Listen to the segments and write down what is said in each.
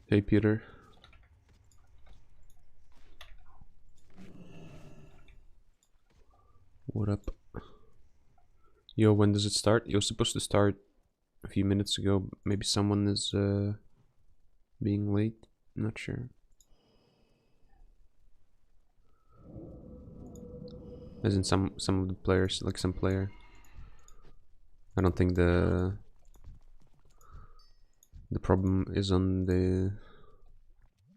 Hey Peter. What up? Yo, when does it start? It was supposed to start a few minutes ago. Maybe someone is being late. Not sure. As in some of the players, like some player. I don't think the problem is on the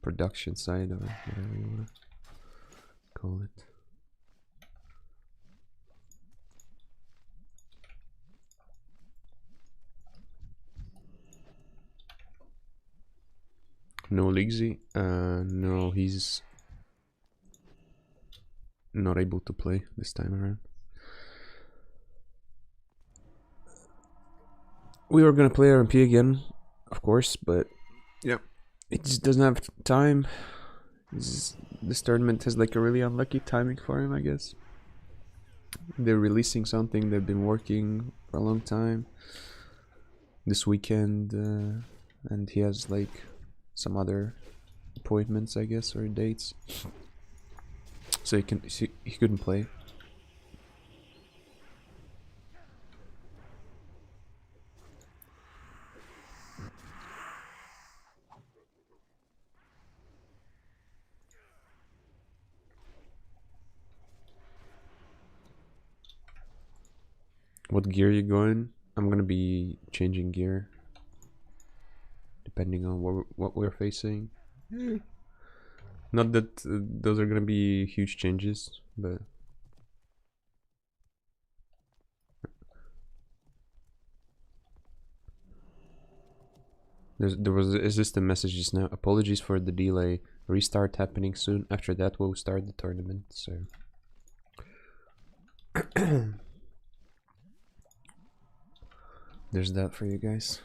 production side, or whatever you wanna call it. No Liggsy? No, he's not able to play this time around. We were gonna play RMP again, of course, but yeah, it just doesn't have time. This tournament has like a really unlucky timing for him, I guess. They're releasing something they've been working for a long time this weekend, and he has like some other appointments, I guess, or dates, so he couldn't play. What gear you going? I'm gonna be changing gear depending on what we're facing. Not that those are gonna be huge changes, but there was a system message just now. Apologies for the delay. Restart happening soon. After that, we'll start the tournament. So. There's that for you guys.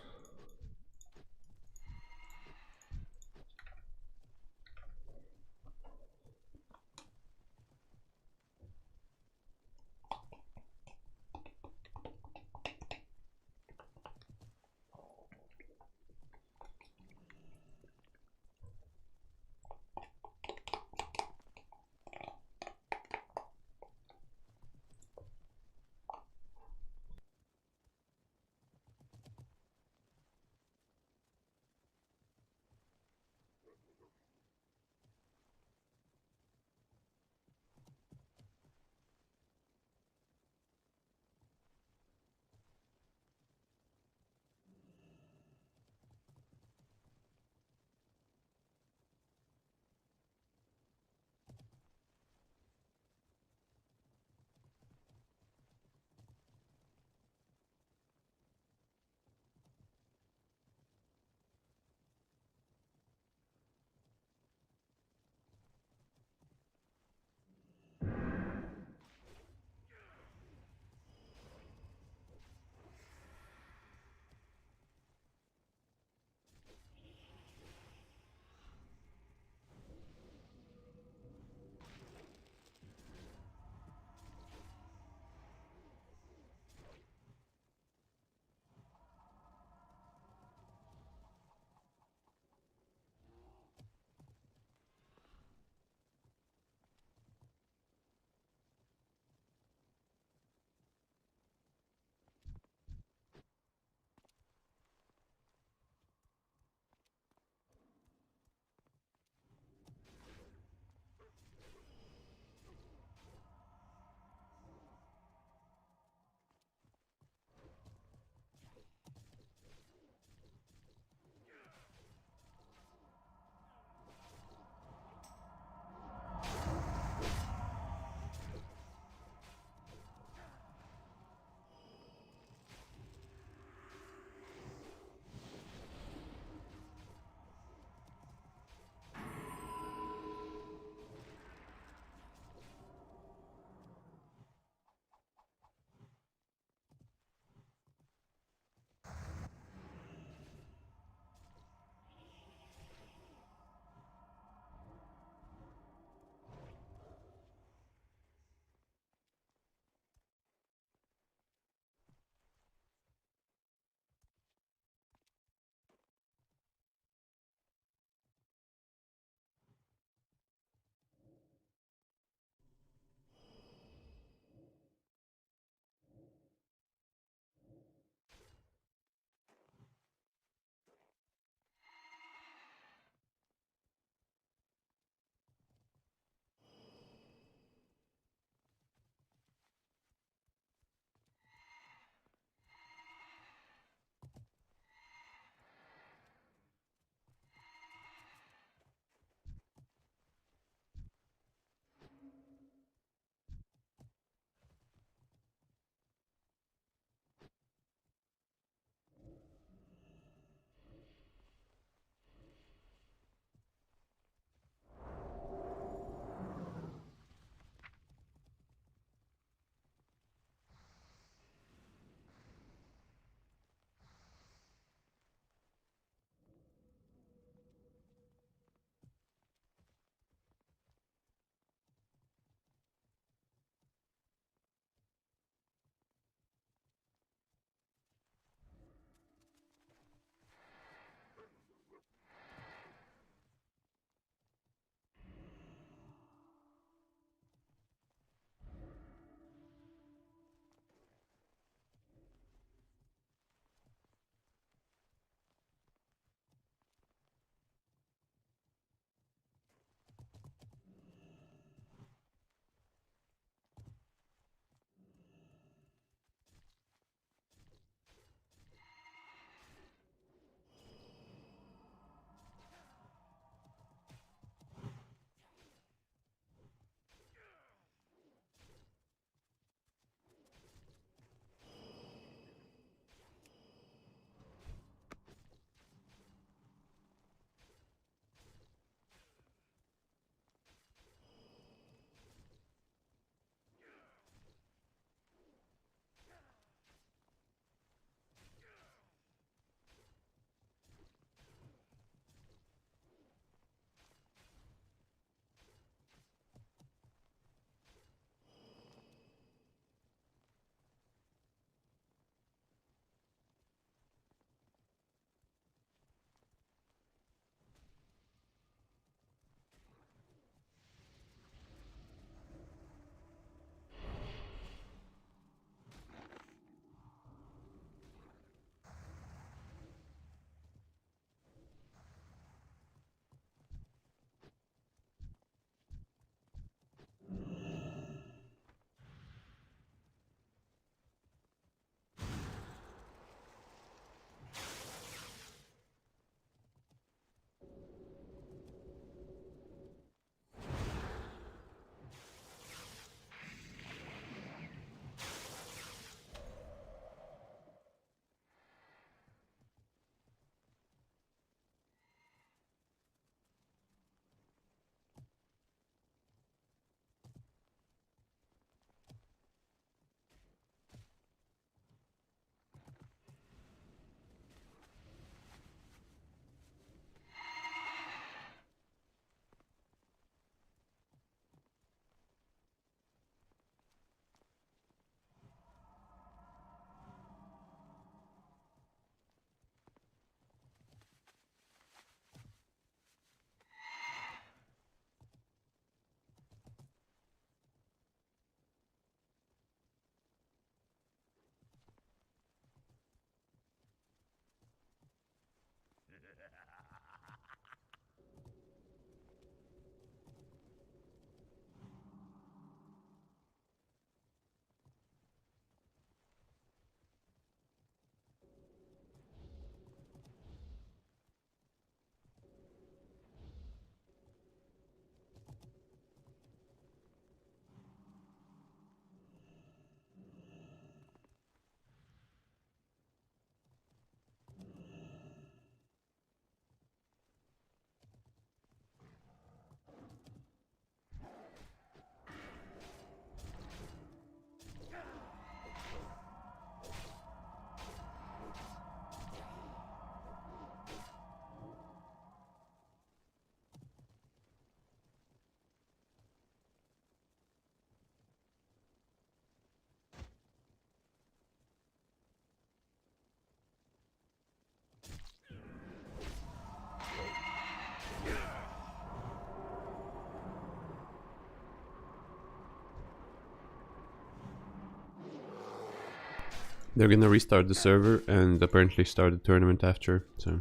They're gonna restart the server and apparently start the tournament after, so...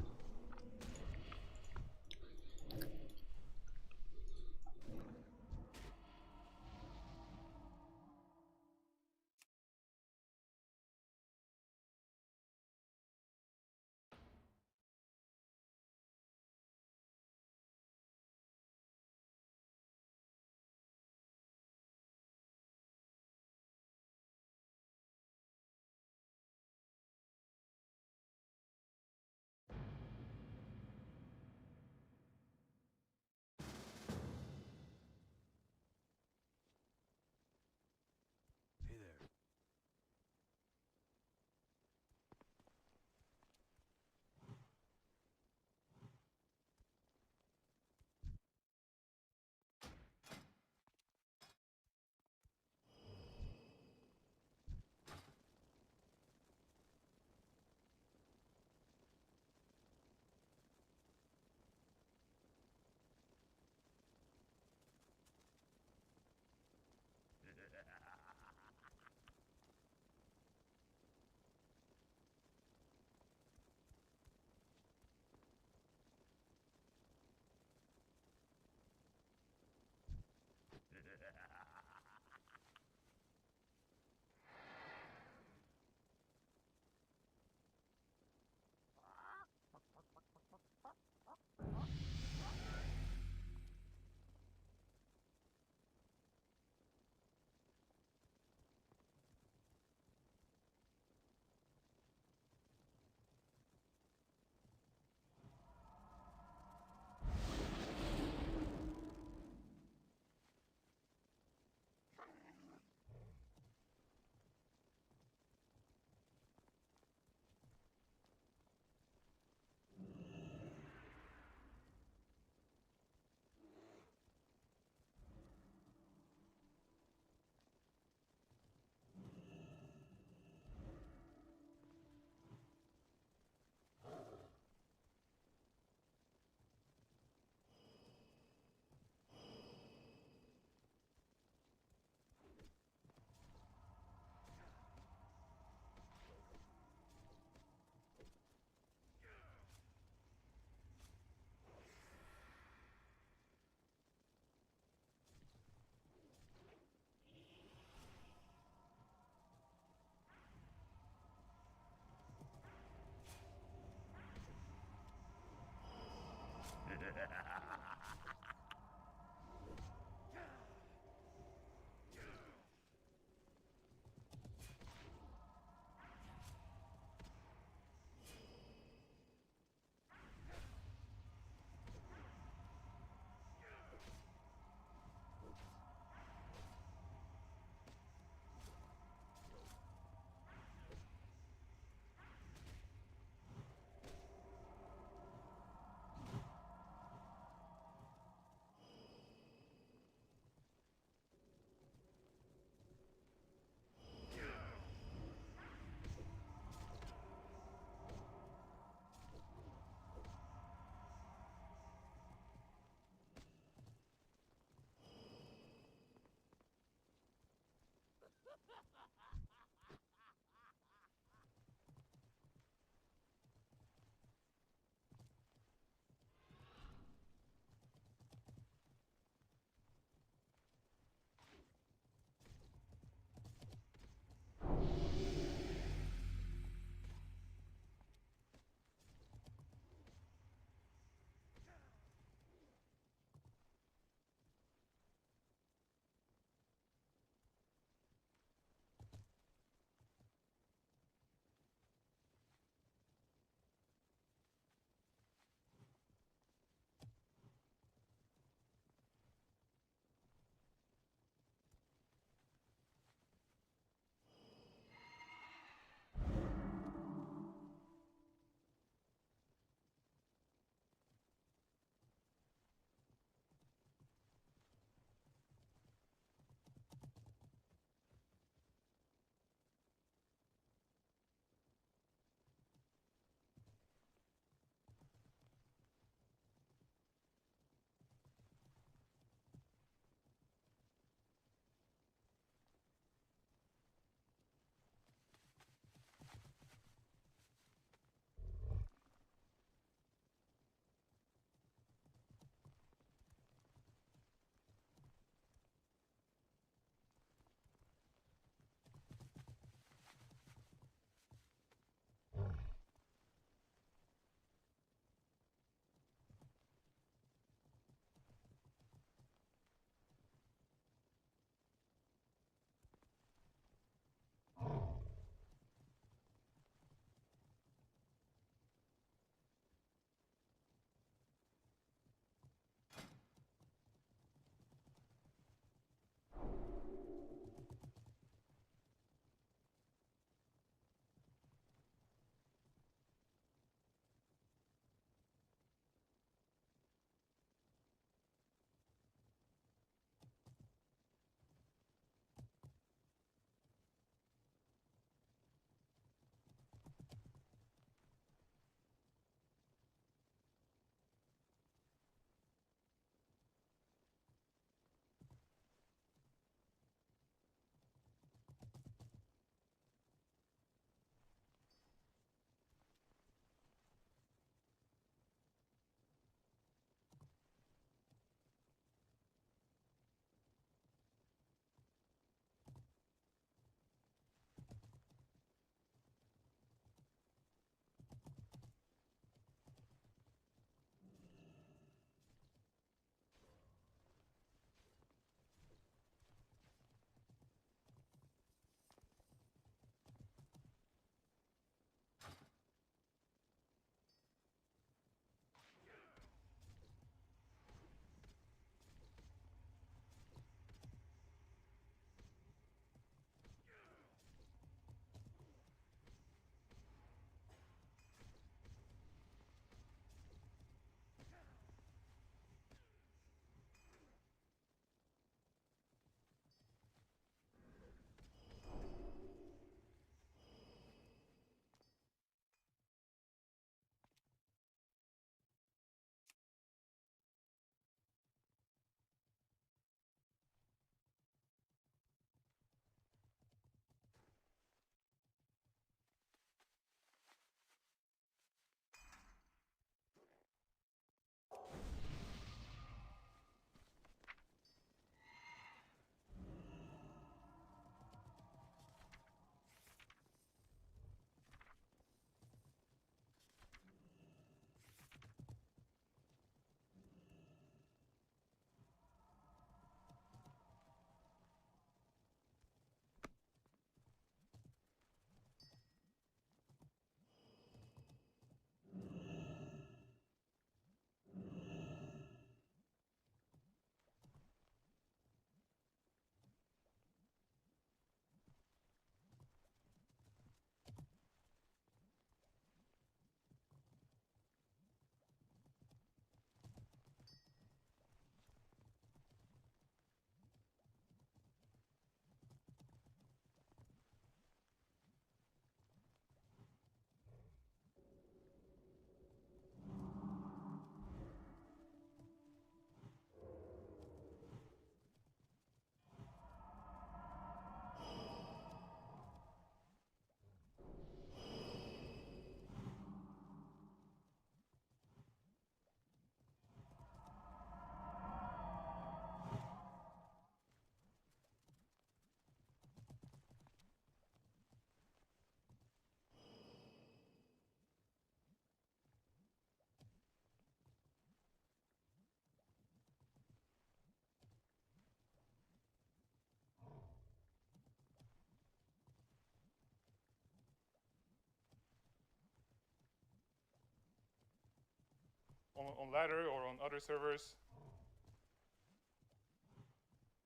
on ladder or on other servers.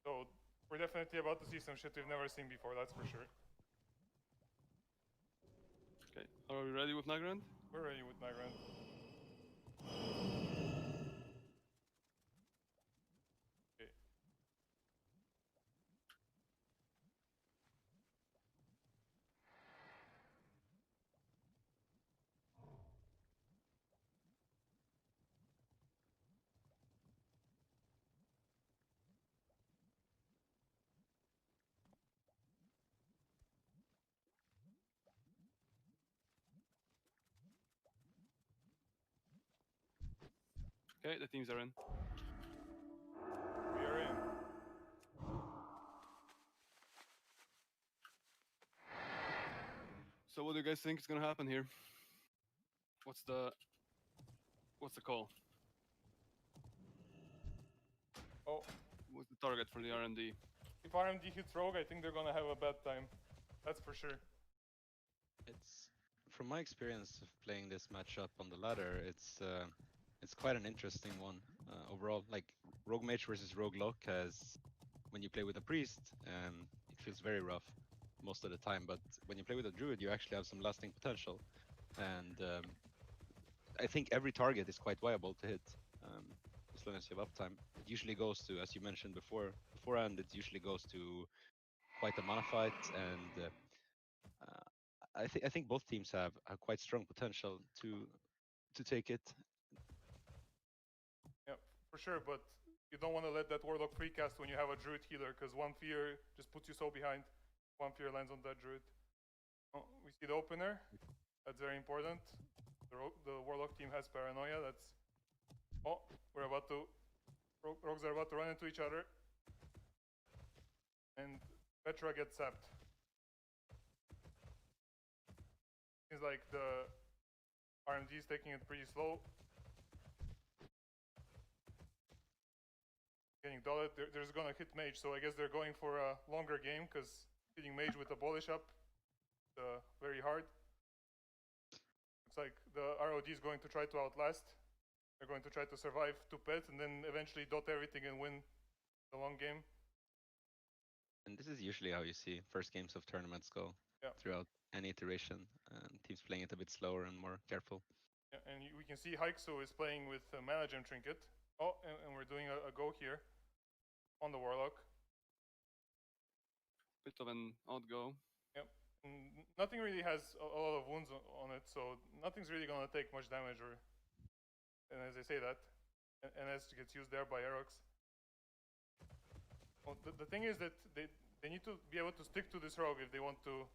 So we're definitely about to see some shit we've never seen before, that's for sure. Okay, are we ready with Nagrand? We're ready with Nagrand. Okay. Okay, the teams are in. We are in. So what do you guys think is gonna happen here? What's the call? Oh, What's the target for the RMD? if RMD hits Rogue, I think they're gonna have a bad time. That's for sure. It's from my experience of playing this matchup on the ladder, it's quite an interesting one overall. Like Rogue Mage versus Rogue Lock has, when you play with a priest, it feels very rough most of the time. But when you play with a druid, you actually have some lasting potential, and I think every target is quite viable to hit. As long as you have uptime, it usually goes to, as you mentioned beforehand, it usually goes to quite a mana fight, and I think both teams have a quite strong potential to take it. Yeah, for sure, but you don't want to let that Warlock precast when you have a Druid healer, because one fear just puts you so behind. One fear lands on that Druid. Oh, we see the opener. That's very important. The Warlock team has Paranoia. That's... Oh, we're about to... Rogues are about to run into each other. And Petra gets sapped. Seems like the RMD is taking it pretty slow. Getting dotted, they're just gonna hit Mage, so I guess they're going for a longer game, because hitting Mage with Abolish up is very hard. Looks like the ROD is going to try to outlast. They're going to try to survive to pet, and then eventually dot everything and win the long game. And this is usually how you see first games of tournaments go throughout any iteration. Teams playing it a bit slower and more careful. Yeah, and we can see Haiksu is playing with Mana Gem Trinket. Oh, and we're doing a go here on the Warlock. Bit of an odd go. Yep. And nothing really has a lot of wounds on it, so nothing's really gonna take much damage. And as I say that, NS gets used there by Aerox. Well, the thing is that they need to be able to stick to this rogue if they want to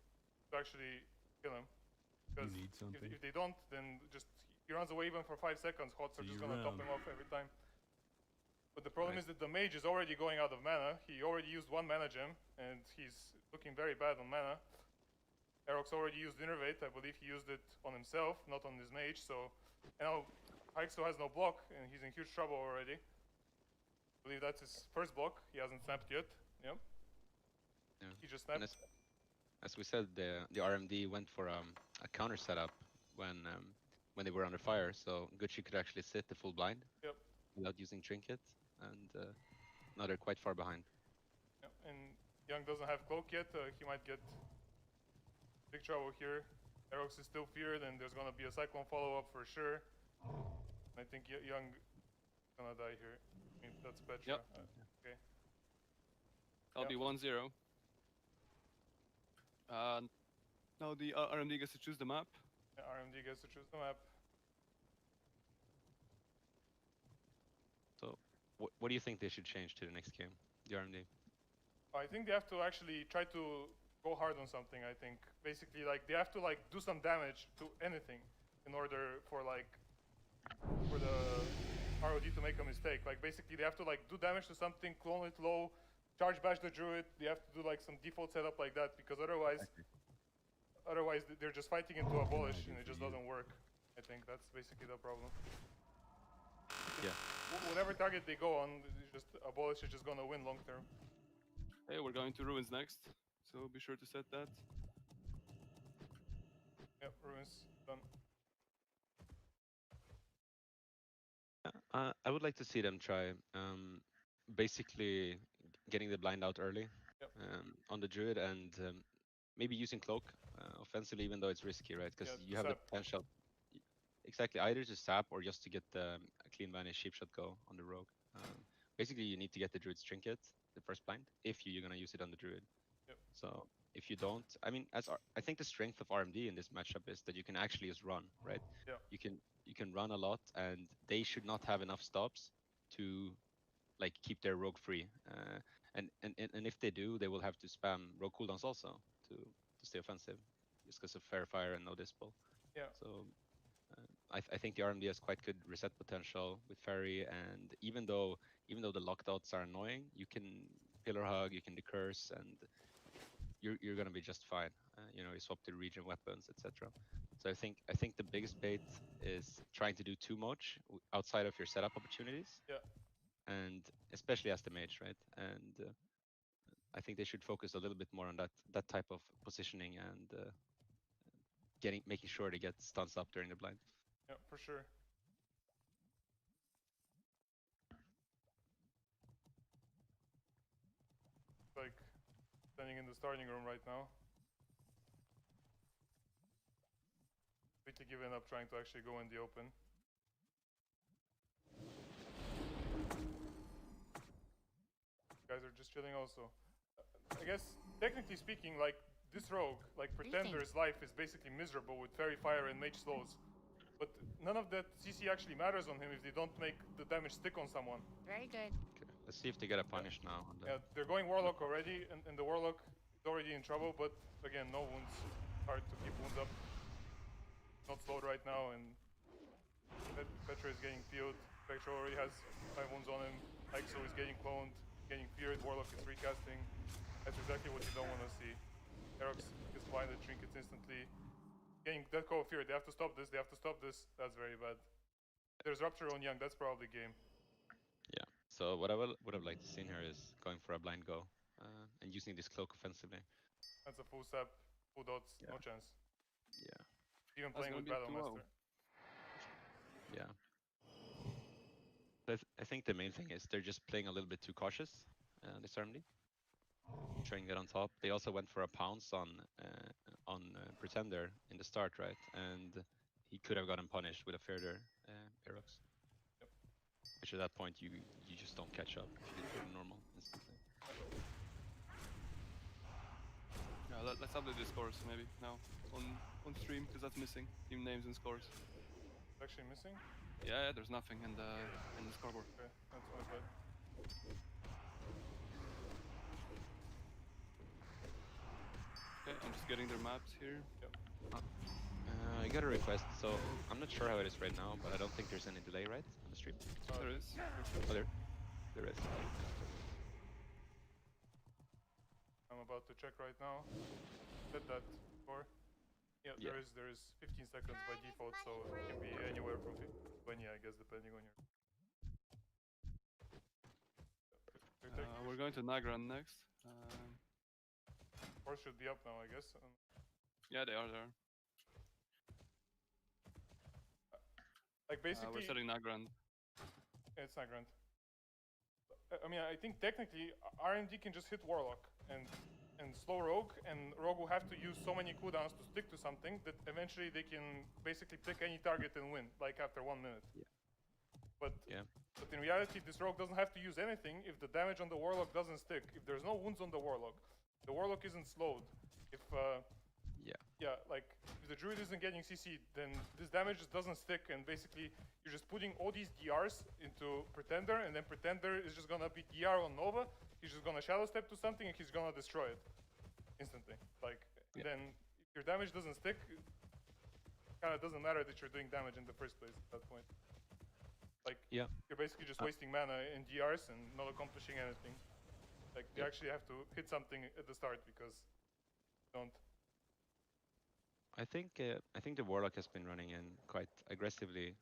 actually kill him. Because if they don't, then just he runs away even for 5 seconds, Hots are just gonna top him off every time. But the problem is that the mage is already going out of mana. He already used 1 mana gem, and he's looking very bad on mana. Aerox already used Innervate. I believe he used it on himself, not on his mage, so... And now Haiksu has no block, and he's in huge trouble already. I believe that's his first block. He hasn't snapped yet. Yep. Yeah. He just snapped. As we said, the RMD went for a counter setup when they were under fire, so Gucci could actually sit the full blind without using Trinket, and now they're quite far behind. Yep. And Young doesn't have Cloak yet. He might get big trouble here. Aerox is still feared, and there's gonna be a Cyclone follow-up for sure. I think Young is gonna die here. I mean, that's Petra. Yep. Okay. That'll be 1-0. Now the RMD gets to choose the map. Yeah, RMD gets to choose the map. So, what do you think they should change to the next game, the RMD? I think they have to actually try to go hard on something, I think. Basically, like, they have to, like, do some damage to anything in order for, like, for the ROD to make a mistake. Like, basically, they have to, like, do damage to something, clone it low, charge bash the druid. They have to do, like, some default setup like that, because otherwise they're just fighting into Abolish, and it just doesn't work. I think that's basically the problem. Yeah. Whatever target they go on, just Abolish is just gonna win long term. Hey, we're going to Ruins next, so be sure to set that. Yep, Ruins done. I would like to see them try basically getting the blind out early Yep. on the druid and maybe using cloak offensively, even though it's risky, right? Because Yeah, you have the sap. potential. Exactly, either to sap or just to get the clean vanish sheep shot go on the rogue. Basically, you need to get the druid's trinket, the first blind, if you're gonna use it on the druid. Yep. So if you don't, I mean, I think the strength of RMD in this matchup is that you can actually just run, right? Yeah. You can run a lot, and they should not have enough stops to like keep their rogue free. And if they do, they will have to spam rogue cooldowns also to stay offensive, just because of fair fire and no dispel. Yeah. So I think the RMD has quite good reset potential with Ferry, and even though the lockdowns are annoying, you can pillar hug, you can decurse, and you're gonna be just fine. You know, you swap to region weapons, etc. So I think the biggest bait is trying to do too much outside of your setup opportunities, Yeah. and especially as the mage, right? And I think they should focus a little bit more on that type of positioning and making sure they get stuns up during the blind. Yeah, for sure. Like standing in the starting room right now. Completely given up trying to actually go in the open. Guys are just chilling also. I guess technically speaking, like this rogue, like Pretender's life is basically miserable with Fairy Fire and Mage Slows. But none of that CC actually matters on him if they don't make the damage stick on someone. Very good. Okay, let's see if they get a punish now. On the... Yeah, they're going Warlock already, and the Warlock is already in trouble, but again, no wounds. Hard to keep wounds up. Not slowed right now, and Petra is getting peeled. Petra already has 5 wounds on him. Ixo is getting cloned, getting feared. Warlock is recasting. That's exactly what you don't want to see. Erox gets blinded, trinkets instantly. Getting Death Call of Fear. They have to stop this. They have to stop this. That's very bad. There's Rupture on Young. That's probably game. Yeah. So what I would have liked to see here is going for a blind go and using this cloak offensively. That's a full sap, full dots, no chance. Yeah. Even playing with Battlemaster. Yeah. But I think the main thing is they're just playing a little bit too cautious, this RMD. Trying to get on top. They also went for a pounce on Pretender in the start, right? And he could have gotten punished with a further Erox. Yep. Which at that point you just don't catch up if you get normal instantly. Yeah, let's update the scores maybe now on stream, because that's missing. Team names and scores. It's actually missing? Yeah, there's nothing in the scoreboard. Okay, that's my bad. Okay, I'm just getting their maps here. Yep. I got a request, so I'm not sure how it is right now, but I don't think there's any delay, right, on the stream? There is. Oh, there is. I'm about to check right now. Said that before. Yeah, Yeah. there is 15 seconds by default, so it can be anywhere from 15 to 20, I guess, depending on your. We're going to Nagran next. Horse should be up now, I guess. Yeah, they are there. Like basically, we're setting Nagran. Yeah, it's not grand. I mean, I think technically RMD can just hit Warlock and slow Rogue, and Rogue will have to use so many cooldowns to stick to something that eventually they can basically pick any target and win, like after 1 minute. Yeah. But in reality, this Rogue doesn't have to use anything if the damage on the Warlock doesn't stick. If there's no wounds on the Warlock isn't slowed. If like if the Druid isn't getting CC'd, then this damage just doesn't stick, and basically you're just putting all these DRs into Pretender, and then Pretender is just gonna be DR on Nova. He's just gonna Shadow Step to something, and he's gonna destroy it instantly. Like then, if your damage doesn't stick, it kind of doesn't matter that you're doing damage in the first place at that point. Like you're basically just wasting mana in DRs and not accomplishing anything. Like you actually have to hit something at the start because you don't. I think the Warlock has been running in quite aggressively.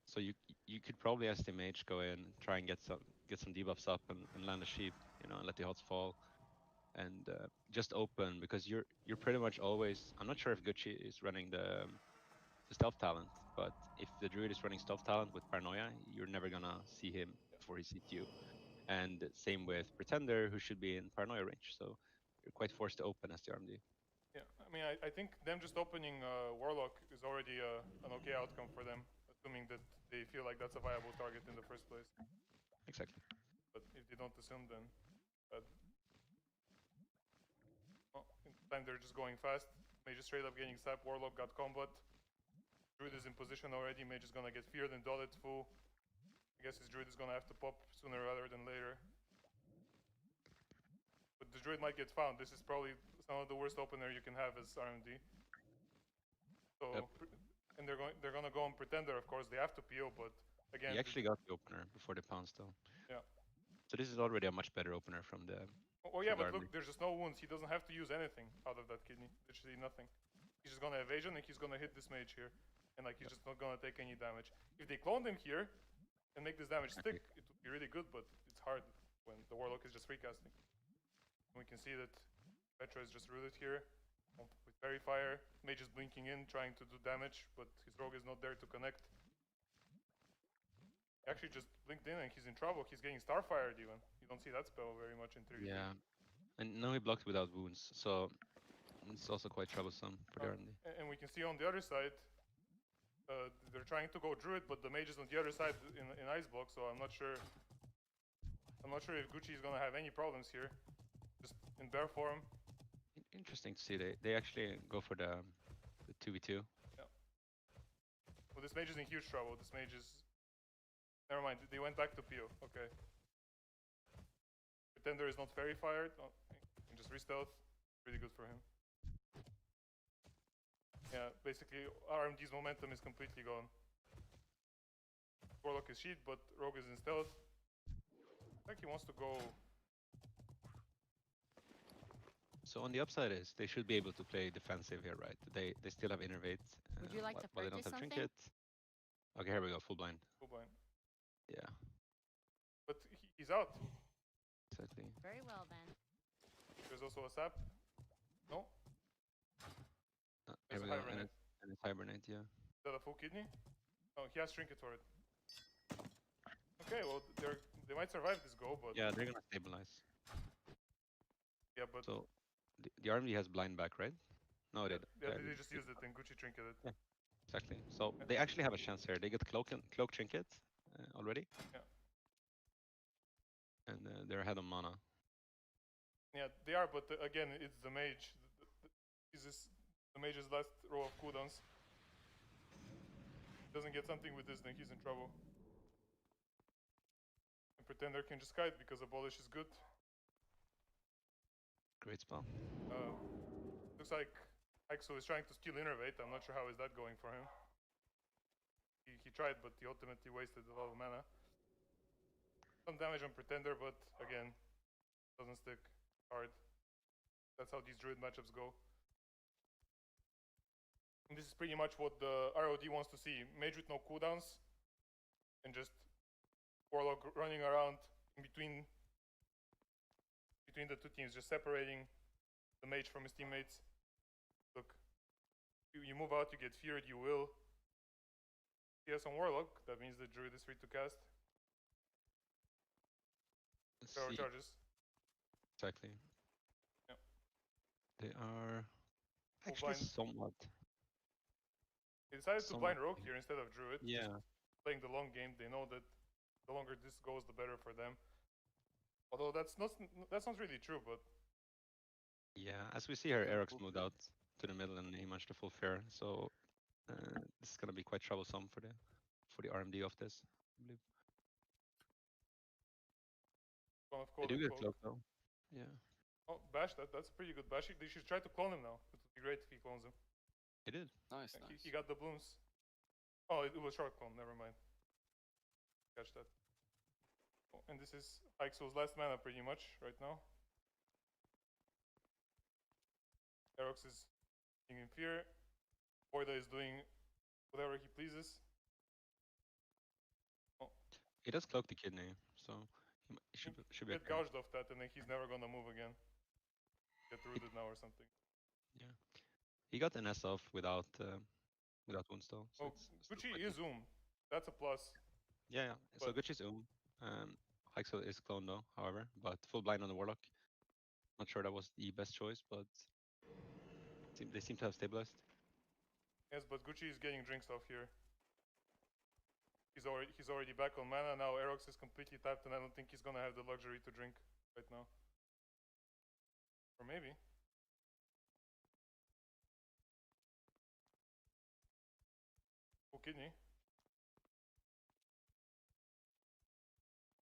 So you could probably, as the mage, go in, try and get some debuffs up and land a sheep, you know, and let the hots fall, and just open, because you're pretty much always. I'm not sure if Gucci is running stealth talent. But if the druid is running stealth talent with paranoia, you're never gonna see him before he sees you. And same with pretender, who should be in paranoia range. So you're quite forced to open as the RMD. Yeah, I mean, I think them just opening Warlock is already an okay outcome for them, assuming that they feel like that's a viable target in the first place. Exactly. But if they don't assume, then in time they're just going fast. Mage is straight up getting sap. Warlock got combat. Druid is in position already. Mage is gonna get feared and dotted full. I guess his druid is gonna have to pop sooner rather than later. But the druid might get found. This is probably some of the worst opener you can have as RMD. So, yep. And they're gonna go on pretender. Of course, they have to PO, but again, he actually got the opener before the pounce though. Yeah. So this is already a much better opener from the. Oh yeah, but look, there's just no wounds. He doesn't have to use anything out of that kidney. Literally nothing. He's just gonna evasion and he's gonna hit this mage here, and like he's just not gonna take any damage. If they cloned him here and make this damage stick, it would be really good. But it's hard when the warlock is just free casting. And we can see that Petra is just rooted here with Fairy Fire. Mage is blinking in, trying to do damage, but his rogue is not there to connect. He actually just blinked in and he's in trouble. He's getting Starfired even. You don't see that spell very much in 3D. Yeah, and now he blocked without wounds, so it's also quite troublesome for the RMD. And we can see on the other side, they're trying to go Druid, but the mage is on the other side in Ice Block, so I'm not sure if Gucci is gonna have any problems here. Just in bear form. Interesting to see. They actually go for the 2v2. Yeah. Well, this mage is in huge trouble. This mage is... Never mind, they went back to PO. Okay. Pretender is not Fairy Fired. Oh, he can just re-stealth. Pretty good for him. Yeah, basically RMD's momentum is completely gone. Warlock is sheet, but Rogue is in stealth. I think he wants to go... So on the upside is they should be able to play defensive here, right? They still have innervate. Would you like to but they don't purchase have something? trinket. Okay, here we go. Full blind. Full blind. Yeah. But he's out. Exactly. Very well then. There's also a sap. No? Here There's we a go. hibernate. And it's hibernate, yeah. Is that a full kidney? Oh, he has trinket for it. Okay, well, they might survive this go, but... Yeah, they're gonna stabilize. Yeah, but... So, the RMD has blind back, right? No, they just used it and Gucci trinketed. Yeah, exactly. So, they actually have a chance here. They get cloak trinket already. Yeah. And they're ahead on mana. Yeah, they are, but again, it's the mage. The mage's last row of cooldowns. Doesn't get something with this, then he's in trouble. And Pretender can just kite because Abolish is good. Great spell. Looks like Axel is trying to steal Innervate. I'm not sure how is that going for him. He tried, but he ultimately wasted a lot of mana. Some damage on Pretender, but again, doesn't stick hard. That's how these Druid matchups go. And this is pretty much what the ROD wants to see. Mage with no cooldowns, and just Warlock running around in between the two teams, just separating the mage from his teammates. Look, you move out, you get feared, you will. He has some Warlock, that means the Druid is free to cast. Power charges. Exactly. Yep. They are actually somewhat. They decided to blind Rogue here instead of Druid. Yeah. Playing the long game, they know that the longer this goes, the better for them. Although that's not really true, but... Yeah, as we see here, Eric's moved out to the middle and he managed to full fair, so this is gonna be quite troublesome for the RMD of this, I believe. They do get cloak though. Yeah. Oh, bash, that's a pretty good bash. They should try to clone him now. It would be great if he clones him. He did. Nice, nice. Nice. He got the blooms. Oh, it was short clone, never mind. Catch that. Oh, and this is Ixo's last mana pretty much right now. Erox is being in fear. Boida is doing whatever he pleases. Oh. He does cloak the kidney, so he should be get gouged off that, and then he's never gonna move again. Get rooted now or something. Yeah, he got an S off without without wounds though. So Gucci is that's a plus. Yeah. So Gucci's Hexo is clone though, however, but full blind on the Warlock. Not sure that was the best choice, but they seem to have stabilized. Yes, but Gucci is getting drinks off here. He's already back on mana now. Aerox is completely tapped, and I don't think he's gonna have the luxury to drink right now. Or maybe. Oh, kidney.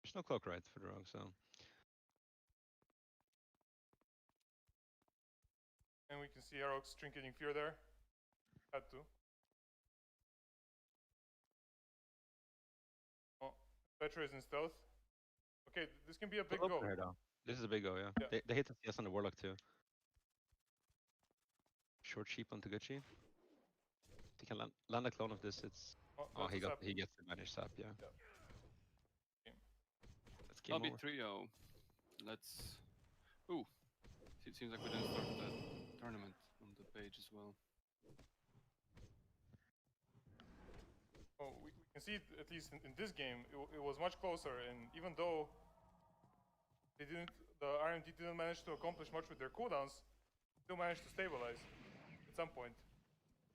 There's no cloak right for the rogue, so. And we can see Aerox trinketing fear there. Had to. Oh, Petra is in stealth. Okay, this can be a big go. This is a big go, yeah. They hit the CS on the Warlock too. Short sheep onto Gucci. If he can land a clone of this, it's... Oh, he gets the managed sap, yeah. Let's game I'll be over. 3-0. Let's... Ooh. It seems like we didn't start the tournament on the page as well. Oh, we can see, at least in this game, it was much closer, and even though the RMD didn't manage to accomplish much with their cooldowns, still managed to stabilize at some point.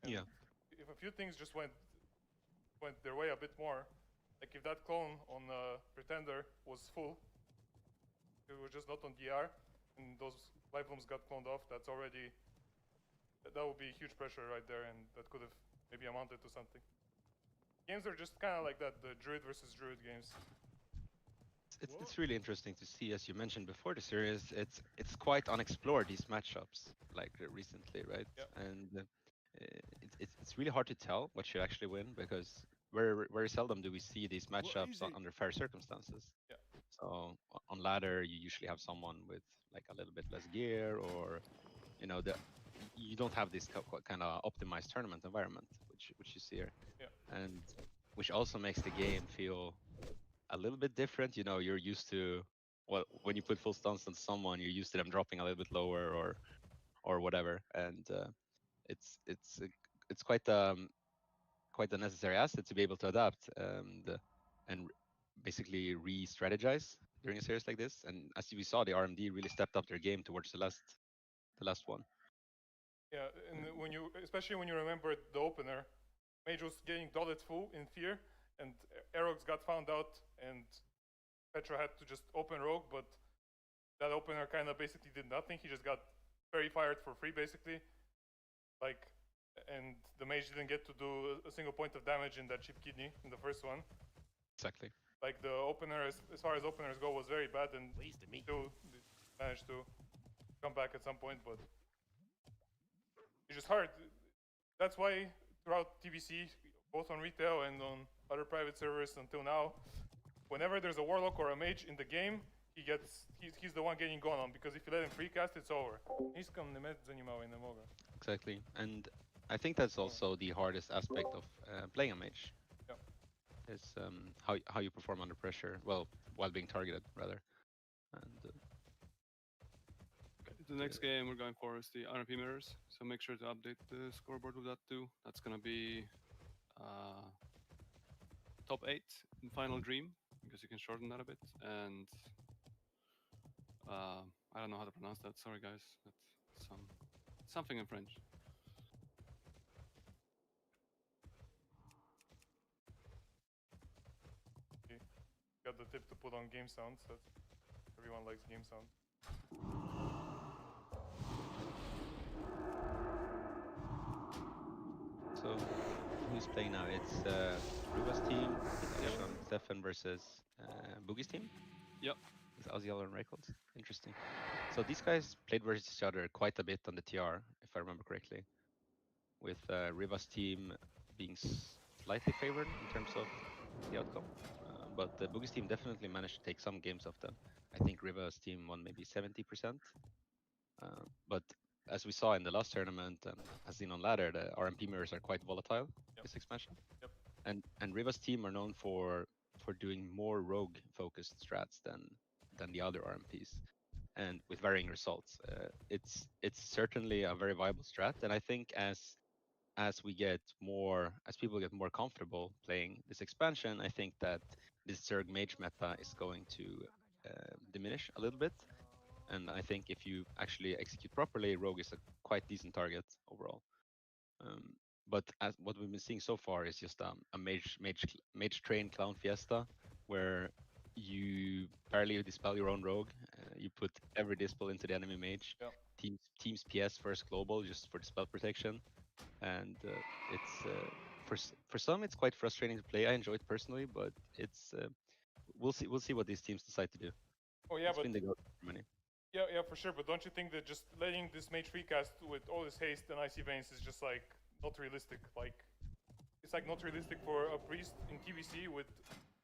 And yeah. If a few things just went their way a bit more, like if that clone on Pretender was full, it was just not on DR, and those life blooms got cloned off, that would be huge pressure right there, and that could have maybe amounted to something. Games are just kind of like that, the Druid versus Druid games. It's really interesting to see, as you mentioned before the series, it's quite unexplored, these matchups, like recently, right? Yep. And it's really hard to tell what should actually win, because very seldom do we see these matchups under fair circumstances. Yeah. So on ladder, you usually have someone with like a little bit less gear, or you don't have this kind of optimized tournament environment, which you see here. Yeah. And which also makes the game feel a little bit different. You're used to, well, when you put full stuns on someone, you're used to them dropping a little bit lower or whatever, and it's quite a necessary asset to be able to adapt and basically re-strategize during a series like this. And as we saw, the RMD really stepped up their game towards the last one. Yeah, and especially when you remember the opener, Mage was getting dotted full in fear, and Aerox got found out, and Petra had to just open rogue, but that opener kind of basically did nothing. He just got very fired for free, basically. And the Mage didn't get to do a single point of damage in that cheap kidney in the first one. Exactly. Like the opener, as far as openers go, was very bad, and still managed to come back at some point, but it's just hard. That's why throughout TBC, both on retail and on other private servers until now, whenever there's a Warlock or a Mage in the game, he's the one getting gone on, because if you let him free cast, it's over. Exactly, and I think that's also the hardest aspect of playing a Mage. Yep. Is how you perform under pressure, well, while being targeted, rather. And the next game we're going for is the RMP mirrors, so make sure to update the scoreboard with that too. That's gonna be top 8 in Final Dream, because you can shorten that a bit, and I don't know how to pronounce that, sorry guys, that's something in French. Okay. Got the tip to put on game sounds, everyone likes game sound. So, who's playing now? It's Rivah's team, Stefan versus Boogie's team? Yep. It's Aziel and Records. Interesting. So these guys played versus each other quite a bit on the TR, if I remember correctly, with Rivah's team being slightly favored in terms of the outcome. But the Boogie's team definitely managed to take some games off them. I think Rivah's team won maybe 70%. But as we saw in the last tournament, and as seen on ladder, the RMP mirrors are quite volatile this expansion. Yep. And Rivah's team are known for doing more rogue focused strats than the other RMPs, and with varying results. It's certainly a very viable strat, and I think as as people get more comfortable playing this expansion, I think that this Zerg mage meta is going to diminish a little bit. And I think if you actually execute properly, Rogue is a quite decent target overall. But as what we've been seeing so far is just a mage train clown fiesta, where you barely dispel your own rogue. You put every dispel into the enemy mage. Yeah. Teams PS first global just for the spell protection, and it's for some it's quite frustrating to play. I enjoy it personally, but it's we'll see what these teams decide to do. Oh yeah, it's but been the go for many. Yeah, for sure. But don't you think that just letting this mage recast with all this haste and icy veins is just like not realistic? Like, it's like not realistic for a priest in TBC with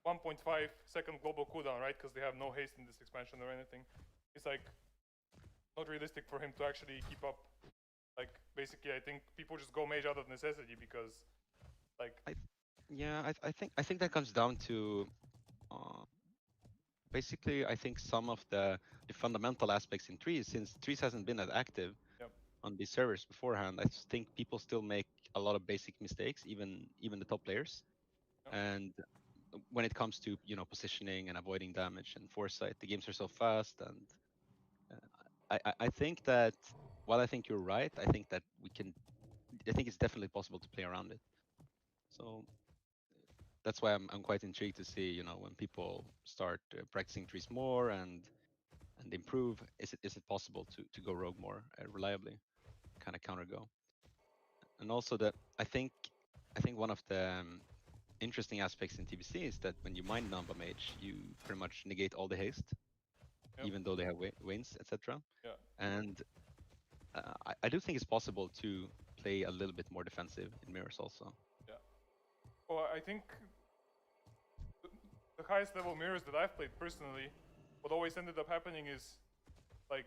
1.5 second global cooldown, right? Because they have no haste in this expansion or anything. It's like not realistic for him to actually keep up. Like, basically, I think people just go mage out of necessity because, like, I think that comes down to basically, I think some of the fundamental aspects in Trees, since Trees hasn't been that active on these servers beforehand, I just think people still make a lot of basic mistakes, even the top players. And when it comes to positioning and avoiding damage and foresight, the games are so fast. And I think that while I think you're right, I think that I think it's definitely possible to play around it. So that's why I'm quite intrigued to see when people start practicing Trees more and improve, is it possible to go rogue more reliably, kind of counter go. And also that I think one of the interesting aspects in TBC is that when you mind Namba Mage, you pretty much negate all the haste, even though they have wins, etc. Yeah. And I do think it's possible to play a little bit more defensive in mirrors also. Yeah. Well, I think the highest level mirrors that I've played personally, what always ended up happening is, like,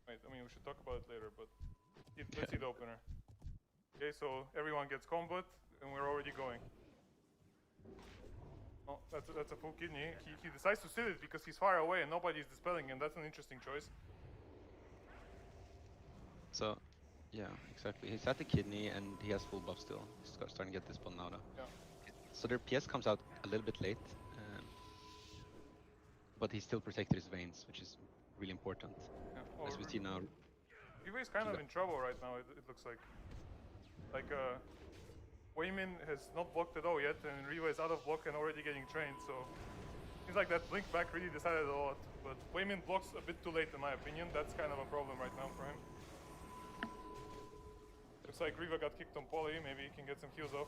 wait, I mean, we should talk about it later, but let's see the opener. Okay, so everyone gets combat, and we're already going. Oh, that's a full kidney. He decides to sit it because he's far away and nobody's dispelling him. That's an interesting choice. So, yeah, exactly. He's at the kidney and he has full buff still. He's starting to get this now. Yeah. So their PS comes out a little bit late, but he still protected his veins, which is really important. Yeah. As we see now. Rivah is kind of in trouble right now, it looks like. Like, Waymin has not blocked at all yet, and Rivah is out of block and already getting trained, so seems like that blink back really decided a lot. But Waymin blocks a bit too late in my opinion. That's kind of a problem right now for him. Looks like Rivah got kicked on poly, maybe he can get some heals off.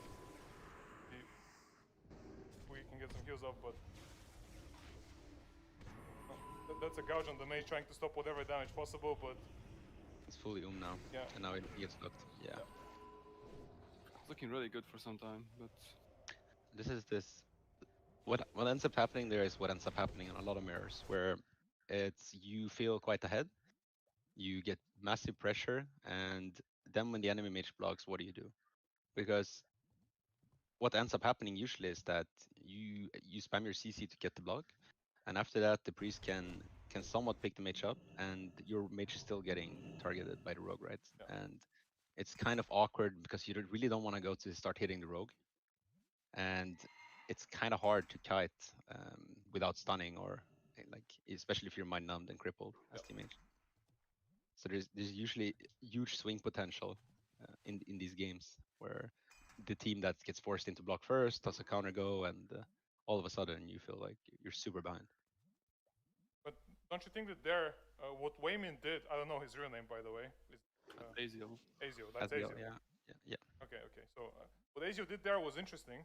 We can get some heals off, but that's a gouge on the mage trying to stop whatever damage possible, but it's fully now. Yeah. And now he gets locked. Yeah. Looking really good for some time, but what ends up happening there is what ends up happening in a lot of mirrors, where it's you feel quite ahead, you get massive pressure, and then when the enemy mage blocks, what do you do? Because what ends up happening usually is that you spam your CC to get the block, and after that the priest can somewhat pick the mage up, and your mage is still getting targeted by the rogue, right? Yeah. And it's kind of awkward because you really don't want to go to start hitting the rogue, and it's kind of hard to kite without stunning, or like especially if you're mind numbed and crippled as the mage. So there's usually huge swing potential in these games where the team that gets forced into block first does a counter go, and all of a sudden you feel like you're super behind. But don't you think that there, what Waymin did, I don't know his real name by the way. Azio. Azio, that's Azio. Yeah. Okay. So what Azio did there was interesting.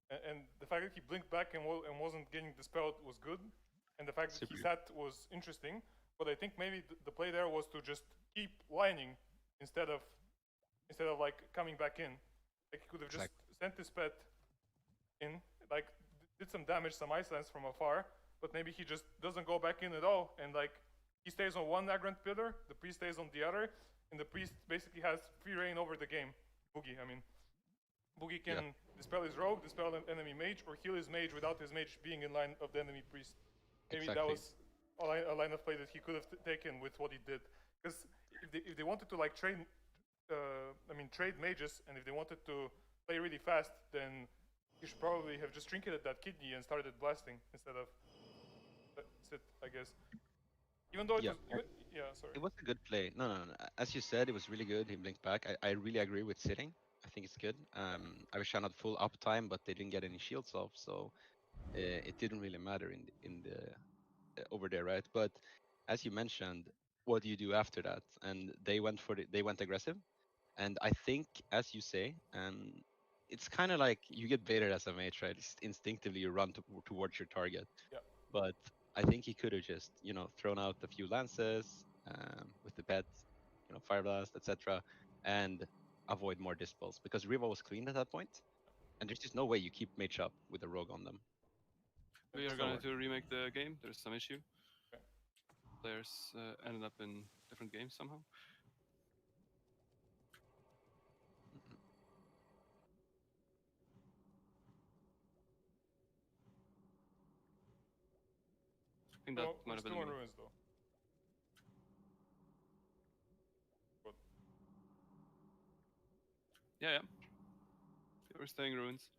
And the fact that he blinked back and wasn't getting dispelled was good. And the fact that he sat was interesting. But I think maybe the play there was to just keep lining instead of like coming back in. Like he could have just sent his pet in, like did some damage, some ice lance from afar, but maybe he just doesn't go back in at all, and like he stays on one Nagrant pillar, the priest stays on the other, and the priest basically has free reign over the game. Boogie can dispel his rogue, dispel an enemy mage, or heal his mage without his mage being in line of the enemy priest. Maybe that was a line of play that he could have taken with what he did. Because if they wanted to like train I mean, trade mages, and if they wanted to play really fast, then you should probably have just trinketed that kidney and started blasting instead of sit, I guess. Even though it was, yeah, sorry. It was a good play. No. As you said, it was really good. He blinked back. I really agree with sitting. I think it's good. I wish I had full uptime, but they didn't get any shields off, so it didn't really matter in the over there, right? But as you mentioned, what do you do after that? And they went aggressive, and I think, as you say, it's kind of like you get baited as a mage, right? It's instinctively you run towards your target. Yeah. But I think he could have just, thrown out a few lances with the pet, fire blast, etc., and avoid more dispels because Rivah was clean at that point, and there's just no way you keep mage up with a rogue on them. We are going to remake the game. There's some issue. Okay. Players ended up in different games somehow. I think that might have been ruins though. Good. Yeah. We're staying ruins.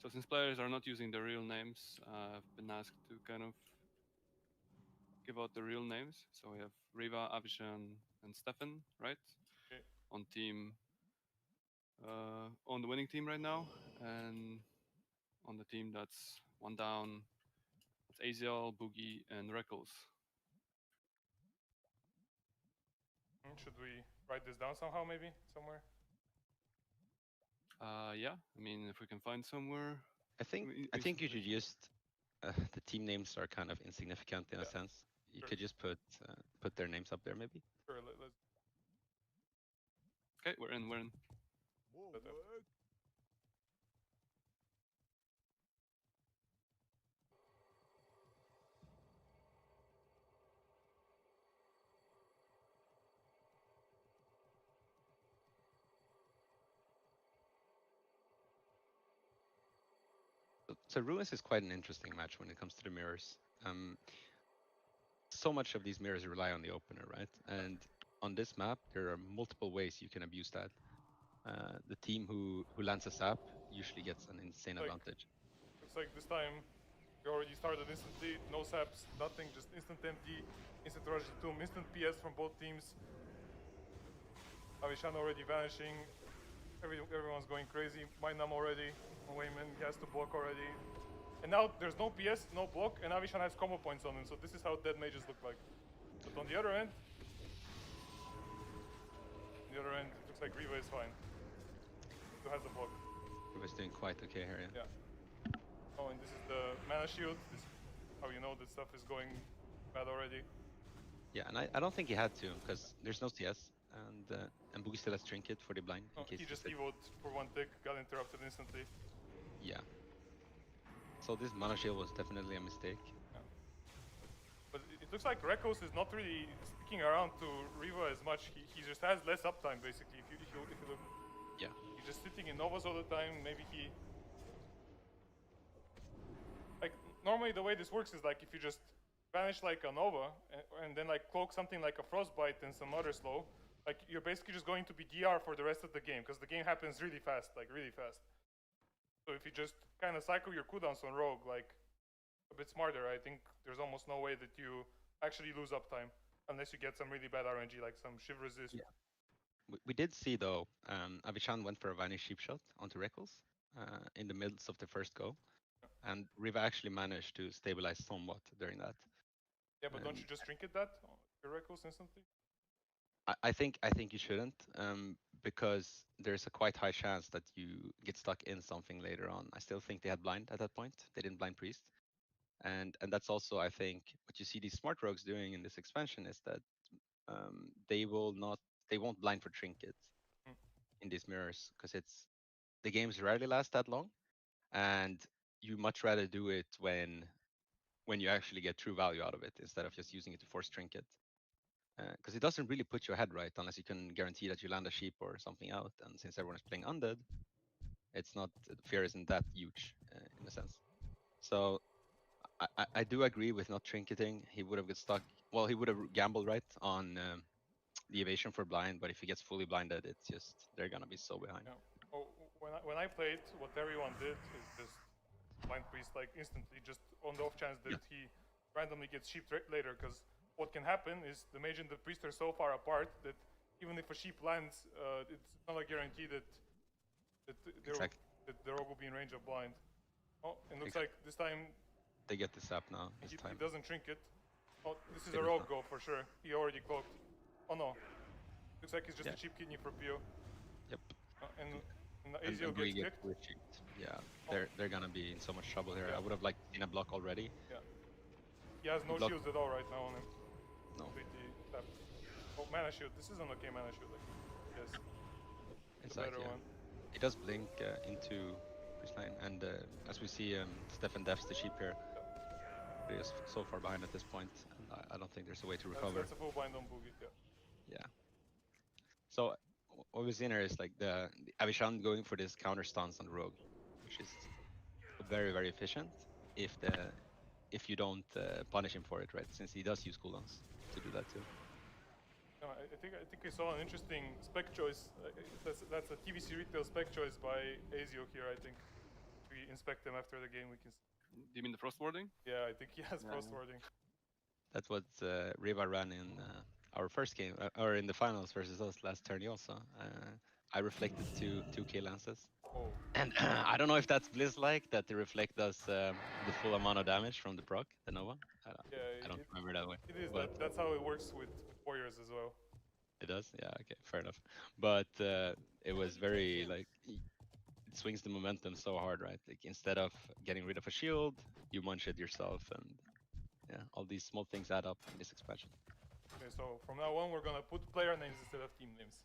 So since players are not using their real names, I've been asked to kind of give out the real names. So we have Rivah, Avishan, and Stefan, right? Okay. On team, on the winning team right now, and on the team that's one down, it's Aziel, Boogie, and Reckles. Should we write this down somehow, maybe somewhere? Yeah. I mean, if we can find somewhere. I think you should just the team names are kind of insignificant in a sense. You could just put their names up there, maybe. Sure. Let's. Okay, we're in. So Ruins is quite an interesting match when it comes to the mirrors. So much of these mirrors rely on the opener, right? And on this map, there are multiple ways you can abuse that. The team who lands a sap usually gets an insane advantage. Looks like this time you already started instantly, no saps, nothing, just instant empty, instant rush tomb, instant PS from both teams. Avishan already vanishing, everyone's going crazy. Minam already, Wayman, he has to block already. And now there's no PS, no block, and Avishan has combo points on him, so this is how dead mages look like. But on the other end, it looks like Rivah is fine. Who has the block? Rivah's doing quite okay here, yeah. Oh, and this is the mana shield. This is how you know this stuff is going bad already. Yeah, and I don't think he had to, because there's no CS, and Boogie still has Trinket for the blind. Oh, he just evoed for one tick, got interrupted instantly. Yeah. So this mana shield was definitely a mistake. Yeah. But it looks like Reckles is not really sticking around to Rivah as much. He just has less uptime, basically, if you look. Yeah. He's just sitting in Novas all the time. Maybe he... Like, normally the way this works is like if you just vanish like a Nova and then like cloak something like a Frostbite and some other slow, like you're basically just going to be DR for the rest of the game because the game happens really fast, like really fast. So if you just kind of cycle your cooldowns on Rogue, like a bit smarter, I think there's almost no way that you actually lose uptime unless you get some really bad RNG, like some Shiv resist. Yeah. We did see though, Avishan went for a Vanish Sheep shot onto Reckles in the midst of the first go. And Rivah actually managed to stabilize somewhat during that. Yeah, but don't you just trinket that, your Reckles instantly? I think you shouldn't, because there's a quite high chance that you get stuck in something later on. I still think they had blind at that point. They didn't blind priest, and that's also, I think, what you see these smart rogues doing in this expansion is that they won't blind for trinket in these mirrors because the games rarely last that long, and you much rather do it when you actually get true value out of it instead of just using it to force trinket. Because it doesn't really put your head right unless you can guarantee that you land a sheep or something out. And since everyone is playing undead, it's not, fear isn't that huge in a sense. So I do agree with not trinketing. He would have got stuck. Well, he would have gambled right on the evasion for blind, but if he gets fully blinded, it's just they're gonna be so behind. Yeah. Oh, when I played, what everyone did is just blind priest like instantly, just on the off chance that he randomly gets sheep later. Because what can happen is the mage and the priest are so far apart that even if a sheep lands, it's not a guarantee that the rogue will be in range of blind. Oh, and looks like this time they get this up now. He doesn't trinket. Oh, this is a rogue go for sure. He already cloaked. Oh no. Looks like he's just a cheap kidney for Pio. Yep. And Azio gets kicked. Yeah, they're gonna be in so much trouble here. I would have liked seen a block already. Yeah. He has no shields at all right now on him. No. Oh, mana shield. This is an okay mana shield. Yes. It's like, yeah. He does blink into line, and as we see, Stefan defs the sheep here. He is so far behind at this point, and I don't think there's a way to recover. That's a full bind on Boogie, yeah. So what we've seen here is like the Avishan going for this counter stance on the rogue, which is very, very efficient if you don't punish him for it, right? Since he does use cooldowns to do that too. No, I think we saw an interesting spec choice. That's a TBC retail spec choice by Azio here. I think we inspect them after the game. We can. Do you mean the frost warding? Yeah, I think he has frost warding. That's what Rivah ran in our first game, or in the finals versus us last tourney also. I reflected two kill lances. Oh. And I don't know if that's Blizz-like, that the reflect does the full amount of damage from the proc, the Nova. I don't remember that way. It is, but that's how it works with warriors as well. It does? Yeah, okay, fair enough. But it was very, like, it swings the momentum so hard, right? Like, instead of getting rid of a shield, you munch it yourself, and yeah, all these small things add up in this expansion. Okay, so from now on, we're gonna put player names instead of team names.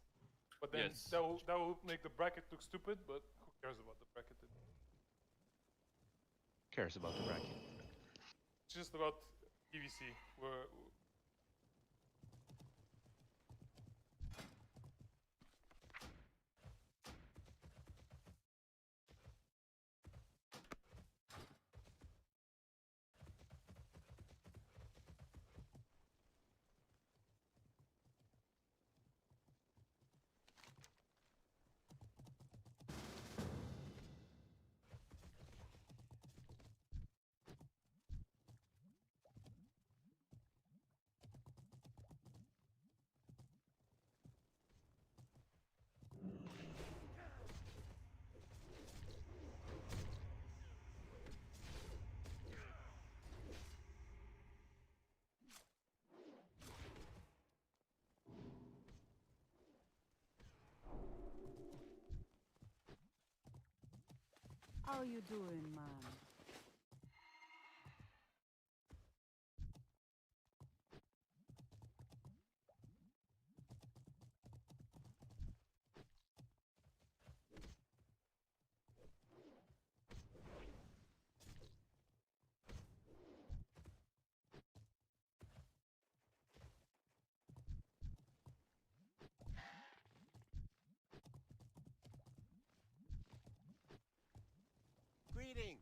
But then that will make the bracket look stupid, but who cares about the bracket? Who cares about the bracket? It's just about PVC. How you doing, man? Greetings!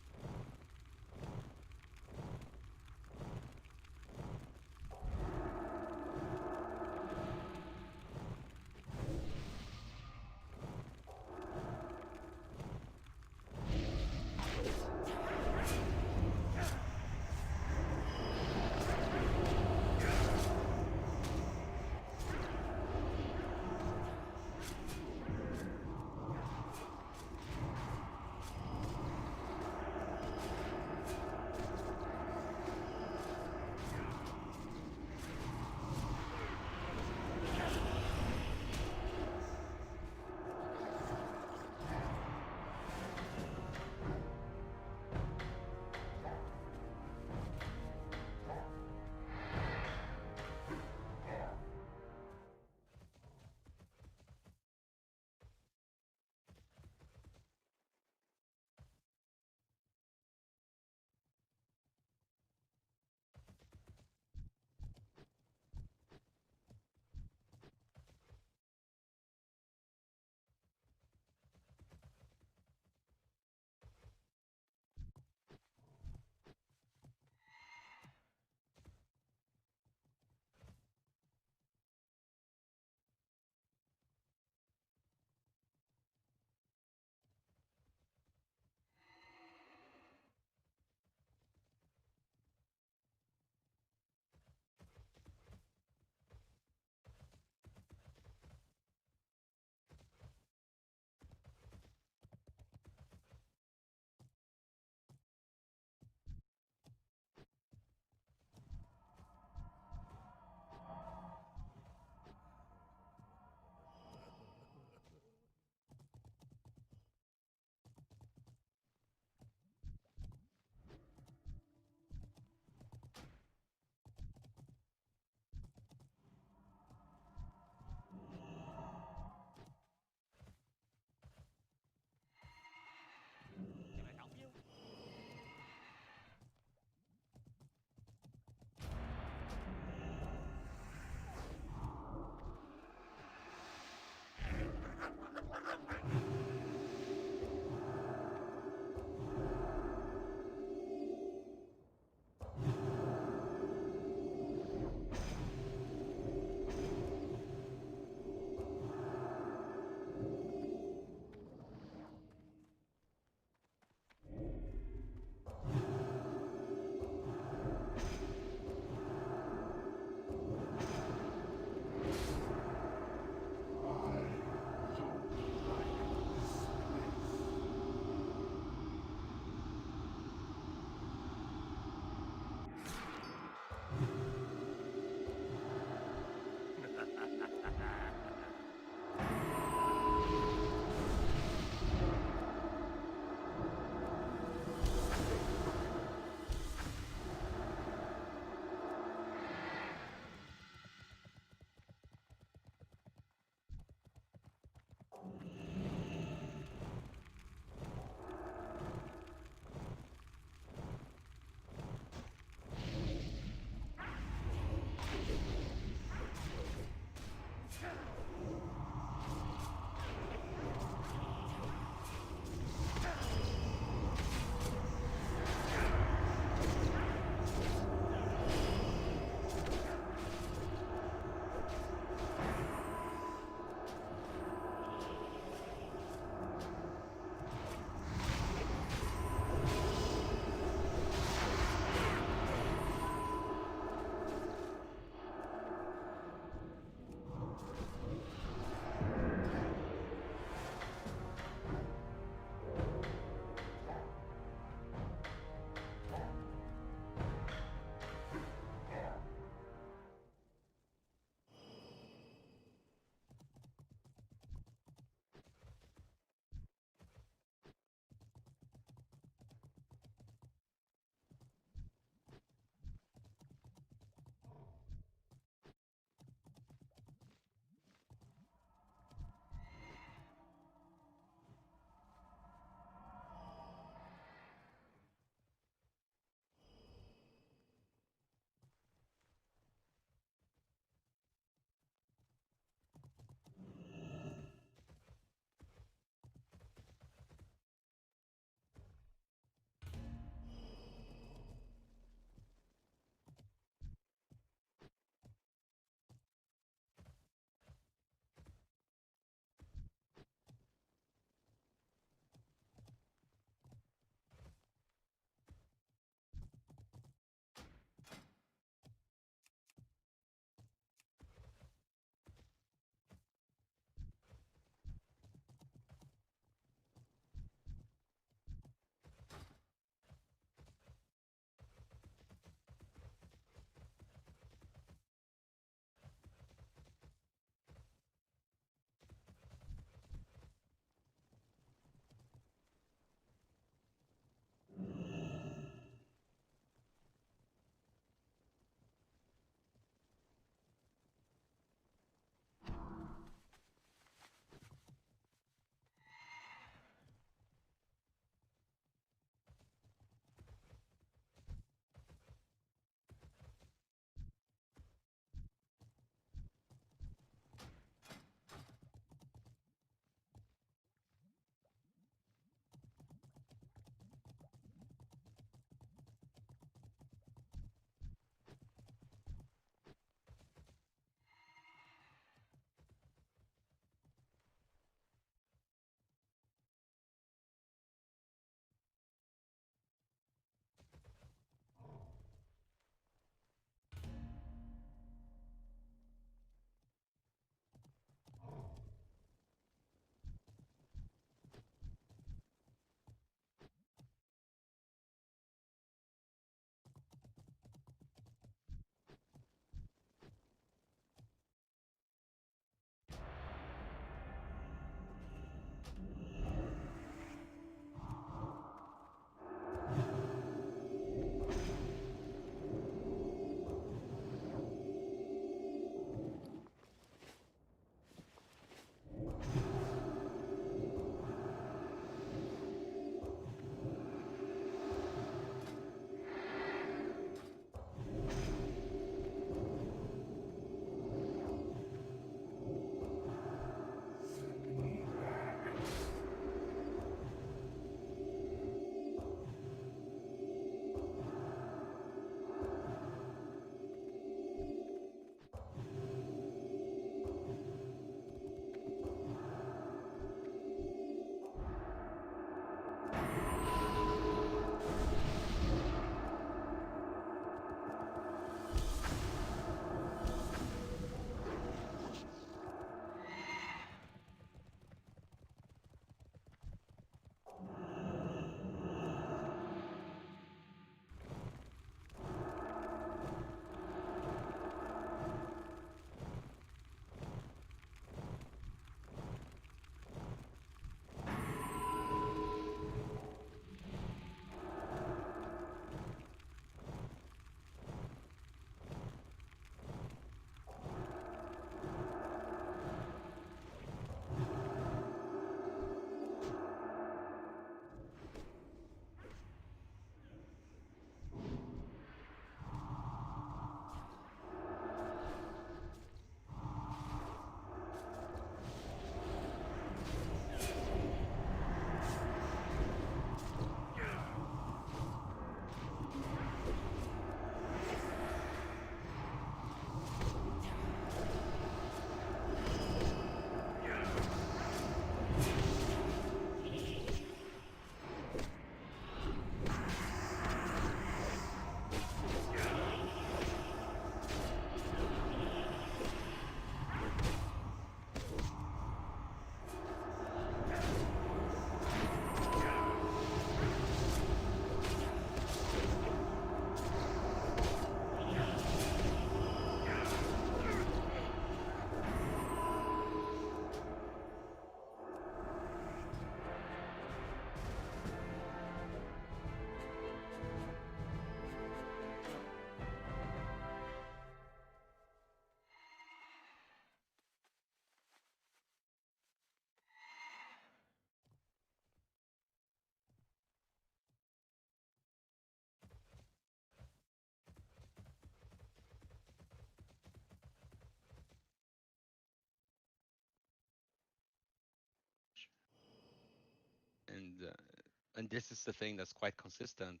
and this is the thing that's quite consistent.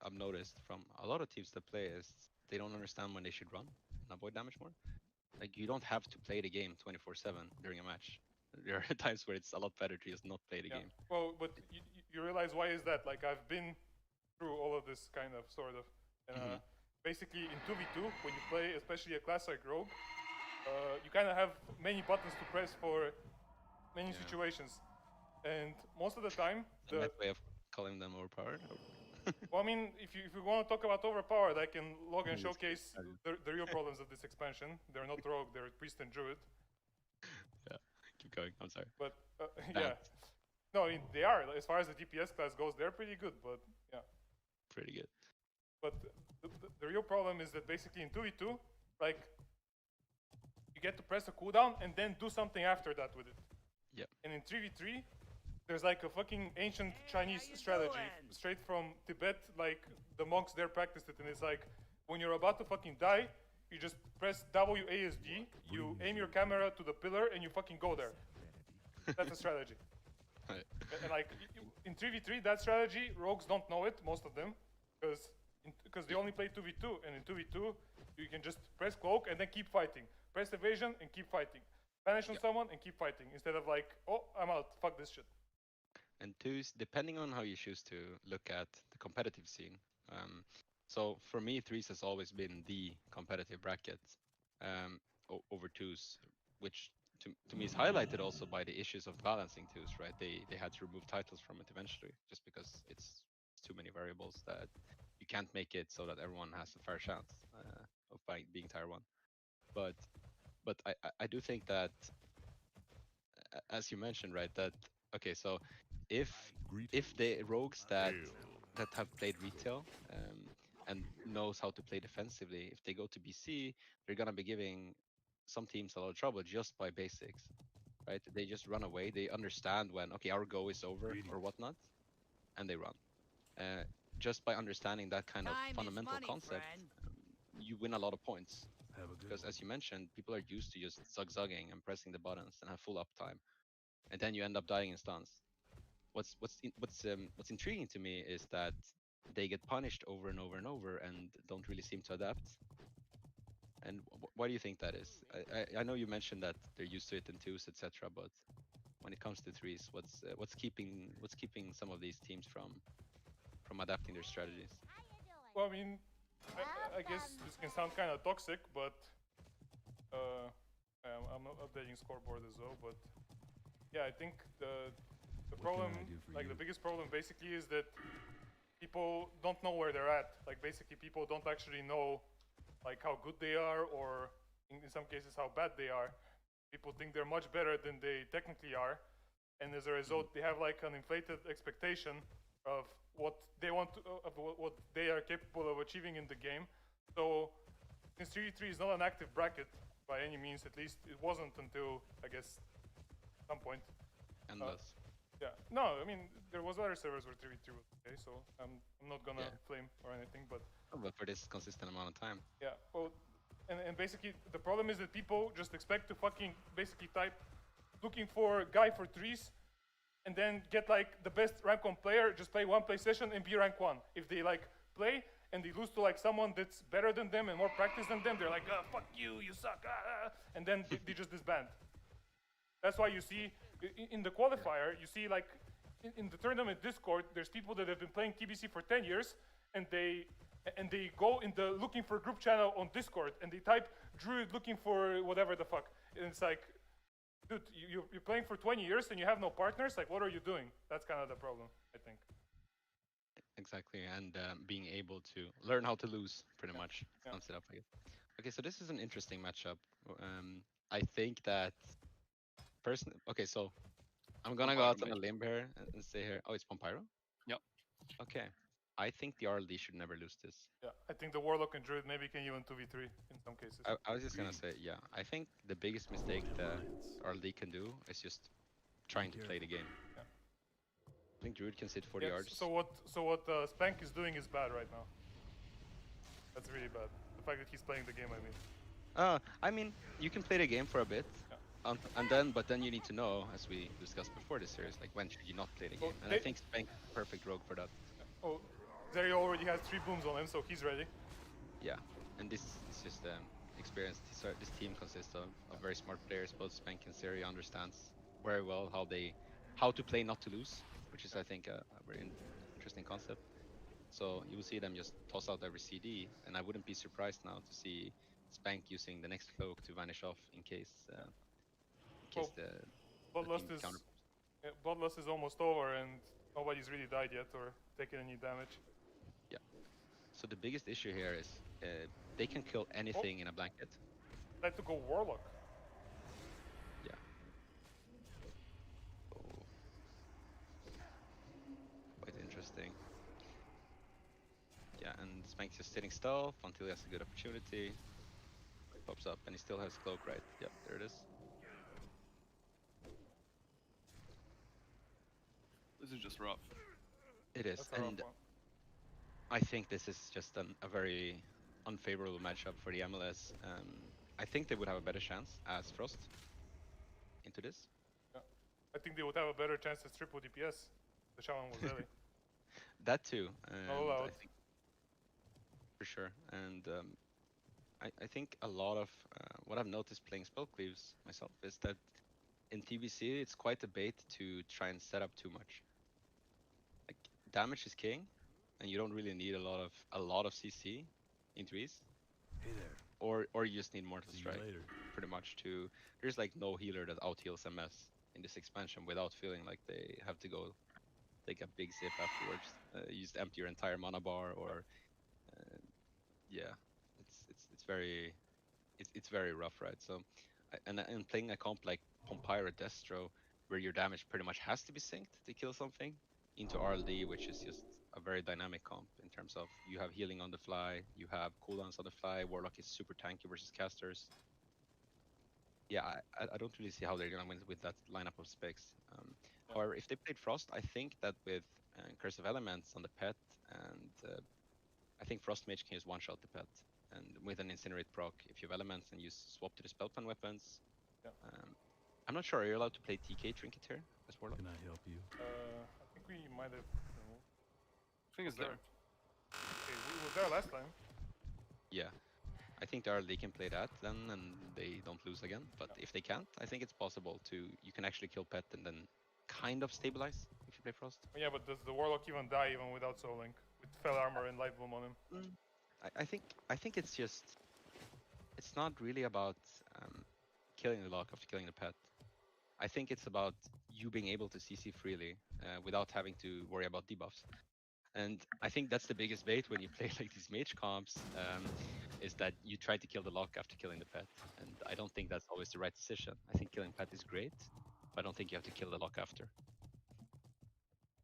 I've noticed from a lot of teams that play is they don't understand when they should run and avoid damage more. Like you don't have to play the game 24/7 during a match. There are times where it's a lot better to just not play the game. Well, but you realize why is that? Like I've been through all of this kind of sort of, and basically in 2v2 when you play, especially a class like Rogue, you kind of have many buttons to press for many situations, and most of the time The nice way of calling them overpowered. well, I mean, if you want to talk about overpowered, I can log and showcase the real problems of this expansion. They're not Rogue, they're Priest and Druid. Yeah, keep going. I'm sorry. But yeah, no, I mean, they are. As far as the DPS class goes, they're pretty good. But yeah, pretty good. But the real problem is that basically in 2v2, like you get to press a cooldown and then do something after that with it. Yeah. And in 3v3, there's like a fucking ancient Chinese strategy straight from Tibet. Like the monks there practiced it, and it's like when you're about to fucking die, you just press WASD, you aim your camera to the pillar, and you fucking go there. That's a strategy. And like in 3v3, that strategy, rogues don't know it, most of them, because they only play 2v2, and in 2v2, you can just press cloak and then keep fighting. Press evasion and keep fighting. Vanish on someone and keep fighting, instead of like, oh, I'm out, fuck this shit. And twos, depending on how you choose to look at the competitive scene. So for me, threes has always been the competitive bracket over twos, which to me is highlighted also by the issues of balancing twos, right? They had to remove titles from it eventually, just because it's too many variables that you can't make it so that everyone has a fair chance of being tier one. But I do think that, as you mentioned, right, that okay, so if the rogues that have played retail and knows how to play defensively, if they go to BC, they're gonna be giving some teams a lot of trouble just by basics, right? They just run away. They understand when okay, our go is over or whatnot, and they run. Just by understanding that kind of fundamental concept, you win a lot of points. Because as you mentioned, people are used to just zigzagging and pressing the buttons and have full uptime, and then you end up dying in stuns. What's intriguing to me is that they get punished over and over and over and don't really seem to adapt. And why do you think that is? I know you mentioned that they're used to it in twos, etc. But when it comes to threes, what's keeping some of these teams from adapting their strategies? Well, I mean, I guess this can sound kind of toxic, but I'm not updating scoreboard as well. But yeah, I think the problem, like the biggest problem, basically is that people don't know where they're at. Like basically, people don't actually know like how good they are, or in some cases how bad they are. People think they're much better than they technically are, and as a result, they have like an inflated expectation of what they want to, of what they are capable of achieving in the game. So since 3v3 is not an active bracket by any means, at least it wasn't until I guess some point. Endless. Yeah. No, I mean there was other servers where 3v3 was okay, so I'm not gonna flame or anything, but. But for this consistent amount of time. Yeah. Well, and basically the problem is that people just expect to fucking basically type looking for guy for threes, and then get like the best rank 1 player, just play one play session and be rank 1. If they like play and they lose to like someone that's better than them and more practice than them, they're like, fuck you, you suck, and then they just disband. That's why you see in the qualifier, you see like in the tournament Discord, there's people that have been playing TBC for 10 years, and they go in the looking for group channel on Discord, and they type Druid looking for whatever the fuck, and it's like, dude, you're playing for 20 years and you have no partners? Like, what are you doing? That's kind of the problem, I think. Exactly, and being able to learn how to lose, pretty much, sums it up, I guess. Okay, so this is an interesting matchup. I think that, personally, okay, so I'm gonna go out on a limb here and say here, oh, it's Pompyro? Yep. Okay, I think the RLD should never lose this. Yeah, I think the Warlock and Druid maybe can even 2v3 in some cases. I was just gonna say, yeah, I think the biggest mistake that RLD can do is just trying to play the game. Yeah. I think Druid can sit 40 yards. So what Spank is doing is bad right now. That's really bad. The fact that he's playing the game, I mean. I mean, you can play the game for a bit, But then you need to know, as we discussed before this series, like when should you not play the game? And I think Spank is the perfect rogue for that. Oh, Zeri already has 3 booms on him, so he's ready. Yeah, and this is just experience. This team consists of very smart players. Both Spank and Seri understands very well how to play not to lose, which is I think a very interesting concept. So you will see them just toss out every CD, and I wouldn't be surprised now to see Spank using the next cloak to vanish off in case the Bloodlust team is counter. Bloodlust is almost over, and nobody's really died yet or taken any damage. Yeah. So the biggest issue here is they can kill anything in a blanket. Tried to go Warlock. Yeah. So quite interesting. Yeah, and Spank's just sitting still until he has a good opportunity. Pops up, and he still has cloak, right? Yep, there it is. This is just rough. It is, and I think this is just a very unfavorable matchup for the MLS. I think they would have a better chance as Frost into this. Yeah. I think they would have a better chance as triple DPS. The Shaman was early. That too. All out. I think for sure. And I think a lot of what I've noticed playing spell cleaves myself is that in TBC it's quite a bait to try and set up too much. Like damage is king, and you don't really need a lot of CC in threes. Hey there. Or you just need Mortal See you Strike later. pretty much to. There's like no healer that out heals MS in this expansion without feeling like they have to go take a big sip afterwards. You just empty your entire mana bar, or yeah, it's very rough, right? So, and playing a comp like Pompire or Destro, where your damage pretty much has to be synced to kill something, into RLD, which is just a very dynamic comp in terms of you have healing on the fly, you have cooldowns on the fly. Warlock is super tanky versus casters. Yeah, I don't really see how they're gonna win with that lineup of specs. However, if they played Frost, I think that with Curse of Elements on the pet, and I think Frost Mage can just one-shot the pet. And with an Incinerate proc, if you have Elements and you swap to the Spellpan weapons, I'm not sure, are you allowed to play TK Trinket here as Warlock? Can I help you? I think we might have. I think it's there. Okay, we were there last time. Yeah. I think they can play that then, and they don't lose again. But if they can't, I think it's possible to. You can actually kill pet and then kind of stabilize if you play Frost. Yeah, but does the Warlock even die even without Soul Link? With Fell Armor and Light Bloom on him? I think it's just. It's not really about killing the lock after killing the pet. I think it's about you being able to CC freely without having to worry about debuffs. And I think that's the biggest bait when you play like these mage comps, is that you try to kill the lock after killing the pet. And I don't think that's always the right decision. I think killing pet is great, but I don't think you have to kill the lock after.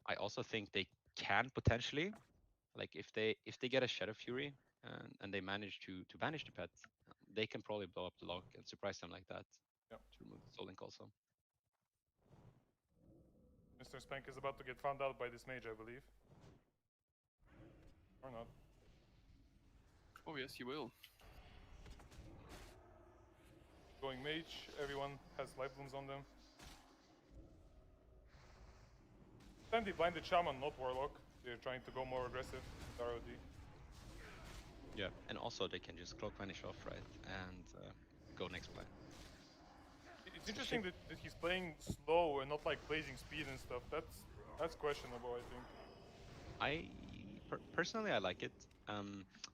I also think they can potentially, like if they get a Shadow Fury and they manage to banish the pet, they can probably blow up the lock and surprise them like that. Yeah. To remove the Soul Link also. Mr. Spank is about to get found out by this mage, I believe. Or not. Oh yes, you will. Going mage, everyone has life blooms on them. Then they blinded Shaman, not Warlock. They're trying to go more aggressive with ROD. Yeah, and also they can just cloak vanish off, right, and go next play. It's interesting that he's playing slow and not like blazing speed and stuff. That's questionable, I think. Personally I like it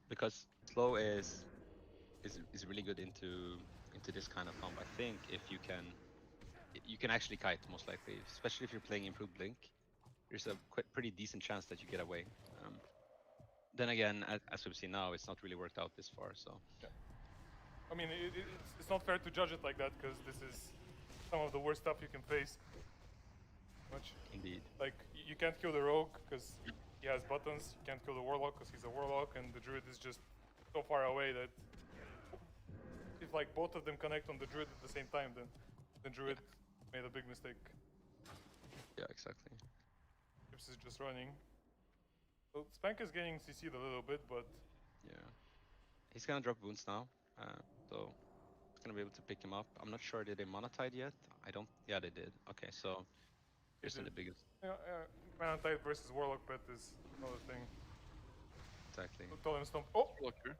because slow is really good into this kind of comp. I think if you can actually kite most likely, especially if you're playing improved blink. There's a pretty decent chance that you get away. Then again, as we've seen now, it's not really worked out this far. So yeah. I mean, it's not fair to judge it like that because this is some of the worst stuff you can face. Indeed. Like you can't kill the rogue because he has buttons. You can't kill the warlock because he's a warlock, and the druid is just so far away that if like both of them connect on the druid at the same time, then the druid made a big mistake. Yeah, exactly. Gibbs is just running. So Spank is getting CC'd a little bit, but yeah, he's gonna drop wounds now. So gonna be able to pick him up. I'm not sure, did they monetize yet? I don't. Yeah, they did. Okay, so here's the biggest. Yeah, Manatite versus Warlock pet is another thing. Exactly. Totem Stomp. Oh! Blocker.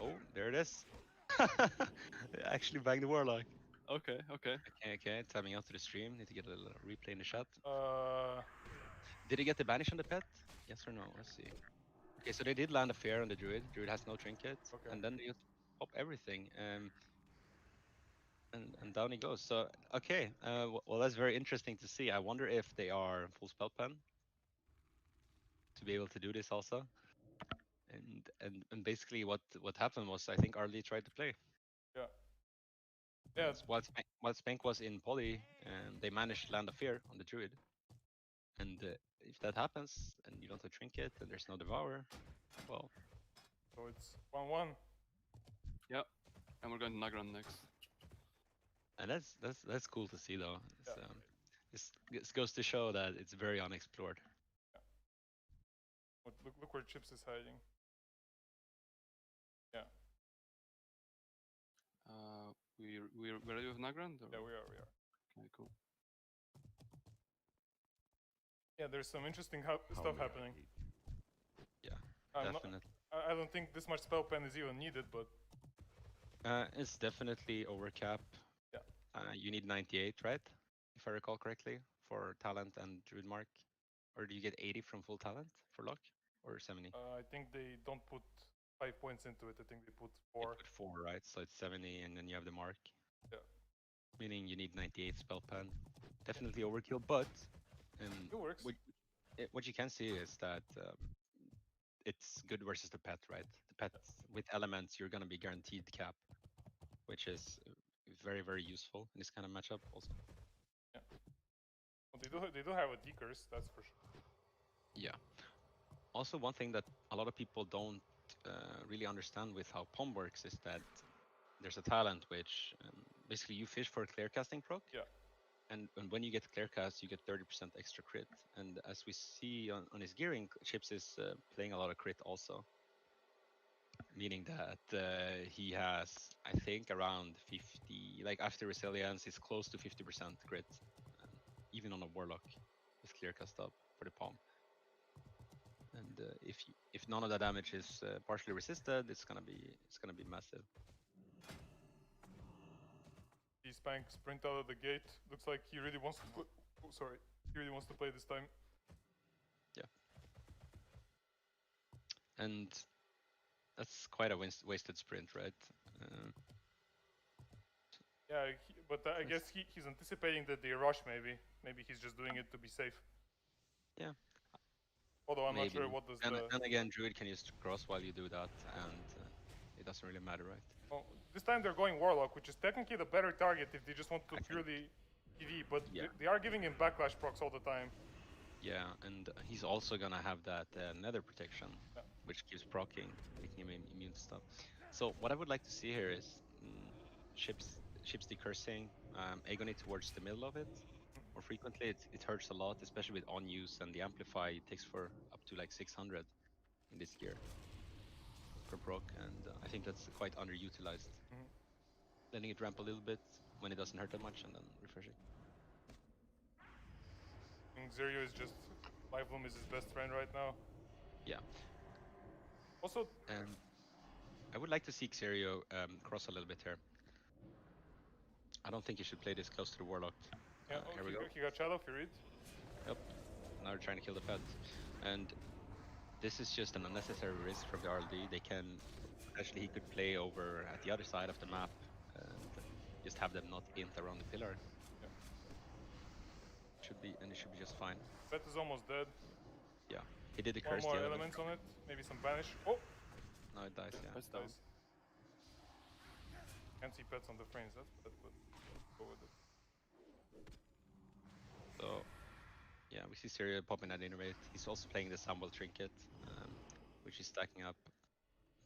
Oh, there it is. Actually banged the Warlock. Okay, okay. Okay, timing out to the stream. Need to get a little replay in the chat. Uh, Did he get the banish on the pet? Yes or no? Let's see. Okay, so they did land a fear on the druid. Druid has no trinket, and then they just pop everything. And down he goes. So okay, well that's very interesting to see. I wonder if they are full spell pen to be able to do this also. And basically what happened was I think Arlie tried to play. Yeah. Yeah. While Spank was in poly, they managed to land a fear on the druid. And if that happens and you don't have trinket and there's no devourer, well. So it's 1-1. Yep. And we're going to Nagran next. And that's cool to see though. This goes to show that it's very unexplored. Yeah. Look where Chips is hiding. Yeah. We're ready with Nagran? Yeah, we are. Okay, cool. Yeah, there's some interesting stuff happening. Yeah, definitely. I don't think this much spell pen is even needed, but it's definitely overcap. Yeah. You need 98, right? If I recall correctly, for talent and druid mark, or do you get 80 from full talent for luck, or 70? I think they don't put 5 points into it. I think they put 4. They put 4, right? So it's 70, and then you have the mark. Yeah. Meaning you need 98 spell pen. Definitely overkill, but it works. What you can see is that it's good versus the pet, right? The pet with elements, you're gonna be guaranteed cap, which is very, very useful in this kind of matchup also. Yeah. Well, they do have a decurse, that's for sure. Yeah. Also, one thing that a lot of people don't really understand with how POM works is that there's a talent which basically you fish for a clear casting proc. Yeah. And when you get clear cast, you get 30% extra crit. And as we see on his gearing, Chips is playing a lot of crit also. Meaning that he has, I think, around 50, like after resilience, is close to 50% crit, even on a warlock with clear cast up for the palm. And if none of the damage is partially resisted, it's gonna be massive. He Spank sprint out of the gate. Looks like he really wants to play. Oh, sorry. He really wants to play this time. Yeah. And that's quite a wasted sprint, right? Yeah, but I guess he's anticipating that they rush, maybe. Maybe he's just doing it to be safe. Yeah. Although I'm not sure what does and again, Druid can use cross while you do that, and it doesn't really matter, right? Well, this time they're going Warlock, which is technically the better target if they just want to purely PV, but they are giving him backlash procs all the time. Yeah, and he's also gonna have that nether protection, which keeps proccing, making him immune to stuff. So what I would like to see here is Chips decursing, Agony towards the middle of it. More frequently, it hurts a lot, especially with on use, and the amplify it takes for up to like 600 in this gear per proc, and I think that's quite underutilized. Letting it ramp a little bit when it doesn't hurt that much, and then refreshing. Xerio is just Life Bloom is his best friend right now. Yeah. Also, I would like to see Xerio cross a little bit here. I don't think you should play this close to the Warlock. Yeah, here we go. He got Shadow Fury. Yep. Now they're trying to kill the pet. And this is just an unnecessary risk from the RLD. They can... Actually, he could play over at the other side of the map and just have them not int around the pillar. Yeah. It should be just fine. Pet is almost dead. Yeah. He did the curse. One more elements on it. Maybe some banish. Oh! No, it dies, yeah. It's down. Can't see pets on the frames, that's bad, but go with it. So, yeah, we see Syria popping that innervate. He's also playing the Sambal Trinket, which is stacking up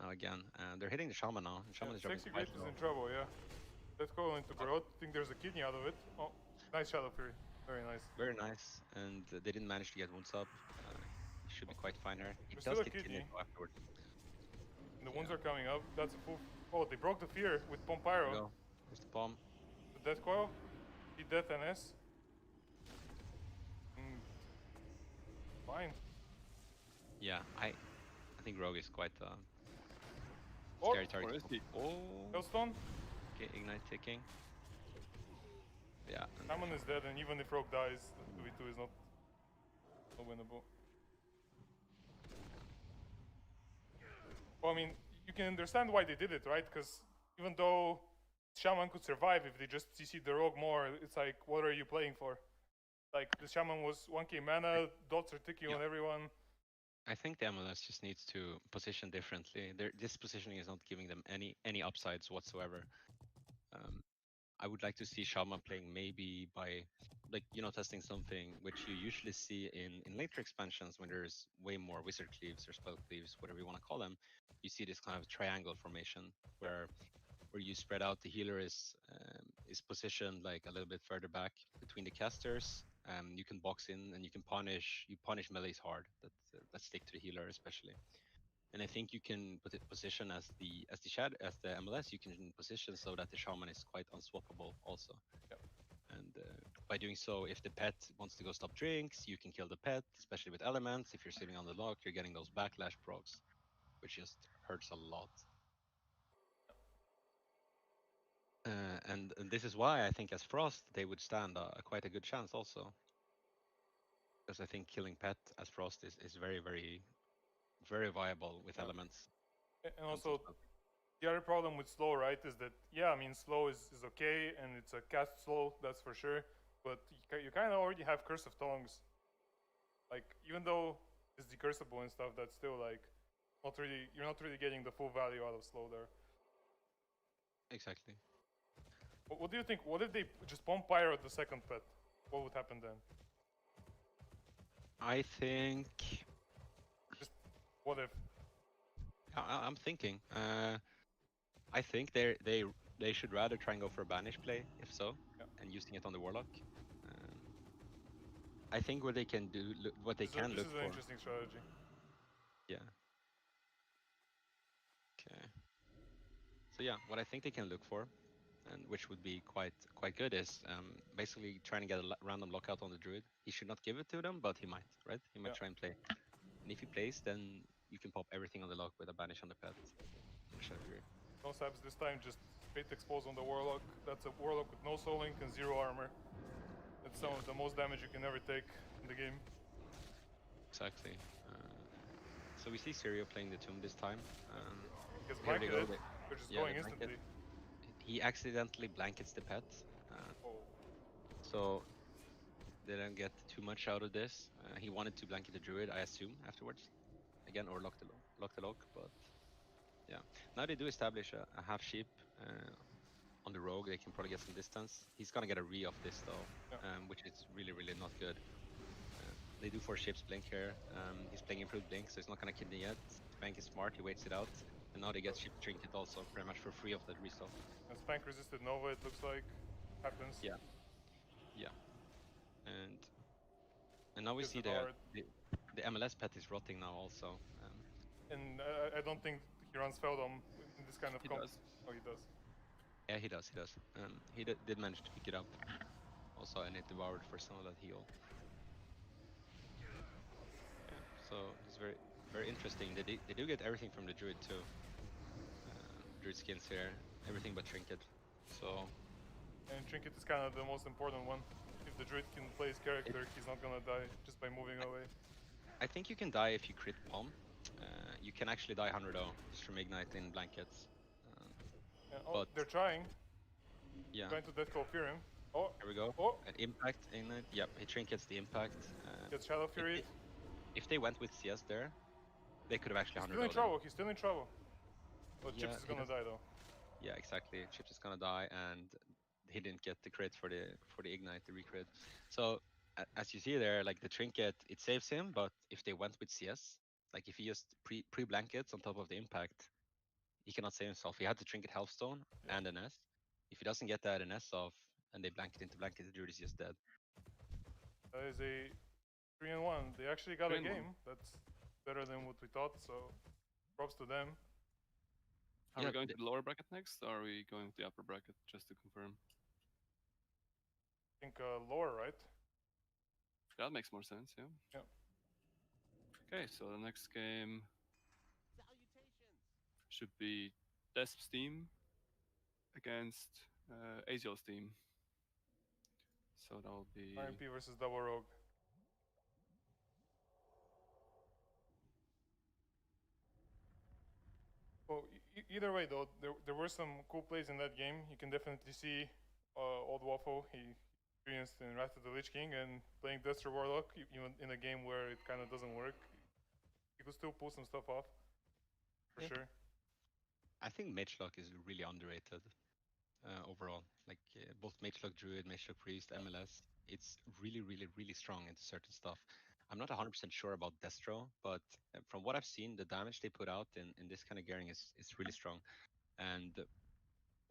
now again. And they're hitting the Shaman now. The Shaman is dropping Sexy Great is in trouble, yeah. Let's go into growth. I think there's a kidney out of it. Oh, nice Shadow Fury. Very nice. Very nice. And they didn't manage to get wounds up. He should be quite fine here. He there's does still get a kidney afterwards. And the wounds are coming up. That's a full... Oh, they broke the fear with Pompyro. There's the bomb. The death coil. He death NS. Fine. Yeah, I think Rogue is quite scary target. Where is he? Oh, Hellstone. okay, ignite ticking. Yeah. Shaman is dead, and even if Rogue dies, the 2v2 is not winnable. Well, I mean, you can understand why they did it, right? Because even though Shaman could survive if they just CC the Rogue more, it's like, what are you playing for? Like, the Shaman was 1k mana, dots are ticking on everyone. I think the MLS just needs to position differently. This positioning is not giving them any upsides whatsoever. I would like to see Shaman playing maybe by, like, testing something which you usually see in later expansions when there's way more wizard cleaves or spell cleaves, whatever you want to call them. You see this kind of triangle formation where you spread out. The healer is positioned like a little bit further back between the casters. You can box in and you punish melees hard that stick to the healer especially. And I think you can put it position as the MLS. You can position so that the shaman is quite unswappable also. Yep. And by doing so, if the pet wants to go stop drinks, you can kill the pet, especially with elements. If you're sitting on the lock, you're getting those backlash procs, which just hurts a lot. And this is why I think as Frost, they would stand quite a good chance also. Because I think killing Pet as Frost is very, very, very viable with elements. And also, the other problem with slow, right, is that, yeah, I mean, slow is okay, and it's a cast slow, that's for sure. But you kind of already have Curse of Tongues. Like, even though it's decursable and stuff, that's still, like, you're not really getting the full value out of slow there. Exactly. What do you think? What if they just bomb Pyro at the second pet? What would happen then? I think. Just what if? I'm thinking. I think they should rather try and go for a banish play, if so, and using it on the Warlock. I think what they can do, what they can look for. This is an interesting strategy. Yeah. Okay. So yeah, what I think they can look for, and which would be quite good, is basically trying to get a random lockout on the druid. He should not give it to them, but he might, right? He might try and play. And if he plays, then you can pop everything on the lock with a banish on the pet, which I agree. No sabs this time, just fate expose on the warlock. That's a warlock with no soul link and 0 armor. That's some of the most damage you can ever take in the game. Exactly. So we see Sirio playing the tomb this time. Because blanketed, they're just going instantly. He accidentally blankets the pet. So they don't get too much out of this. He wanted to blanket the druid, I assume, afterwards. Again, or lock the lock, but yeah. Now they do establish a half sheep on the rogue. They can probably get some distance. He's gonna get a re off this though, which is really, really not good. They do 4 ships blink here. He's playing improved blink, so he's not gonna kidney yet. Spank is smart, he waits it out. And now they get ship trinket also, pretty much for free of that restock. And Spank resisted Nova, it looks like. Happens. Yeah. Yeah. And now we see the MLS pet is rotting now also. And I don't think he runs Feldom in this kind of comp. Oh, he does. Yeah, he does. He did manage to pick it up. Also, and it devoured for some of that heal. Yeah, so it's very, very interesting. They do get everything from the druid too. Druid skins here, everything but trinket. So. And trinket is kind of the most important one. If the druid can play his character, he's not gonna die just by moving away. I think you can die if you crit palm. You can actually die 100-0 just from igniting blankets. But they're trying. Yeah. Trying to death call fear him. Oh, here we go. Oh, an impact ignite. Yep, he trinkets the impact. Gets Shadow Fury. If they went with CS there, they could have actually 100-0. He's still in trouble. He's still in trouble. But yeah, Chips is gonna die though. Yeah, exactly. Chips is gonna die, and he didn't get the crit for the ignite, the recrit. So as you see there, like the trinket, it saves him. But if they went with CS, like if he just pre blankets on top of the impact, he cannot save himself. He had to trinket Healthstone and an S. If he doesn't get that an S off, and they blanket into blanket, the druid is just dead. That is a 3-1. They actually got a game. That's better than what we thought. So props to them. Are we going to the lower bracket next, or are we going to the upper bracket, just to confirm? I think lower, right? That makes more sense, yeah. Yeah. Okay, so the next game should be Desp team against Aziel's team. So that'll be RMP versus Double Rogue. Well, either way though, there were some cool plays in that game. You can definitely see Old Waffle. He experienced in Wrath of the Lich King and playing Destro Warlock, even in a game where it kind of doesn't work. He could still pull some stuff off, for sure. I think Magelock is really underrated overall. Like both Magelock Druid, Magelock Priest, MLS, it's really, really, really strong into certain stuff. I'm not 100% sure about Destro, but from what I've seen, the damage they put out in this kind of gearing is really strong. And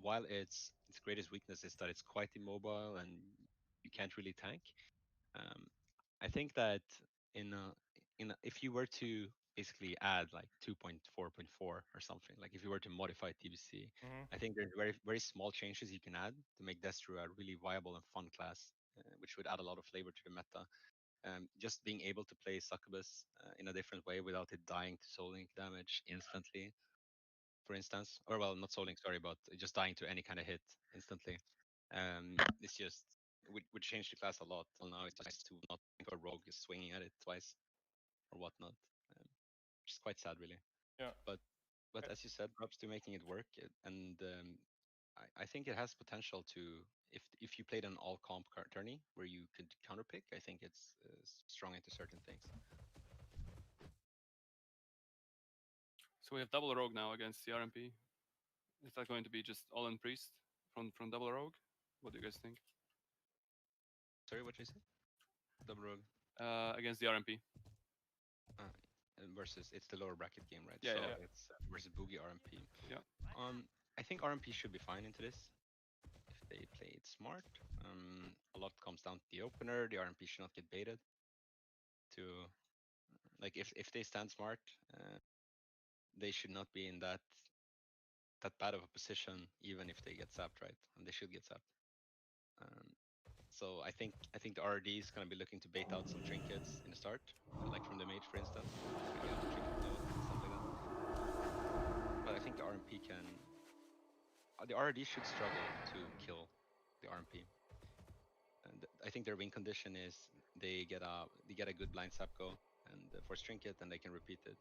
while its greatest weakness is that it's quite immobile and you can't really tank, I think that if you were to basically add like 2.4.4 or something, like if you were to modify TBC, I think there's very, very small changes you can add to make Destro a really viable and fun class, which would add a lot of flavor to the meta. Just being able to play Succubus in a different way without it dying to Soul Link damage instantly, for instance, or well, not Soul Link, sorry, but just dying to any kind of hit instantly. It's just would change the class a lot. Well, now it's just to not think a rogue is swinging at it twice or whatnot, which is quite sad, really. Yeah. But as you said, props to making it work, and I think it has potential to. If you played an all comp tourney where you could counterpick, I think it's strong into certain things. So we have double rogue now against the RMP. Is that going to be just all in priest from double rogue? What do you guys think? Sorry, what did you say? Double rogue against the RMP. Versus it's the lower bracket game, right? Yeah, so yeah. It's versus Boogie RMP. Yeah. I think RMP should be fine into this if they play it smart. A lot comes down to the opener. The RMP should not get baited. To like if they stand smart, they should not be in that bad of a position, even if they get zapped, right? And they should get zapped. So I think the RD is gonna be looking to bait out some trinkets in the start, like from the mage, for instance. Maybe out the trinket load and stuff like that. But I think the RMP can. The RD should struggle to kill the RMP. And I think their win condition is they get a good blind sap go and force trinket, and they can repeat it.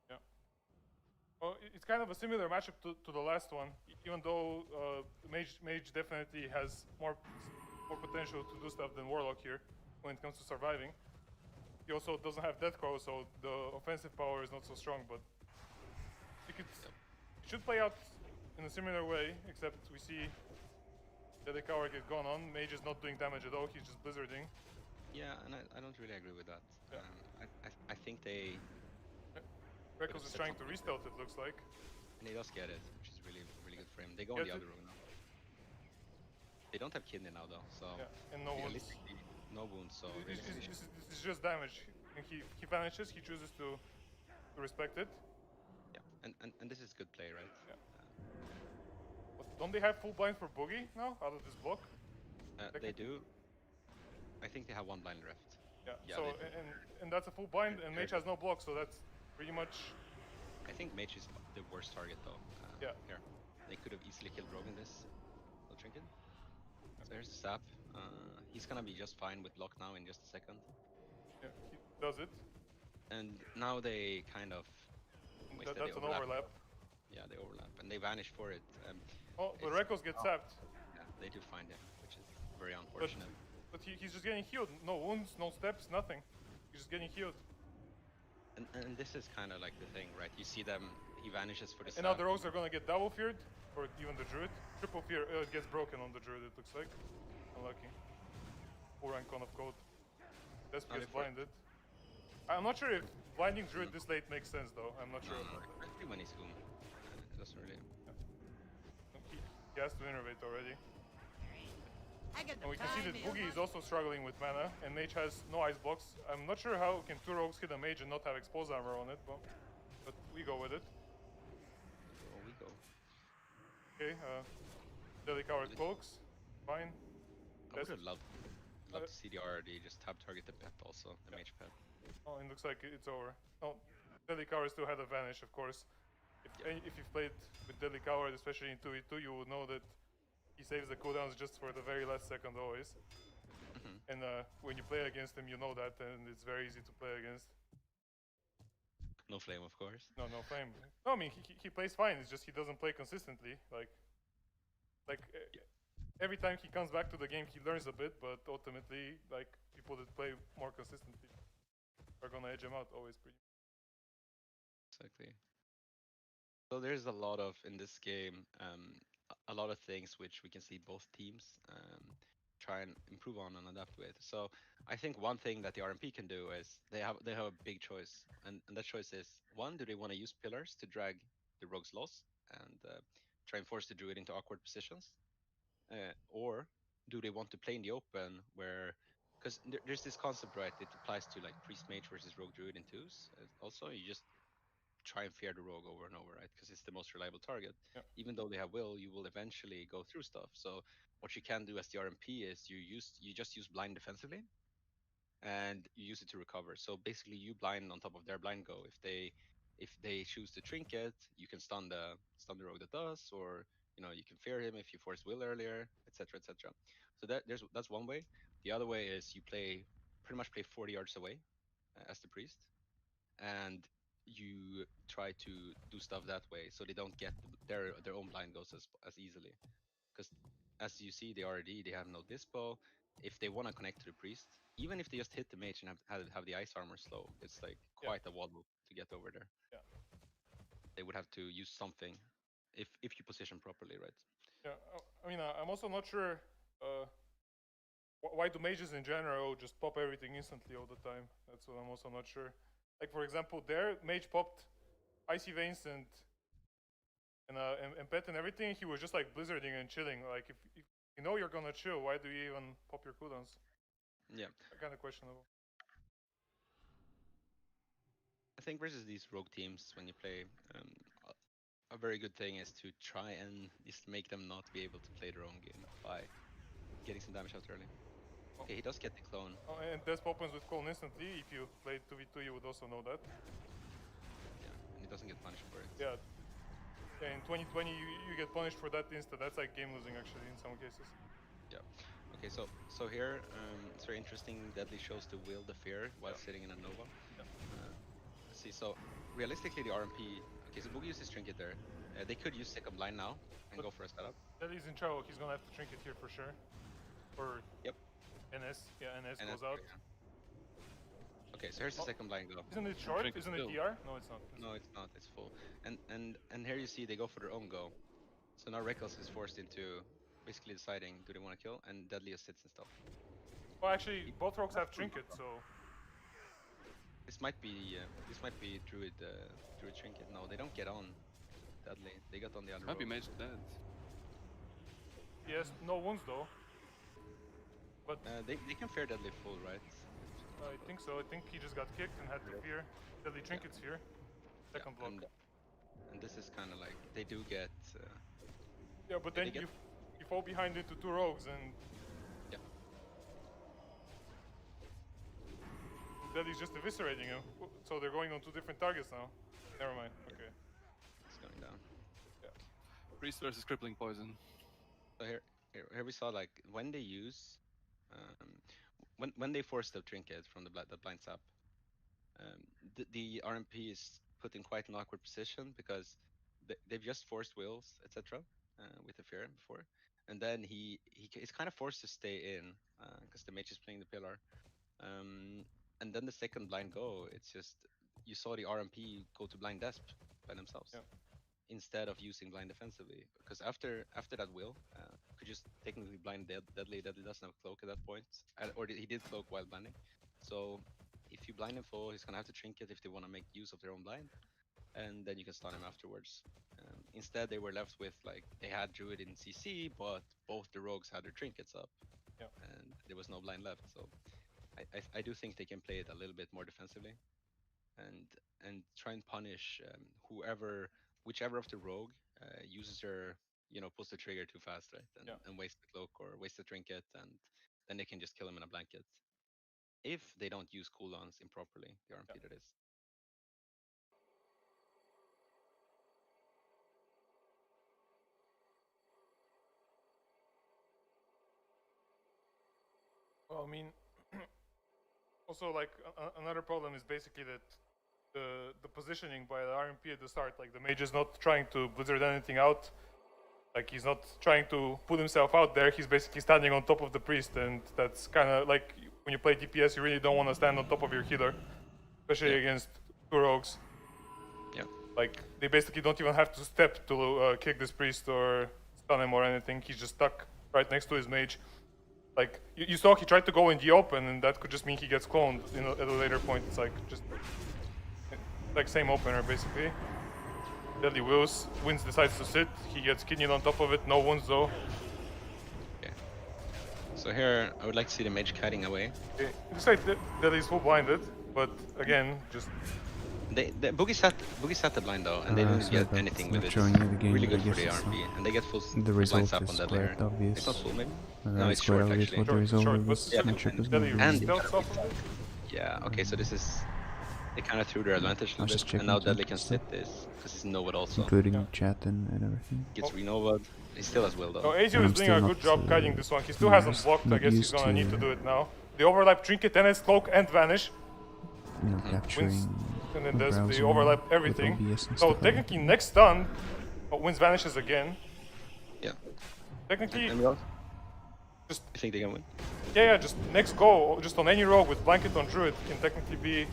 Yeah. Well, it's kind of a similar matchup to the last one, even though Mage definitely has more potential to do stuff than Warlock here when it comes to surviving. He also doesn't have Death Crow, so the offensive power is not so strong, but it should play out in a similar way, except we see the Coward get gone on. Mage is not doing damage at all, he's just blizzarding. Yeah, and I don't really agree with that. Yeah. I think they... Reckles is trying to restealth, it looks like. And he does get it, which is really, really good for him. They go on the other room now. They don't have kidney now, though, so... Yeah, and no wounds. No wounds, so... This is just damage. And he vanishes, he chooses to respect it. Yeah, and this is good play, right? Yeah. But don't they have full blind for Boogie now, out of this block? They do. I think they have one blind left. Yeah, so, and that's a full blind, and Mage has no block, so that's pretty much... I think Mage is the worst target, though. Yeah. Here. They could have easily killed Rogue in this. No trinket. So here's the sap. He's gonna be just fine with block now in just a second. Yeah, he does it. And now they kind of... That's an overlap. Yeah, they overlap, and they vanish for it. Oh, but Rekkles gets sapped. Yeah, they do find him, which is very unfortunate. But he's just getting healed. No wounds, no steps, nothing. He's just getting healed. And this is kind of like the thing, right? You see them, he vanishes for the And now the rogues are gonna get double feared, or even the druid. Triple fear, it gets broken on the druid, it looks like. Unlucky. Full rank con of code. Desp gets blinded. I'm not sure if blinding druid this late makes sense, though. I'm not sure. Especially when he's home. It doesn't really... He has to innervate already. And we can see that Boogie is also struggling with mana, and Mage has no ice blocks. I'm not sure how can two rogues hit a Mage and not have exposed armor on it, but we go with it. Okay, Deadly Coward cloaks. Fine. I would have loved to see the RRD just tab target the pet also, the mage pet. Oh, it looks like it's over. Oh, Deadly Coward still had advantage, of course. If you've played with Deadly Coward, especially in 2v2, you would know that he saves the cooldowns just for the very last second always. And when you play against him, you know that, and it's very easy to play against. No flame, of course. No flame. No, I mean, he plays fine, it's just he doesn't play consistently. Every time he comes back to the game, he learns a bit, but ultimately, like, people that play more consistently are gonna edge him out always pretty. Exactly. So there's a lot of, in this game, a lot of things which we can see both teams try and improve on and adapt with. So I think one thing that the RMP can do is they have a big choice, and that choice is, one, do they want to use pillars to drag the rogues loss and try and force the druid into awkward positions, or do they want to play in the open where, because there's this concept, right? It applies to like priest mage versus rogue druid in twos. Also, you just try and fear the rogue over and over, right? Because it's the most reliable target. Yeah. Even though they have will, you will eventually go through stuff. So what you can do as the RMP is you just use blind defensively, and you use it to recover. So basically, you blind on top of their blind go. If they choose to trinket, you can stun the rogue that does, or you can fear him if you force will earlier, etc., etc. So that's one way. The other way is you pretty much play 40 yards away as the priest, and you try to do stuff that way, so they don't get their own blind goes as easily. Because as you see, they have no dispo. If they want to connect to the priest, even if they just hit the mage and have the ice armor slow, it's like quite a waddle to get over there. Yeah. They would have to use something if you position properly, right? Yeah, I mean, I'm also not sure why do mages in general just pop everything instantly all the time. That's what I'm also not sure. Like, for example, their mage popped Icy Veins and Pet and everything. He was just like blizzarding and chilling. Like, if you know you're gonna chill, why do you even pop your cooldowns? Yeah. Kind of questionable. I think versus these rogue teams, when you play, a very good thing is to try and just make them not be able to play their own game by getting some damage out early. Okay, he does get the clone. Oh, and Desp opens with clone instantly. If you played 2v2, you would also know that. Yeah, and he doesn't get punished for it. Yeah. In 2020, you get punished for that instant. That's like game losing, actually, in some cases. Yeah. Okay, so here it's very interesting. Deadly shows to will the fear while sitting in a Nova. Yeah. Let's see. So realistically, the RMP. Okay, so Boogie uses trinket there. They could use second blind now and go for a setup. Deadly's in trouble. He's gonna have to trinket here for sure. Or NS. Yeah, NS goes out. Yeah. Okay, so here's the second blind go. Isn't it short? Isn't it DR? No, it's not. No, it's not. It's full. And here you see they go for their own go. So now Reckless is forced into basically deciding, do they want to kill? And Deadly just sits and stuff. Well, actually, both rogues have trinket, so this might be Druid trinket. No, they don't get on Deadly. They got on the other. Might be mage dead. He has no wounds though. But they can fear Deadly full, right? I think so. I think he just got kicked and had to fear. Deadly trinkets here. Second block. And this is kind of like they do get. Yeah, but then you fall behind into two rogues and. Yeah. Deadly's just eviscerating him. So they're going on two different targets now. Never mind. Okay. It's going down. Yeah. Priest versus crippling poison. So here we saw like when they use, when they force the trinket from the blind sap, the RMP is put in quite an awkward position because they've just forced wills, etc. With the fear before, and then he's kind of forced to stay in because the mage is playing the pillar. And then the second blind go, it's just you saw the RMP go to blind desp by themselves instead of using blind defensively. Because after that will, could just technically blind Deadly. Deadly doesn't have cloak at that point, or he did cloak while blinding. So if you blind him full, he's gonna have to trinket if they want to make use of their own blind, and then you can stun him afterwards. Instead, they were left with like they had Druid in CC, but both the rogues had their trinkets up, and there was no blind left. So I do think they can play it a little bit more defensively, and try and punish whichever of the rogue uses their pulls the trigger too fast, right? And waste the cloak or waste the trinket, and then they can just kill him in a blanket. If they don't use cooldowns improperly, the RMP that is. Well, I mean, also like another problem is basically that the positioning by the RMP at the start, like the mage is not trying to blizzard anything out. Like he's not trying to put himself out there. He's basically standing on top of the priest, and that's kind of like when you play DPS, you really don't want to stand on top of your healer, especially against two rogues. Yeah. Like they basically don't even have to step to kick this priest or stun him or anything. He's just stuck right next to his mage. Like you saw, he tried to go in the open, and that could just mean he gets cloned at a later point. It's like just like same opener basically. Deadly Wills, Wins decides to sit. He gets kidneyed on top of it. No wounds though. Okay. So here I would like to see the mage kiting away. Okay. Looks like Deadly's full blinded, but again, just Boogie sat the blind though, and they didn't get anything with it. Really good for the RP, and they get full blinds up on that layer. It's not full maybe? No, it's short actually. Short, but yeah, okay, so this is... They kind of threw their advantage a little bit, and now Deadly can split this, because he's Nova'd also. Including chat and everything. Gets renova'd. He still has will though. No, Azio is doing a good job kiting this one. He still hasn't blocked. I guess he's gonna need to do it now. The overlap trinket, and his cloak and vanish. Capturing and then there's the overlap everything. So technically next stun, Wins vanishes again. Yeah. Technically, just you think they can win? Yeah, just next go, just on any rogue with blanket on druid can technically be.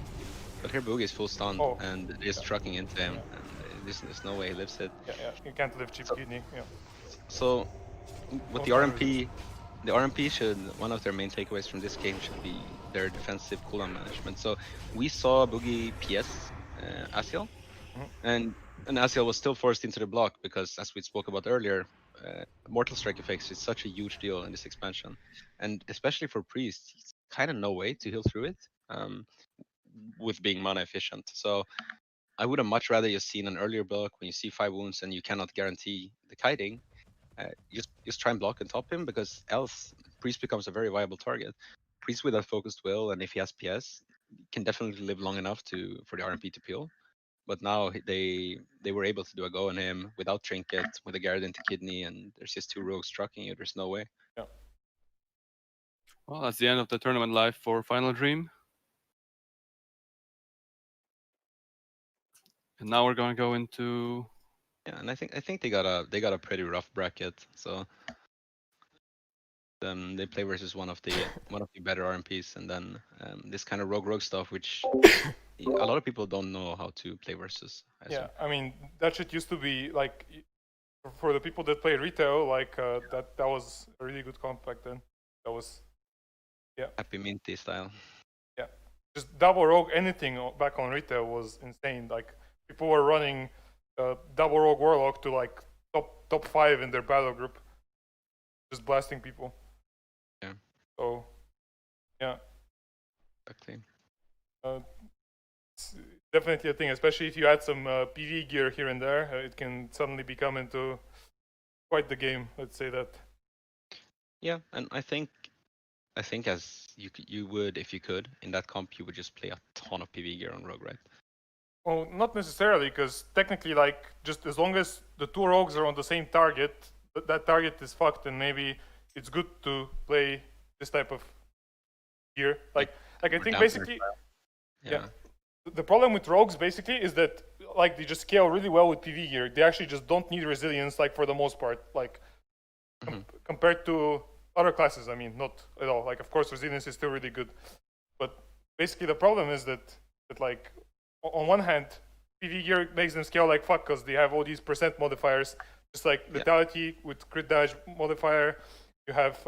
But here Boogie is full stunned and they're just trucking into him, and there's no way he lives it. Yeah, you can't live cheap kidney. Yeah. So with the RMP should, one of their main takeaways from this game should be their defensive cooldown management. So we saw Boogie PS Asiel, and Asiel was still forced into the block because, as we spoke about earlier, Mortal Strike effects is such a huge deal in this expansion, and especially for Priest, it's kind of no way to heal through it with being mana efficient. So I would have much rather just seen an earlier block when you see 5 wounds and you cannot guarantee the kiting. Just try and block and top him, because else Priest becomes a very viable target. Priest with a focused will, and if he has PS, can definitely live long enough for the RMP to peel. But now they were able to do a go on him without trinket, with a guard into kidney, and there's just 2 rogues trucking you. There's no way. Yeah. Well, that's the end of the tournament live for Final Dream. And now we're gonna go into. Yeah, and I think they got a pretty rough bracket. So then they play versus one of the better RMPs, and then this kind of rogue stuff, which a lot of people don't know how to play versus. I mean that shit used to be like, for the people that play retail, like that was a really good comp back then. That was, Happy Minty style. Yeah, just double rogue anything back on retail was insane. Like people were running double rogue warlock to like top 5 in their battle group, just blasting people. Yeah. So, yeah. Exactly. It's definitely a thing, especially if you add some PV gear here and there. It can suddenly become into quite the game. Let's say that. Yeah, and I think as you would, if you could, in that comp, you would just play a ton of PV gear on rogue, right? Well, not necessarily, because technically, like, just as long as the 2 rogues are on the same target, that target is fucked, and maybe it's good to play this type of gear. Like I think basically, the problem with rogues basically is that like they just scale really well with PV gear. They actually just don't need resilience, like for the most part, like compared to other classes. I mean, not at all. Like, of course, resilience is still really good, but basically the problem is that like, on one hand, PV gear makes them scale like fuck because they have all these percent modifiers, just like lethality with crit damage modifier. You have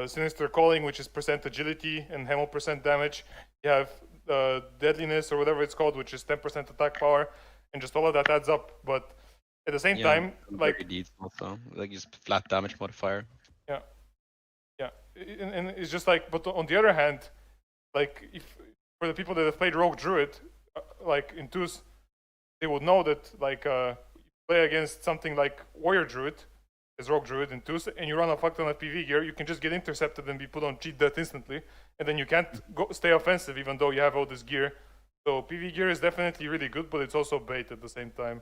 sinister calling, which is percent agility and hemo percent damage. You have deadliness or whatever it's called, which is 10% attack power, and just all of that adds up. But at the same time, like also like just flat damage modifier. Yeah, and it's just like, but on the other hand, like if for the people that have played Rogue Druid, like in twos, they would know that like play against something like Warrior Druid, as Rogue Druid in 2s, and you run a fuck ton of PV gear, you can just get intercepted and be put on cheat death instantly, and then you can't stay offensive even though you have all this gear. So PV gear is definitely really good, but it's also bait at the same time.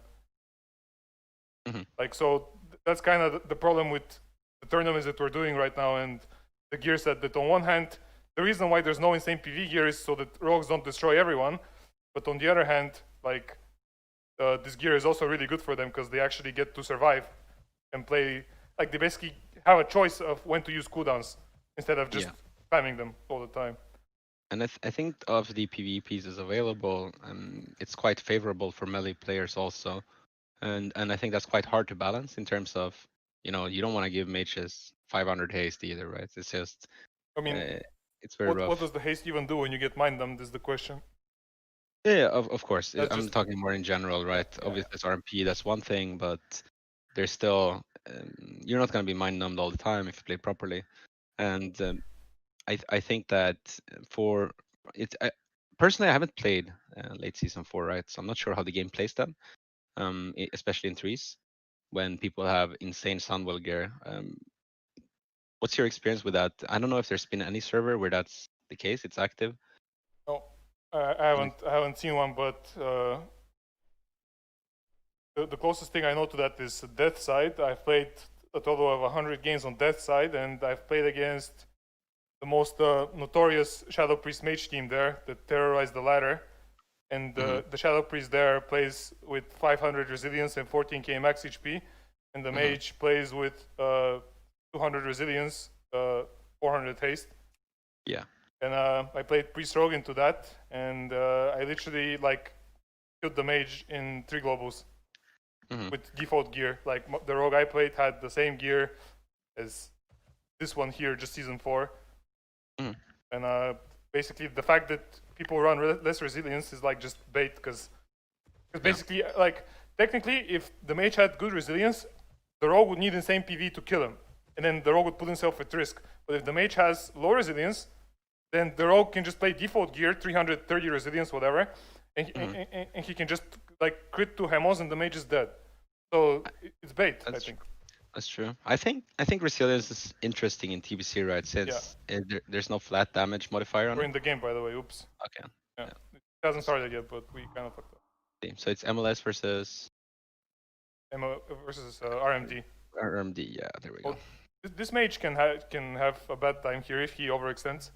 Like, so that's kind of the problem with the tournaments that we're doing right now and the gear set, that on one hand, the reason why there's no insane PV gear is so that rogues don't destroy everyone, but on the other hand, like, this gear is also really good for them because they actually get to survive and play, like, they basically have a choice of when to use cooldowns instead of just spamming them all the time. And I think of the PvE pieces available, it's quite favorable for melee players also. And I think that's quite hard to balance in terms of, you know, you don't want to give mages 500 haste either, right? It's just, I mean, it's very rough. What does the haste even do when you get mind dumped is the question. Yeah, of course. That's I'm talking more in general, right? Obviously, it's RMP, that's one thing, but there's still, you're not going to be mind numbed all the time if you play properly. And I think that for it, personally, I haven't played late season 4, right? So I'm not sure how the game plays then. Especially in 3s, when people have insane Sunwell gear. What's your experience with that? I don't know if there's been any server where that's the case. It's active. No, I haven't seen one, but the closest thing I know to that is Death Side. I've played a total of 100 games on Death Side, and I've played against the most notorious Shadow Priest mage team there that terrorized the ladder. And the Shadow Priest there plays with 500 resilience and 14k max HP, and the mage plays with 200 resilience, 400 haste. Yeah. And I played Priest Rogue into that, and I literally like killed the mage in 3 globals with default gear. Like the Rogue I played had the same gear as this one here, just season 4. And basically the fact that people run less resilience is like just bait, because basically, like, technically if the mage had good resilience, the rogue would need insane PV to kill him, and then the rogue would put himself at risk. But if the mage has low resilience, then the rogue can just play default gear, 330 resilience, whatever, and he can just like crit 2 hemos and the mage is dead. So it's bait, I think. That's true. I think resilience is interesting in TBC, right? Since there's no flat damage modifier on We're it. in the game, by the way. Oops. Okay. Yeah. It hasn't started yet, but we kind of fucked up. So it's MLS versus RMD. RMD. Yeah, there we go. Well, this mage can have a bad time here if he overextends.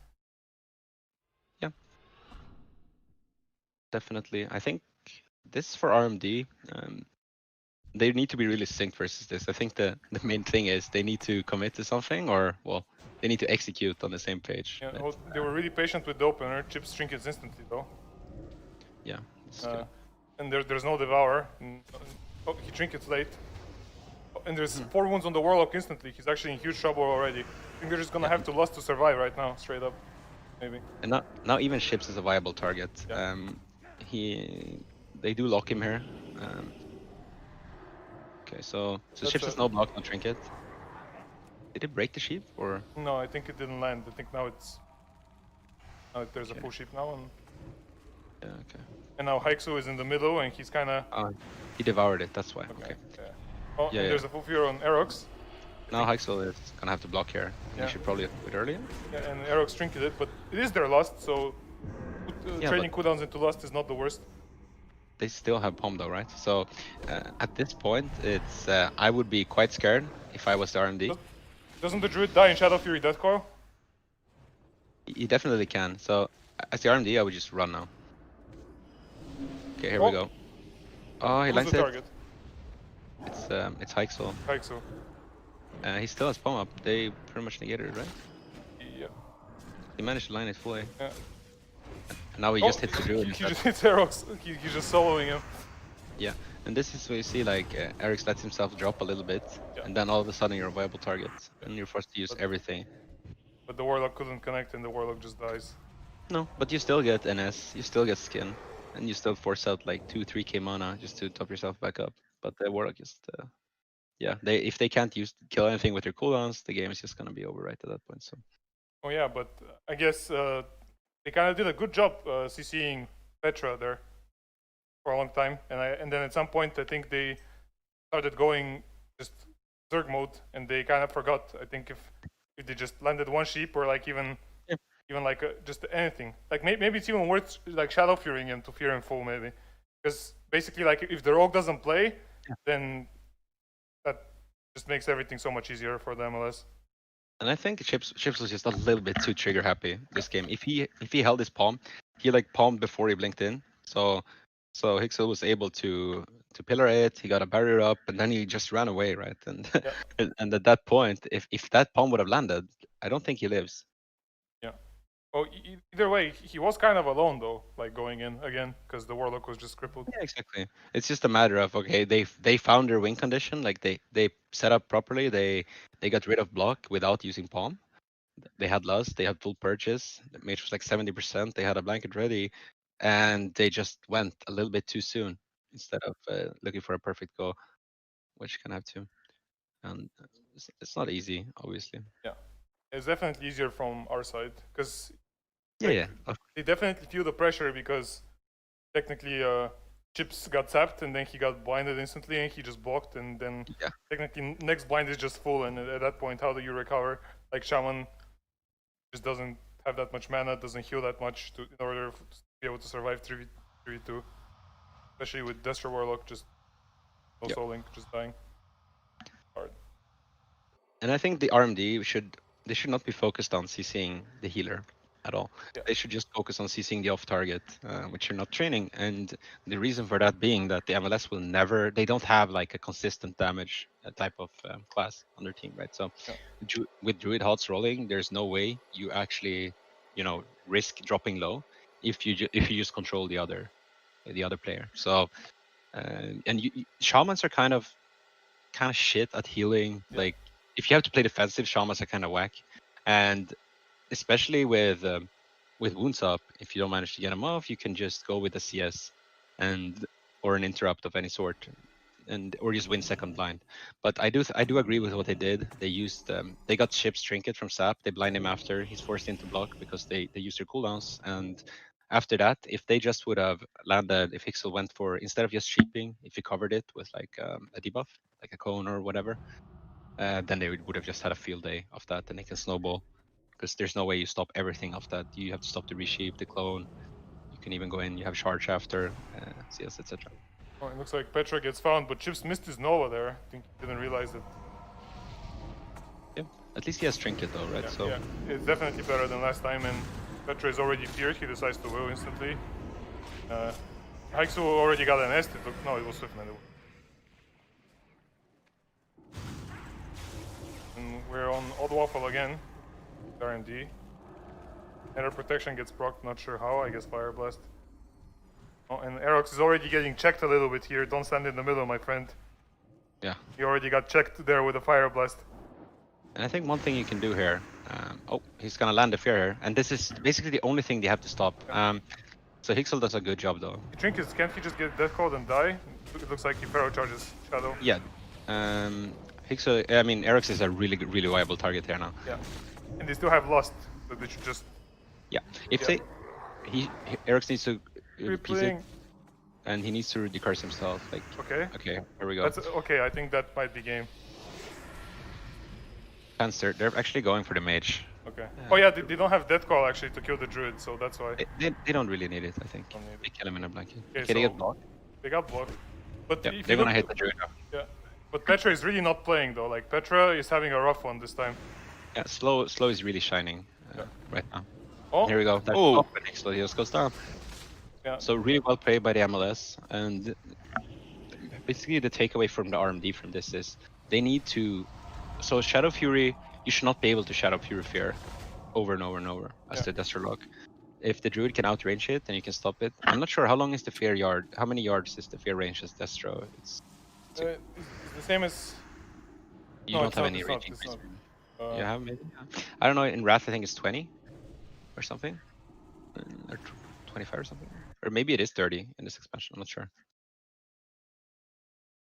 Yeah. Definitely. I think this for RMD. They need to be really synced versus this. I think the main thing is they need to commit to something, or, well, they need to execute on the same page. Yeah, well, they were really patient with the opener. Chips trinkets instantly, though. Yeah. And there's no Devour. Oh, he trinkets late. And there's 4 wounds on the Warlock instantly. He's actually in huge trouble already. I think they're just gonna have to lust to survive right now, straight up. Maybe. And now even Ships is a viable target. Yeah. They do lock him here. Okay, so Ships is no block, no trinket. Did it break the sheep, or? No, I think it didn't land. I think now there's a full sheep now. And yeah, okay. And now Haiksu is in the middle, and he's kind of... he devoured it, that's why. Okay. Yeah. Oh, yeah, there's a full fear on Aerox. Now Haiksu is gonna have to block here. You should probably do it earlier. Yeah, and Aerox trinketed, but it is their lust, so trading cooldowns into lust is not the worst. They still have Pom though, right? So at this point, it's I would be quite scared if I was the RMD. Doesn't the Druid die in Shadow Fury Death Coil? He definitely can. So as the RMD, I would just run now. Okay, here we go. Oh, he lands the it. Target? It's Haiksu. Haiksu. He still has Pom up. They pretty much negated it, right? Yeah. He managed to line it fully. Yeah. And now he just hits the Druid. He just hits Aerox. He's just soloing him. Yeah, and this is where you see like Eric's lets himself drop a little bit, and then all of a sudden you're a viable target, and you're forced to use everything. But the Warlock couldn't connect, and the Warlock just dies. No, but you still get NS, you still get skin, and you still force out like 2-3k mana just to top yourself back up. But the Warlock just, if they can't kill anything with their cooldowns, the game is just gonna be over right at that point. So. Oh yeah, but I guess they kind of did a good job CCing Petra there for a long time, and then at some point I think they started going just Zerg mode, and they kind of forgot. I think if they just landed one sheep or like even like just anything, like maybe it's even worth like Shadow Furying him to fear him full maybe, because basically like if the rogue doesn't play, then that just makes everything so much easier for the MLS. And I think Chips was just a little bit too trigger happy this game. If he held his palm, he like palmed before he blinked in. So Hixel was able to pillar it. He got a barrier up, and then he just ran away, right? And and at that point, if that palm would have landed, I don't think he lives. Yeah. Oh, either way, he was kind of alone though, like going in again, because the Warlock was just crippled. Yeah, exactly. It's just a matter of okay, they found their win condition, like they set up properly. They got rid of block without using palm. They had lust, they had full purchase. The mage was like 70%. They had a blanket ready, and they just went a little bit too soon instead of looking for a perfect go, which can have to. And it's not easy, obviously. Yeah, it's definitely easier from our side because Yeah. they definitely feel the pressure because technically Chips got zapped and then he got blinded instantly and he just blocked, and then technically next blind is just full, and at that point how do you recover? Like Shaman just doesn't have that much mana, doesn't heal that much in order to be able to survive 3v2, especially with Destro Warlock just no souling, just dying. Hard. And I think the RMD should not be focused on CCing the healer at all. They should just focus on CCing the off target, which you're not training. And the reason for that being that the MLS will never, they don't have like a consistent damage type of class on their team, right? So with Druid HOTS rolling, there's no way you actually, risk dropping low if you just control the other player. So shamans are kind of shit at healing. Like if you have to play defensive, shamans are kind of whack, and especially with wounds up, if you don't manage to get them off, you can just go with a CS or an interrupt of any sort, or just win second blind. But I do agree with what they did. They used they got Chip's trinket from Sap. They blind him after he's forced into block because they used their cooldowns. And after that, if they just would have landed, if Hixel went for, instead of just sheeping, if he covered it with like a debuff, like a cone or whatever, then they would have just had a field day of that, and they can snowball. Because there's no way you stop everything of that. You have to stop the resheep, the clone. You can even go in, you have charge after, CS, etc. Oh, it looks like Petra gets found, but Chips missed his Nova there. I think he didn't realize it. Yeah, at least he has trinket though, right? Yeah, it's definitely better than last time, and Petra is already feared. He decides to will instantly. Haiksu already got an nest. No, it was Swiftman. And we're on Odd Waffle again. RMD. Enter protection gets procced, not sure how, I guess Fire Blast. Oh, and Aerox is already getting checked a little bit here. Don't stand in the middle, my friend. Yeah. He already got checked there with a Fire Blast. And I think one thing you can do here, he's gonna land a fear here, and this is basically the only thing they have to stop. So Hixel does a good job though. He trinkets, can't he just get Death Code and die? It looks like he Pharaoh charges Shadow. Yeah. Hixel, I mean, Aerox is a really viable target here now. Yeah. And they still have Lust, so they should just... Yeah. If Aerox needs to piece it, and he needs to decurse himself. Like. Okay, here we go. Okay, I think that might be game. Panzer, they're actually going for the mage. Okay. Oh yeah, they don't have Death Call actually to kill the Druid, so that's why. They don't really need it, I think. They kill him in a blanket. Okay, so they get blocked. They got blocked. But if they're gonna hit the Druid now. Yeah. But Petra is really not playing though. Like Petra is having a rough one this time. Yeah, slow is really shining right now. Oh, here we go. Oh, Slow just goes down. Yeah. So really well played by the MLS, and basically the takeaway from the RMD from this is they need to. So Shadow Fury, you should not be able to Shadow Fury Fear over and over and over as the Destro lock. If the Druid can outrange it, then you can stop it. I'm not sure how long is the Fear yard. How many yards is the Fear range as Destro? It's the same as. You don't have any ranging. You have maybe. I don't know. In Wrath, I think it's 20 or something, or 25 or something, or maybe it is 30 in this expansion. I'm not sure.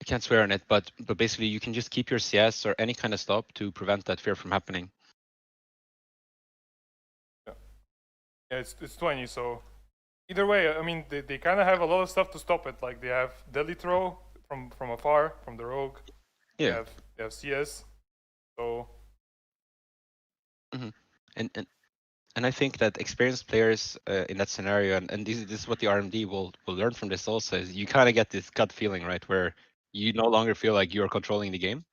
I can't swear on it, but basically you can just keep your CS or any kind of stop to prevent that fear from happening. Yeah, it's 20. So either way, I mean they kind of have a lot of stuff to stop it. Like they have Deadly Throw from afar, from the rogue. Yeah. They have CS. So. And I think that experienced players in that scenario, and this is what the RMD will learn from this also, is you kind of get this gut feeling, right, where you no longer feel like you're controlling the game,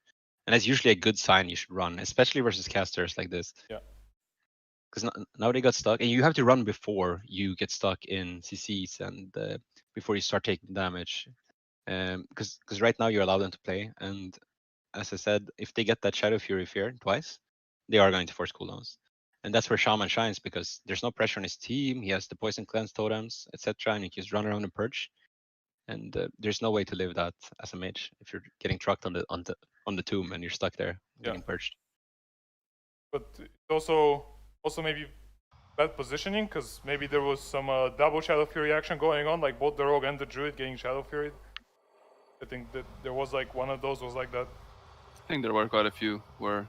and that's usually a good sign you should run, especially versus casters like this. Yeah. Because now they got stuck, and you have to run before you get stuck in CCs and before you start taking damage. Because right now you're allowed them to play, and as I said, if they get that Shadow Fury Fear twice, they are going to force cooldowns. And that's where Shaman shines, because there's no pressure on his team. He has the Poison Cleanse totems, etc., and he can just run around and purge. And there's no way to live that as a mage if you're getting trucked on the tomb and you're stuck there getting purged. But also maybe bad positioning, because maybe there was some double Shadow Fury action going on, like both the Rogue and the Druid getting Shadow Fury. I think that there was like one of those was like that. I think there were quite a few where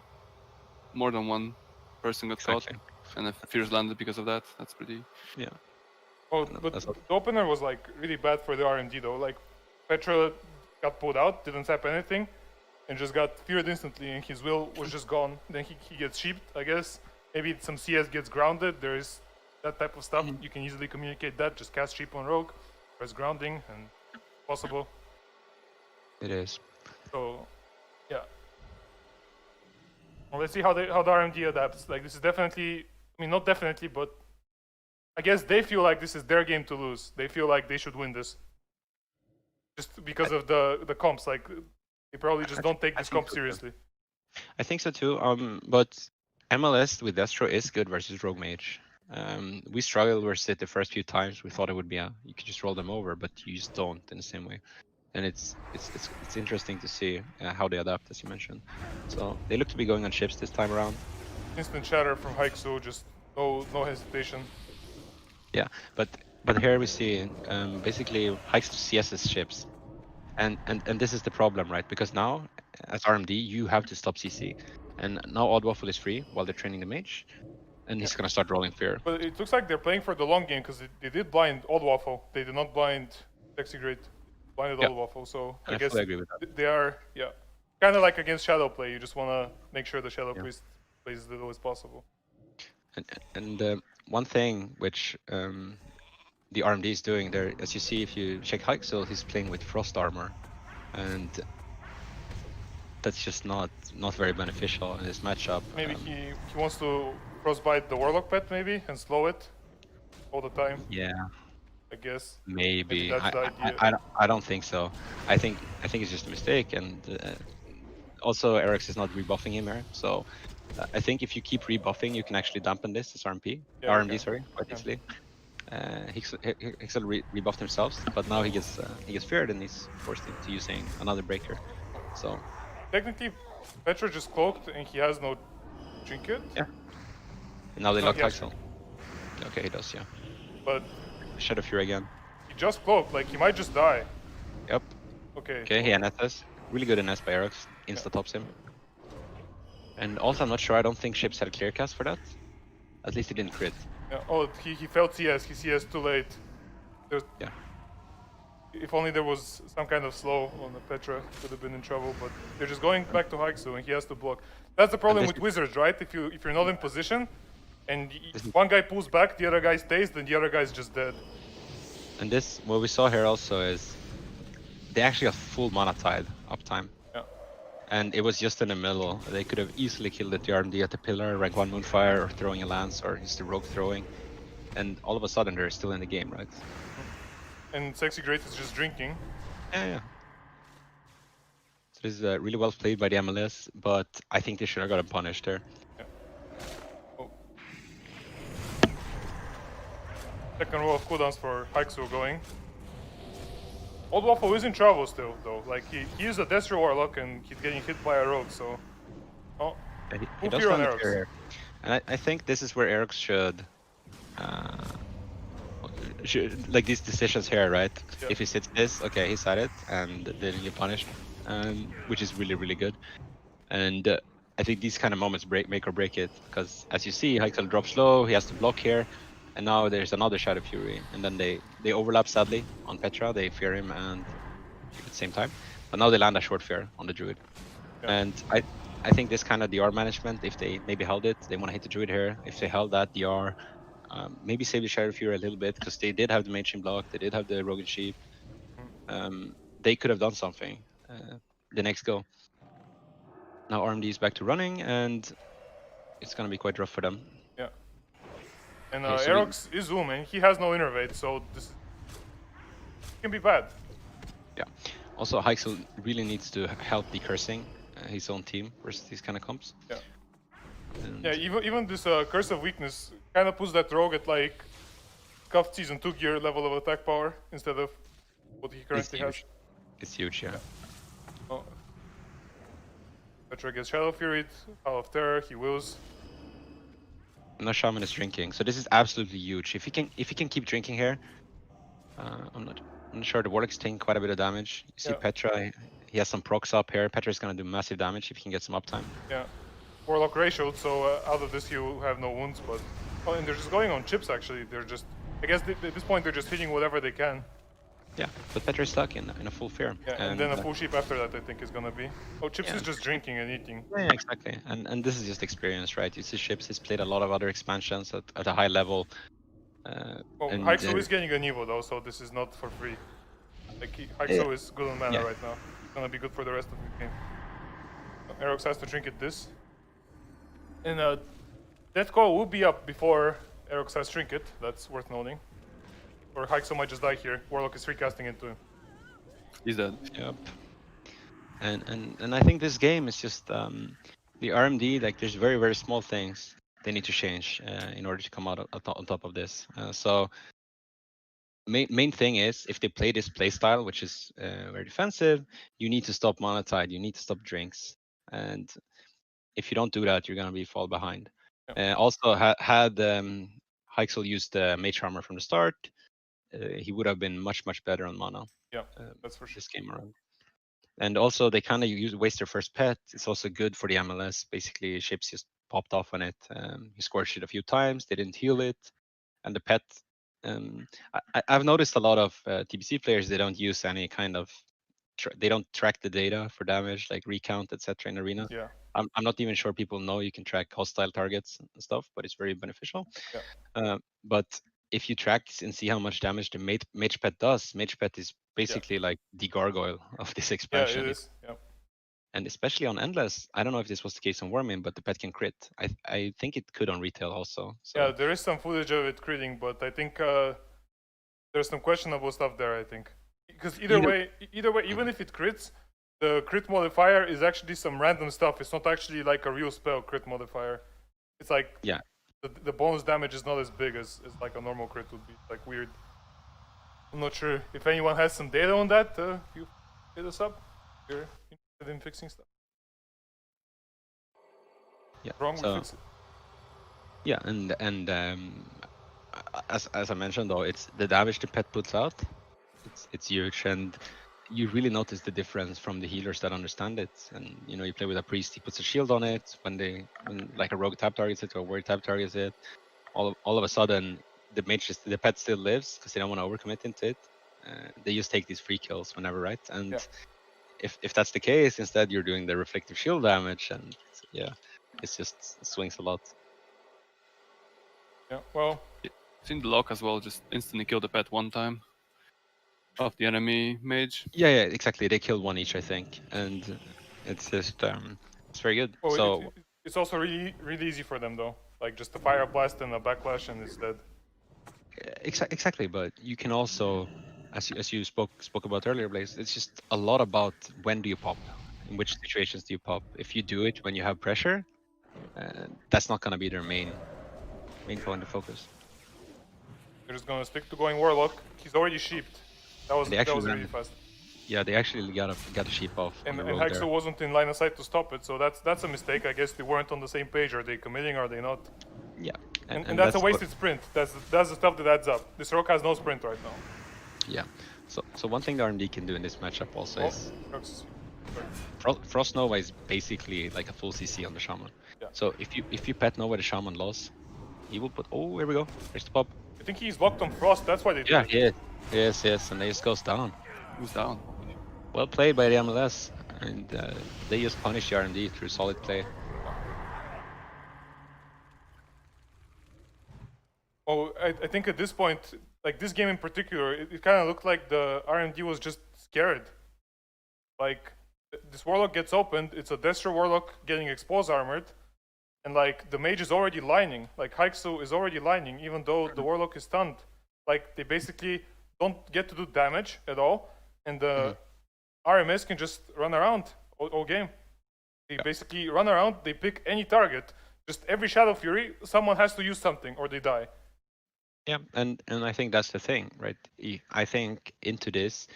more than one person got caught, and if Fears landed because of that, that's pretty. Yeah. Oh, but the opener was like really bad for the RMD though. Like Petra got pulled out, didn't tap anything, and just got feared instantly, and his will was just gone. Then he gets sheeped, I guess. Maybe some CS gets grounded. There is that type of stuff. You can easily communicate that. Just cast sheep on rogue, press grounding, and possible. It is. So, yeah. Well, let's see how the RMD adapts. Like this is definitely, I mean not definitely, but I guess they feel like this is their game to lose. They feel like they should win this, just because of the comps. Like they probably just don't take this comp seriously. I think so too. But MLS with Destro is good versus Rogue Mage. We struggled versus it the first few times. We thought it would be you could just roll them over, but you just don't in the same way. And it's interesting to see how they adapt, as you mentioned. So they look to be going on ships this time around. Instant shatter from Haiksu, just no hesitation. Yeah, but here we see basically Haiksu CS's ships, and this is the problem, right? Because now as RMD you have to stop CC, and now Odd Waffle is free while they're training the mage, and he's gonna start rolling fear. But it looks like they're playing for the long game, because they did blind Odd Waffle. They did not blind Sexy Great. Blinded Old Waffle, so I guess fully agree with that. They are, kind of like against Shadow play. You just want to make sure the Shadow Priest plays as little as possible. And one thing which the RMD is doing there, as you see if you check Haiksu, he's playing with Frost Armor, and that's just not very beneficial in this matchup. Maybe he wants to Frostbite the Warlock pet maybe and slow it all the time. Yeah. I guess. Maybe that's the idea. I don't think so. I think it's just a mistake, and also Eric's is not rebuffing him here. So I think if you keep rebuffing, you can actually dampen this as RMD, sorry, quite easily. Hixel rebuffed himself, but now he gets feared and he's forced into using another breaker. So technically, Petra just cloaked and he has no trinket. Yeah. And now they lock Hixel. Okay, he does, yeah. But Shadow Fury again. He just cloaked, like he might just die. Yep. Okay. Okay, he NSs. Really good NS by Eric's. Insta-tops him. And also, I'm not sure, I don't think Ships had a clear cast for that. At least he didn't crit. Yeah. Oh, he failed CS. He CS too late. Yeah. If only there was some kind of slow on the Petra, would have been in trouble. But they're just going back to Haiksu and he has to block. That's the problem with Wizards, right? If you're not in position, and one guy pulls back, the other guy stays, then the other guy's just dead. And this, what we saw here also is they actually got full mana tide uptime. Yeah. And it was just in the middle. They could have easily killed the RMD at the pillar, rank 1 Moonfire, or throwing a lance, or just the rogue throwing. And all of a sudden they're still in the game, right? And Sexy Great is just drinking. Yeah. So this is really well played by the MLS, but I think they should have gotten punished there. Second row of cooldowns for Haiksu going. Old Waffle is in trouble still, though. Like, he is a Destro Warlock and he's getting hit by a rogue, so... Oh, he does on run the fear. And I think this is where Eric should... like these decisions here, right? Yeah. If he sits this, okay, he sat it, and then you punish, which is really, really good. And I think these kind of moments make or break it, because as you see, Haiksu drops low, he has to block here. And now there's another Shadow Fury, and then they overlap sadly on Petra. They fear him and at the same time. But now they land a short fear on the druid. Yeah. And I think this kind of DR management, if they maybe held it, they want to hit the druid here. If they held that DR, maybe save the Shadow Fury a little bit, because they did have the mainstream block, they did have the Rogan Sheep. They could have done something the next go. Now RMD is back to running, and it's going to be quite rough for them. Yeah. And Okay, so Aerox is zooming. He has no innervate, so this can be bad. Yeah. Also, Hykesel really needs to help decursing his own team versus these kind of comps. Yeah. And Yeah, even this Curse of Weakness kind of puts that rogue at like Scuffed Season 2 gear level of attack power instead of what he currently has. It's huge, yeah. Oh. Petra gets Shadow Fury out of Terror, he wills. No Shaman is drinking, so this is absolutely huge. If he can keep drinking here, I'm not sure. The Warlock's taking quite a bit of damage. You see Petra, he has some procs up here. Petra is gonna do massive damage if he can get some uptime. Yeah. Warlock ratioed, so out of this you have no wounds, but... Oh, and they're just going on chips actually. They're just... I guess at this point they're just hitting whatever they can. Yeah, but Petra is stuck in a full fear. Yeah, and then a full sheep after that I think is gonna be. Oh, Chips is just drinking and eating. Yeah, exactly. And this is just experience, right? You see Chips, he's played a lot of other expansions at a high level. Well, Hykesel is getting an Evo though, so this is not for free. Like, Hykesel is good on mana right now. It's gonna be good for the rest of the game. Aerox has to trinket this. And that call will be up before Aerox has trinket, that's worth noting. Or Hykesel might just die here. Warlock is recasting into him. He's dead. Yep. And I think this game is just the RMD, like there's very, very small things they need to change in order to come out on top of this. So main thing is, if they play this playstyle, which is very defensive, you need to stop Mana Tide, you need to stop drinks. And if you don't do that, you're gonna be fall behind. Also had Hykesel used Mage Armor from the start, he would have been much better on mana. Yeah, that's for sure. This game around. And also they kind of waste their first pet. It's also good for the MLS. Basically, Ships just popped off on it. He scorched it a few times. They didn't heal it, and the pet. I've noticed a lot of TBC players. They don't use any kind of. They don't track the data for damage, like recount, etc. in arena. Yeah. I'm not even sure people know you can track hostile targets and stuff, but it's very beneficial. Yeah. But if you track and see how much damage the Mage Pet does, Mage Pet is basically like the gargoyle of this expansion. Yeah, it is. Yeah. And especially on Endless, I don't know if this was the case on Wormin, but the pet can crit. I think it could on retail also. So. Yeah, there is some footage of it critting, but I think there's some questionable stuff there, I think. Because either way, even if it crits, the crit modifier is actually some random stuff. It's not actually like a real spell crit modifier. It's like the bonus damage is not as big as like a normal crit would be. Like weird. I'm not sure if anyone has some data on that. You hit us up. You're interested in fixing stuff. Yeah. Wrong, we fix it. Yeah, and as I mentioned though, it's the damage the pet puts out. It's huge, and you really notice the difference from the healers that understand it. And you play with a priest, he puts a shield on it. When like a rogue tap targets it or a warrior tap targets it, all of a sudden the pet still lives because they don't want to overcommit into it. They just take these free kills whenever, right? And if that's the case, instead you're doing the reflective shield damage, and it just swings a lot. Yeah, well, seen the lock as well. Just instantly kill the pet one time. Of the enemy mage. Yeah, exactly. They killed one each, I think, and it's just it's very good. Oh, so it's also really easy for them though. Like just a fire blast and a backlash, and it's dead. Exactly, but you can also, as you spoke about earlier, Blaze. It's just a lot about when do you pop, in which situations do you pop. If you do it when you have pressure, that's not gonna be their main point of focus. They're just gonna stick to going Warlock. He's already sheeped. That was really fast. Yeah, they actually got a sheep off. And Hykesel wasn't in line of sight to stop it, so that's a mistake. I guess they weren't on the same page. Are they committing? Are they not? Yeah. And that's a wasted sprint. That's the stuff that adds up. This rock has no sprint right now. Yeah. So one thing the RMD can do in this matchup also is Frost Nova is basically like a full CC on the Shaman. Yeah. So if you pet Nova the Shaman loss, he will put. Oh, here we go. There's the pop. I think he's locked on Frost. That's why they did it. Yes, and it just goes down. Who's down? Well played by the MLS, and they just punished the RMD through solid play. Well, I think at this point, like this game in particular, it kind of looked like the RMD was just scared. Like, this Warlock gets opened, it's a Destro Warlock getting exposed armored, and like the mage is already lining. Like Haiksu is already lining, even though the Warlock is stunned. Like they basically don't get to do damage at all, and the RMS can just run around all game. They basically run around, they pick any target. Just every Shadow Fury, someone has to use something or they die. Yeah, and I think that's the thing, right? I think into this,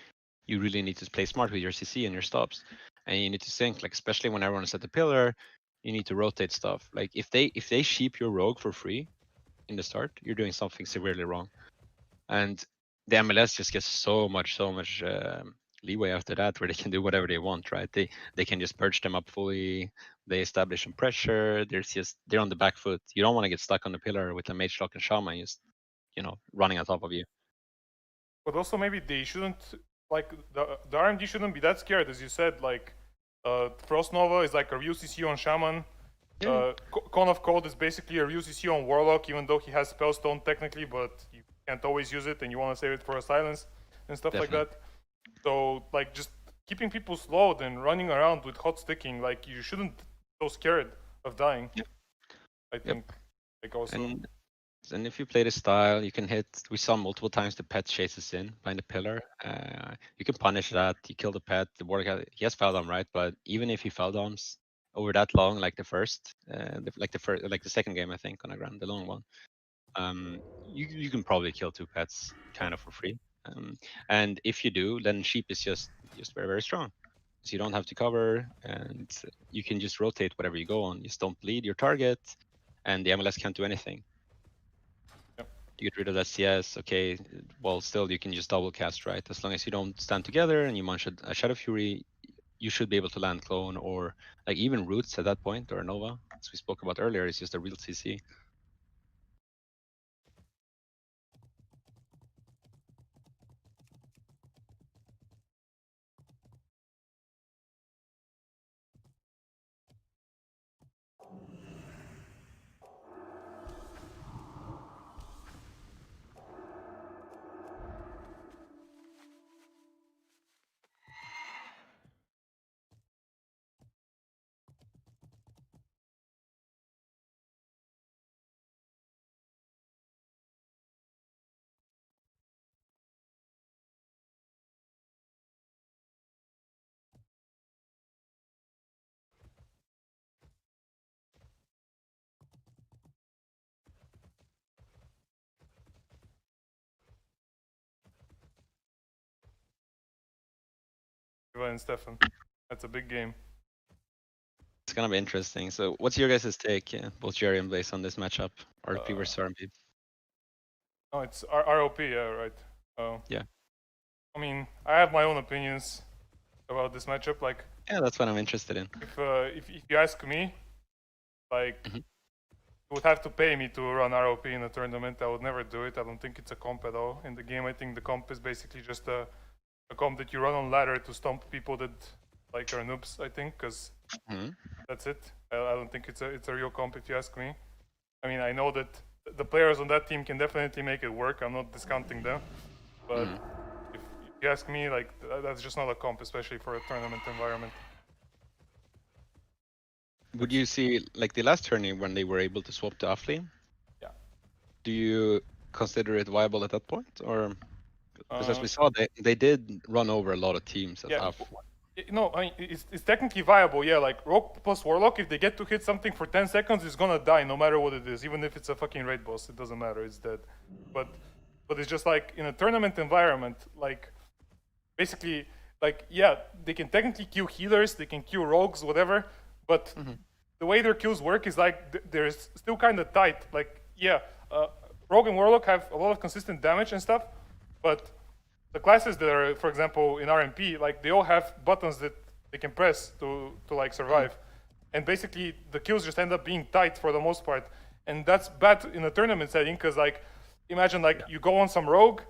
you really need to play smart with your CC and your stops, and you need to think, like, especially when everyone is at the pillar, you need to rotate stuff. Like if they sheep your rogue for free in the start, you're doing something severely wrong, and the MLS just gets so much leeway after that, where they can do whatever they want, right? They can just purge them up fully. They establish some pressure. They're on the back foot. You don't want to get stuck on the pillar with a mage lock and shaman just running on top of you. But also maybe they shouldn't, like the RMD shouldn't be that scared, as you said. Like Frost Nova is like a UCC on Shaman. Cone of Cold is basically a UCC on Warlock, even though he has Spellstone technically, but you can't always use it and you want to save it for a silence and stuff like that. So like just keeping people slowed and running around with hot sticking, like you shouldn't be so scared of dying. I think like also. And if you play this style, you can hit. We saw multiple times the pet chases in behind the pillar. You can punish that. You kill the pet. The warlock he has Feldom, right? But even if he Feldoms over that long, like the second game, I think on the ground, the long one, you can probably kill 2 pets kind of for free. And if you do, then sheep is just very, very strong. So you don't have to cover, and you can just rotate whatever you go on. You just don't bleed your target, and the MLS can't do anything. You get rid of that CS, okay, well, still you can just double cast, right? As long as you don't stand together and you munch a Shadow Fury, you should be able to land Clone, or like even Roots at that point, or Nova, as we spoke about earlier, is just a real CC. Rivah and Stefan. That's a big game. It's gonna be interesting. So what's your guys' take, both Jerry and Blaze, on this matchup? RP versus RMP? No, it's ROP, yeah, right. Yeah. I mean, I have my own opinions about this matchup. Like, yeah, that's what I'm interested in. If you ask me, like, you would have to pay me to run ROP in a tournament. I would never do it. I don't think it's a comp at all in the game. I think the comp is basically just a comp that you run on ladder to stomp people that like are noobs. I think, because that's it. I don't think it's a real comp if you ask me. I mean, I know that the players on that team can definitely make it work. I'm not discounting them, but if you ask me, like, that's just not a comp, especially for a tournament environment. Would you see, like the last tourney when they were able to swap to offlane? Yeah. Do you consider it viable at that point, or because as we saw, they did run over a lot of teams at off? No, I mean, it's technically viable, yeah. Like Rogue plus Warlock, if they get to hit something for 10 seconds, it's gonna die no matter what it is. Even if it's a fucking raid boss, it doesn't matter, it's dead. But it's just like in a tournament environment, like basically, like, yeah, they can technically kill healers, they can kill rogues, whatever, but the way their kills work is like they're still kind of tight. Like, yeah, Rogue and Warlock have a lot of consistent damage and stuff, but the classes that are, for example, in RMP, like they all have buttons that they can press to like survive, and basically the kills just end up being tight for the most part, and that's bad in a tournament setting because, like, imagine like you go on some rogue,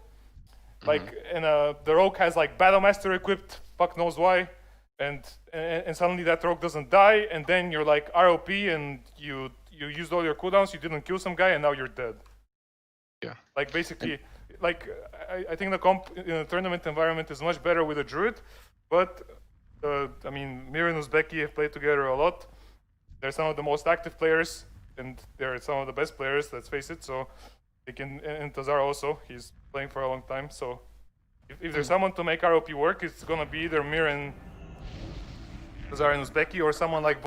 like, and the rogue has like Battlemaster equipped fuck knows why, and suddenly that rogue doesn't die, and then you're like ROP and you used all your cooldowns, you didn't kill some guy, and now you're dead. Yeah. Like basically, like I think the comp in a tournament environment is much better with a druid, but I mean, Mir and Uzbeki have played together a lot. They're some of the most active players, and they're some of the best players. Let's face it. So they can, and Tazar also. He's playing for a long time. So if there's someone to make ROP work, it's gonna be either Mir and Tazar and Uzbeki, or someone like.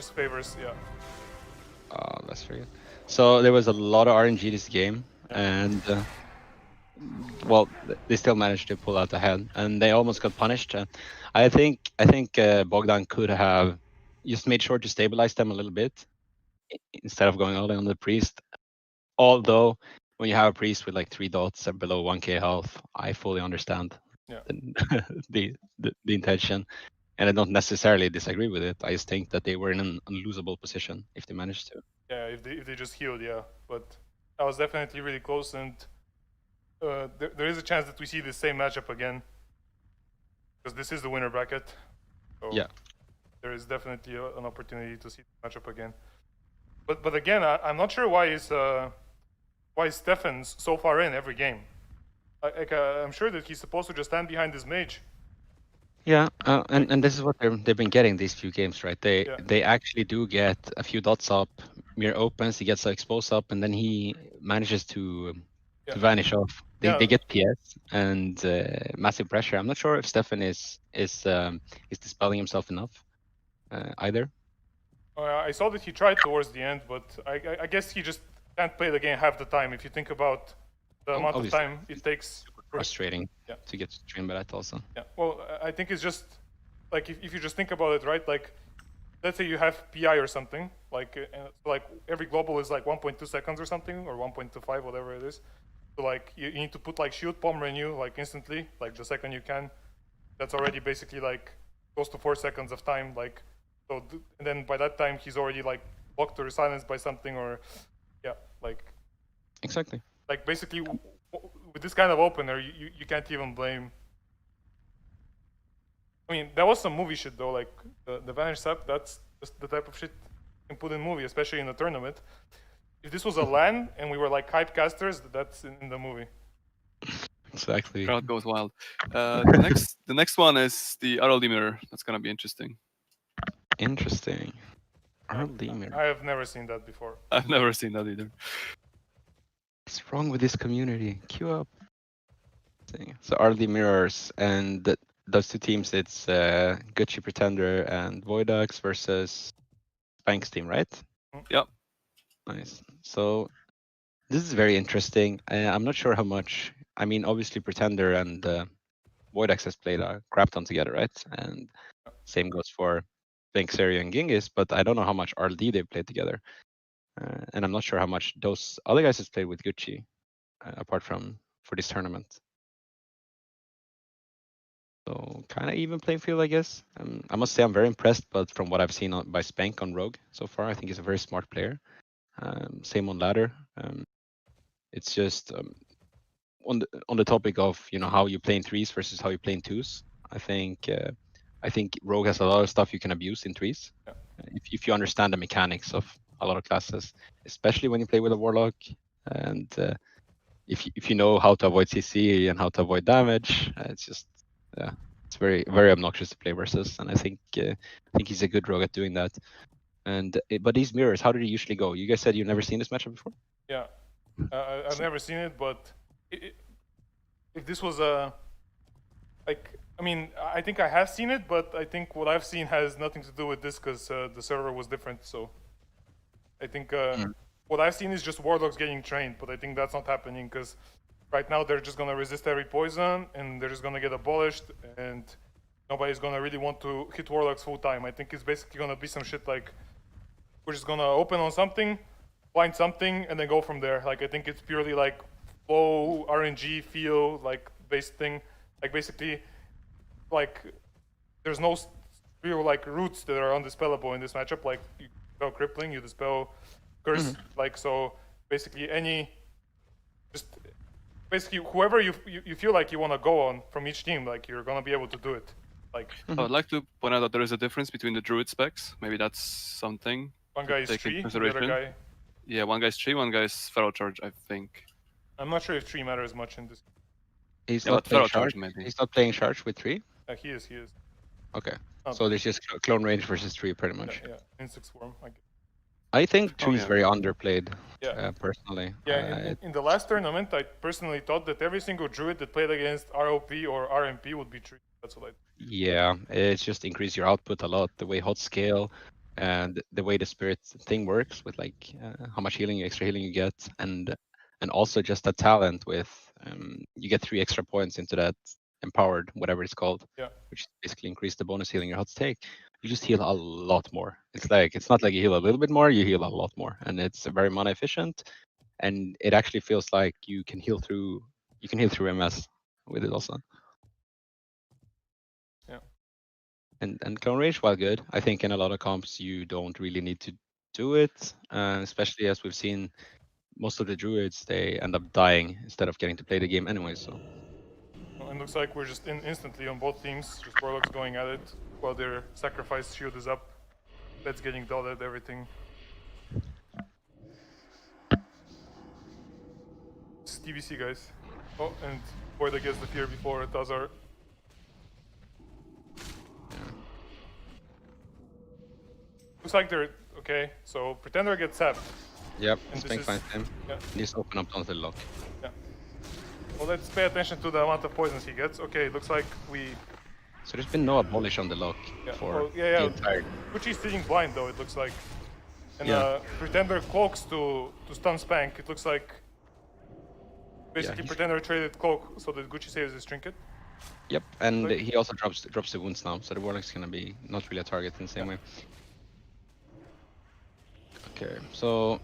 Warlock's favors, yeah. Oh, that's very good. So there was a lot of RNG this game, and well, they still managed to pull out ahead, and they almost got punished. I think Bogdan could have just made sure to stabilize them a little bit instead of going all in on the priest. Although when you have a priest with like 3 dots and below 1k health, I fully understand the intention, and I don't necessarily disagree with it. I just think that they were in an unlosable position if they managed to. Yeah, if they just healed, yeah. But that was definitely really close, and there is a chance that we see the same matchup again, because this is the winner bracket. So yeah, there is definitely an opportunity to see the matchup again. But again, I'm not sure why Stefan's so far in every game. I'm sure that he's supposed to just stand behind his mage. Yeah, and this is what they've been getting these few games, right? They actually do get a few dots up, mirror opens, he gets exposed up, and then he manages to vanish off. They get PS and massive pressure. I'm not sure if Stefan is dispelling himself enough either. I saw that he tried towards the end, but I guess he just can't play the game half the time. If you think about the amount of time it takes. Frustrating to get trained by that also. Yeah, well, I think it's just like if you just think about it, right? Like, let's say you have PI or something, like every global is like 1.2 seconds or something, or 1.25, whatever it is. So like you need to put like shield bomb renew like instantly, like the second you can. That's already basically like close to 4 seconds of time, like so. And then by that time he's already like blocked or silenced by something, or like exactly. Like basically. With this kind of opener, you can't even blame. I mean, that was some movie shit though. Like the vanish sap, that's the type of shit you can put in movie, especially in a tournament. If this was a LAN and we were like hype casters, that's in the movie. Exactly. Crowd goes wild. The next one is the RLD mirror. That's gonna be interesting. Interesting. RLD mirror. I have never seen that before. I've never seen that either. What's wrong with this community? Queue up. So RLD mirrors, and those two teams, it's Gucci Pretender and Voidax versus Spank's team, right? Yep. Nice. So this is very interesting. I'm not sure how much. I mean, obviously Pretender and Voidax has played a crap ton together, right? And same goes for Bmgus and Genghis, but I don't know how much RLD they've played together. And I'm not sure how much those other guys have played with Gucci, apart from for this tournament. So kind of even playing field, I guess. I must say I'm very impressed, but from what I've seen by Spank on Rogue so far, I think he's a very smart player. Same on ladder. It's just on the topic of how you play in threes versus how you play in twos. I think Rogue has a lot of stuff you can abuse in threes, if you understand the mechanics of a lot of classes, especially when you play with a Warlock, and if you know how to avoid CC and how to avoid damage. It's just it's very very obnoxious to play versus, and I think he's a good rogue at doing that. And but these mirrors, how did it usually go? You guys said you've never seen this matchup before. Yeah, I've never seen it, but if this was I mean, I think I have seen it, but I think what I've seen has nothing to do with this because the server was different. So I think what I've seen is just Warlocks getting trained, but I think that's not happening because right now they're just going to resist every poison and they're just going to get abolished, and nobody's going to really want to hit Warlocks full time. I think it's basically going to be some shit like we're just going to open on something, blind something, and then go from there. Like I think it's purely like flow, RNG, feel, like based thing. Like basically, like there's no real like roots that are undispellable in this matchup. Like you dispel crippling, you dispel curse. Like so basically basically whoever you feel like you want to go on from each team, like you're gonna be able to do it. Like I would like to point out that there is a difference between the druid specs. Maybe that's something. One guy is tree, the other guy. Yeah, one guy's tree, one guy's feral charge, I think. I'm not sure if tree matters much in this. He's not playing charge. Maybe. He's not playing charge with tree. He is. Okay. So there's just clone range versus tree, pretty much. Yeah, insect swarm. I think tree is very underplayed. Personally. Yeah, in the last tournament, I personally thought that every single druid that played against ROP or RMP would be tree. That's what I. Yeah, it's just increase your output a lot. The way hot scale, the way the spirit thing works with like how much extra healing you get, and also just that talent with you get 3 extra points into that empowered, whatever it's called, which basically increase the bonus healing your hots take. You just heal a lot more. It's not like you heal a little bit more, you heal a lot more, and it's very mana efficient, and it actually feels like you can heal through MS with it also. Yeah. And clone rage, while good, I think in a lot of comps you don't really need to do it, especially as we've seen most of the druids, they end up dying instead of getting to play the game anyway. So. And looks like we're just instantly on both teams, just warlocks going at it while their sacrifice shield is up. Bed's getting dotted, everything. It's TBC, guys. Oh, and Boyda gets the fear before Tazar. Looks like they're okay. So Pretender gets sapped. Yep, Spank finds him. Yeah. Needs to open up onto the lock. Yeah. Well, let's pay attention to the amount of poisons he gets. Okay, looks like we. So there's been no abolish on the lock for the entire. Gucci's sitting blind though. It looks like. And Pretender cloaks to stun Spank. It looks like. Basically, Pretender traded cloak so that Gucci saves his trinket. Yep, and he also drops the wounds now, so the warlock's gonna be not really a target in the same way. Okay, so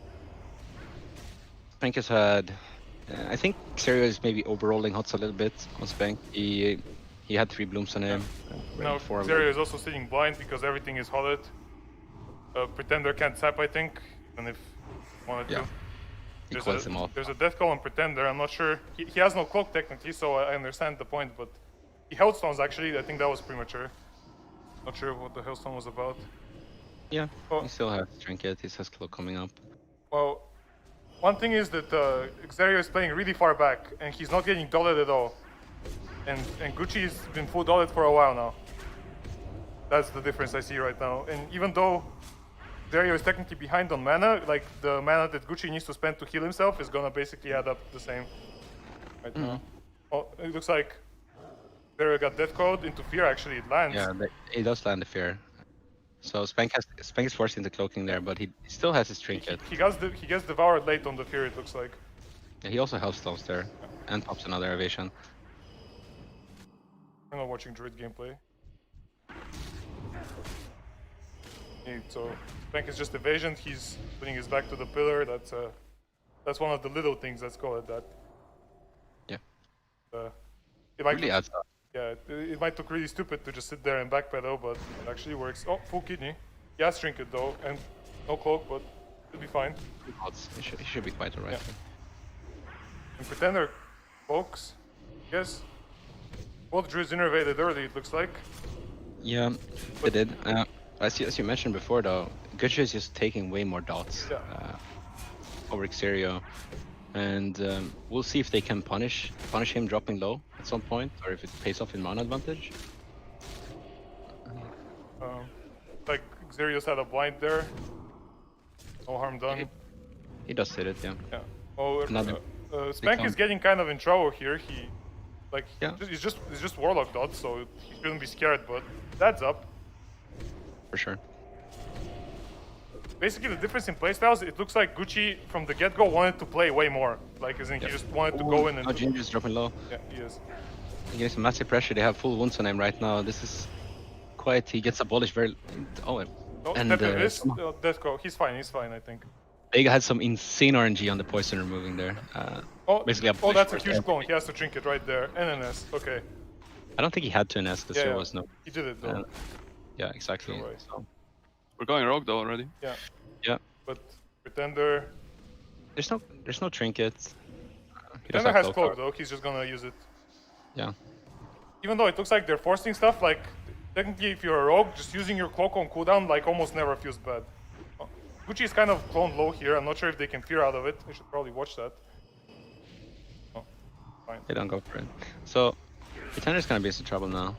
Spank has had, I think Xerio is maybe overrolling hots a little bit on Spank. He had 3 blooms on him. Now Xerio is also sitting blind because everything is hotted. Pretender can't sap, I think, and if wanted to. He calls him off. There's a death call on Pretender. I'm not sure. He has no cloak technically, so I understand the point, but he held stones actually. I think that was premature. Not sure what the Hailstone was about. Yeah, he still has trinket. He has cloak coming up. Well, one thing is that Xerio is playing really far back, and he's not getting dotted at all. And Gucci's been full dotted for a while now. That's the difference I see right now. And even though Xerio is technically behind on mana, like the mana that Gucci needs to spend to heal himself is gonna basically add up the same right now. Oh, it looks like Xerio got death code into fear. Actually, it lands. Yeah, it does land the fear. So Spank is forced into cloaking there, but he still has his trinket. He gets devoured late on the fear. It looks like. Yeah, he also helps stones there and pops another evasion. I'm not watching Druid gameplay. So Spank is just evasion. He's putting his back to the pillar. That's one of the little things. Let's call it that. Yeah. It might really adds up. Yeah, it might look really stupid to just sit there and backpedal, but it actually works. Oh, full kidney. He has trinket though, and no cloak, but it'll be fine. He should be quite alright. Yeah. And Pretender cloaks. Yes. Both Druids innervated early, it looks like. Yeah, they did. As you mentioned before though, Gucci is just taking way more dots over Xerio. And we'll see if they can punish him dropping low at some point, or if it pays off in mana advantage. Like Xerio's had a blind there. No harm done. He does hit it, yeah. Yeah. Oh, Spank is getting kind of in trouble here. He's just warlock dots, so he shouldn't be scared. But that's up. For sure. Basically, the difference in playstyles, it looks like Gucci from the get-go wanted to play way more. Like, as in, he just wanted to go in and... Oh, Ginger's dropping low. Yeah, he is. He gets massive pressure. They have full wounds on him right now. This is quite... He gets abolished very... Death Crow. He's fine, I think. They had some insane RNG on the poison removing there. Basically, that's a huge clone. He has to trinket right there. NNS, okay. I don't think he had to NS because there was no... He did it, though. Yeah, exactly. Right. So. We're going rogue though already. Yeah. Yeah. But Pretender... There's no trinkets. Pretender has cloak though, he's just gonna use it. Yeah. Even though it looks like they're forcing stuff, like, technically if you're a rogue, just using your cloak on cooldown, like, almost never feels bad. Gucci is kind of cloned low here, I'm not sure if they can fear out of it. They should probably watch that. Oh, fine. They don't go for it. So, Pretender's gonna be in some trouble now.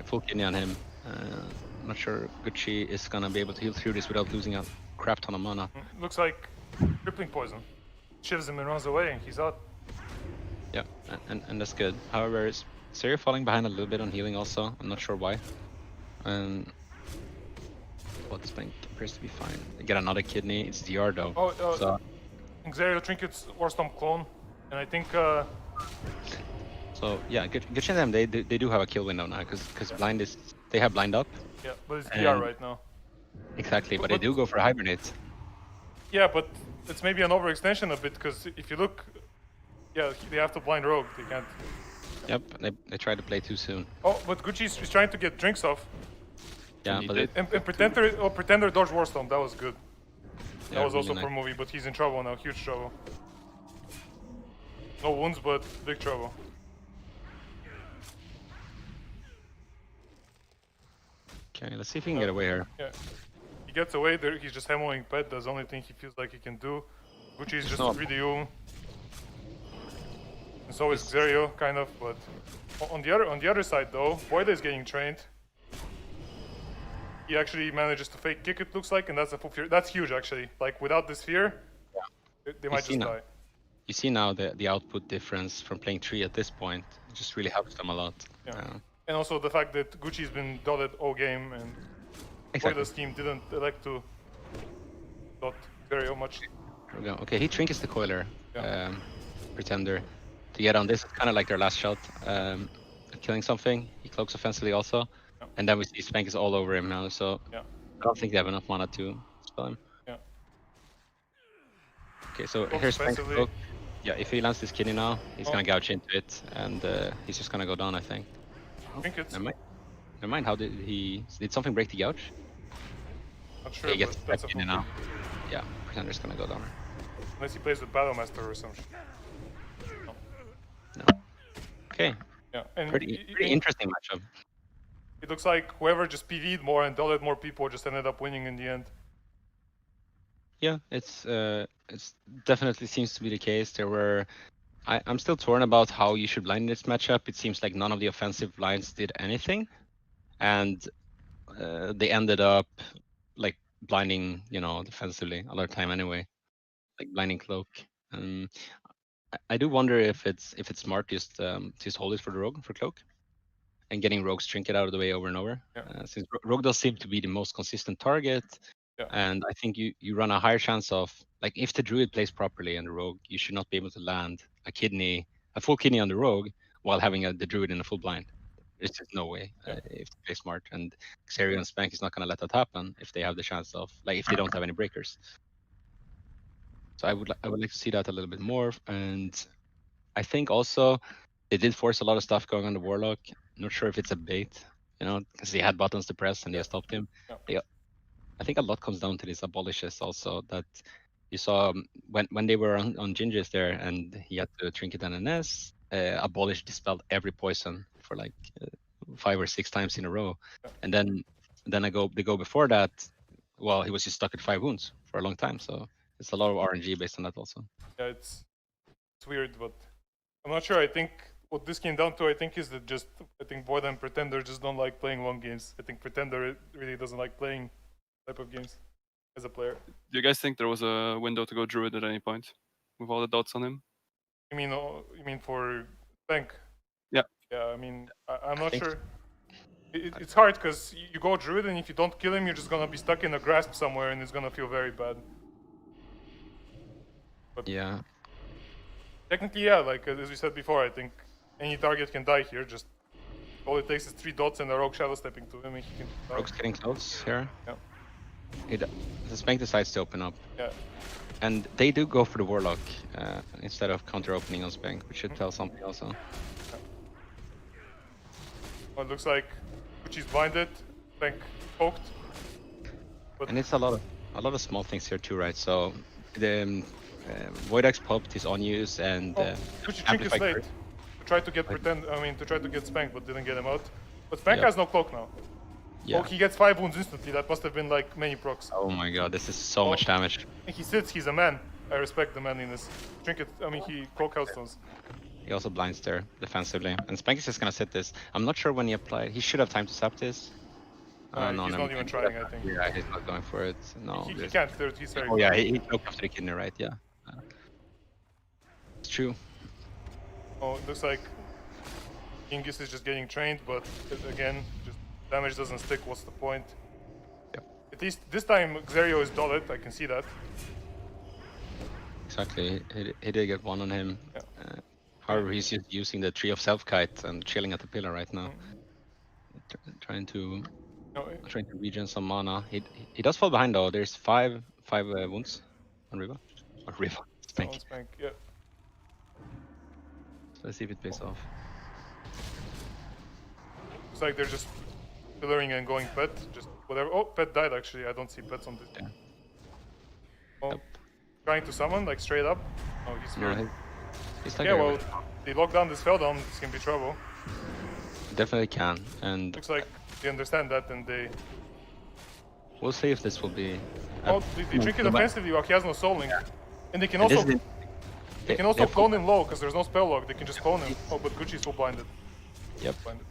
Full kidney on him. I'm not sure Gucci is gonna be able to heal through this without losing a crap ton of mana. Looks like crippling poison. Shivs him and runs away and he's out. Yeah, and that's good. However, is Xerio falling behind a little bit on healing also? I'm not sure why. What's Spank? appears to be fine. They get another kidney. It's DR though. Oh, so Xerio Trinket's Warstorm clone, and I think. So yeah, good chance them. They do have a kill window now because blind is they have blind up. Yeah, but it's DR right now. Exactly, but they do go for a hibernate. Yeah, but it's maybe an overextension a bit because if you look, yeah, they have to blind rogue. They can't. Yep, they try to play too soon. Oh, but Gucci's trying to get drinks off. Yeah, but and Pretender dodged Warstorm. That was good. Yeah, that was really also nice. for movie, but he's in trouble now. Huge trouble. No wounds, but big trouble. Okay, let's see if he can get away here. Yeah, he gets away there. He's just hammering pet. That's the only thing he feels like he can do. Gucci's just greedy. And so is Xerio, kind of. But on the other side, though, Boyda is getting trained. He actually manages to fake kick. It looks like, and that's a full fear. That's huge, actually. Like without this fear, they might just die. You see now the output difference from playing 3 at this point. It just really helps them a lot. Yeah. And also the fact that Gucci's been dotted all game, and Boyda's team didn't elect to dot very much. There we go. Okay, he trinkets the coiler, Yeah. Pretender, to get on this. It's kind of like their last shot, killing something. He cloaks offensively also, and then we see Spank is all over him now. So I don't think they have enough mana to spell him. Yeah. Okay, so here's Spank. Yeah, if he lands this kidney now, he's gonna gouge into it, and he's just gonna go down, I think. Never mind. How did something break the gouge? Not sure. He gets that's back in now. Yeah, Pretender's gonna go down. Unless he plays with Battlemaster or something. No. Okay. Yeah, and pretty interesting matchup. It looks like whoever just Pv'd more and dotted more people just ended up winning in the end. Yeah, it's definitely seems to be the case. I'm still torn about how you should blind this matchup. It seems like none of the offensive lines did anything, and they ended up like blinding, defensively a lot of time anyway, like blinding cloak. I do wonder if it's smart just hold it for the rogue for cloak, and getting rogue's trinket out of the way over and over. Since rogue does seem to be the most consistent target. And I think you run a higher chance of, like, if the druid plays properly on the rogue, you should not be able to land a full kidney on the rogue while having the druid in a full blind. There's just no way if they play smart. And Xerio and Spank is not going to let that happen if they have the chance of, like, if they don't have any breakers. So I would like to see that a little bit more. And I think also they did force a lot of stuff going on the Warlock. Not sure if it's a bait, because he had buttons to press and they stopped him. I think a lot comes down to these abolishes also, that you saw when they were on Ginger's there and he had to trinket an NS, abolish dispelled every poison for like 5 or 6 times in a row. And then they go before that, well, he was just stuck at 5 wounds for a long time. So it's a lot of RNG based on that also. Yeah, it's weird, but I'm not sure. I think what this came down to, I think Void and Pretender just don't like playing long games. I think Pretender really doesn't like playing type of games as a player. Do you guys think there was a window to go druid at any point with all the dots on him? You mean for Bank? Yeah. Yeah, I mean, I'm not sure. It's hard because you go druid, and if you don't kill him, you're just gonna be stuck in a grasp somewhere, and it's gonna feel very bad. But yeah. Technically, yeah, like as we said before, I think any target can die here. Just all it takes is 3 dots and a rogue shadow stepping to him, and he can die. Rogue's getting close here. Yeah. The Spank decides to open up. Yeah. And they do go for the Warlock instead of counter opening on Spank, which should tell something also. Yeah. Well, it looks like Gucci's blinded, Spank poked. And it's a lot of small things here too, right? So the Voidax popped his on use and Gucci trinkets late to try to get to try to get Spank, but didn't get him out. But Spank has no cloak now. Yeah. Oh, he gets 5 wounds instantly. That must have been like many procs. Oh my god, this is so much damage. He sits, he's a man. I respect the manliness. Trinket, he cloak hellstones. He also blinds there defensively. And Spank is just gonna sit this. I'm not sure when he applied. He should have time to sap this. No, he's not even trying, I think. Yeah, he's not going for it. No. He can't. He's very yeah, he choked after the kidney, right? Yeah. It's true. Oh, it looks like Bmgus is just getting trained, but again, just damage doesn't stick. What's the point? Yep. least this time Xerio is dotted, I can see that. Exactly, he did get one on him. Yeah. However, he's just using the Tree of Self-Kite and chilling at the pillar right now. Trying to regen some mana. He does fall behind though. There's five wounds on Rivah. Or Rivah. Spank. Spank, yeah. So let's see if it pays off. It's like they're just pillaring and going pet, just whatever. Oh, pet died actually. I don't see pets on this. Yeah. Oh, Yep. trying to summon like straight up. Oh, he's No, here. he's like Yeah, well, they lock down this Feldon. It's gonna be trouble. definitely can, and Looks like they understand that, and they. we'll see if this will be. Oh, they drink it offensively while he has no soul link, and they can And this also is- they can also clone him low because there's no spell lock. They can just clone him. Oh, but Gucci's full blinded. Yep. Blinded.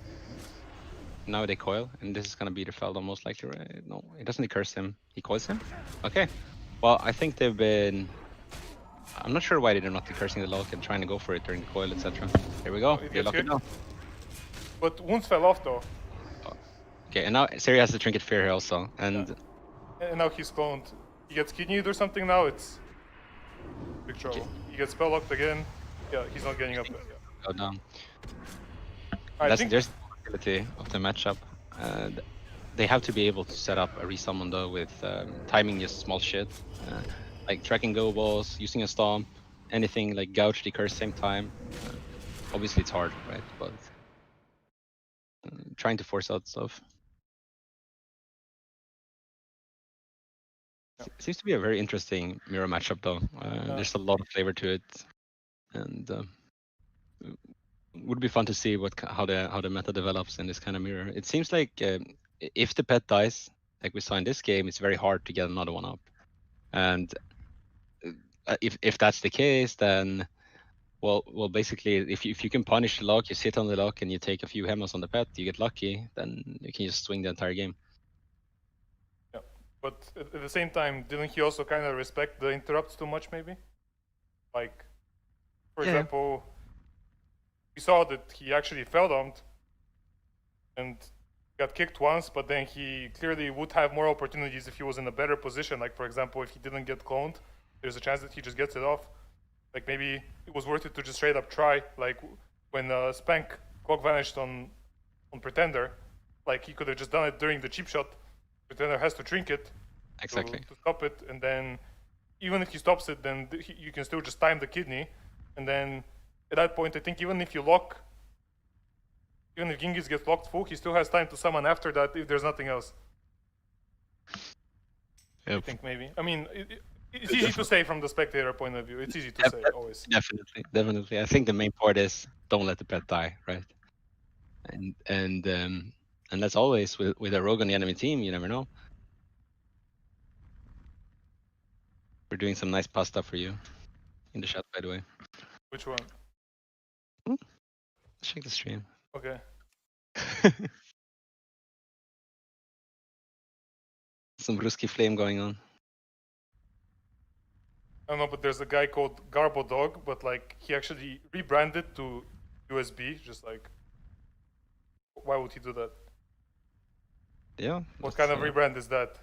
Now they coil, and this is gonna be the Feldon most likely, right? No, he doesn't curse him. He coils him? Okay. Well, I think they've been... I'm not sure why they're not cursing the lock and trying to go for it during the coil, etc. Here we go. It They're gets lucky hit. now. But wounds fell off though, Okay, and now Siri has the Trinket Fear here also, and and now he's cloned. He gets kidneyed or something now. It's big trouble. He gets spell locked again. Yeah, he's not getting up there. Yeah. go down. I think There's the possibility of the matchup. They have to be able to set up a resummon though with timing just small shit. Like tracking go balls, using a stomp, anything like gouge the curse same time. Obviously it's hard, right? But trying to force out stuff. Seems to be a very interesting mirror matchup though. There's a lot of flavor to it, and would be fun to see how the meta develops in this kind of mirror. It seems like if the pet dies, like we saw in this game, it's very hard to get another one up. And if that's the case, then well, basically, if you can punish the lock, you sit on the lock, and you take a few hemos on the pet, you get lucky, then you can just swing the entire game. Yeah, but at the same time, didn't he also kind of respect the interrupts too much? Maybe, like, for example, we saw that he actually fell down and got kicked once, but then he clearly would have more opportunities if he was in a better position. Like, for example, if he didn't get cloned, there's a chance that he just gets it off. Like, maybe it was worth it to just straight up try. Like, when Spank clock vanished on Pretender, like, he could have just done it during the cheap shot. Pretender has to trinket Exactly. to stop it, and then even if he stops it, then you can still just time the kidney, and then at that point, I think even if Bmgus gets locked full, he still has time to summon after that if there's nothing else. Yep. I think maybe. I mean, it's easy to say from the spectator point of view. It's easy to say always. Definitely. I think the main part is don't let the pet die, right? And that's always with a rogue on the enemy team. You never know. We're doing some nice pasta for you in the chat, by the way. Which one? Check the stream. Okay. Some Ruski flame going on. I don't know, but there's a guy called Garbo Dog, but like he actually rebranded to USB. Just like, why would he do that? Yeah. What kind of rebrand is that?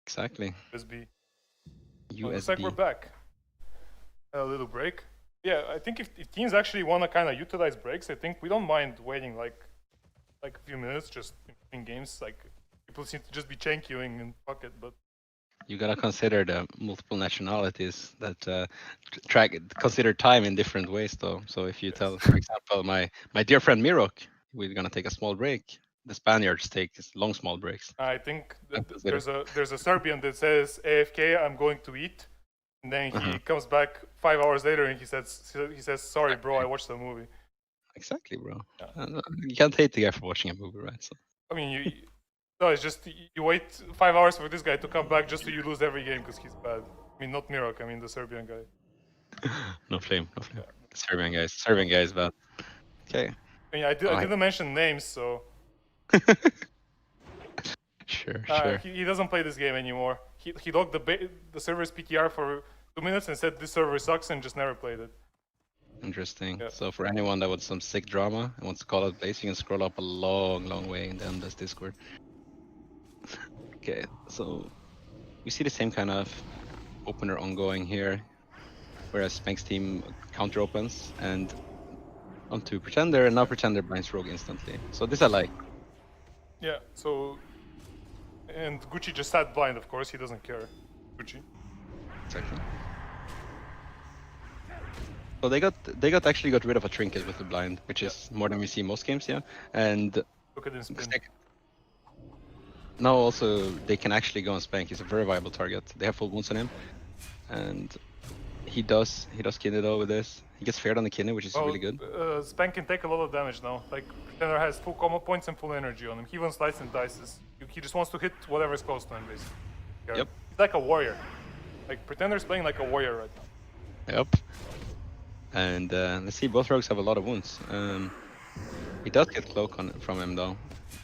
Exactly. USB. USB. Looks like we're back. A little break. Yeah, I think if teams actually want to kind of utilize breaks, I think we don't mind waiting like a few minutes just in games. Like people seem to just be chain queuing and fuck it, but You gotta consider the multiple nationalities that consider time in different ways, though. So if you tell, for example, my dear friend Mirok, we're gonna take a small break. The Spaniards take long small breaks. I think there's a Serbian that says AFK, I'm going to eat, and then he comes back 5 hours later and he says sorry bro, I watched the movie. Exactly, bro. Yeah. You can't hate the guy for watching a movie, right? So. I mean, no, it's just you wait 5 hours for this guy to come back just so you lose every game because he's bad. I mean, not Mirok, I mean the Serbian guy. No flame. Yeah. Serbian guy is bad. Okay. I mean, I didn't mention names, so. Sure. He doesn't play this game anymore. He logged the server's PTR for 2 minutes and said this server sucks and just never played it. Interesting. Yeah. So for anyone that wants some sick drama and wants to call out base, you can scroll up a long way and then there's Discord. Okay, so we see the same kind of opener ongoing here, whereas Spank's team counter opens and onto Pretender, and now Pretender blinds Rogue instantly. So this I like. Yeah, so... And Gucci just sat blind, of course, he doesn't care. Gucci. Exactly. So they actually got rid of a trinket with the blind, which is more than we see in most games, yeah. And Look at him spin. now also they can actually go on Spank. He's a very viable target. They have full wounds on him, and he does kidney though with this. He gets fared on the kidney, which is really good. Spank can take a lot of damage now. Like, Pretender has full combo points and full energy on him. He even slices and dices. He just wants to hit whatever's close to him, basically. Yeah. Yep. He's like a warrior. Like, Pretender's playing like a warrior right now. Yep. And let's see, both rogues have a lot of wounds. He does get cloak from him though.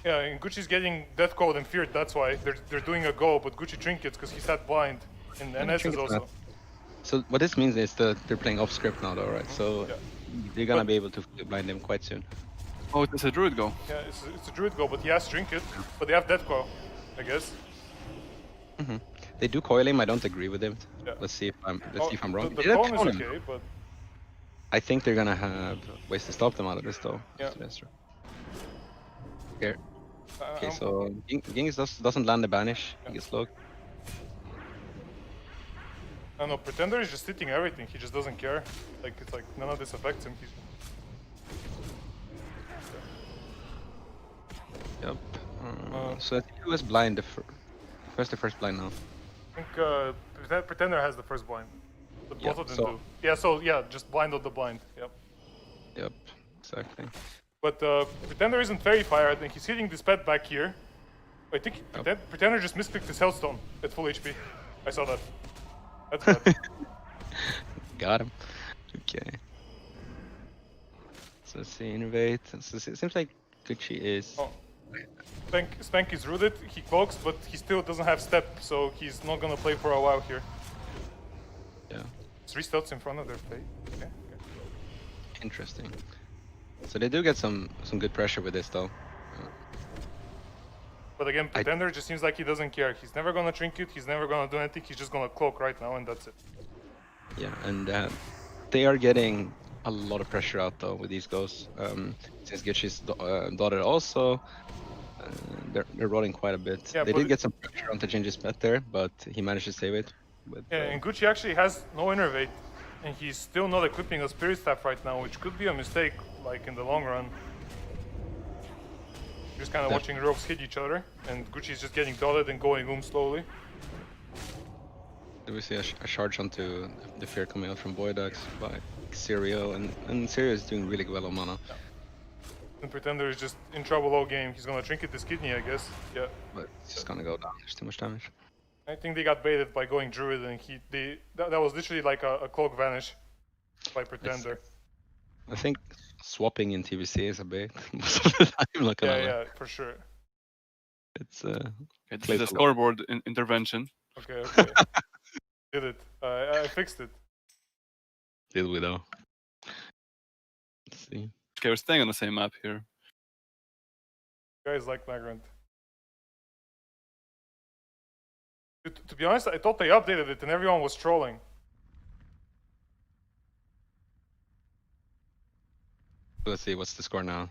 Yeah, and Gucci's getting death code and feared, that's why. They're doing a go, but Gucci trinkets because he sat blind. And NS is also. So what this means is that they're playing off script now though, right? So they're gonna be able to blind him quite soon. Oh, it's a druid go. Yeah, it's a druid go, but he has trinket. But they have death go, I guess. They do coil him. I don't agree with him. Yeah. Let's see if I'm wrong. The cone is okay, but I think they're gonna have ways to stop them out of this though. Yeah. Here. Okay, so Bmgus doesn't land the banish. He gets low. I don't know, Pretender is just sitting everything. He just doesn't care. Like, it's like none of this affects him. Yep. So I think he was blind the first blind now. I think Pretender has the first blind. But both of them do. Yeah, just blind of the blind. Yep. Yep, exactly. But Pretender isn't Fairy Fire. I think he's hitting this pet back here. I think Pretender just mispicked his Hellstone at full HP. I saw that. That's bad. Got him. Okay. So let's see, innovate. So it seems like Gucci is... Oh. Spank is rooted, he cloaks, but he still doesn't have step, so he's not gonna play for a while here. Yeah. 3 stealths in front of their face. Okay. Interesting. So they do get some good pressure with this though. But again, Pretender just seems like he doesn't care. He's never gonna trinket, he's never gonna do anything, he's just gonna cloak right now and that's it. Yeah, and they are getting a lot of pressure out though with these goes. Since Gucci's daughter also, they're rolling quite a bit. Yeah, they did get some pressure onto Ginger's pet there, but he managed to save it. With, and Gucci actually has no innervate, and he's still not equipping a Spirit Staff right now, which could be a mistake, like in the long run. Just kind of watching rogues hit each other, and Gucci's just getting dotted and going slowly. Do we see a charge onto the fear coming out from Boydax by Sirio, and Sirio is doing really well on mana. Yeah. And Pretender is just in trouble all game. He's gonna trinket this kidney, I guess. Yeah. But it's just gonna go down. There's too much damage. I think they got baited by going Druid, and that was literally like a cloak vanish by Pretender. I think swapping in TBC is a bait most of the time. Not gonna lie. Yeah, for sure. It's It's a scoreboard intervention. Okay. Did it. I fixed it. Did we though? Let's see. Okay, we're staying on the same map here. You guys like Migrant. To be honest, I thought they updated it and everyone was trolling. Let's see, what's the score now?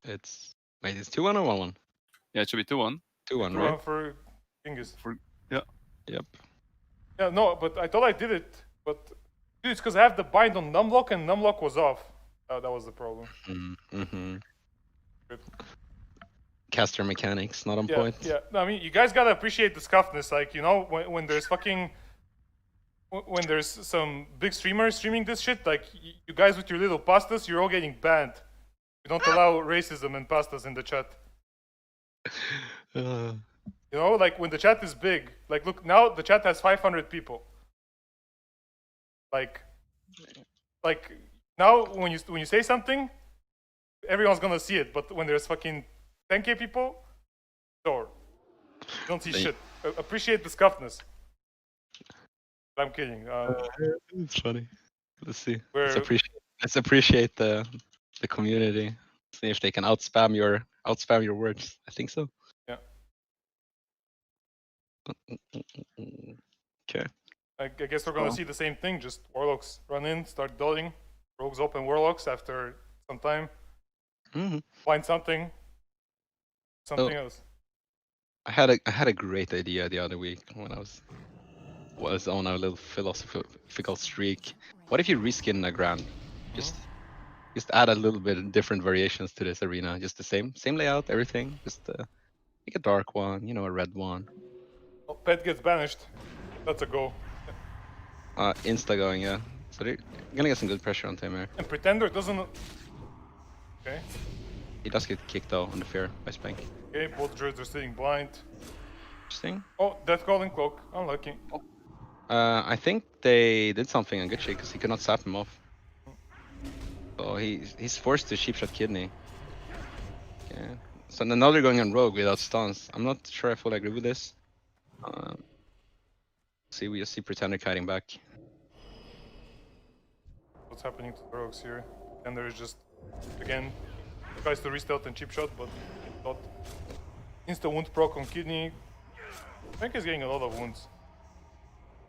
It's 2-1 or 1-1? Yeah, it should be 2-1. 2-1, right? For Bmgus. Yep. Yeah, no, but I thought I did it. But dude, it's because I have the bind on numlock and numlock was off. That was the problem. Caster mechanics, not on point. Yeah, no, I mean, you guys gotta appreciate the scuffness. Like, you know, when there's when there's some big streamers streaming this shit, like, you guys with your little pastas, you're all getting banned. You don't allow racism and pastas in the chat. You know, like, when the chat is big, like, look, now the chat has 500 people. Like, now when you say something, everyone's gonna see it, but when there's fucking 10k people, sure. You don't see shit. Appreciate the scuffness. I'm kidding. It's funny. Let's see. Let's appreciate the community. See if they can outspam your words. I think so. Yeah. Okay. I guess we're gonna see the same thing. Just warlocks run in, start dulling. Rogues open warlocks after some time. Find something else. I had a great idea the other week when I was on a little philosophical streak. What if you reskin a grand? Just add a little bit of different variations to this arena. Just the same layout, everything. Just make a dark one, a red one. Oh, pet gets banished. That's a go. Insta going, yeah. So they're gonna get some good pressure on Ahmera. And Pretender doesn't. Okay. He does get kicked though on the fair by Spank. Okay, both druids are sitting blind. Interesting. Oh, Death Calling Cloak. Unlucky. I think they did something on Gucci because he could not sap him off. So he's forced to sheep shot kidney. Okay. So now they're going on rogue without stuns. I'm not sure I fully agree with this. We just see Pretender kiting back. What's happening to the rogues here? And there is just again tries to restealth and cheap shot, but not. Insta wound proc on kidney. Frank is getting a lot of wounds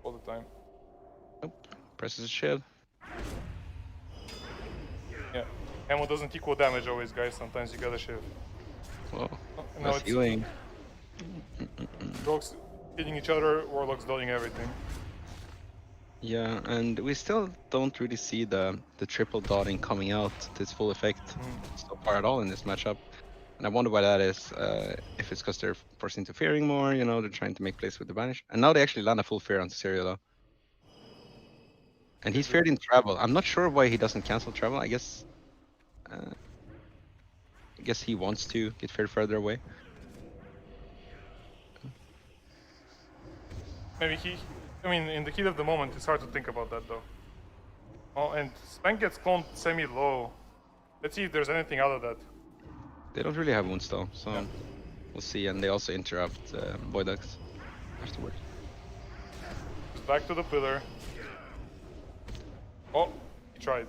all the time. Nope. Presses a shield. Yeah. Ammo doesn't equal damage always, guys. Sometimes you gotta shiv. Whoa. Oh, That's healing. Rogues hitting each other, warlocks dodging everything. Yeah, and we still don't really see the triple dotting coming out to its full effect so far at all in this matchup. And I wonder why that is. If it's because they're forced interfering more, they're trying to make plays with the banish. And now they actually land a full fear onto Syria though. And he's feared in travel. I'm not sure why he doesn't cancel travel. I guess he wants to get feared further away. Maybe in the heat of the moment, it's hard to think about that though. Oh, and Spank gets cloned semi-low. Let's see if there's anything out of that. They don't really have wounds though, so we'll see. And they also interrupt Boydux afterwards. Just back to the pillar. Oh, he tried.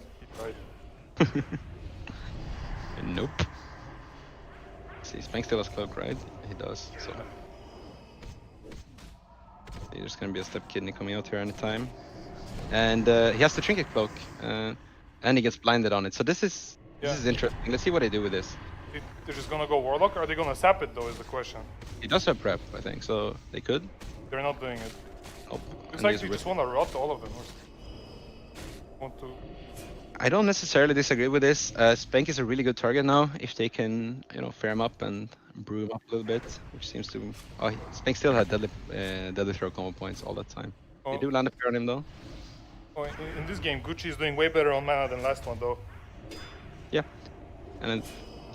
Nope. See, Spank still has cloak, right? He does, so. There's gonna be a step kidney coming out here anytime. And he has the trinket cloak, and he gets blinded on it. So this is interesting. Let's see what they do with this. They're just gonna go warlock, or are they gonna sap it though is the question. He does have prep, I think, so they could. They're not doing it. Nope. Looks like they just wanna rot all of them. I don't necessarily disagree with this. Spank is a really good target now if they can, fair him up and brew him up a little bit, which seems to. Oh, Spank still had deadly throw combo points all that time. They do land a pair on him though. Oh, in this game, Gucci is doing way better on mana than last one though. Yeah, and I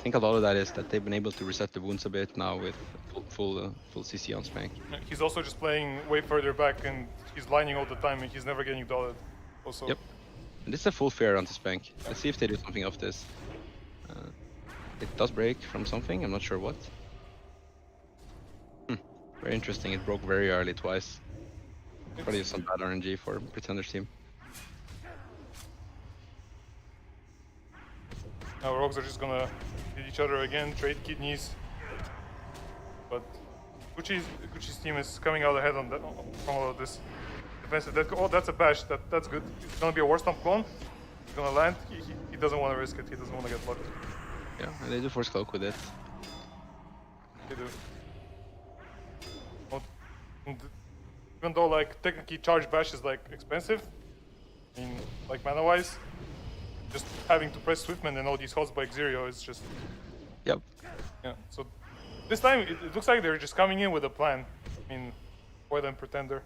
think a lot of that is that they've been able to reset the wounds a bit now with full CC on Spank. He's also just playing way further back and he's lining all the time and he's never getting dotted. Also. Yep. And this is a full fair onto Spank. Let's see if they do something off this. It does break from something, I'm not sure what. Very interesting, it broke very early twice. Probably some bad RNG for Pretender's team. Now rogues are just gonna hit each other again, trade kidneys. But Gucci's team is coming out ahead on that, from all of this. Oh, that's a bash. That's good. It's gonna be a Warstomp clone. He's gonna land. He doesn't want to risk it. He doesn't want to get blocked. Yeah, and they do force cloak with it. They do. Well, even though technically charge bash is expensive, I mean mana wise, just having to press Swiftman and all these hots by Xerio is just. Yep. Yeah. So this time it looks like they're just coming in with a plan. I mean, more than Pretender.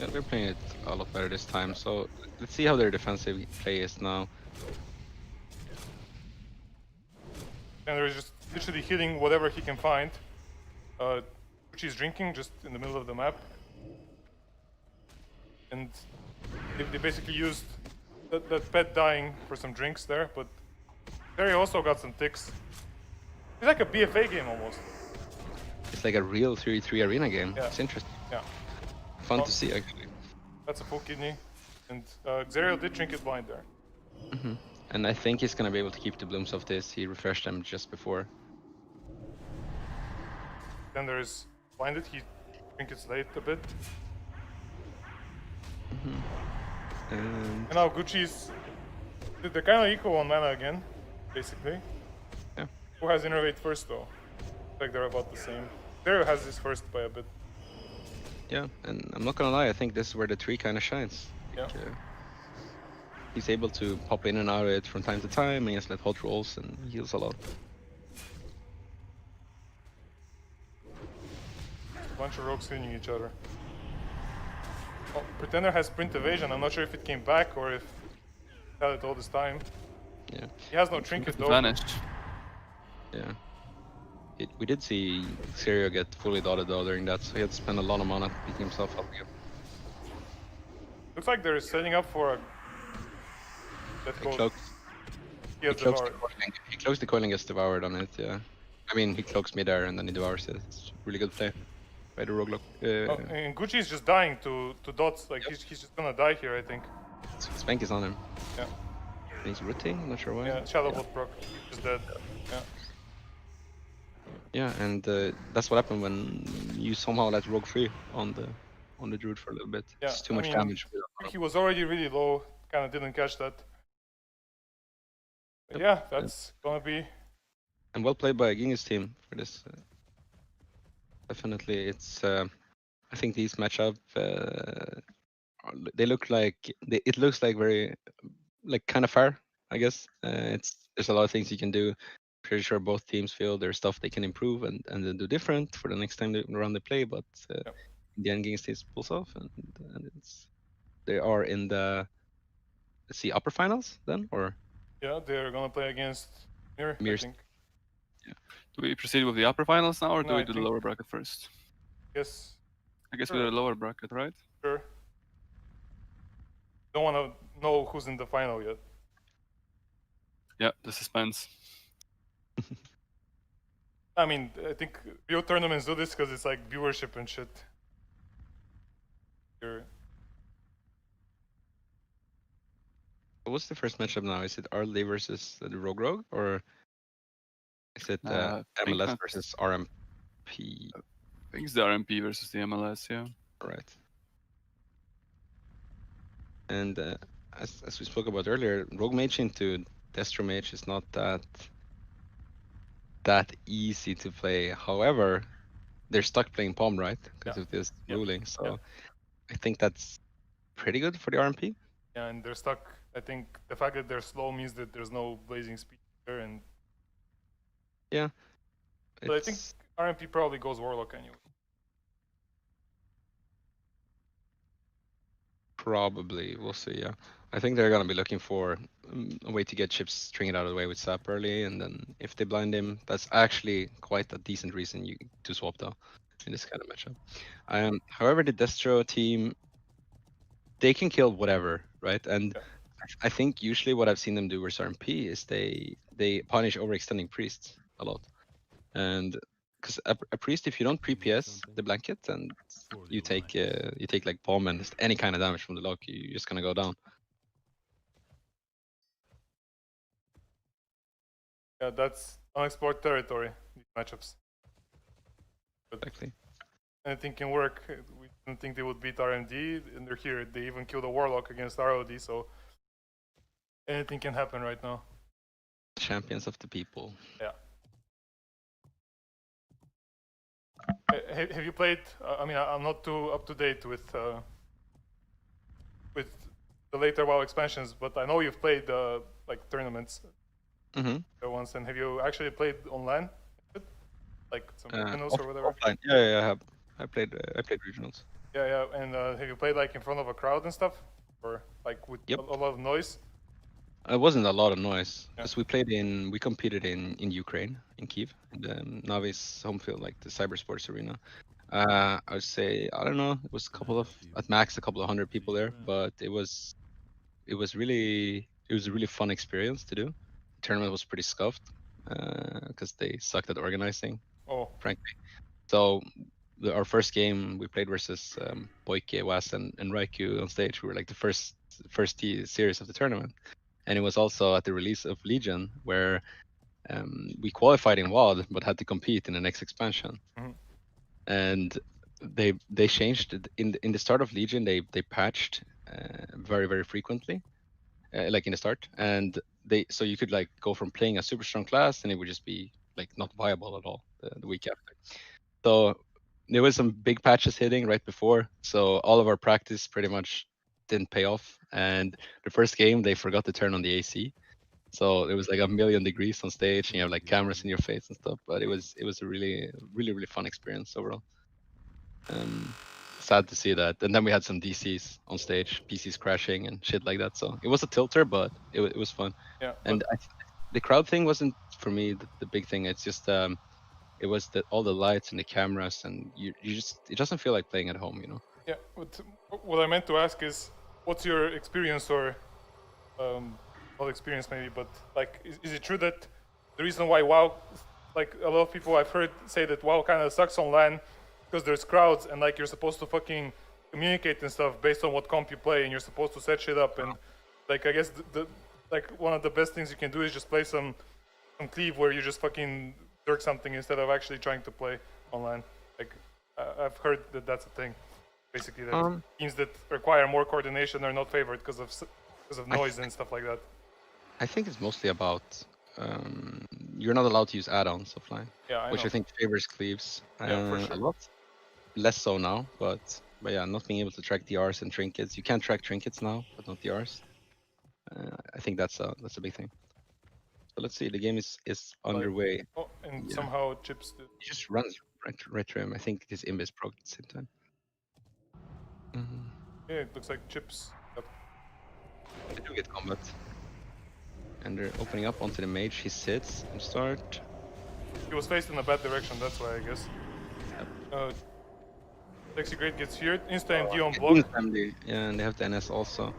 Yeah, they're playing it a lot better this time, so let's see how their defensive play is now. And they're just literally hitting whatever he can find. Which he's drinking just in the middle of the map. And they basically used that pet dying for some drinks there, but Terry also got some ticks. It's like a BFA game almost. It's like a real 3v3 arena game. Yeah. It's interesting. Yeah. Fun to see, actually. That's a full kidney. And Xerio did trinket blind there. And I think he's gonna be able to keep the blooms of this. He refreshed them just before. Then there's blinded. He trinkets late a bit. And And now Gucci's... They're kind of equal on mana again, basically. Yeah. Who has Innervate first, though? Like they're about the same. Zero has this first by a bit. yeah, and I'm not gonna lie, I think this is where the tree kind of shines. Yeah. Like, he's able to pop in and out of it from time to time, and he has like hot rolls and heals a lot. A bunch of rogues cleaning each other. Oh, Pretender has sprint evasion. I'm not sure if it came back or if he had it all this time. Yeah. He has no trinket though. Vanished. Yeah. We did see Serio get fully dotted though during that, so he had to spend a lot of mana picking himself up again. Looks like they're setting up for a... Let's He go. cloaks, He has he cloaks devoured. he cloaks the coil and gets devoured on it, yeah. I mean, he cloaks midair and then he devours it. It's really good play by the roguelock. Oh, and Gucci's just dying to dots. Like he's just gonna die here, I think. Spank is on him. Yeah. And he's rooting, I'm not sure why. Yeah, Shadow Bolt proc. Just dead. Yeah. Yeah, and that's what happened when you somehow let rogue free on the druid for a little bit. Yeah, It's too I much mean, damage. He was already really low. Kind of didn't catch that. But yeah, that's gonna be... And well played by Bmgus team for this. Definitely, it's. I think these matchup. They look like it looks like very, like kind of fair. I guess there's a lot of things you can do. Pretty sure both teams feel there's stuff they can improve and then do different for the next time around they play. But in the end, Bmgus team pulls off, and they are in the, let's see, upper finals then, or Yeah, they're gonna play against Mir, I Mir's. think. Do we proceed with the upper finals now, or do No, we I do the think- lower bracket first? Yes, I guess we Sure. do the lower bracket, right? sure. Don't wanna know who's in the final yet. Yeah, the suspense. I mean, I think real tournaments do this because it's like viewership and shit. You're... What's the first matchup now? Is it RLD versus the Rogue, or is it I think MLS that's- versus RMP? I think it's the RMP versus the MLS, yeah. Right. And as we spoke about earlier, Rogue Mage into Destro Mage is not that easy to play. However, they're stuck playing Palm, right? Because of this ruling. So I think that's pretty good for the RMP. Yeah, and they're stuck. I think the fact that they're slow means that there's no blazing speed there, and Yeah. but I think RMP probably goes Warlock anyway. Probably, we'll see. Yeah, I think they're gonna be looking for a way to get chips stringed out of the way with Sap early, and then if they blind him, that's actually quite a decent reason to swap though in this kind of matchup. However, the Destro team, they can kill whatever, right? And I think usually what I've seen them do versus RMP is they punish overextending priests a lot, and because a priest, if you don't pre-PS the blanket and you take like bomb and any kind of damage from the lock, you're just gonna go down. Yeah, that's unexplored territory, these matchups. But Exactly. anything can work. We didn't think they would beat RMD, and they're here. They even killed a Warlock against ROD, so anything can happen right now. Champions of the people. Yeah. Have you played? I mean, I'm not too up to date with the later WoW expansions, but I know you've played like tournaments once. And have you actually played on LAN? Like some regionals or whatever? Offline. Yeah, I have. I played regionals. Yeah. And have you played like in front of a crowd and stuff, or like with a lot of noise? It wasn't a lot of noise because we competed in Ukraine, in Kyiv, in Navi's home field, like the cybersports arena. I would say, I don't know, it was at max a couple of hundred people there, but it was a really fun experience to do. The tournament was pretty scuffed because they sucked at organizing, frankly. So our first game we played versus Boyke, Was, and Raikou on stage. We were like the first series of the tournament. And it was also at the release of Legion, where we qualified in WoD, but had to compete in the next expansion. And they changed it in the start of Legion. They patched very frequently, like in the start, and so you could like go from playing a super strong class and it would just be like not viable at all the week after. So there was some big patches hitting right before, so all of our practice pretty much didn't pay off. And the first game they forgot to turn on the AC, so it was like 1,000,000 degrees on stage, and you have like cameras in your face and stuff. But it was a really fun experience overall. Sad to see that. And then we had some DCs on stage, PCs crashing and shit like that. So it was a tilter, but it was fun. Yeah. And the crowd thing wasn't for me the big thing. It's just it was all the lights and the cameras, and you just it doesn't feel like playing at home, you know. Yeah. What I meant to ask is, what's your experience, or not experience maybe, but like, is it true that the reason why WoW, like a lot of people I've heard say that WoW kind of sucks on LAN because there's crowds and like you're supposed to fucking communicate and stuff based on what comp you play, and you're supposed to set shit up, and like I guess the like one of the best things you can do is just play some cleave where you just fucking jerk something instead of actually trying to play online. Like I've heard that that's a thing. Basically, that teams that require more coordination are not favored because of noise and stuff like that. I think it's mostly about you're not allowed to use add-ons offline, which I think favors cleaves for sure. a lot. Less so now, but yeah, not being able to track DRs and trinkets. You can track trinkets now, but not DRs. I think that's a big thing. So let's see, the game is underway. Oh, and somehow Chips did. He just runs right to him. I think his Invis broke at the same time. Yeah, it looks like Chips. They do get combat. And they're opening up onto the mage. He sits and start. He was faced in a bad direction, that's why I guess. Lexi Great gets feared. Insta MD on block. Yeah, and they have the NS also.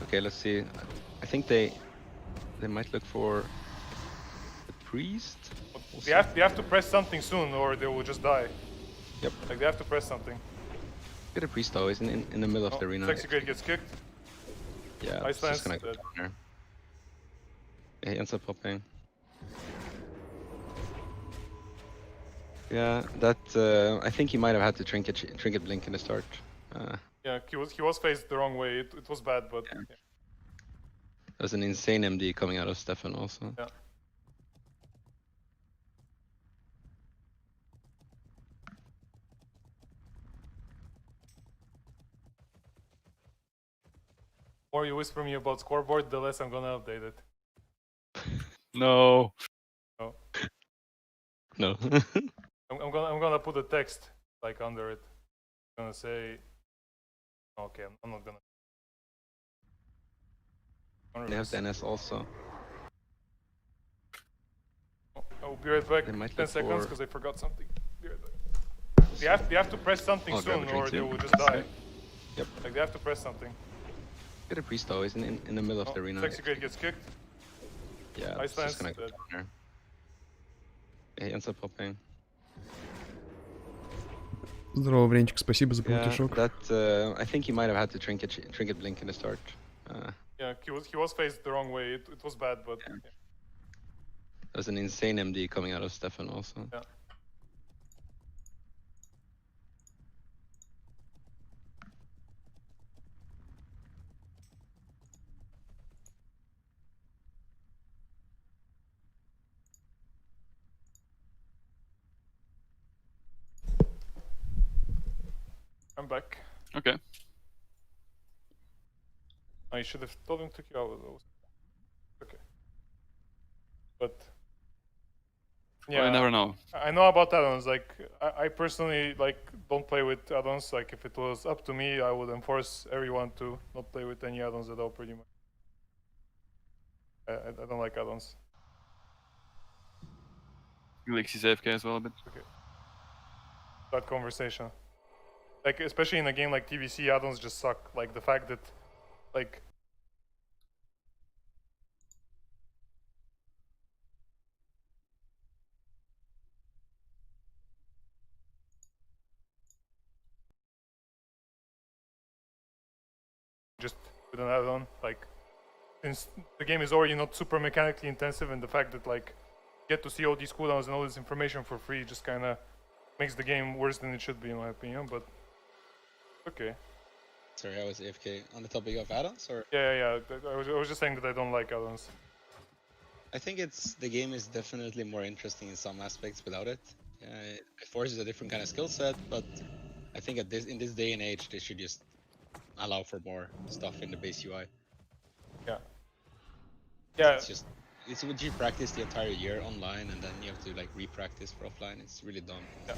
Okay, let's see. I think they might look for the priest. They have to press something soon, or they will just die. Yep. Like they have to press something. Get a priest though. He's in the middle of the arena. Lexi Great gets kicked. Yeah, Ice just gonna go down there. Yeah, he ends up popping. Yeah, that I think he might have had to trinket blink in the start. Yeah, he was faced the wrong way. It was bad, but yeah. There was an insane MD coming out of Stefan also. Yeah. The more you whisper me about scoreboard, the less I'm gonna update it. No. No. No. I'm gonna put a text like under it. I'm gonna say. Okay, I'm not gonna. They have the NS also. I'll be right back. They might 10 look seconds for- because I forgot something. Be right back. They have to press something I'll grab soon, a drink or they too. will just die. Yep. Like they have to press something. Get a priest though. He's in the middle of the arena. Lexi Great gets kicked. Yeah, Ice it's just gonna Lance, go down there. Yeah, he ends up popping. Здорово, Бренчик, спасибо за Yeah, платежок. that I think he might have had to trinket blink in the start. Yeah, he was faced the wrong way. It was bad, but There was an insane MD coming out of Stefan also. Yeah. I'm back. Okay. I should have told him to kill all of those. Okay. But Well, you never know. I know about add-ons. Like I personally like don't play with add-ons. Like if it was up to me, I would enforce everyone to not play with any add-ons at all. Pretty much. I don't like add-ons. Lexi's AFK as well a bit. Okay. That conversation. Like especially in a game like TBC, add-ons just suck. Like the fact that, like. Just with an add-on, like, since the game is already not super mechanically intensive, and the fact that like you get to see all these cooldowns and all this information for free just kind of makes the game worse than it should be, in my opinion. But okay. Sorry, I was AFK. On the topic of add-ons, or Yeah. I was just saying that I don't like add-ons. I think the game is definitely more interesting in some aspects without it. It forces a different kind of skill set, but I think in this day and age, they should just allow for more stuff in the base UI. Yeah. It's what you practice the entire year online, and then you have to like re-practice for offline. It's really dumb. Yeah.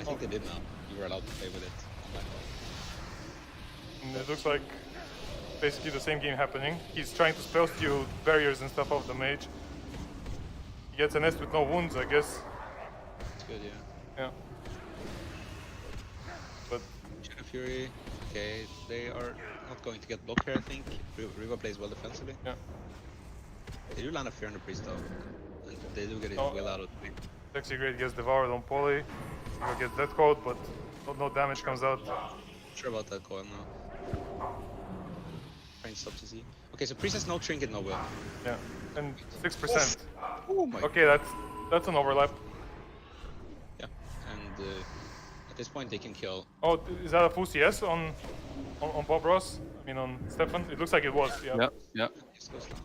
I think they did now. You were allowed to play with it online. And it looks like basically the same game happening. He's trying to spell steal barriers and stuff off the mage. He gets an S with no wounds, I guess. It's good, yeah. Yeah. But Shadow Fury, okay, they are not going to get blocked here, I think. Rivah plays well defensively. yeah. They do land a fear on the priest though. And they do get it well out of the way. Sexy Great gets devoured on poly. He gets death code, but no damage comes out. Not sure about that coil now. Trying to stop to see. Okay, so priest has no trinket, no will. Yeah. And 6%. Oh my. Okay, that's an overlap. Yeah, and at this point they can kill. Oh, is that a full CS on Bob Ross? I mean on Stefan? It looks like it was, yeah. Yeah. This goes down.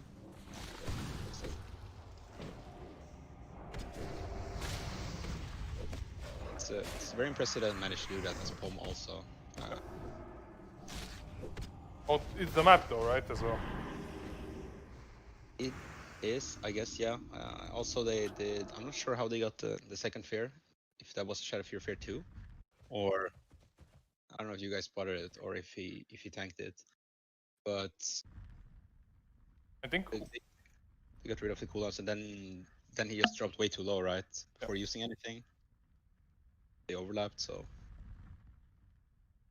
It's very impressive that I managed to do that as POM also. Oh, it's the map though, right, as well? It is, I guess, yeah. Also, they did. I'm not sure how they got the second fear. If that was a Shadow Fear 2, or I don't know if you guys spotted it or if he tanked it. But I think they got rid of the cooldowns, and then he just dropped way too low, right? Before using anything. They overlapped, so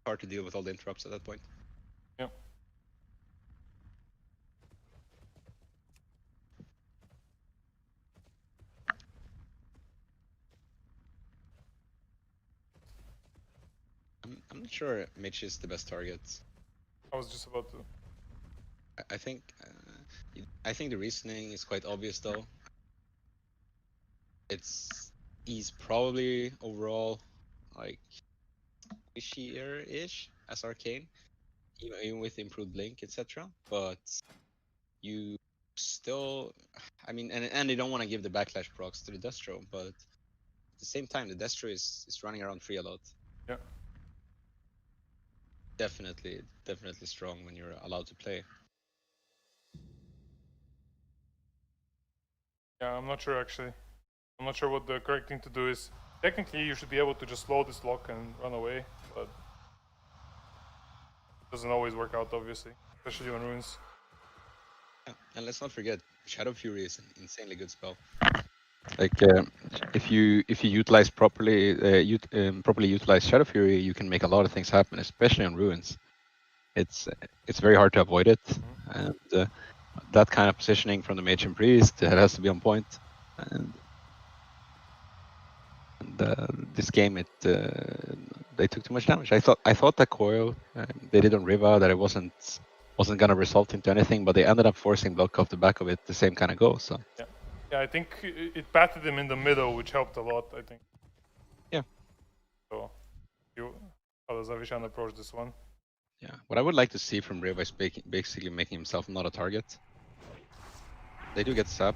hard to deal with all the interrupts at that point. Yeah. I'm not sure Mitch is the best target. I was just about to. I think the reasoning is quite obvious though. He's probably overall like squishier-ish as Arcane, even with improved Blink, etc. But you still, I mean, and they don't want to give the backlash procs to the Destro, but at the same time, the Destro is running around free a lot. Yeah. Definitely strong when you're allowed to play. Yeah, I'm not sure actually. I'm not sure what the correct thing to do is. Technically, you should be able to just slow this lock and run away, but it doesn't always work out, obviously, especially on runes. Yeah. And let's not forget, Shadow Fury is an insanely good spell. Like if you utilize properly, properly utilize Shadow Fury, you can make a lot of things happen, especially on ruins. It's very hard to avoid it, and that kind of positioning from the mage and priest, it has to be on point. And this game, they took too much damage. I thought that coil they did on Rivah, that it wasn't gonna result into anything, but they ended up forcing block off the back of it, the same kind of go. So yeah, I think it patted him in the middle, which helped a lot, I think. Yeah. So how does Avishan approach this one? Yeah, what I would like to see from Rivah is basically making himself not a target. They do get sap.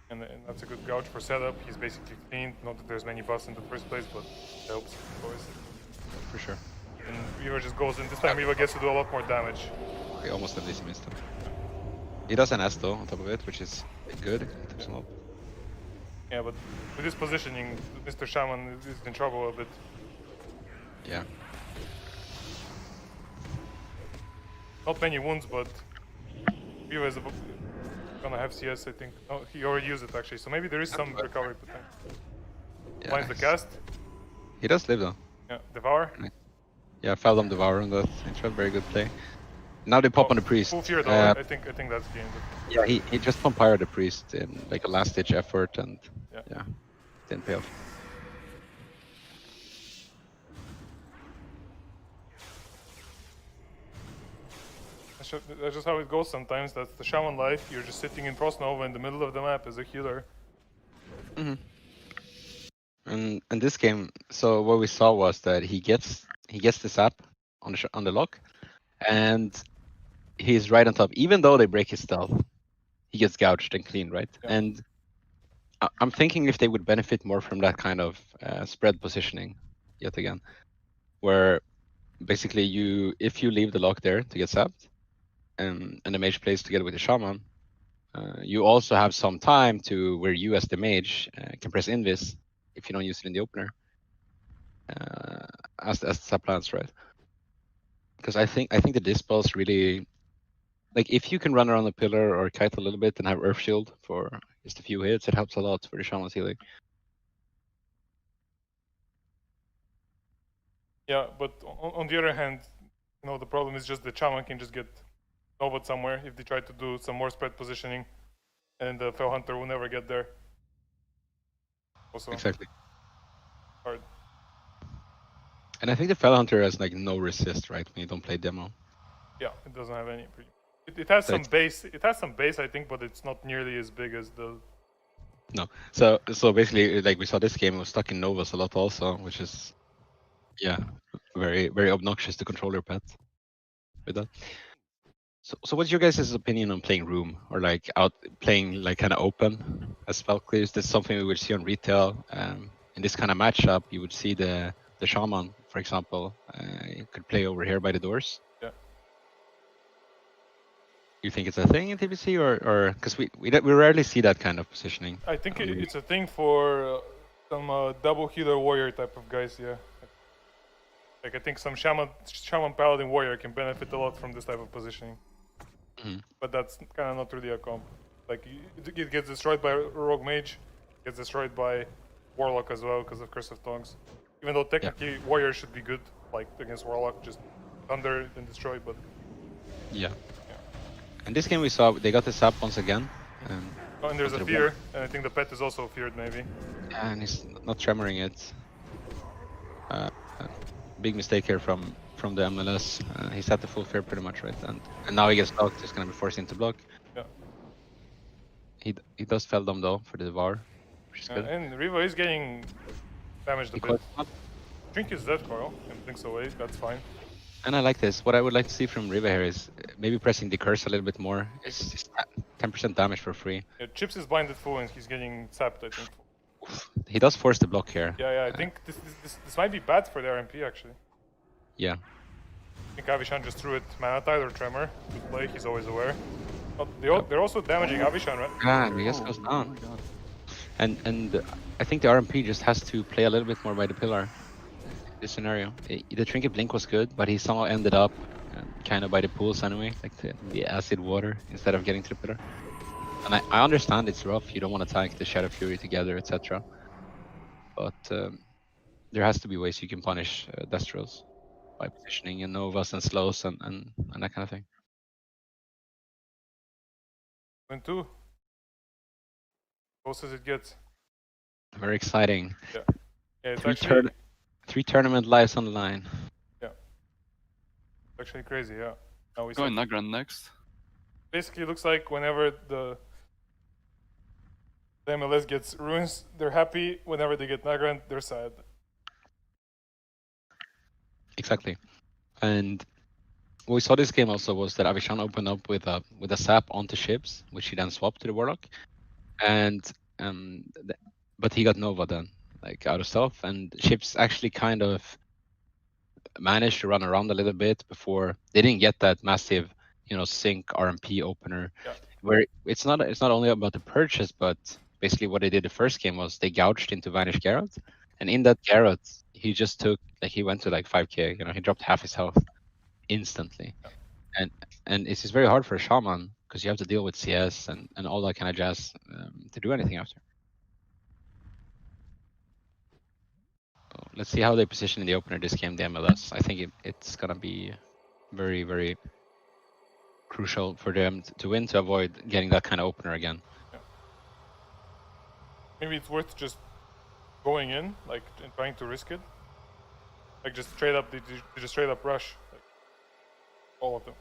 And that's a good gouge for setup. He's basically cleaned. Not that there's many buffs in the first place, but it helps, of course. For sure. And Rivah just goes in. This time Rivah gets to do a lot more damage. Okay, almost at least he missed him. He does an S though on top of it, which is good. Tips him up. Yeah, but with this positioning, Mr. Shaman is in trouble a bit. Yeah. Not many wounds, but Rivah is gonna have CS, I think. Oh, he already used it actually, so maybe there is some recovery potential. Yeah, Blinds the cast. He does live though. Yeah, Devour. Yeah, Fathom Devour on that. It's a very good play. Now they pop on the priest. Full fear though, I think that's game. Yeah, he just vampired the priest in like a last ditch effort, and yeah didn't pay off. That's just how it goes sometimes. That's the Shaman life. You're just sitting in Frostnova in the middle of the map as a healer. And in this game, so what we saw was that he gets the sap on the lock, and he's right on top. Even though they break his stealth, he gets gouged and cleaned, right? Yeah. And I'm thinking if they would benefit more from that kind of spread positioning, yet again, where basically if you leave the lock there to get sapped, and the mage plays together with the shaman, you also have some time to where you as the mage can press invis if you don't use it in the opener, as the sap plans, right? Because I think the dispels really, like, if you can run around the pillar or kite a little bit and have earth shield for just a few hits, it helps a lot for the shaman's healing. Yeah, but on the other hand, you know, the problem is just the shaman can just get novad somewhere if they try to do some more spread positioning, and the Fell Hunter will never get there. Also, Exactly. hard. And I think the Fell Hunter has like no resist, right? When you don't play demo. Yeah, it doesn't have any. It has So some base. It has some base, I think, but it's not nearly as big as the. No. So basically, like we saw this game, it was stuck in Novas a lot also, which is, yeah, very very obnoxious to control your pet with that. So what's your guys' opinion on playing room or like out playing like kind of open as spell clears? That's something we would see on retail. In this kind of matchup, you would see the shaman, for example, could play over here by the doors. Yeah. You think it's a thing in TBC or because we rarely see that kind of positioning? I think it's a thing for some double healer warrior type of guys. Yeah. Like I think some shaman paladin warrior can benefit a lot from this type of positioning. But that's kind of not really a comp. Like it gets destroyed by rogue mage, gets destroyed by warlock as well because of Curse of Tongues. Even though technically warrior should be good, like against warlock, just thunder and destroy. But yeah. In this game we saw they got the sap once again. And there's a fear, and I think the pet is also feared maybe. Yeah, and he's not tremoring it. Big mistake here from the MLS. He's at the full fear pretty much, right? And now he gets blocked. He's gonna be forced into block. Yeah. He does fell them though for the devour, which is good. And Rivah is getting damaged a bit. Drink is dead, Coil, and blinks away. That's fine. And I like this. What I would like to see from Rivah here is maybe pressing the curse a little bit more. It's 10% damage for free. Yeah, Chips is blinded full and he's getting sapped, I think. He does force the block here. Yeah, I think this might be bad for the RMP actually. Yeah. I think Avishan just threw it Mana Tide or Tremor. Good play, he's always aware. Oh, they're also damaging Avishan, right? Ah, I guess goes down. And I think the RMP just has to play a little bit more by the pillar. This scenario, the trinket blink was good, but he somehow ended up kind of by the pools anyway, like the acid water instead of getting to the pillar. And I understand it's rough. You don't want to tank the Shadow Fury together, etc. But there has to be ways you can punish Destrals by positioning and Novas and slows and that kind of thing. 2. Close as it gets. Very exciting. Yeah, it's actually 3 tournament lives on the line. Yeah, it's actually crazy. Yeah. Now we going Nagrand next. Basically, looks like whenever the MLS gets ruins, they're happy. Whenever they get Nagrand, they're sad. Exactly. And what we saw this game also was that Avishan opened up with a sap onto ships, which he then swapped to the warlock, and but he got Nova then, like out of stealth, and ships actually kind of managed to run around a little bit before they didn't get that massive, sync RMP opener, where it's not only about the purchase, but basically what they did the first game was they gouged into Vanish Garrett, and in that Garrett he just took he went to like 5k, he dropped half his health instantly, and it's just very hard for a shaman because you have to deal with CS and all that kind of jazz to do anything after. So let's see how they position in the opener this game, the MLS. I think it's gonna be very, very crucial for them to win to avoid getting that kind of opener again. Yeah. Maybe it's worth just going in, and trying to risk it. Like just straight up, they just straight up rush, all of them.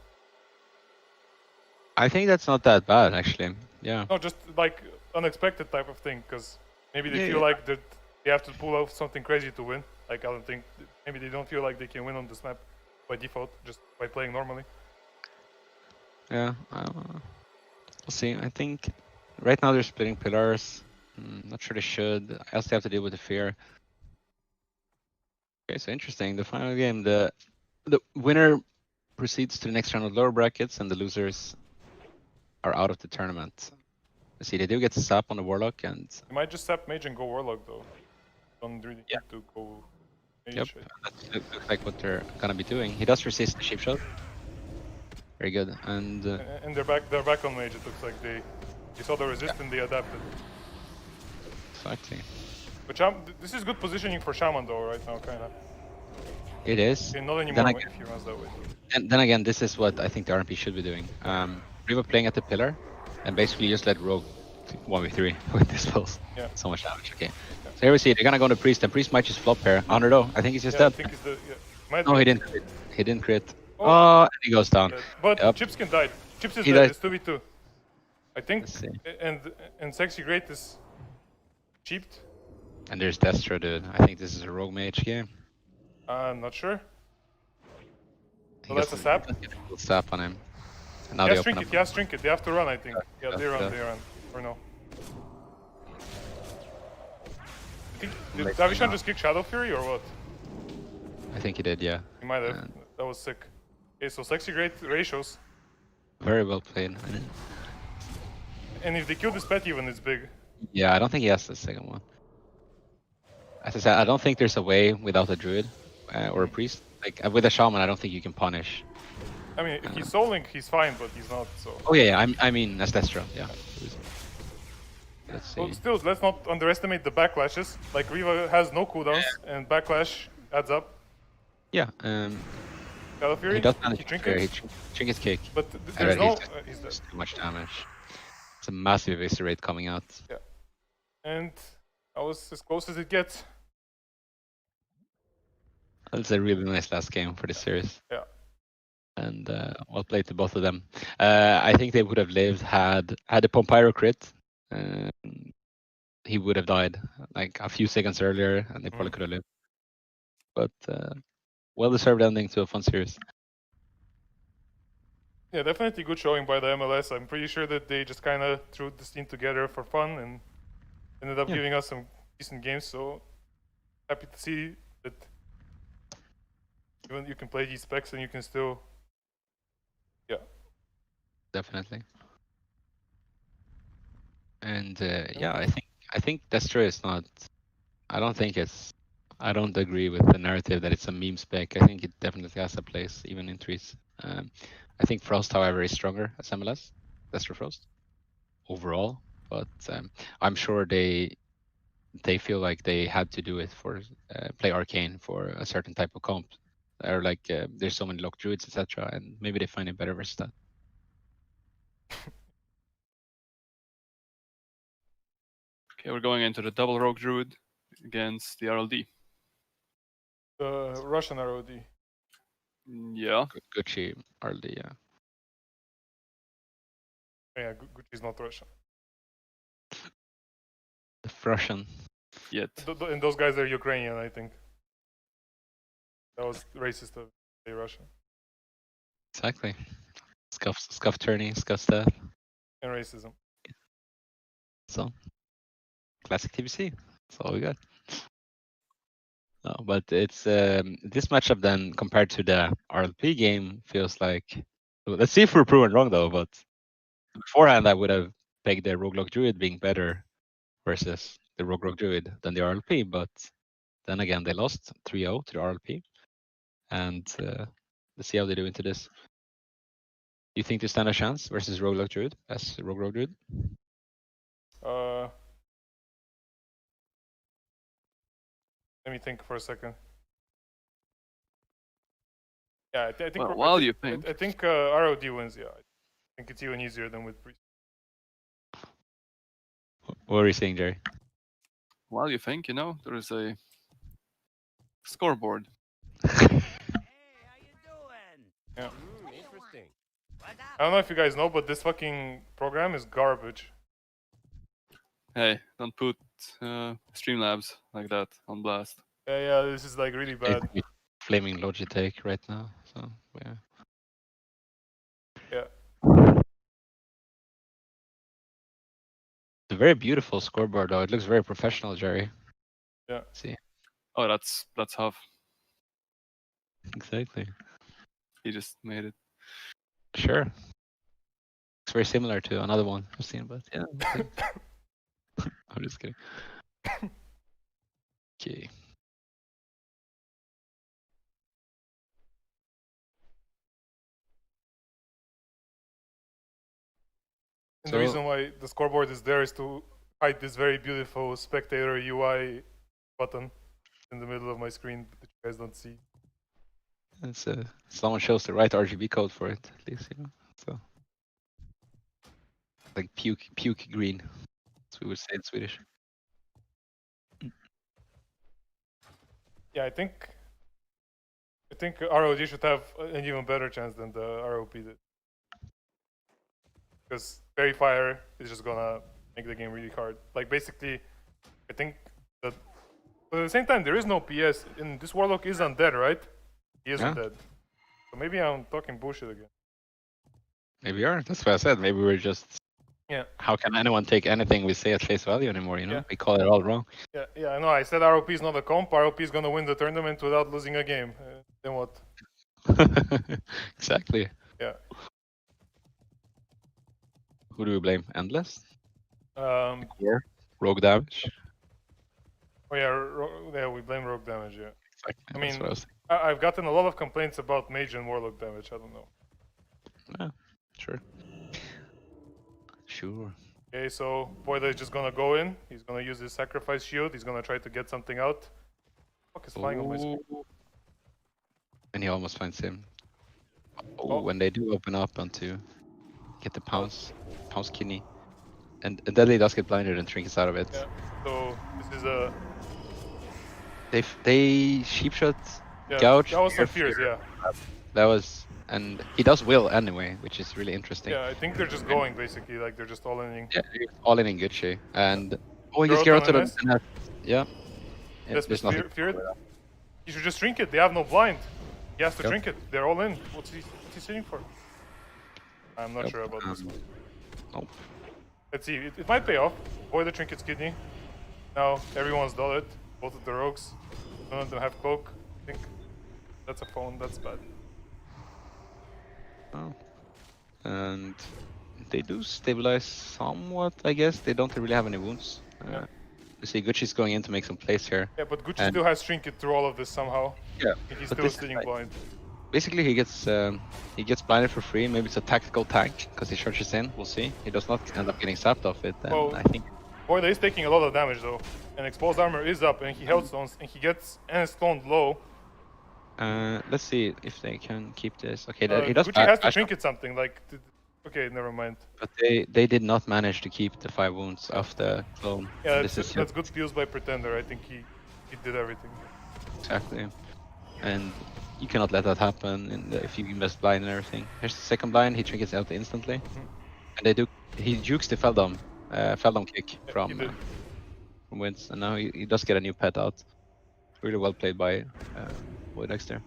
I think that's not that bad, actually. Yeah. No, just like unexpected type of thing, because maybe they feel like that they have to pull out something crazy to win. Like, I don't think, maybe they don't feel like they can win on this map by default, just by playing normally. Yeah, we'll see. I think right now they're splitting pillars. Not sure they should. I also have to deal with the fear. Okay, so interesting. The final game, the winner proceeds to the next round of lower brackets, and the losers are out of the tournament. You see, they do get sap on the Warlock, and You might just sap Mage and go Warlock, though. Don't really need to go Mage. yep, that looks like what they're gonna be doing. He does resist the sheep shot. Very good, and And they're back on Mage, it looks like they saw the resist and they adapted. exactly. But this is good positioning for Shaman, though, right now, kinda. It is. Okay, not anymore Then if he runs that way. And then again, this is what I think the RMP should be doing. Rivah playing at the pillar, and basically just let Rogue 1v3 with this pulse. Yeah. So much damage, okay. So here we see, they're gonna go to Priest, and Priest might just flop here. Ahmera, I think he's just Yeah, I dead. think he's the... Yeah. Might No, be. he didn't crit. He didn't crit. Oh. Oh, and he goes down. But Yep. Chipskin died. Chips is He dead, died. it's 2v2. I think, Let's see. and Sexy Great is cheaped. And there's Destro, dude. I think this is a Rogue Mage game. I'm not sure. He So that's a doesn't- sap? he doesn't get a full sap on him. And now He they has open Trinket, up. he has Trinket. They have to run, I think. Yeah, they run, yeah. they run. Or no. I think, did Like, Davishan no. just kick Shadow Fury or what? I think he did, yeah. He might have. And- That was sick. Okay, so Sexy Great ratios. Very well played. And if they kill this pet even, it's big. Yeah, I don't think he has the second one. As I said, I don't think there's a way without a druid or a priest. Like with a shaman, I don't think you can punish. I mean, if he's Soul Link, he's fine, but he's not, so... Oh yeah, I mean as Destro, yeah. Let's see. Well, still, let's not underestimate the backlashes. Like, Rivah has no cooldowns, and backlash adds up. Yeah, Shadow Fury, he does manage he to clear. He trinkets, trinkets kick. but And there's then no... he's he's dead. just too much damage. It's a massive eviscerate coming out. And that was as close as it gets. That's a really nice last game for this series. Yeah. And well played to both of them. I think they would have lived had the Pompyro crit. He would have died like a few seconds earlier, and they probably could have lived. But well-deserved ending to a fun series. Yeah, definitely good showing by the MLS. I'm pretty sure that they just kind of threw this team together for fun and ended up giving us some decent games. So happy to see that even you can play these specs and you can still, Definitely. And yeah, I think Destro is not. I don't agree with the narrative that it's a meme spec. I think it definitely has a place, even in threes. I think Frost, however, is stronger as MLS, Destro Frost, overall. But I'm sure they feel like they had to do it for play Arcane for a certain type of comp. Or like there's so many locked druids, etc. And maybe they find it better versus that. Okay, we're going into the double rogue druid against the RLD. the Russian ROD. Yeah. Gucci, RLD, yeah. Yeah, Gucci's not Russian. The Russian. Yet. And those guys are Ukrainian, I think. That was racist to say Russian. Exactly. Scuff tourney, scuff stuff. And racism. So, classic TBC. That's all we got. No, but it's this matchup then compared to the RLP game feels like. Let's see if we're proven wrong though. But beforehand, I would have pegged the Roguelike Druid being better versus the Rogue Druid than the RLP. But then again, they lost 3-0 to the RLP, and let's see how they do into this. Do you think they stand a chance versus Roguelike Druid as Rogue Druid? Let me think for a second. Yeah, I think. Well, while you think, I think ROD wins. Yeah, I think it's even easier than with Priest. What were you saying, Jerry? while you think, you know, there is a scoreboard. Hey, how you doing? Yeah. Interesting. What's up? I don't know if you guys know, but this fucking program is garbage. Hey, don't put Streamlabs like that on blast. Yeah, this is like really bad. Flaming Logitech right now. So yeah. Yeah. It's a very beautiful scoreboard though. It looks very professional, Jerry. Yeah. See. Oh, that's Huff. Exactly. He just made it. Sure. It's very similar to another one I've seen, but yeah. I'm just kidding. Okay. And the reason why the scoreboard is there is to hide this very beautiful spectator UI button in the middle of my screen that you guys don't see. It's someone shows the right RGB code for it, at least, you know. So like puke green, as we would say in Swedish. Yeah, I think ROG should have an even better chance than the ROP did. Because Verifier is just gonna make the game really hard. Like basically, I think that. But at the same time, there is no PS, and this Warlock is undead, right? He is undead. So maybe I'm talking bullshit again. Maybe you are. That's what I said. Maybe we're just. Yeah. How can anyone take anything we say at face value anymore? You know, Yeah. we call it all wrong. Yeah, I know. I said ROP is not a comp. ROP is gonna win the tournament without losing a game. Then what? Exactly. Yeah. Who do we blame? Endless? Yeah, Rogue damage? Oh yeah, we blame rogue damage. Yeah. Exactly. I That's mean, what I was I've gotten a lot of complaints about mage and warlock damage. I don't know. Yeah, sure. Sure. Okay, so Boida is just gonna go in. He's gonna use his sacrifice shield. He's gonna try to get something out. Fuck is flying on my screen? And he almost finds him. Oh. When they do open up onto get the pounce kidney. And Deadly does get blinded and trinkets out of it. Yeah. So this is a. They sheep shot, Yeah, gouge. that was some fears, yeah. That was, and he does will anyway, which is really interesting. Yeah, I think they're just going basically, like they're just all in. Yeah, all in Gucci. And he gets Geralt Geralt on to the yeah. There's nothing. Feared. He should just shrink it. They have no blind. He has to Yep. shrink it. They're all in. What's he sitting for? I'm not sure about this one. Nope. Let's see. It might pay off. Boy, the trinket's kidney. Now everyone's done it. Both of the rogues. None of them have cloak. I think that's a phone. That's bad. Oh. And they do stabilize somewhat, I guess. They don't really have any wounds. Yeah. You see, Gucci's going in to make some plays here. Yeah, but Gucci still has trinket through all of this somehow. Yeah. He's but still this sitting is blind. Basically, he gets blinded for free. Maybe it's a tactical tank because he charges in. We'll see. He does not end up getting sapped off it. And Well, I think. Boy, is taking a lot of damage though, and exposed armor is up, and he held stones, and he gets stoned low. Let's see if they can keep this. Okay, he does. Gucci has to trinket something. Like, okay, never mind. But they did not manage to keep the 5 wounds off the clone. Yeah, This is that's good feels by Pretender. I think he did everything. exactly. And you cannot let that happen if you invest blind and everything. Here's the second blind. He trinkets out instantly, and he jukes the Feldom kick from wins, and now he does get a new pet out. Really well played by Boy Dexter.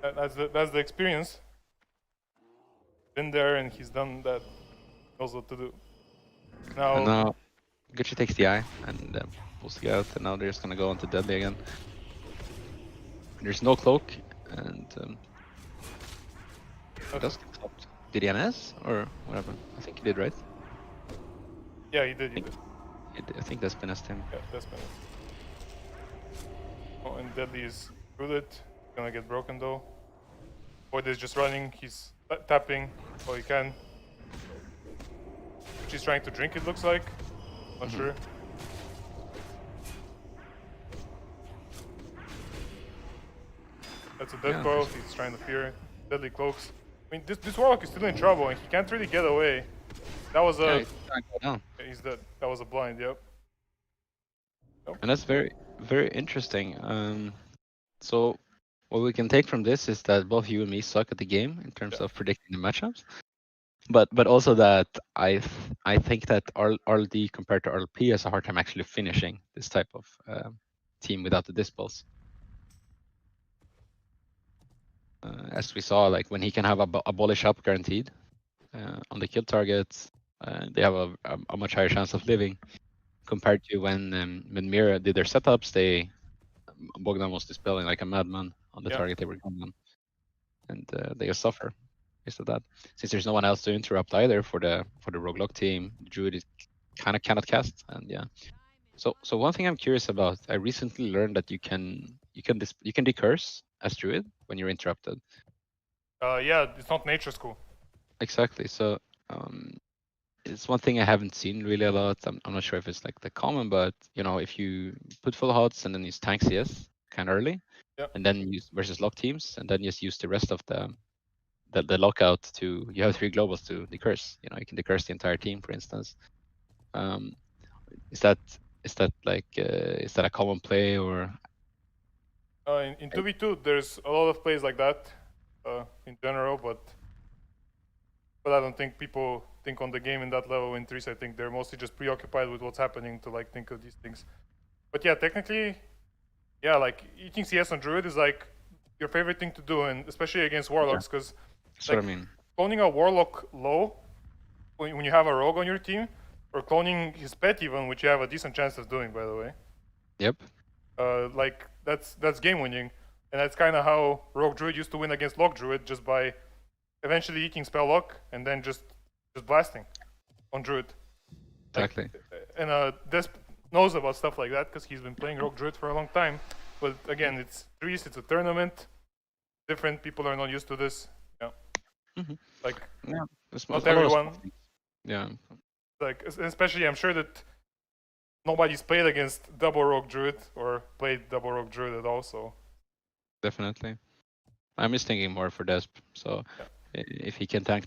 Yeah. That's the experience. Been there and he's done that. Knows what to do. And now Gucci takes the eye and pulls the out, and now they're just gonna go on to Deadly again. There's no cloak, and he does get stopped. Did he NS or whatever? I think he did, right? Yeah, he did. I think that's been him. Yeah, that's been it. Oh, and Deadly is through it. Gonna get broken though. Void is just running. He's tapping all he can. She's trying to drink. It looks like. Not sure. That's a dead coil. He's trying to fear. Deadly cloaks. I mean, this warlock is still in trouble, and he can't really get away. That was a. Yeah, he's dead. That was a blind. Yep. And that's very, very interesting. So what we can take from this is that both you and me suck at the game in terms of predicting the matchups. but also that I think that RLD compared to RLP has a hard time actually finishing this type of team without the dispels. As we saw, like when he can have a bullish up guaranteed on the kill targets, they have a much higher chance of living compared to when Mira did their setups. Bogdan was dispelling like a madman on the target they were going on, and they just suffer because of that. Since there's no one else to interrupt either for the Roguelock team, Druid is kind of cannot cast, and yeah. So one thing I'm curious about, I recently learned that you can decurse as Druid when you're interrupted. Yeah, it's not nature school. Exactly. So it's one thing I haven't seen really a lot. I'm not sure if it's like the common, but you know, if you put full HOTS and then use tank CS kind of early, and then use versus lock teams, and then just use the rest of the lockout to, you have 3 globals to decurse. You know, you can decurse the entire team, for instance. Is that a common play, or? In 2v2, there's a lot of plays like that in general, but I don't think people think on the game in that level in 3s. I think they're mostly just preoccupied with what's happening to like think of these things. But yeah, technically, yeah, like eating CS on Druid is like your favorite thing to do, and especially against Warlocks, because that's what I mean. Cloning a Warlock low when you have a Rogue on your team, or cloning his pet even, which you have a decent chance of doing, by the way. Yep. Like that's game winning, and that's kind of how Rogue Druid used to win against Lock Druid, just by eventually eating spell lock and then just blasting on Druid. Exactly. And Desp knows about stuff like that because he's been playing Rogue Druid for a long time. But again, it's 3s, it's a tournament. Different people are not used to this. Yeah. Like, not everyone. Yeah. Like, especially, I'm sure that nobody's played against double Rogue Druid or played double Rogue Druid at all, so. Definitely. I'm just thinking more for Desp, so if he can tank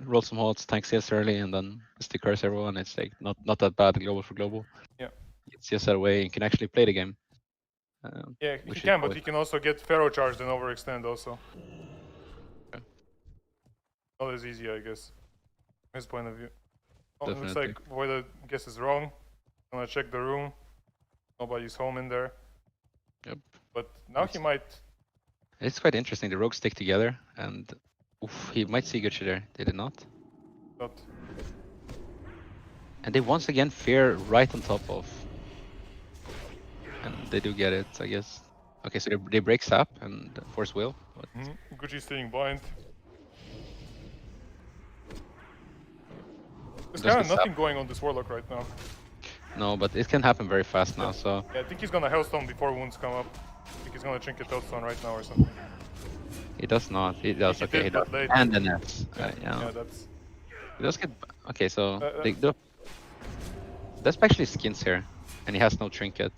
roll some HOTS, tank CS early, and then just decurse everyone, it's like not that bad global for global. Yeah. It's just that way, and can actually play the game. Yeah, he can, but he can also get Pharaoh charged and overextend also. Okay. Not as easy, I guess, from his point of view. Oh, it looks Definitely. like Voida guess is wrong. I'm gonna check the room. Nobody's home in there. Yep. But now he might. It's quite interesting. The rogues stick together, and he might see good shit there. They did not. Not. And they once again fear right on top of. And they do get it, I guess. Okay, so they break Sap and force will. But... Gucci's staying blind. There's Does kind of the nothing going on this Warlock right now. No, but it can happen very fast now, so... Yeah, I think he's gonna Hellstone before wounds come up. I think he's gonna Trinket Hellstone right now or something. He does not. He does, He okay, did, he does. but late. And the nets. Yeah, Yeah. that's... He does get... Okay, so... Desp actually skins here, and he has no trinket.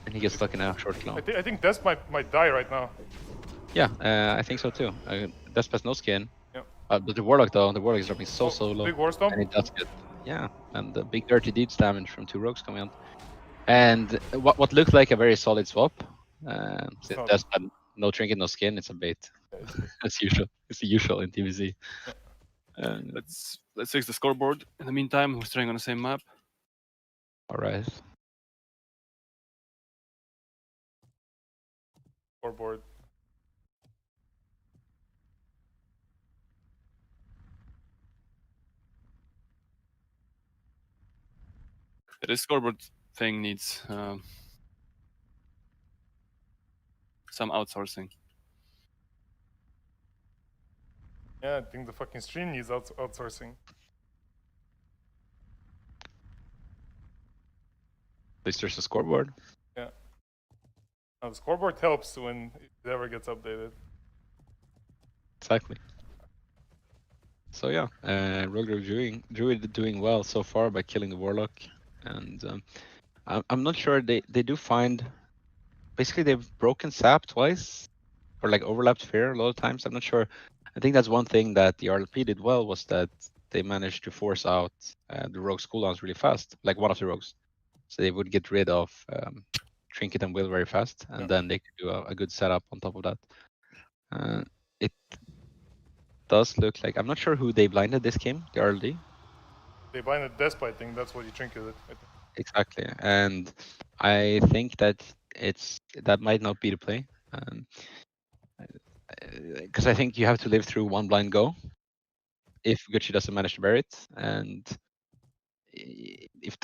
And he gets stuck in a short claw. I think Desp might die right now. Yeah, I think so too. Desp has no skin. Yeah. But the Warlock though, the Warlock is dropping so low. Big Warstomp? And it does get... Yeah, and the big dirty deeds damage from 2 rogues coming out. And what looked like a very solid swap. Since Desp had no trinket, no skin, it's a bait. As usual. It's the usual in TBC. Let's fix the scoreboard. In the meantime, we're staying on the same map. Alright. Scoreboard. This scoreboard thing needs some outsourcing. Yeah, I think the fucking stream needs outsourcing. At least there's a scoreboard. Yeah. Now, the scoreboard helps when it ever gets updated. Exactly. So yeah, Rogue Druid doing well so far by killing the Warlock. And I'm not sure, they do find... Basically they've broken Sap twice. Or like overlapped Fear a lot of times, I'm not sure. I think that's one thing that the RLP did well, was that they managed to force out the rogues cooldowns really fast, like one of the rogues. So they would get rid of Trinket and Will very fast, and then they could do a good setup on top of that. does look like, I'm not sure who they blinded this game, the RLD. They blinded Desp, I think. That's what he trinketed. Exactly, and I think that that might not be the play, because I think you have to live through one blind go if Gucci doesn't manage to bury it, and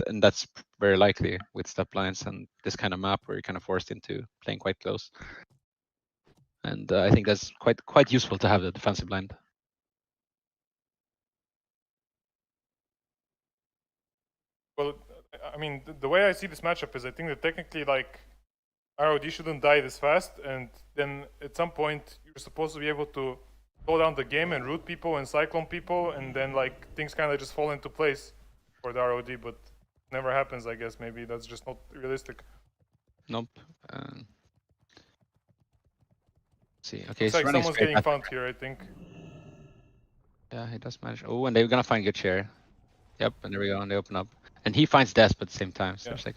and that's very likely with step blinds and this kind of map where you're kind of forced into playing quite close. And I think that's quite useful to have the defensive blind. Well, I mean, the way I see this matchup is I think that technically, like, ROD shouldn't die this fast, and then at some point you're supposed to be able to slow down the game and root people and cyclone people, and then like things kind of just fall into place for the ROD, but never happens, I guess. Maybe that's just not realistic. Nope. See, okay, it's like someone's getting found here, I think. Yeah, he does manage. Oh, and they're gonna find good chair. Yep, and there we go, and they open up. And he finds Desp at the same time, so it's like,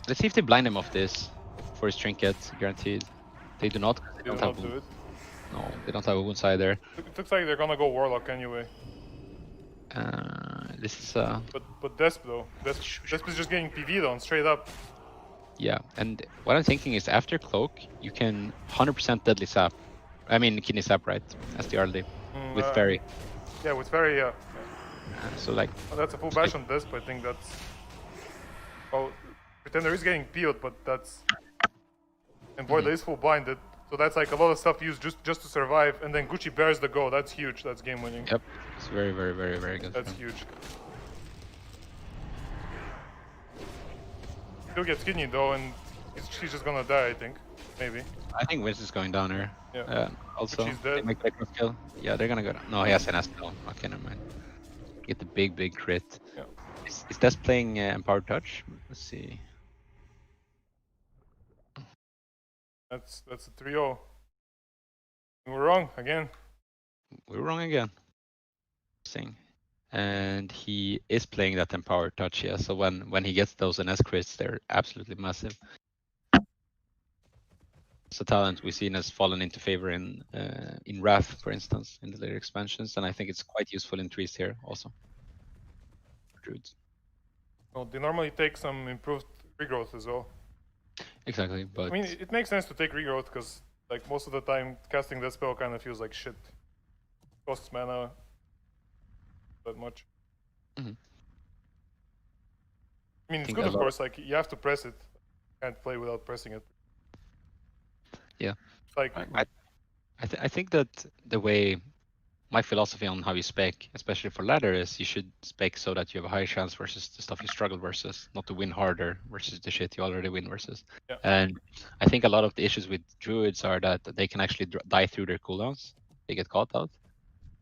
let's see if they blind him off this for his trinket, guaranteed. They do not. They don't do it. No, they don't have a wound side there. It looks like they're gonna go Warlock anyway. This is But Desp though, Desp is just getting PV'd on straight up. Yeah, and what I'm thinking is after Cloak, you can 100% deadly sap. I mean kidney sap, right? As the RLD with Fairy. Yeah, with Fairy, yeah. So like. Well, that's a full bash on Desp. I think that's. Oh, Pretender is getting PO'd, but that's. And Void is full blinded, so that's like a lot of stuff used just to survive. And then Gucci bears the go. That's huge. That's game winning. Yep, it's very, very, very, very good. That's huge. Still gets kidney though, and she's just gonna die. I think, maybe. I think Wiz is going down here. Yeah. Also, Gucci's dead. they make that kill. Yeah, they're gonna go. No, he has an kill. Okay, never mind. Get the big crit. Yeah. Is Des playing Empowered Touch? Let's see. That's a 3-0. We're wrong again. We were wrong again. Interesting. And he is playing that Empowered Touch, yeah. So when he gets those NS crits, they're absolutely massive. It's a talent we've seen has fallen into favor in Wrath, for instance, in the later expansions, and I think it's quite useful in trees here also. Druids. Well, they normally take some improved regrowth as well. Exactly, but I mean, it makes sense to take regrowth because, like, most of the time, casting that spell kind of feels like shit. Costs mana that much. Mm-hmm. I mean, it's good, of course. Like, you have to press it. You can't play without pressing it. Yeah. Like, I think that the way my philosophy on how you spec, especially for ladder, is you should spec so that you have a higher chance versus the stuff you struggle versus, not to win harder versus the shit you already win versus. Yeah. And I think a lot of the issues with druids are that they can actually die through their cooldowns. They get caught out,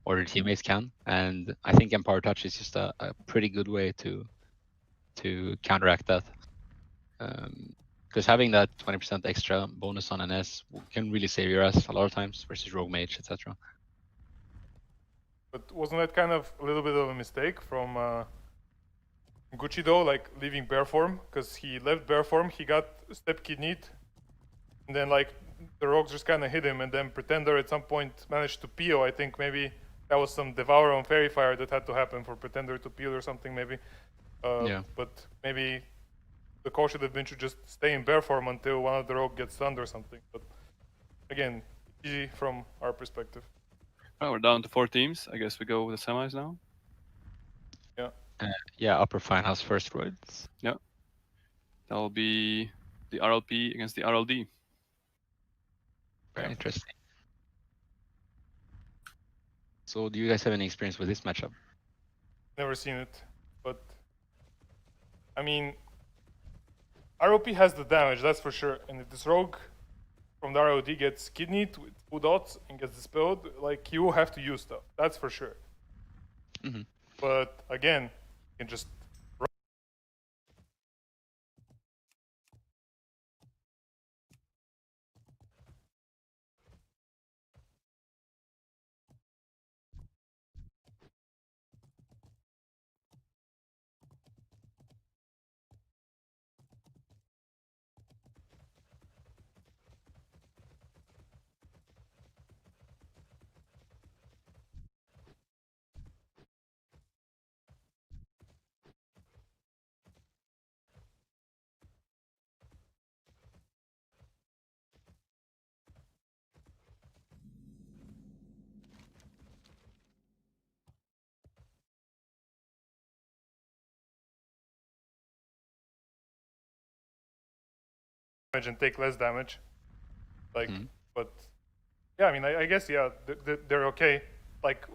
or their teammates can. And I think Empower Touch is just a pretty good way to counteract that. Because having that 20% extra bonus on NS can really save your ass a lot of times versus Rogue Mage, etc. But wasn't that kind of a little bit of a mistake from Gucci though, like leaving bear form? Because he left bear form, he got step kidneyed, and then like the rogues just kind of hit him, and then Pretender at some point managed to peel. I think maybe that was some Devour on Fairy Fire that had to happen for Pretender to peel or something maybe. Yeah. But maybe the call should have been to just stay in bear form until one of the rogue gets stunned or something. But again, easy from our perspective. Oh, we're down to 4 teams. I guess we go with the semis now. Yeah. Yeah, upper finals first, right? Yeah. That will be the RLP against the RLD. Very interesting. So, do you guys have any experience with this matchup? Never seen it, but I mean, ROP has the damage, that's for sure. And if this rogue from the ROD gets kidneyed with 2 dots and gets dispelled, like, you will have to use stuff, that's for sure. Mm-hmm. But again, you can just and take less damage. Like, but yeah, I mean, I guess yeah, they're okay. Like.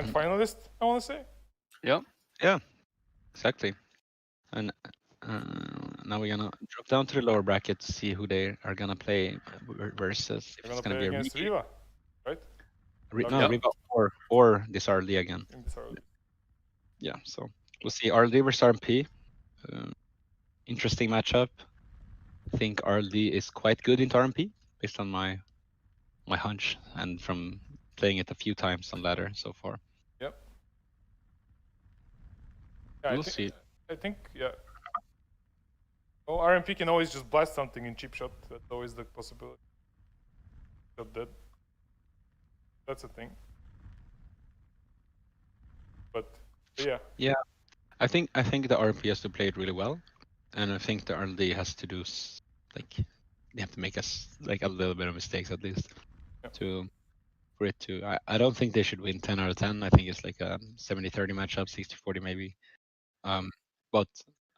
grand finalist, I want to say. Yeah. Yeah, exactly. And now we're gonna drop down to the lower bracket to see who they are gonna play versus. We're If it's gonna gonna play be a against rematch. Rivah, right? No, Yeah. Rivah or this RLD again. In this early. Yeah, so we'll see RLD versus RMP. Interesting matchup. I think RLD is quite good into RMP based on my hunch and from playing it a few times on ladder so far. Yep. Yeah, We'll see. I think, yeah. Oh, RMP can always just blast something in cheap shot. That's always the possibility. Shot dead. That's a thing. But yeah. Yeah, I think the RMP has to play it really well, and I think the RLD has to do like they have to make us like a little bit of mistakes at least for it to. I don't think they should win 10 out of 10. I think it's like a 70-30 matchup, 60-40 maybe. But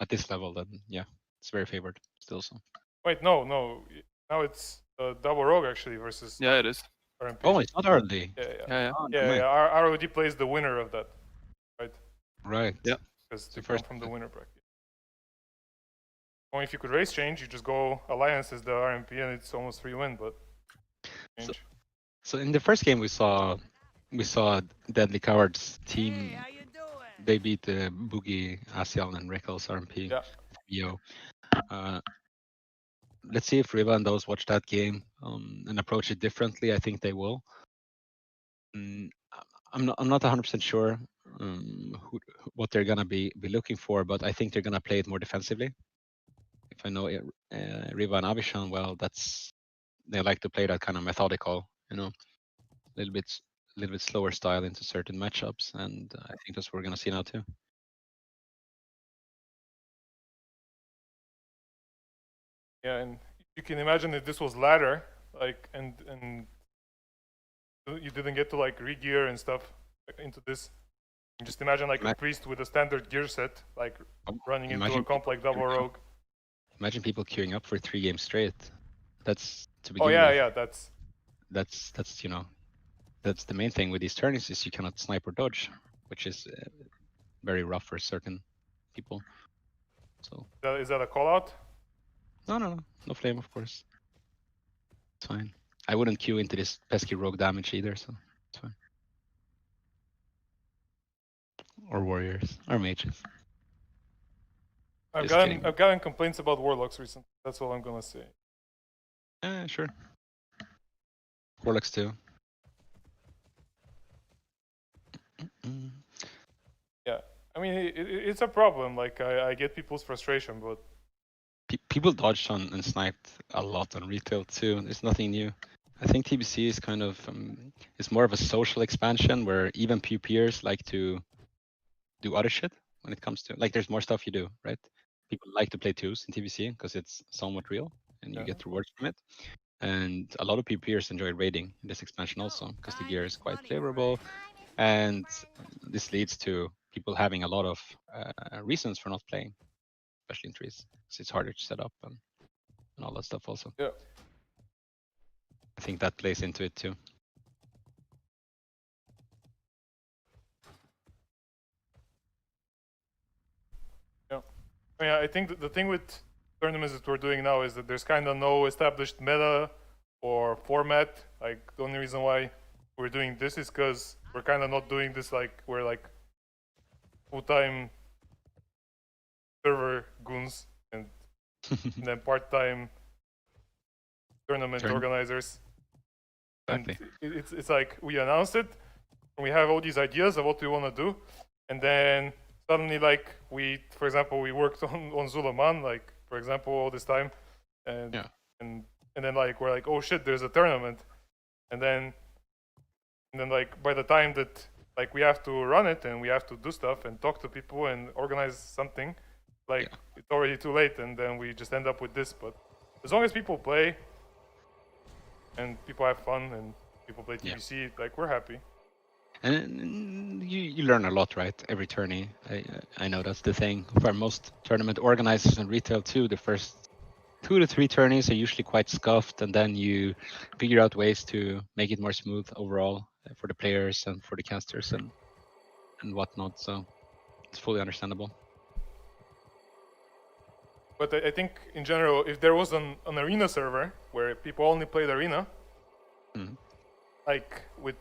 at this level, then yeah, it's very favored still. So. Wait, no. Now it's double rogue actually versus Yeah, it is. RMP. Oh, it's not RLD. Yeah. Oh, Yeah. never mind. ROD plays the winner of that, right? Right. Yeah. Because they The come first- from the winner bracket. Only if you could race change, you just go alliance as the RMP and it's almost 3-win, but change. So in the first game we saw Deadly Coward's team. Hey, how you doing? They beat the Boogie, Asial, and Rickles RMP. Yeah. Yo. Let's see if Rivah and those watch that game and approach it differently. I think they will. I'm not 100% sure what they're gonna be looking for, but I think they're gonna play it more defensively. If I know Rivah and Avishan well, they like to play that kind of methodical, a little bit slower style into certain matchups, and I think that's what we're gonna see now too. Yeah, and you can imagine if this was ladder, like, and you didn't get to like re-gear and stuff into this. And just imagine like a priest with a standard gear set, like running into a comp like double rogue. Imagine people queuing up for 3 games straight. That's to begin Oh yeah, with. yeah, That's that's the main thing with these tourneys is you cannot snipe or dodge, which is very rough for certain people. So is that a call out? no flame, of course. It's fine. I wouldn't queue into this pesky rogue damage either, so it's fine. Or warriors, or mages. I've Just kidding. gotten complaints about warlocks recently. That's all I'm gonna say. Sure. Warlocks too. Yeah, I mean it's a problem. Like I get people's frustration, but People dodged on and sniped a lot on retail too. There's nothing new. I think TBC is kind of it's more of a social expansion where even PvPers like to do other shit when it comes to like there's more stuff you do, right? People like to play twos in TBC because it's somewhat real and you get rewards from it. And a lot of PvPers enjoy raiding in this expansion also because the gear is quite favorable, and this leads to people having a lot of reasons for not playing, especially in trees, because it's harder to set up and all that stuff also. Yeah. I think that plays into it too. Yeah, I think the thing with tournaments that we're doing now is that there's kind of no established meta or format. Like the only reason why we're doing this is because we're kind of not doing this like we're like full-time server goons and then part-time tournament organizers. And it's like we announce it and we have all these ideas of what we want to do, and then suddenly like for example we worked on Zulaman, like for example all this time, and then like we're like, oh shit, there's a tournament, and then like by the time that like we have to run it and we have to do stuff and talk to people and organize something, like it's already too late, and then we just end up with this. But as long as people play and people have fun and people play TBC, like we're happy. And you learn a lot, right? Every tourney. I know that's the thing for most tournament organizers and retail too. The first 2 to 3 tourneys are usually quite scuffed, and then you figure out ways to make it more smooth overall for the players and for the casters, and and whatnot. So it's fully understandable. But I think in general, if there was an arena server where people only played arena, like with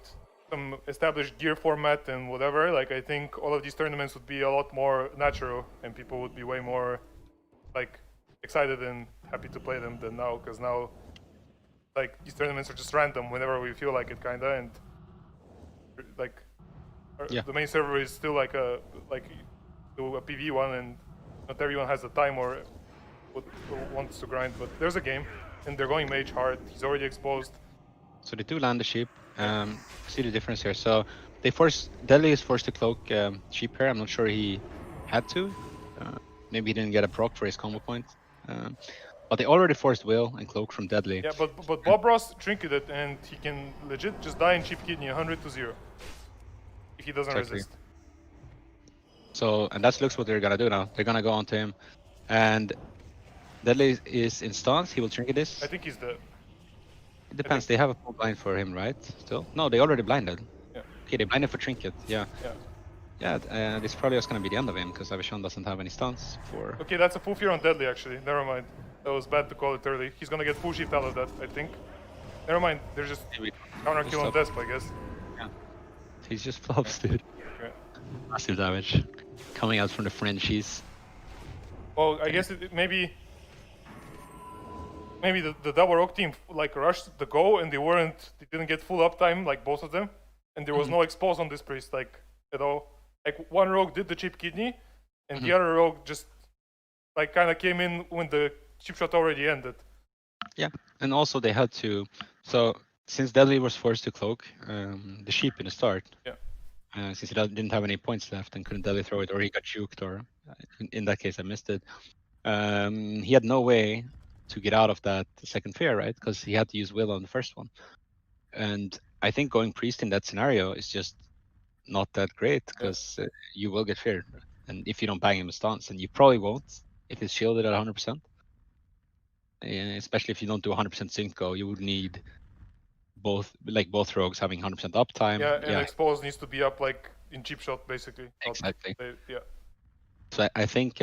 some established gear format and whatever, like I think all of these tournaments would be a lot more natural and people would be way more like excited and happy to play them than now, because now like these tournaments are just random whenever we feel like it, kinda, and like the main server is still like a PV one, and not everyone has the time or wants to grind. But there's a game, and they're going mage hard. He's already exposed. So they do land the sheep. See the difference here. So they Deadly is forced to cloak sheep here. I'm not sure he had to. Maybe he didn't get a proc for his combo point. But they already forced Will and cloak from Deadly. Yeah, but Bob Ross trinketed, and he can legit just die in cheap kidney 100 to 0 if he doesn't resist. So, and that looks what they're gonna do now. They're gonna go onto him, and Deadly is in stance. He will trinket this. I think he's dead. It depends. They have a full blind for him, right? Still? No, they already blinded. Yeah. Okay, they blinded for trinket. Yeah. This probably was gonna be the end of him because Avishon doesn't have any stance for. Okay, that's a full fear on Deadly actually. Never mind. That was bad to call it early. He's gonna get full shift out of that, I think. Never mind. They're just counter kill on Desp, I guess. Yeah. He's just flops, dude. Yeah. Massive damage coming out from the Frenchies. Well, I guess maybe the double rogue team like rushed the go and they didn't get full uptime, like both of them, and there was no expose on this priest like at all. Like one rogue did the cheap kidney, and the other rogue just like kind of came in when the chip shot already ended. Yeah, and also they had to. So since Deadly was forced to cloak the sheep in the start, since he didn't have any points left and couldn't Deadly throw it, or he got juked, or in that case I missed it. He had no way to get out of that second fear, right? Because he had to use Will on the first one. And I think going priest in that scenario is just not that great, because you will get feared. And if you don't bang him a stance, and you probably won't if he's shielded at 100%, especially if you don't do 100% synco, you would need both rogues having 100% uptime. Yeah, and expose needs to be up like in cheap shot, basically. Exactly. Yeah. So I think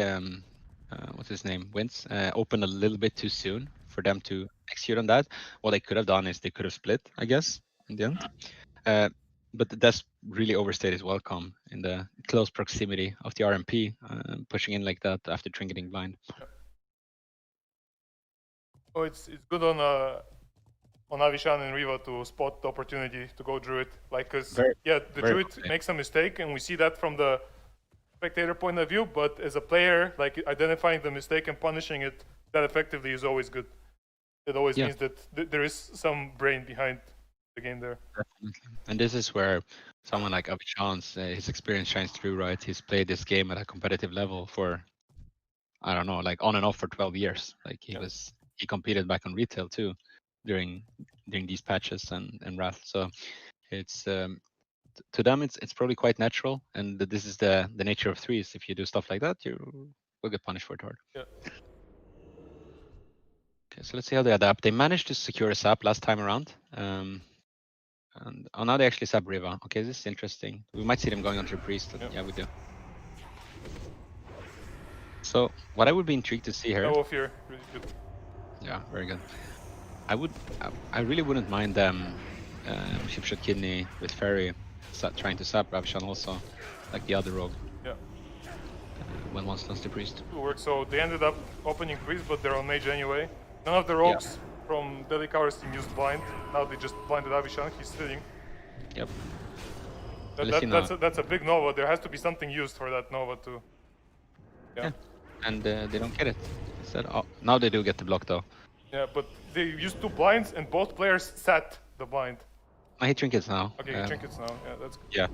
what's his name, Wins, opened a little bit too soon for them to execute on that. What they could have done is they could have split, I guess, in the end. But that's really overstayed his welcome in the close proximity of the RMP, pushing in like that after trinketing blind. Oh, it's good on Avishan and Rivah to spot the opportunity to go Druid, like, cause the Druid makes a mistake, and we see that from the spectator point of view, but as a player, like identifying the mistake and punishing it that effectively is always good. It always means that there is some brain behind the game there. Definitely. And this is where someone like Avishan's his experience shines through, right? He's played this game at a competitive level for, I don't know, like on and off for 12 years. Like he competed back on retail too during these patches and Wrath. So it's to them it's probably quite natural, and this is the nature of threes. If you do stuff like that, you will get punished for it hard. Yeah. Okay, so let's see how they adapt. They managed to secure a sap last time around. And now they actually sap Rivah. Okay, this is interesting. We might see them going onto the priest. Yeah, we do. So what I would be intrigued to see here. No fear, really good. Yeah, very good. I really wouldn't mind them Shipshot Kidney with Ferry trying to sap Avishan also, like the other rogue. Yeah. When one stuns the priest. It worked. So they ended up opening priest, but they're on mage anyway. None of the rogues from Deadly Cower's team used blind. Now they just blinded Avishan. He's sitting. Yep. That's a big nova. There has to be something used for that nova too. Yeah. And they don't get it. Instead, now they do get the block though. Yeah, but they used 2 blinds and both players sat the blind. I hit trinkets now. Okay, he trinkets now. Yeah, that's good. Yeah.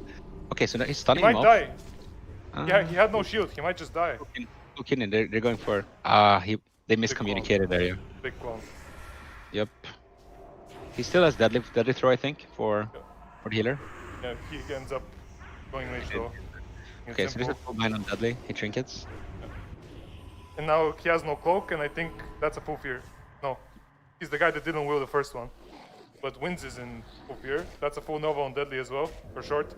Okay, so he's stunning him him off. He might die. Yeah, he had no shield. He might just die. Okay, they're going for. They miscommunicated there. Yeah. Big clone. Yep. He still has deadly throw, I think, for the healer. Yeah, he ends up going mage though. Okay, so this is full blind on deadly. He trinkets. Yeah. And now he has no cloak, and I think that's a full fear. No, he's the guy that didn't will the first one. But Wins is in full fear. That's a full nova on deadly as well, for short.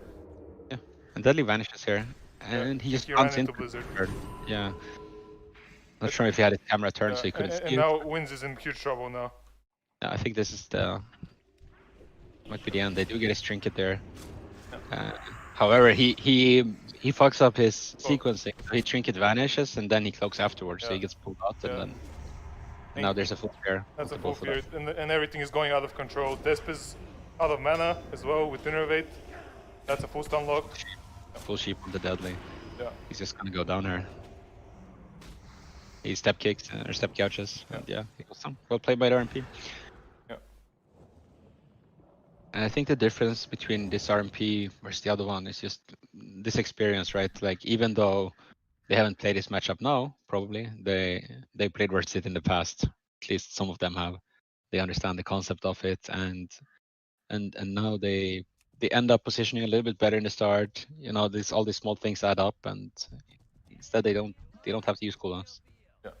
Yeah. And Deadly vanishes here, and he just he ran runs into into Blizzard. Blizzard. Yeah. Not sure if he had his camera turned, so he couldn't see and it. now Wins is in huge trouble now. Yeah, I think this is the might be the end. They do get his trinket there. However, he fucks up his sequencing. He trinket vanishes, and then he cloaks afterwards, so he gets pulled out, and then and now there's a full pair. That's a full fear, and everything is going out of control. Desp is out of mana as well with Innervate. That's a full stun lock. Full sheep on the Deadly. Yeah. He's just gonna go down here. He step kicks or step couches. And yeah, he goes down. Well played by the RMP. Yeah. And I think the difference between this RMP versus the other one is just this experience, right? Like even though they haven't played this matchup now, probably they played versus it in the past. At least some of them have. They understand the concept of it, and now they end up positioning a little bit better in the start. You know, all these small things add up, and instead they don't have to use cooldowns. Yeah,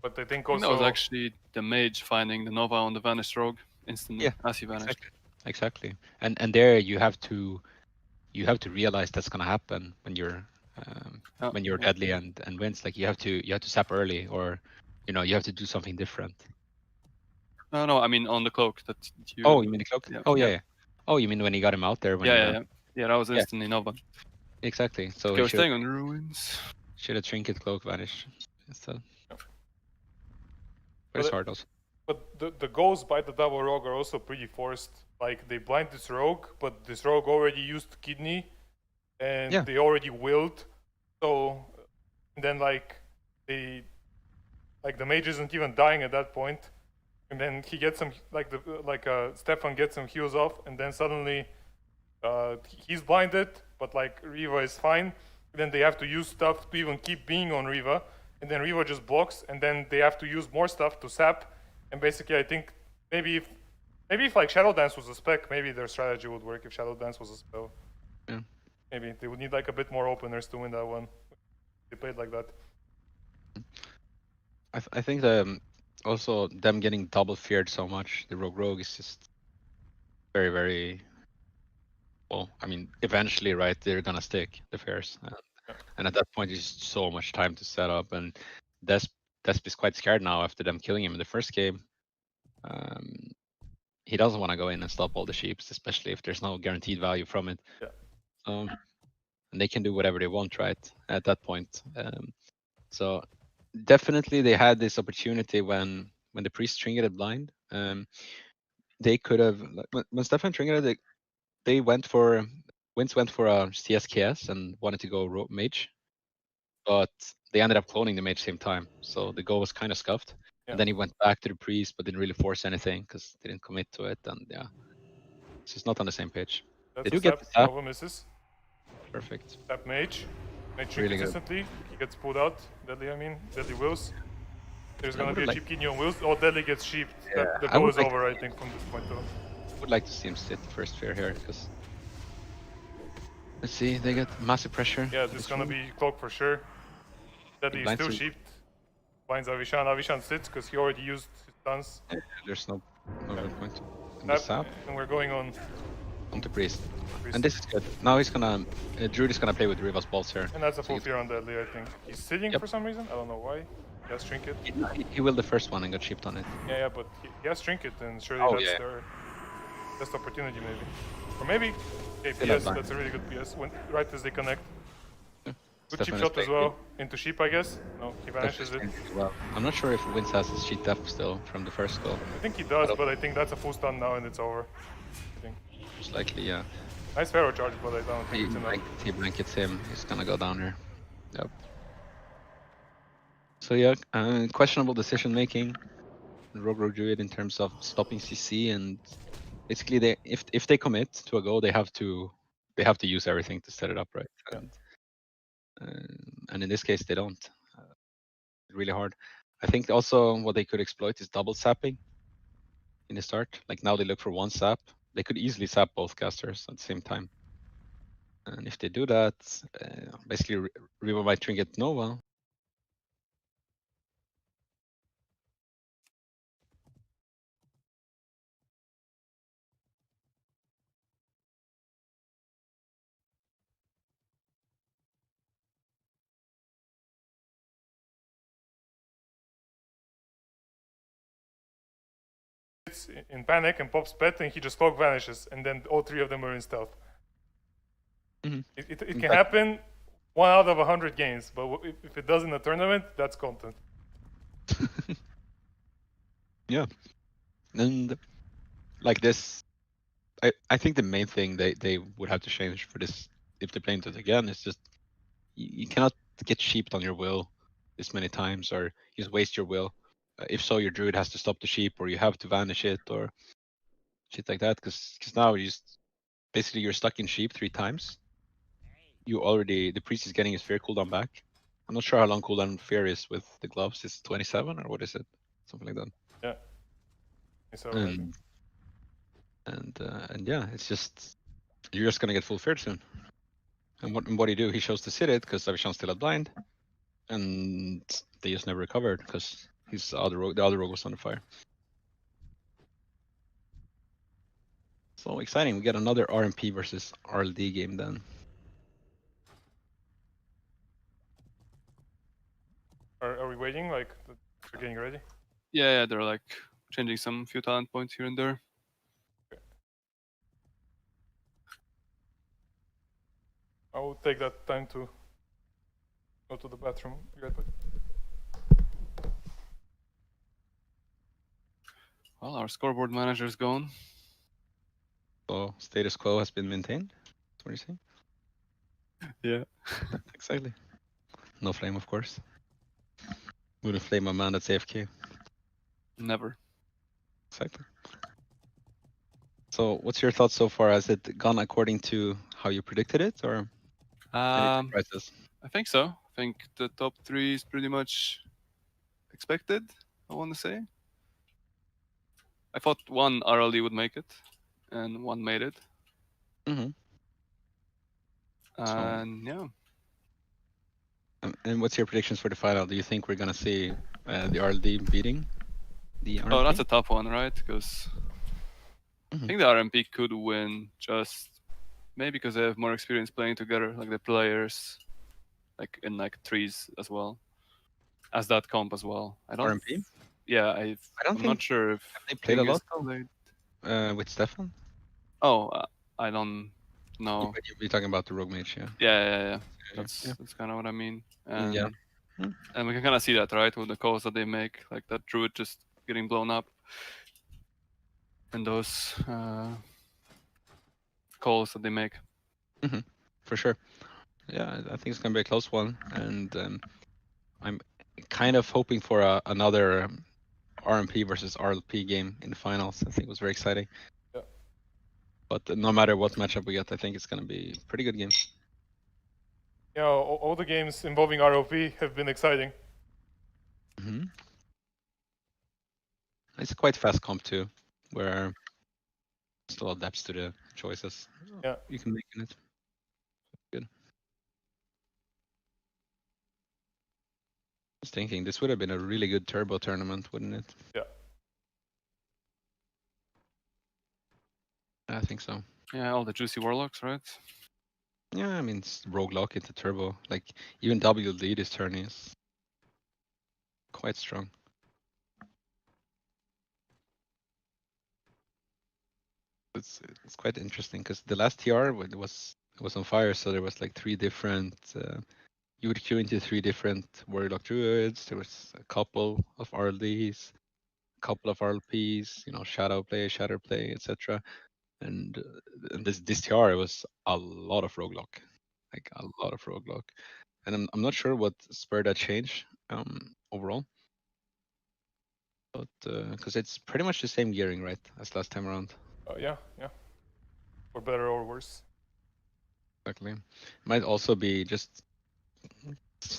but I think That also was actually the mage finding the Nova on the vanished rogue instantly as he vanished. Exactly. And there you have to realize that's gonna happen when you're Deadly and wins. Like you have to sap early, or you have to do something different. No, I mean on the cloak. That you... Oh, you mean the cloak? Yeah. Oh yeah. Oh, you mean when he got him out there? When yeah. That was instantly Nova. Exactly. So okay, we're staying on the ruins. Should have trinket cloak vanish instead. But it's hard also. But the goals by the double rogue are also pretty forced. Like they blind this rogue, but this rogue already used kidney, and they already willed. So then the mage isn't even dying at that point, and then he gets some Stefan gets some heals off, and then suddenly he's blinded, but Rivah is fine. And then they have to use stuff to even keep being on Rivah, and then Rivah just blocks, and then they have to use more stuff to sap. And basically, I think maybe if Shadow Dance was a spec, maybe their strategy would work. If Shadow Dance was a spell, maybe they would need a bit more openers to win that one. They played like that. I think also them getting double feared so much, the rogue is just very, very well. I mean, eventually, right? They're gonna stick the fears, and at that point, there's so much time to set up, and Desp is quite scared now after them killing him in the first game. He doesn't want to go in and stop all the sheeps, especially if there's no guaranteed value from it. And they can do whatever they want, right? At that point. So definitely they had this opportunity when the priest trinketed blind. They could have when Stefan trinketed, Wins went for a CSKS and wanted to go mage, but they ended up cloning the mage same time, so the goal was kind of scuffed. And then he went back to the priest, but didn't really force anything because they didn't commit to it, and it's just not on the same page. That's they do get the tap. Nova misses. Perfect. Tap mage. Mage Really consistently. He gets pulled out. Deadly wills. There's gonna be a cheap kidney on wills. Oh, Deadly gets sheeped. The goal is over, I think, from this point on. I would like to see him sit the first fear here, because let's see, they get massive pressure. Yeah, this is gonna be cloak for sure. Deadly is still sheeped. Blinds Avishan. Avishan sits because he already used his stuns. There's no real point in the sap. And we're going on the priest. And this is good. Now he's gonna Druid is gonna play with Rivah's balls here. And that's a full fear on Deadly, I think. He's sitting for some reason. I don't know why. He has trinket. He willed the first one and got chipped on it. Yeah, but he has trinket, and surely that's their best opportunity, maybe. Or maybe PS. That's a really good PS. Right as they connect. Good cheap shot as well into sheep, I guess. No, he vanishes it. Well, I'm not sure if Wins has his cheat def still from the first goal. I think he does, but I think that's a full stun now and it's over. I think. Most likely, yeah. Nice Pharaoh charge, but I don't think it's enough. He blankets him. He's gonna go down here. Yep. So yeah, questionable decision making. Rogue Druid in terms of stopping CC, and basically if they commit to a goal, they have to use everything to set it up right. And in this case, they don't. Really hard. I think also what they could exploit is double sapping in the start. Like now they look for one sap. They could easily sap both casters at the same time. And if they do that, basically Rivah might trinket Nova. gets in panic and pops pet, and he just log vanishes, and then all 3 of them are in stealth. It can happen 1 out of 100 games, but if it does in a tournament, that's content. Yeah, and like this, I think the main thing they would have to change for this, if they're playing it again, is just you cannot get sheeped on your will this many times, or just waste your will. If so, your druid has to stop the sheep, or you have to vanish it, or shit like that. Because now you just basically you're stuck in sheep 3 times. The priest is getting his fear cooldown back. I'm not sure how long cooldown fear is with the gloves. It's 27 or what is it? Something like that. Yeah. So, and yeah, it's just you're just gonna get full feared soon. And what do you do? He chose to sit it because Avishan's still at blind, and they just never recovered because the other rogue was under fire. So exciting! We get another RMP versus RLD game then. Are we waiting? Like, they're getting ready? Yeah, they're like changing some few talent points here and there. Okay. I will take that time to go to the bathroom. Well, our scoreboard manager is gone. So status quo has been maintained. That's what you're saying? Yeah. Exactly. No flame, of course. Wouldn't flame a man that's AFK. Never. Exactly. So, what's your thoughts so far? Has it gone according to how you predicted it, or any surprises? I think so. I think the top 3 is pretty much expected, I want to say. I thought 1 RLD would make it, and 1 made it. And yeah. And what's your predictions for the final? Do you think we're gonna see the RLD beating the RMP? Oh, that's a tough one, right? Because I think the RMP could win, just maybe because they have more experience playing together, like the players, like in like 3s as well, as that comp as well. I don't. RMP? Yeah, I'm not sure if they played a lot with Stefan. Oh, I don't know. You're talking about the rogue mage, yeah. Yeah. That's kind of what I mean. And and we can kind of see that, right, with the calls that they make, like that druid just getting blown up, and those calls that they make. For sure. Yeah, I think it's gonna be a close one, and I'm kind of hoping for another RMP versus RLP game in the finals. I think it was very exciting. Yeah. But no matter what matchup we get, I think it's gonna be a pretty good game. Yeah, all the games involving RLP have been exciting. It's a quite fast comp too, where still adapts to the choices you can make in it. Good. I was thinking this would have been a really good turbo tournament, wouldn't it? Yeah. I think so. Yeah, all the juicy warlocks, right? Yeah, I mean, it's roguelock into turbo. Like, even WD this turn is quite strong. It's quite interesting because the last TR was on fire, so there was like 3 different. You would queue into 3 different warlock druids. There was a couple of RLDs, a couple of RLPs. You know, shadow play, etc. And this TR was a lot of roguelock, like a lot of roguelock. And I'm not sure what spurred that change overall, but because it's pretty much the same gearing, right, as last time around. Yeah. For better or worse. Exactly. Might also be just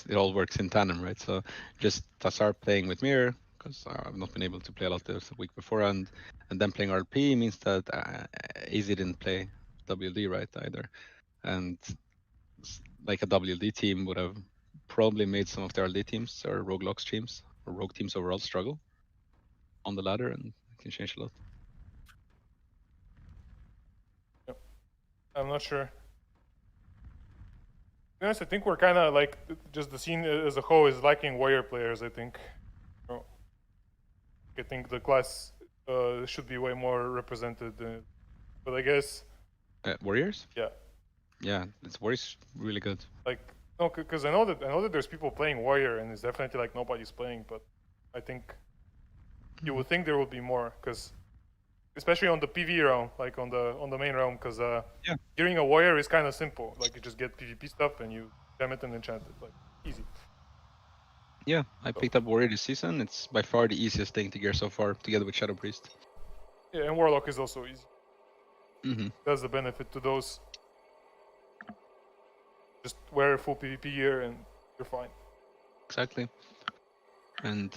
it all works in tandem, right? So just Tassar playing with Mirror, because I've not been able to play a lot this week before, and then playing RP means that AZ didn't play WD right either, and like a WD team would have probably made some of the RLD teams or roguelocks teams or rogue teams overall struggle on the ladder, and it can change a lot. Yep. I'm not sure. To be honest, I think we're kind of like just the scene as a whole is lacking warrior players. I think. I think the class should be way more represented. But I guess Warriors? yeah. Yeah, it's Warriors really good. Like no, because I know that there's people playing Warrior and it's definitely like nobody's playing, but I think you would think there would be more, because especially on the PV realm, like on the main realm, because gearing a Warrior is kind of simple. Like you just get PvP stuff and you gem it and enchant it, like easy. Yeah, I picked up Warrior this season. It's by far the easiest thing to gear so far, together with Shadow Priest. Yeah, and Warlock is also easy. Mm-hmm. That's the benefit to those. Just wear full PvP gear and you're fine. Exactly. And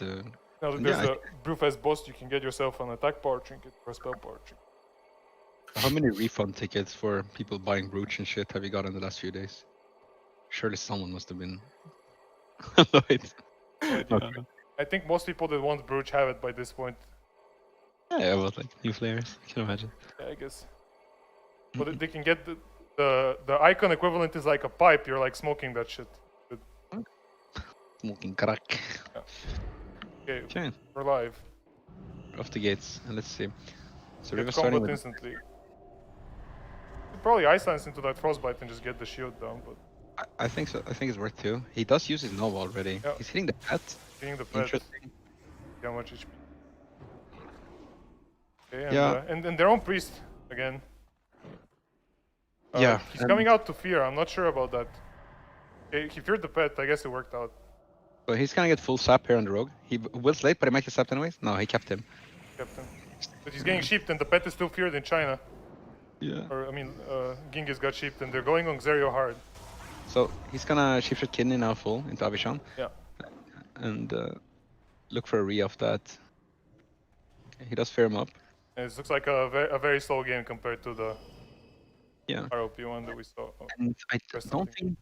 now that there's a Brewfest boss, you can get yourself an attack power trinket or a spell power trinket. how many refund tickets for people buying Brooch and shit have you got in the last few days? Surely someone must have been annoyed. I think most people that want Brooch have it by this point. Yeah, but like new players, I can imagine. Yeah, I guess. But they can get the icon equivalent is like a pipe. You're like smoking that shit. Smoking crack. Yeah. Okay, We're live. off the gates, and let's see. So Get Rivah starting combat with instantly. You'd probably Ice Lance into that Frostbite and just get the shield down, but I think so. I think it's worth two. He does use his Nova already. Yeah. He's hitting the pet. getting the pet. Interesting. How much HP? Okay, Yeah. And their own priest again. Yeah, He's coming out to fear. I'm not sure about that. Okay, he feared the pet. I guess it worked out. So he's gonna get full sap here on the rogue. He was late, but he might get sapped anyways. No, he kept him. Captain. But he's getting sheeped, and the pet is still feared in China. Yeah. Or I mean, Genghis got sheeped, and they're going on Xerio hard. So he's gonna shift kidney now full into Avishan. Yeah. And look for a re of that. He does fear him up. And it looks like a very slow game compared to the Yeah. ROP one that we saw. Oh, And I Press don't something. think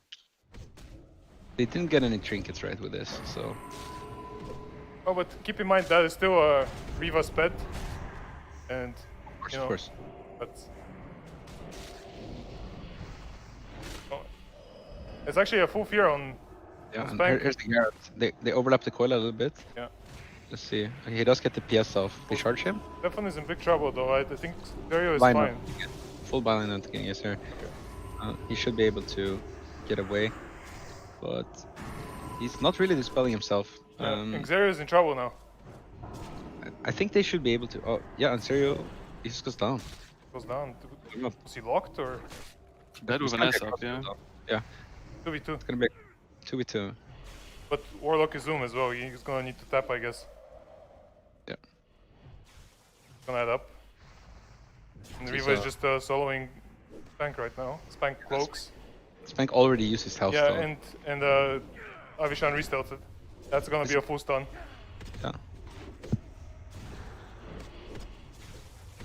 they didn't get any trinkets right with this. So Oh, but keep in mind that is still a Rivah's pet, and you know, of course. but oh, it's actually a full fear on. Yeah. on And Spank. here's the Garrett. They overlap the coil a little bit. Yeah. Let's see. He does get the PS off. They charge him. Definitely is in big trouble though. I think Xerio is Line fine. up. Full byline out again, yes sir. He should be able to get away, but he's not really dispelling himself. Yeah, and Xerio is in trouble now. I think they should be able to. Oh yeah, and Serio, he just goes down. Goes down. Yeah. Was he locked or That with an S up, yeah. Yeah, 2v2? it's gonna be 2v2. But Warlock is Zoom as well. He's gonna need to tap, I guess. Yeah. Gonna add up. And He's, Rivah is just soloing Spank right now. Spank cloaks. Spank already used his health. Yeah, though. and Avishan restelted. That's gonna be a full stun. Yeah.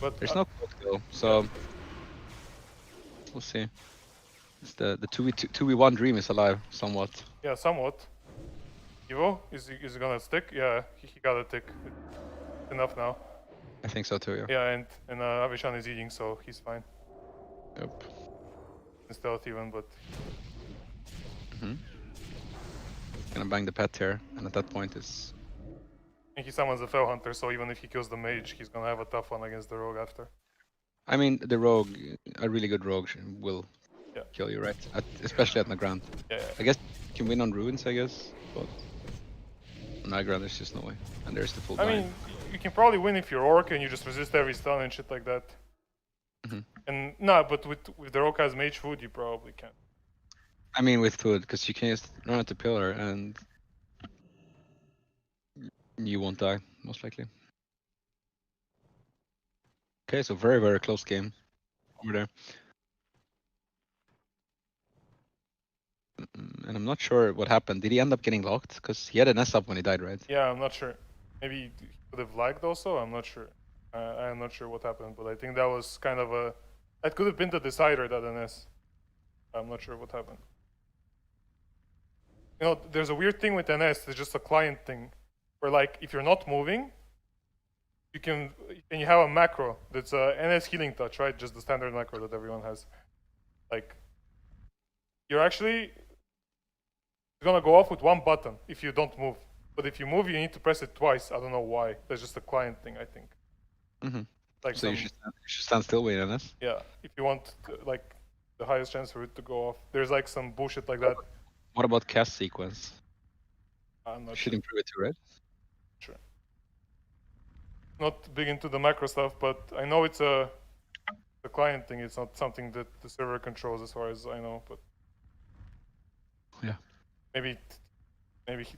But There's no cloak though, so we'll see. It's the 2v1 dream is alive somewhat. yeah, somewhat. Evo, is he gonna stick? Yeah, he got a tick. It's enough now. I think so too. Yeah. Yeah, and Avishan is eating, so he's fine. Yep. And stealth even, but Gonna bang the pet here, and at that point it's. I think he summons the Fell Hunter, so even if he kills the mage, he's gonna have a tough one against the rogue after. I mean, the rogue, a really good rogue will Yeah. kill you, right? Especially at Nagrand. Yeah, yeah. I guess you can win on ruins, I guess, but on Nagrand there's just no way. And there's the full I blind. mean, you can probably win if you're orc and you just resist every stun and shit like that. And no, but with the rogue has mage food, you probably can. I mean, with food, because you can just run at the pillar and you won't die, most likely. Okay, so very, very close game over there. And I'm not sure what happened. Did he end up getting locked? Because he had an S up when he died, right? Yeah, I'm not sure. Maybe he could have lagged also. I'm not sure. I'm not sure what happened, but I think that was kind of a. That could have been the decider, that NS. I'm not sure what happened. You know, there's a weird thing with NS. It's just a client thing, where like if you're not moving, you can and you have a macro that's a NS healing touch, right? Just the standard macro that everyone has. Like, you're actually gonna go off with one button if you don't move. But if you move, you need to press it twice. I don't know why. That's just a client thing, I think. Like So you should stand still waiting on this. Yeah, if you want like the highest chance for it to go off. There's like some bullshit like that. What about cast sequence? I'm not Should sure. improve it too, right? Sure. Not big into the macro stuff, but I know it's a client thing. It's not something that the server controls, as far as I know. But yeah, maybe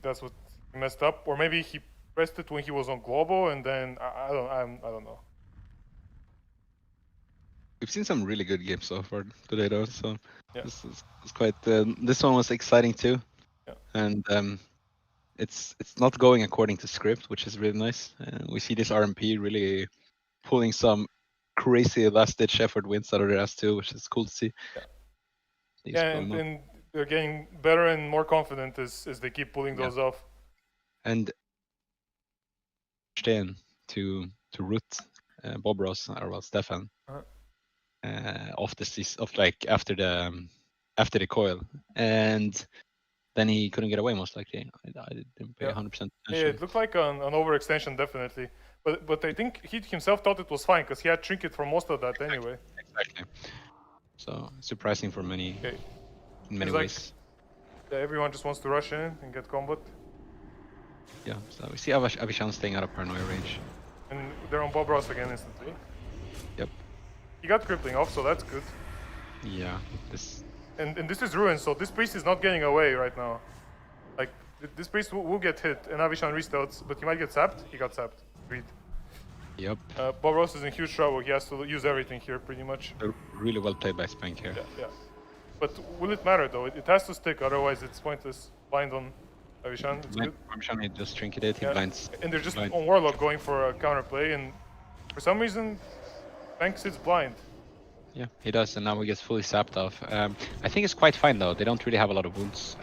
that's what he messed up, or maybe he pressed it when he was on global, and then I don't know. We've seen some really good games so far today, though. So yeah. this is quite. This one was exciting too, yeah. And it's not going according to script, which is really nice. We see this RMP really pulling some crazy last-ditch effort wins out of their ass too, which is cool to see. Yeah, and they're getting better and more confident as they keep pulling those off. And to root Bob Ross or well Stefan off like after the coil, and then he couldn't get away most likely. I didn't pay 100% attention. Yeah, it looked like an overextension definitely, but I think he himself thought it was fine because he had trinket for most of that anyway. Exactly. So surprising for many in many like, ways. Yeah, everyone just wants to rush in and get combat. Yeah, so we see Avishan staying out of paranoia range. And they're on Bob Ross again instantly. Yep. He got crippling off, so that's good. Yeah, And this is ruined, so this priest is not getting away right now. Like, this priest will get hit, and Avishan restarts, but he might get sapped. He got sapped. Agreed. Yep. Bob Ross is in huge trouble. He has to use everything here, pretty much. Really well played by Spank here. Yeah. But will it matter, though? It has to stick, otherwise it's pointless. Blind on Avishan, it's good. Avishan, he just trinketed, he blinds. And they're just on Warlock going for a counterplay, and for some reason, Spank sits blind. Yeah, he does, and now he gets fully sapped off. I think it's quite fine, though. They don't really have a lot of wounds.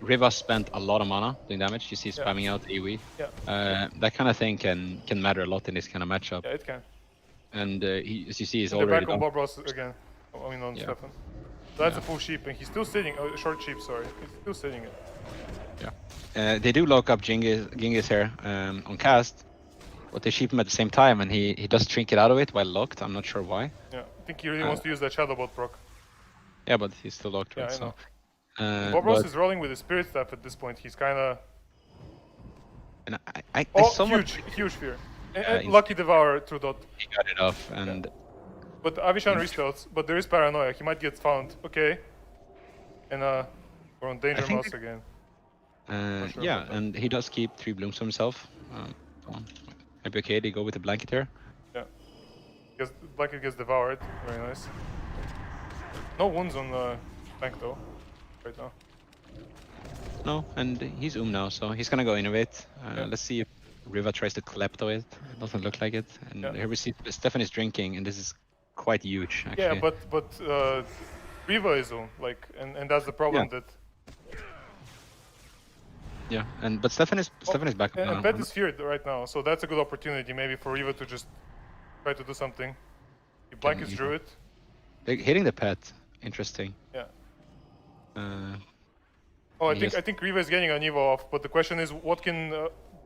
Rivah spent a lot of mana doing damage. You see spamming out AoE. Yeah. That kind of thing can matter a lot in this kind of matchup. Yeah, it can. And as you see, he's they're already back on Bob Ross again. I mean on Yeah. Stefan. So that's a full sheep, and he's still sitting. Oh, short sheep, sorry. He's still sitting it. Yeah. They do lock up Genghis here on cast, but they sheep him at the same time, and he does trinket out of it while locked. I'm not sure why. Yeah, I think he really wants to use that Shadow Bot proc. Yeah, but he's still locked, right? Yeah, I know. So, Bob Ross is rolling with his Spirit Staff at this point. He's kind of... And I huge fear. And Lucky Devourer through dot. He got it off, and... Yeah. But Avishan restarts, but there is paranoia. He might get found. Okay. And we're on Danger Mouse again. Sure yeah, and he does keep 3 blooms for himself. Maybe okay, they go with the blanket here. Yeah. Because blanket gets devoured. Very nice. No wounds on the tank though, right now. No, and he's now, so he's gonna go innovate. Let's see if Rivah tries to klepto it. It doesn't look like it. And here we see Stefan is drinking, and this is quite huge, actually. Yeah, but Rivah is like, and that's the problem that. Yeah, but Stefan is back up now. And Pet is feared right now, so that's a good opportunity maybe for Rivah to just try to do something. He blankets Druid. They're hitting the Pet. Interesting. Yeah. I think Rivah is getting an Evo off, but the question is, what can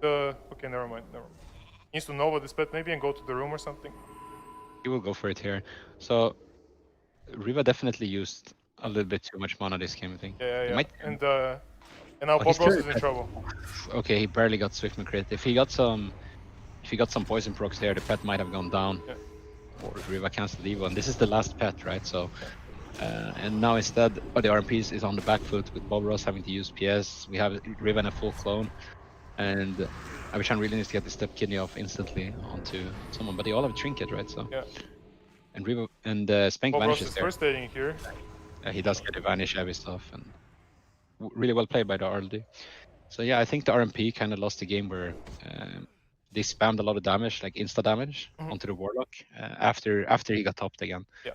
okay, never mind. He needs to Nova this Pet maybe and go to the room or something. He will go for it here. So Rivah definitely used a little bit too much mana this game, I think. Yeah. And now Bob Ross is in trouble. Okay, he barely got Swift crit. If he got some poison procs there, the Pet might have gone down. Yeah. Or Rivah canceled Evo, and this is the last Pet, right? So, and now instead, the RMP is on the back foot with Bob Ross having to use PS. We have Rivah in a full clone, and Avishan really needs to get the step kidney off instantly onto someone. But they all have a trinket, right? So. Yeah. And Rivah and Spank Bob vanishes Ross is there. first aiding here. He does get a vanish heavy stuff, and really well played by the RLD. So yeah, I think the RMP kind of lost the game where they spammed a lot of damage, like insta damage, onto the Warlock after he got topped again. Yeah.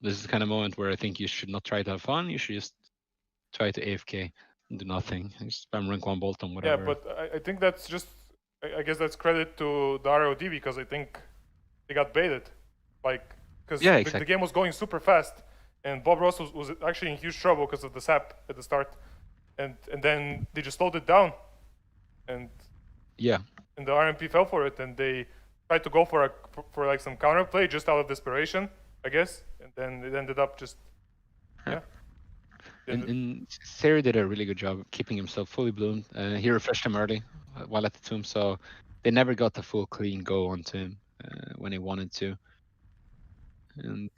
This is the kind of moment where I think you should not try to have fun. You should just try to AFK and do nothing. Just spam rank 1 bolt on whatever. Yeah, but I think that's just, I guess that's credit to the ROD because I think they got baited. Like, because the game was going super fast. And Bob Ross was actually in huge trouble because of the sap at the start, and then they just slowed it down, and and the RMP fell for it, and they tried to go for like some counterplay just out of desperation, I guess, and then it ended up just And Seri did a really good job of keeping himself fully bloomed. He refreshed him early while at the tomb, so they never got the full clean go onto him when he wanted to. And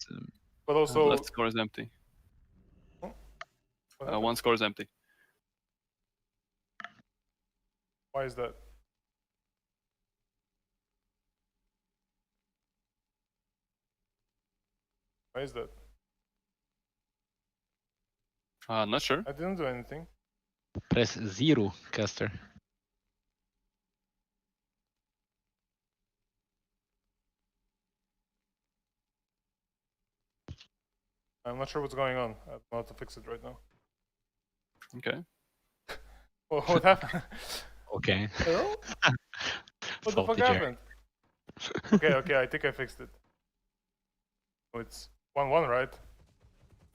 but also last score is empty. One score is empty. Why is that? Why is that? Not sure. I didn't do anything. press 0, caster. I'm not sure what's going on. I don't know how to fix it right now. Okay. Well, what happened? Okay. Hello? What the fuck Faulty Jerry. happened? Okay, I think I fixed it. Oh, it's 1-1, right?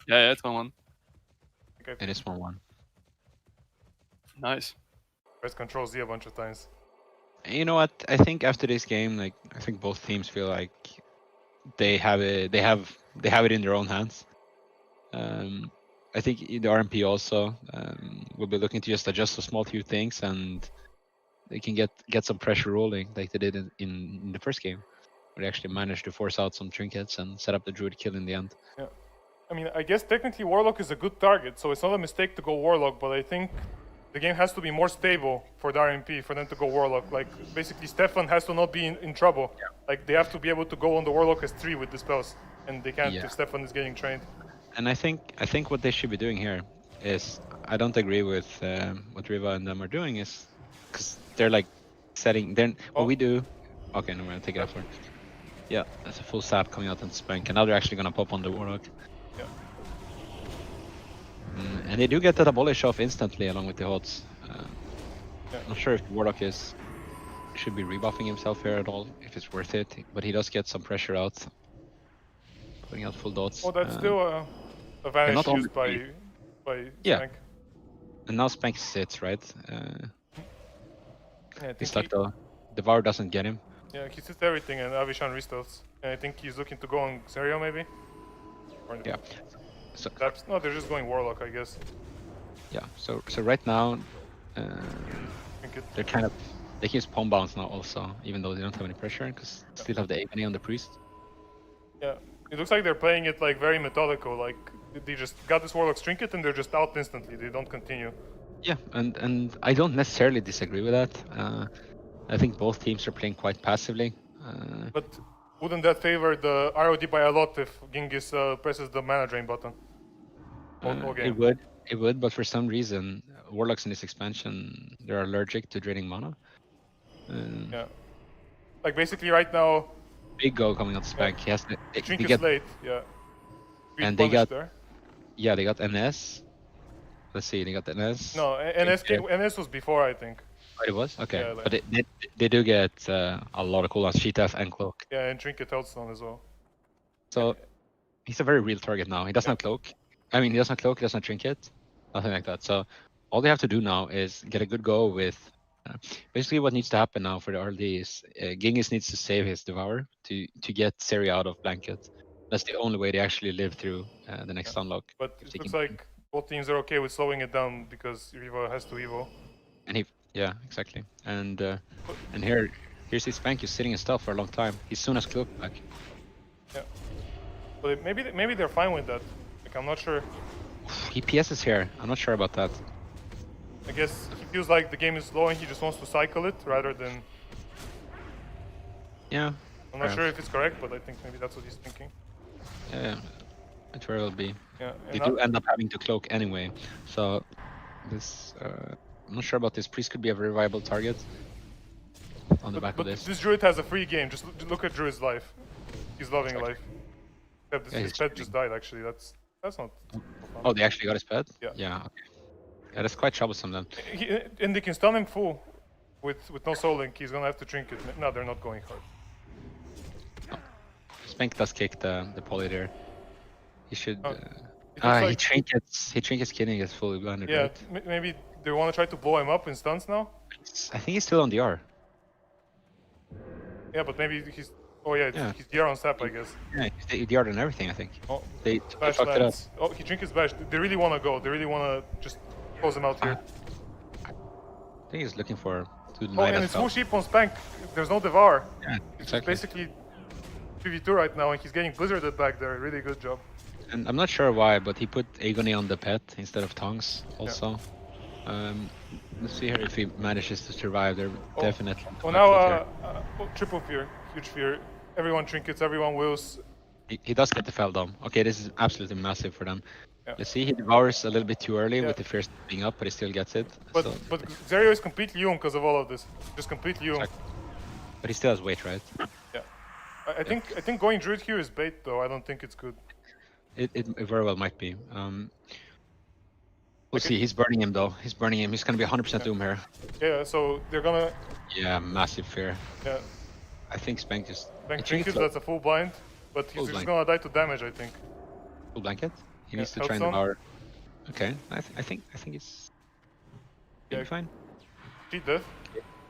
Yeah, it's 1-1. It is 1-1. Nice. Press Control Z a bunch of times. You know what? I think after this game, like I think both teams feel like they have it in their own hands. I think the RMP also will be looking to just adjust a small few things, and they can get some pressure rolling like they did in the first game, where they actually managed to force out some trinkets and set up the druid kill in the end. Yeah. I mean, I guess technically Warlock is a good target, so it's not a mistake to go Warlock, but I think the game has to be more stable for the RMP for them to go Warlock. Like, basically Stefan has to not be in trouble. Yeah. Like, they have to be able to go on the Warlock as 3 with the spells, and they can't if Stefan is getting trained. And I think what they should be doing here is, I don't agree with what Rivah and them are doing, is because they're like setting. What we do. Okay, no, I'll take it after. Yeah, that's a full sap coming out on Spank, and now they're actually gonna pop on the Warlock. Yeah. And they do get that abolish off instantly along with the HOTS. Not sure if the Warlock should be rebuffing himself here at all, if it's worth it, but he does get some pressure out. Putting out full dots. Well, that's still a vanish used by Spank. And now Spank sits, right? Yeah, he's like the Devour doesn't get him. Yeah, he sits everything and Avishan restarts. And I think he's looking to go on Serio maybe? Yeah. So no, they're just going Warlock, I guess. Yeah, so right now they're kind of, they can use Palm Bounce now also, even though they don't have any pressure, because still have the agony on the priest. Yeah, it looks like they're playing it like very methodical, like they just got this Warlock's trinket and they're just out instantly, they don't continue. Yeah, and I don't necessarily disagree with that. I think both teams are playing quite passively. But wouldn't that favor the ROD by a lot if Bmgus presses the mana drain button? All game? It would, but for some reason, Warlocks in this expansion, they're allergic to draining mana. Yeah. Like basically right now... Big go coming out Spank. He has to... Trinket's late, yeah. And they got... There. Yeah, they got NS. Let's see, they got NS. No, NS was before, I think. Oh, it was? Okay. Yeah, like... But they do get a lot of cooldowns, Sheetaf and Cloak. Yeah, and Trinket Healthstone as well. So, he's a very real target now. He doesn't have Cloak. I mean, he doesn't have Cloak, he doesn't have Trinket. Nothing like that. So, all they have to do now is get a good go with... basically, what needs to happen now for the RLD is Bmgus needs to save his Devour to get Seri out of Blanket. That's the only way they actually live through the next unlock. But it looks like both teams are okay with slowing it down because Rivah has to Evo. And yeah, exactly. And here's his Spank, he's sitting in stuff for a long time. He soon has Cloak back. Yeah. But maybe they're fine with that. Like, I'm not sure. He PS's here. I'm not sure about that. I guess he feels like the game is slow and he just wants to cycle it rather than... Yeah. I'm not sure if it's correct, but I think maybe that's what he's thinking. Yeah, it very well be. Yeah, they do end up having to Cloak anyway, so this... I'm not sure about this. Priest could be a very viable target on the back of this. This Druid has a free game. Just look at Druid's life. He's loving life. Except his pet just died, actually. That's not... Oh, they actually got his pet? Yeah. Yeah, okay. Yeah, that's quite troublesome then. And they can stun him full with no Soul Link. He's gonna have to Trinket. No, they're not going hard. Oh. Spank does kick the poly there. He should... like... he trinkets killing is fully blinded, yeah, right? Maybe they want to try to blow him up in stuns now? I think he's still on the R. Yeah, but maybe he's. Oh yeah, Yeah. he's DR on sap, I guess. Yeah, they DR'd on everything, I think. Oh, They bash fucked it up. lands. Oh, he trinkets bash. They really want to go. They really want to just close him out here. I think he's looking for to Oh, deny and that it's spell. full sheep on Spank. There's no Devour. Yeah, It's exactly. basically 2v2 right now, and he's getting blizzarded back there. Really good job. And I'm not sure why, but he put Agony on the pet instead of tongues also. Let's see here if he manages to survive. They're definitely. Oh, now triple fear, huge fear. Everyone trinkets, everyone wills. He does get the fell dome. Okay, this is absolutely massive for them. Yeah. Let's see, he devours a little bit too early Yeah. with the first being up, but he still gets it. But so, but Zerio is completely Yum because of all of this. Just completely Yum. Exactly. But he still has weight, right? Yeah. I think going Druid here is bait though. I don't think it's good. It very well might be. We'll see. He's burning him though. He's burning him. He's gonna be 100% Doom here. Yeah. So they're gonna. Yeah, massive fear. Yeah. I think Spank just. Bank I think trinkets. it's That's a full blind. But he's Full just blind. gonna die to damage. I think. full blanket. He Yeah, needs to health try and zone. devour. Okay, I think it's. Yeah. Yeah, fine. Cheat death.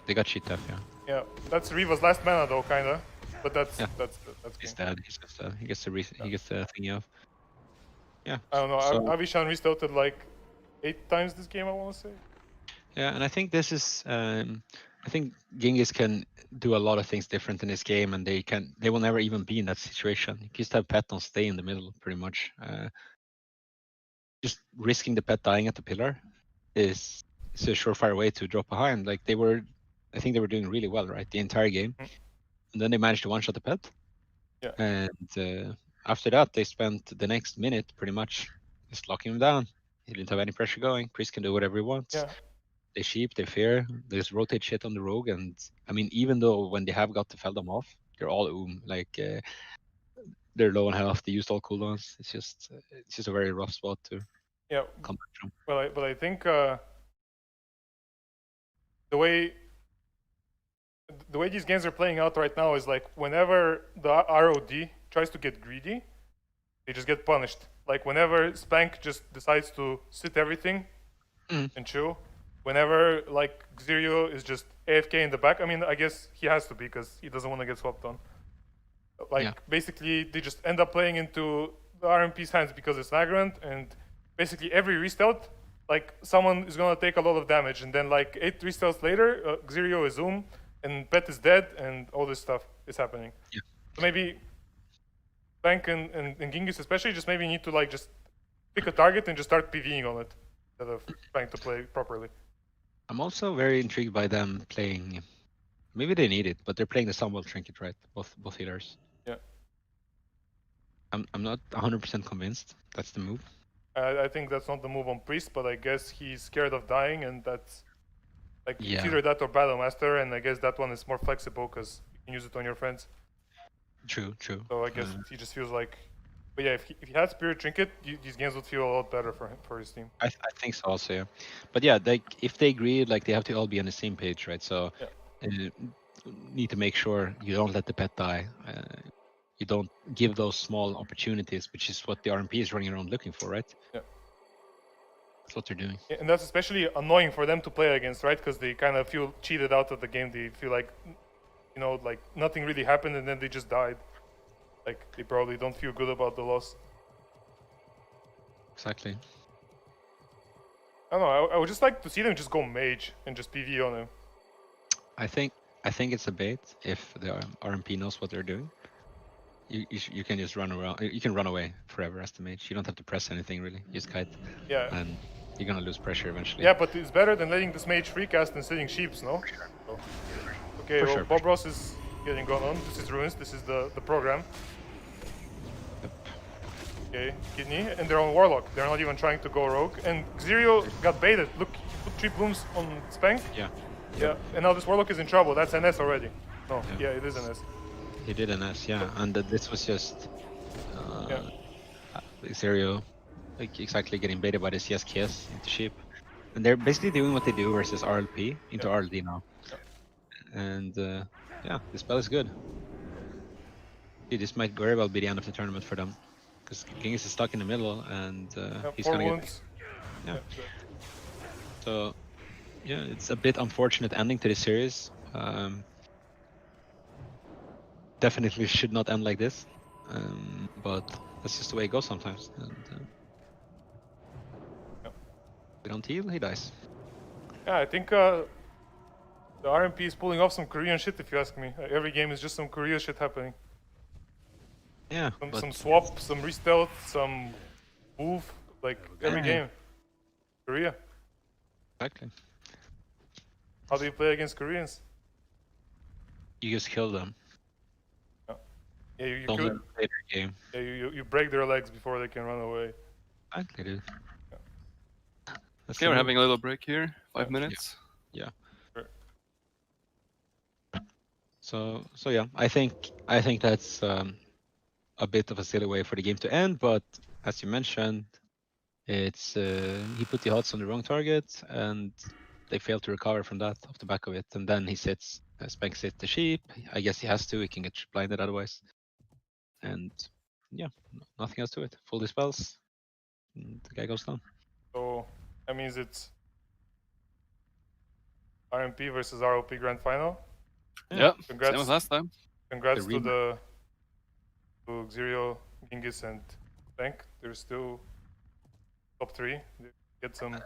They got cheat death, yeah. Yeah. That's Rivah's last mana though, kinda. But that's Yeah. that's He's game. dead. He's just he gets the he gets the thingy off. Yeah. I don't know. So- Avishan restarted like 8 times this game. I want to say. Yeah, and I think this is. I think Genghis can do a lot of things different in this game, and they will never even be in that situation. You just have pet on stay in the middle, pretty much. Just risking the pet dying at the pillar is a surefire way to drop behind. Like I think they were doing really well, right, the entire game, and then they managed to one-shot the pet. Yeah. And after that, they spent the next minute pretty much just locking him down. He didn't have any pressure going. Priest can do whatever he wants. Yeah. They sheep, they fear, they just rotate shit on the rogue, and I mean, even though when they have got to Feldom off, they're all like they're low on health, they used all cooldowns. It's just a very rough spot to Yeah. come back from. But I think the way these games are playing out right now is like whenever the ROD tries to get greedy, they just get punished. Like whenever Spank just decides to sit everything and chill, whenever like Xerio is just AFK in the back. I mean, I guess he has to be because he doesn't want to get swapped on. Like Yeah. basically, they just end up playing into the RMP's hands because it's Nagrand, and basically every restart, like someone is gonna take a lot of damage, and then like 8 restarts later, Xerio is Zoom, and Pet is dead, and all this stuff is happening. Yeah. So maybe Bank and Genghis especially just maybe need to like just pick a target and just start PvEing on it instead of trying to play properly. I'm also very intrigued by them playing. Maybe they need it, but they're playing the Sunwell Trinket, right? Both healers. Yeah. I'm not 100% convinced that's the move. I think that's not the move on Priest, but I guess he's scared of dying, and that's like Yeah. it's either that or Battle Master, and I guess that one is more flexible because you can use it on your friends. True. So I guess he just feels like, but yeah, if he had Spirit Trinket, these games would feel a lot better for his team. I think so also, yeah. But yeah, like if they agree, like they have to all be on the same page, right? So need to make sure you don't let the pet die. You don't give those small opportunities, which is what the RMP is running around looking for, right? Yeah. That's what they're doing. Yeah, and that's especially annoying for them to play against, right? Because they kind of feel cheated out of the game. They feel like, you know, like nothing really happened, and then they just died. Like they probably don't feel good about the loss. Exactly. I don't know. I would just like to see them just go mage and just PvE on him. I think it's a bait if the RMP knows what they're doing. You can just run around. You can run away forever as the mage. You don't have to press anything really. You just kite, Yeah. and you're gonna lose pressure eventually. Yeah, but it's better than letting this mage freecast and sitting sheeps, no? So, okay, For well, sure, Bob Ross is getting gone on. This is Ruins. This is the program. Yep. Okay, Kidney, and they're on Warlock. They're not even trying to go rogue. And Xerio got baited. Look, he put 3 blooms on Spank. Yeah. Yeah, and now this Warlock is in trouble. That's NS already. No, yeah, it is NS. He did an S, yeah, and this was just Serio, like exactly getting baited by the CSKS into sheep, and they're basically doing what they do versus RLP into RLD now, and yeah, this spell is good. Dude, this might very well be the end of the tournament for them, because Genghis is stuck in the middle, and he's 4 gonna wounds. get. Yeah. So, yeah, it's a bit unfortunate ending to the series. definitely should not end like this. But that's just the way it goes sometimes. And we don't heal, he dies. Yeah, I think the RMP is pulling off some Korean shit, if you ask me. Every game is just some Korean shit happening. Yeah, Some swap, some re-stealth, some move, like every game. Korea. Exactly. How do you play against Koreans? You just kill them. Yeah, you Don't kill, let them play their game. yeah, you break their legs before they can run away. Exactly, dude. Okay, we're having a little break here. 5 minutes. Yeah. Sure. So yeah, I think that's a bit of a silly way for the game to end, but as you mentioned, it's he put the HOTS on the wrong target and they failed to recover from that off the back of it, and then he sits Spank sits the sheep. I guess he has to, he can get blinded otherwise. And yeah, nothing else to it. Full dispels, and the guy goes down. So that means it's RMP versus ROP Grand Final. Yeah, Congrats. same as last time. Congrats The to Xerio, Bmgus, and Tank. They're still top 3. They get some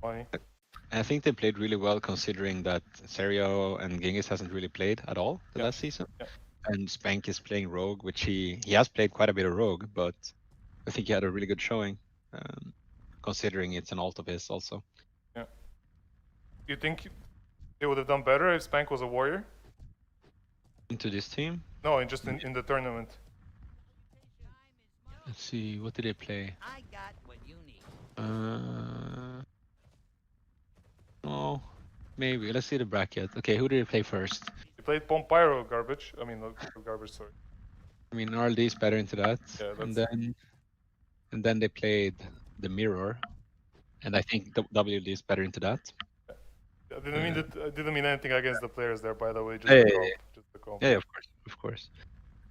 money. I think they played really well considering that Serio and Genghis hasn't really played at all the last season. Yeah. And Spank is playing Rogue, which he has played quite a bit of Rogue, but I think he had a really good showing, considering it's an alt of his also. Yeah. You think they would have done better if Spank was a warrior? Into this team, No, just in the tournament. let's see, what did they play? I got what you need. Oh, maybe. Let's see the bracket. Okay, who did they play first? They played Pompyro garbage. I mean, not garbage, sorry. I mean, RLD is better into that. Yeah, and then they played the Mirror, and I think WD is better into that. I didn't mean anything against the players there, by the way. Just the comp. Yeah, of course.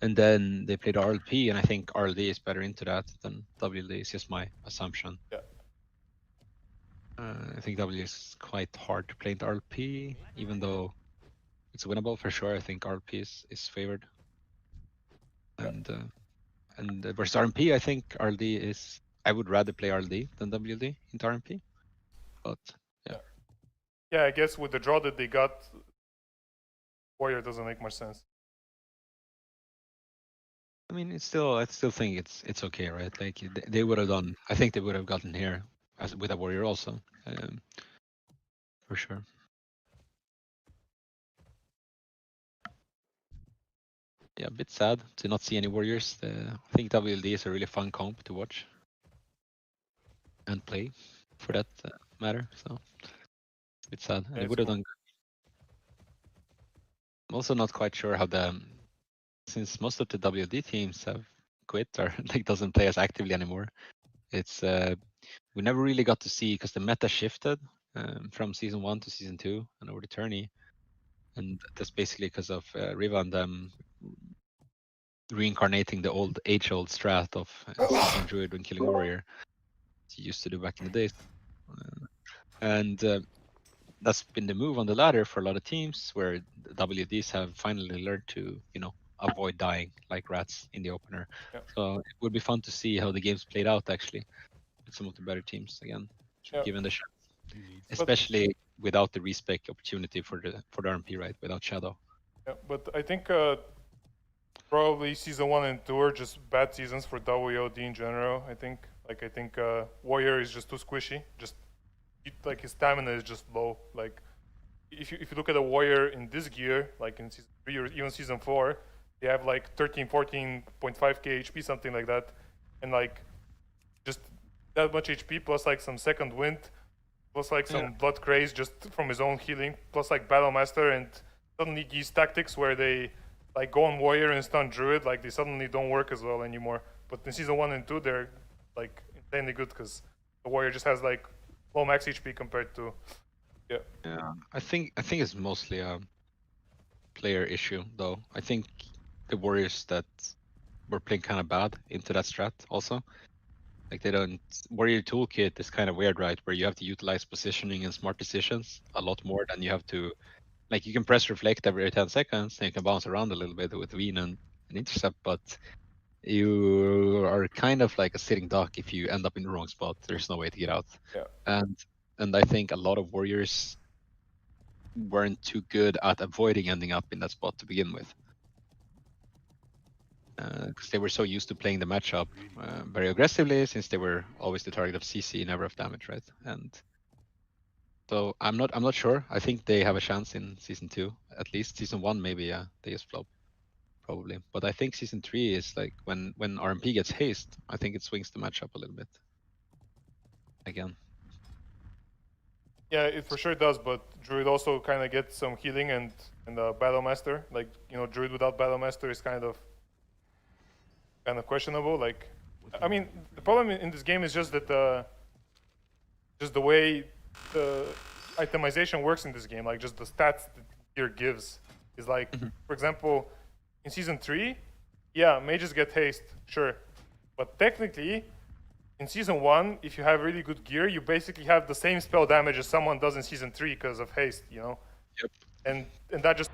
And then they played RLP, and I think RLD is better into that than WD. It's just my assumption. Yeah. I think W is quite hard to play into RLP, even though it's winnable for sure. I think RLP is favored. And versus RMP, I think RLD is. I would rather play RLD than WD into RMP. But yeah. Yeah, I guess with the draw that they got, Warrior doesn't make much sense. I mean, I still think it's okay, right? Like they would have done. I think they would have gotten here as with a warrior also, for sure. Yeah, a bit sad to not see any warriors. I think WLD is a really fun comp to watch and play, for that matter. So it's a bit sad. And Yeah, they would have done. I'm also not quite sure how since most of the WLD teams have quit or like doesn't play as actively anymore. It's we never really got to see because the meta shifted from season 1 to season 2 and over the tourney, and that's basically because of Rivah and them reincarnating the age-old strat of season druid when killing warrior, as you used to do back in the days, and that's been the move on the ladder for a lot of teams where the WDs have finally learned to avoid dying like rats in the opener. Yep. So it would be fun to see how the games played out actually with some of the better teams again, given the shot. Especially without the respec opportunity for the RMP, right? Without Shadow. Yeah, but I think probably season 1 and 2 are just bad seasons for WOD in general. I think Warrior is just too squishy. Like his stamina is just low. Like if you look at a Warrior in this gear, like in season 3 or even season 4, they have like 14.5k HP, something like that, and like just that much HP plus like some second wind, plus like some blood craze just from his own healing, plus like Battle Master, and suddenly these tactics where they like go on Warrior and stun Druid, like they suddenly don't work as well anymore. But in season 1 and 2, they're like insanely good because the Warrior just has like low max HP compared to I think it's mostly a player issue though. I think the Warriors that were playing kind of bad into that strat also. Like they don't. Warrior toolkit is kind of weird, right? Where you have to utilize positioning and smart decisions a lot more than you have to like you can press reflect every 10 seconds and you can bounce around a little bit with Veen and intercept, but you are kind of like a sitting duck if you end up in the wrong spot. There's no way to get out. Yeah. And I think a lot of warriors weren't too good at avoiding ending up in that spot to begin with. Because they were so used to playing the matchup very aggressively, since they were always the target of CC, never of damage, right? And so I'm not sure. I think they have a chance in season 2, at least. Season 1, maybe, yeah, they just flop, probably. But I think season 3 is like when RMP gets haste, I think it swings the matchup a little bit again. Yeah, it for sure does, but Druid also kind of gets some healing and Battle Master. Like, you know, Druid without Battle Master is kind of questionable. Like, I mean, the problem in this game is just that just the way the itemization works in this game, like just the stats that gear gives is like, for example, in season 3, yeah, mages get haste, sure, but technically in season 1, if you have really good gear, you basically have the same spell damage as someone does in season 3 because of haste, you know. Yep. And that just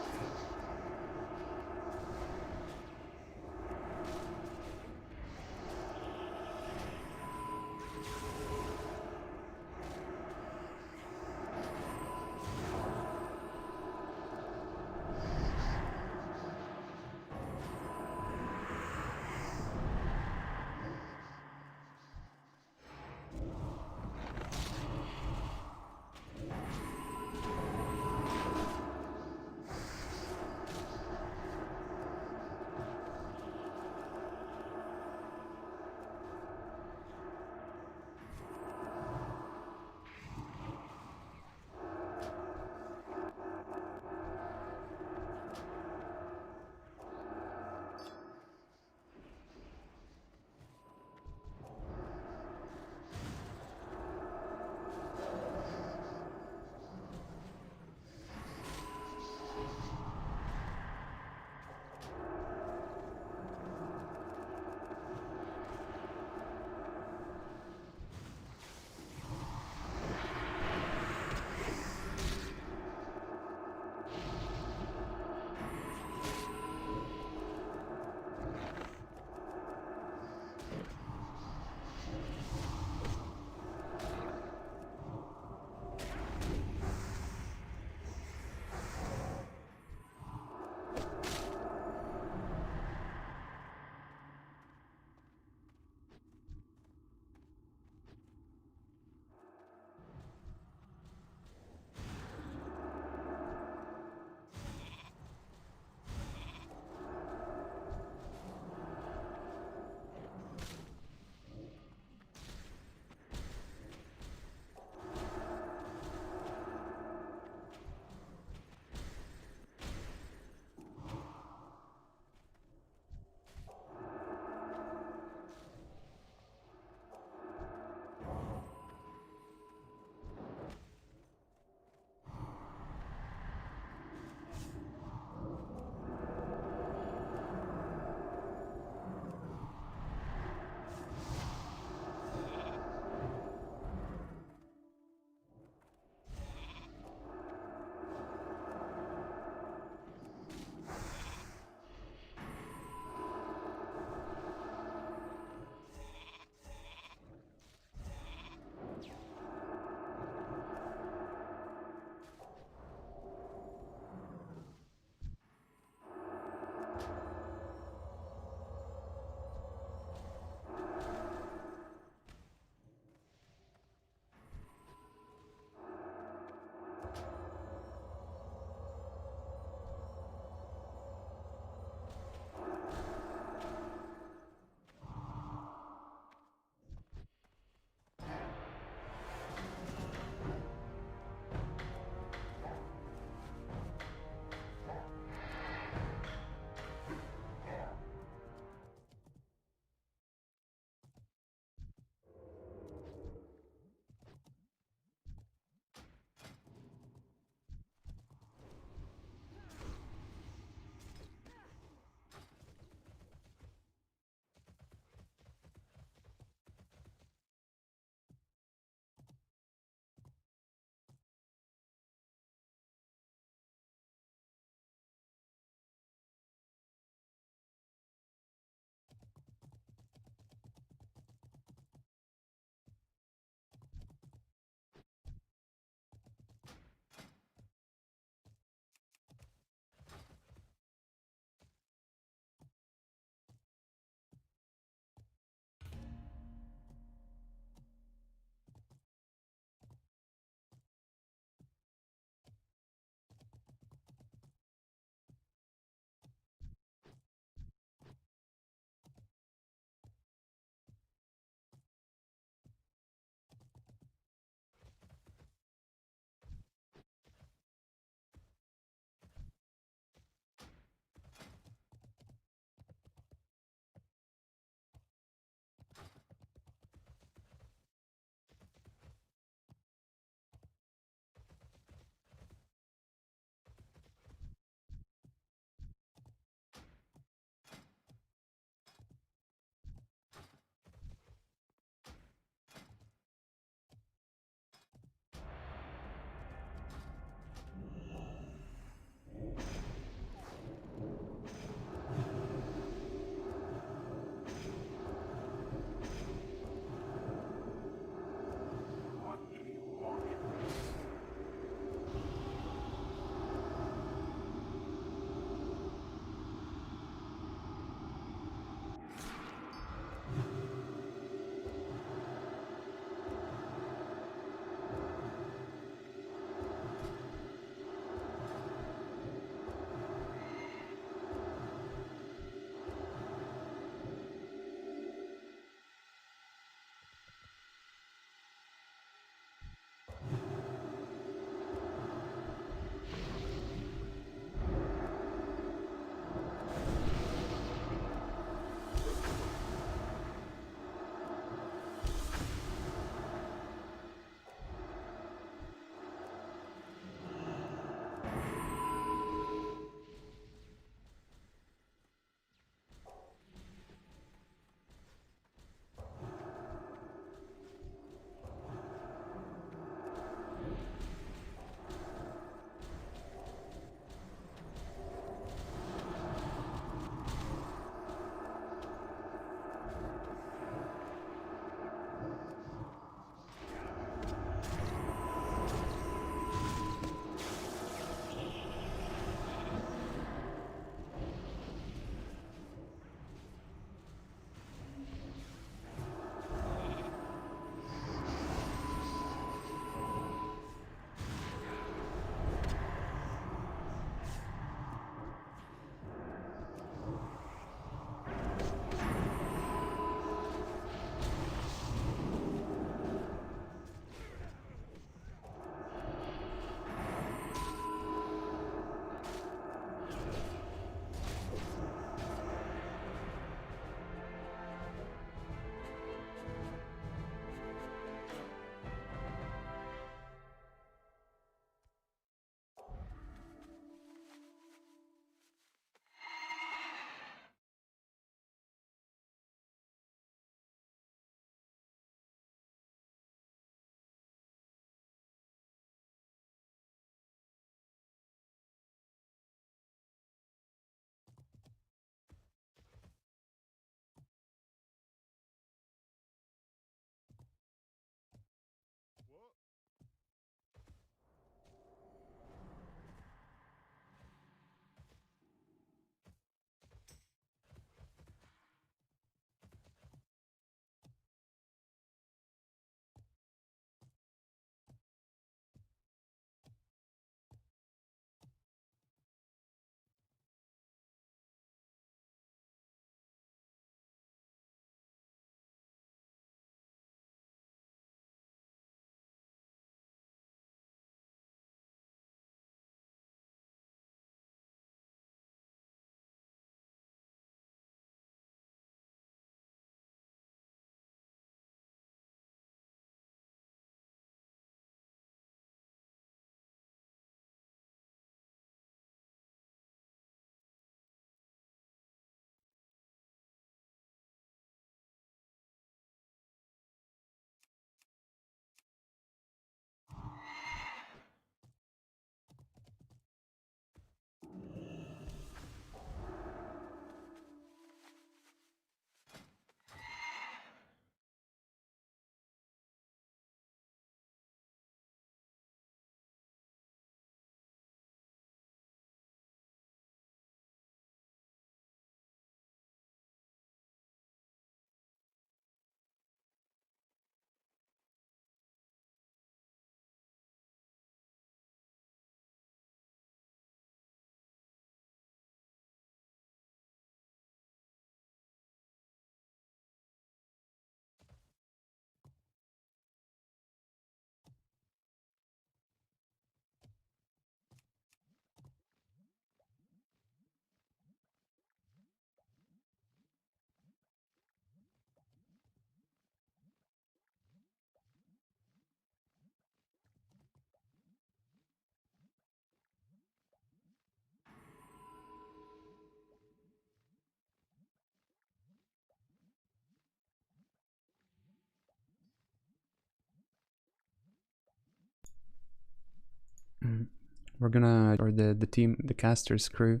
we're gonna, or the team, the casters crew,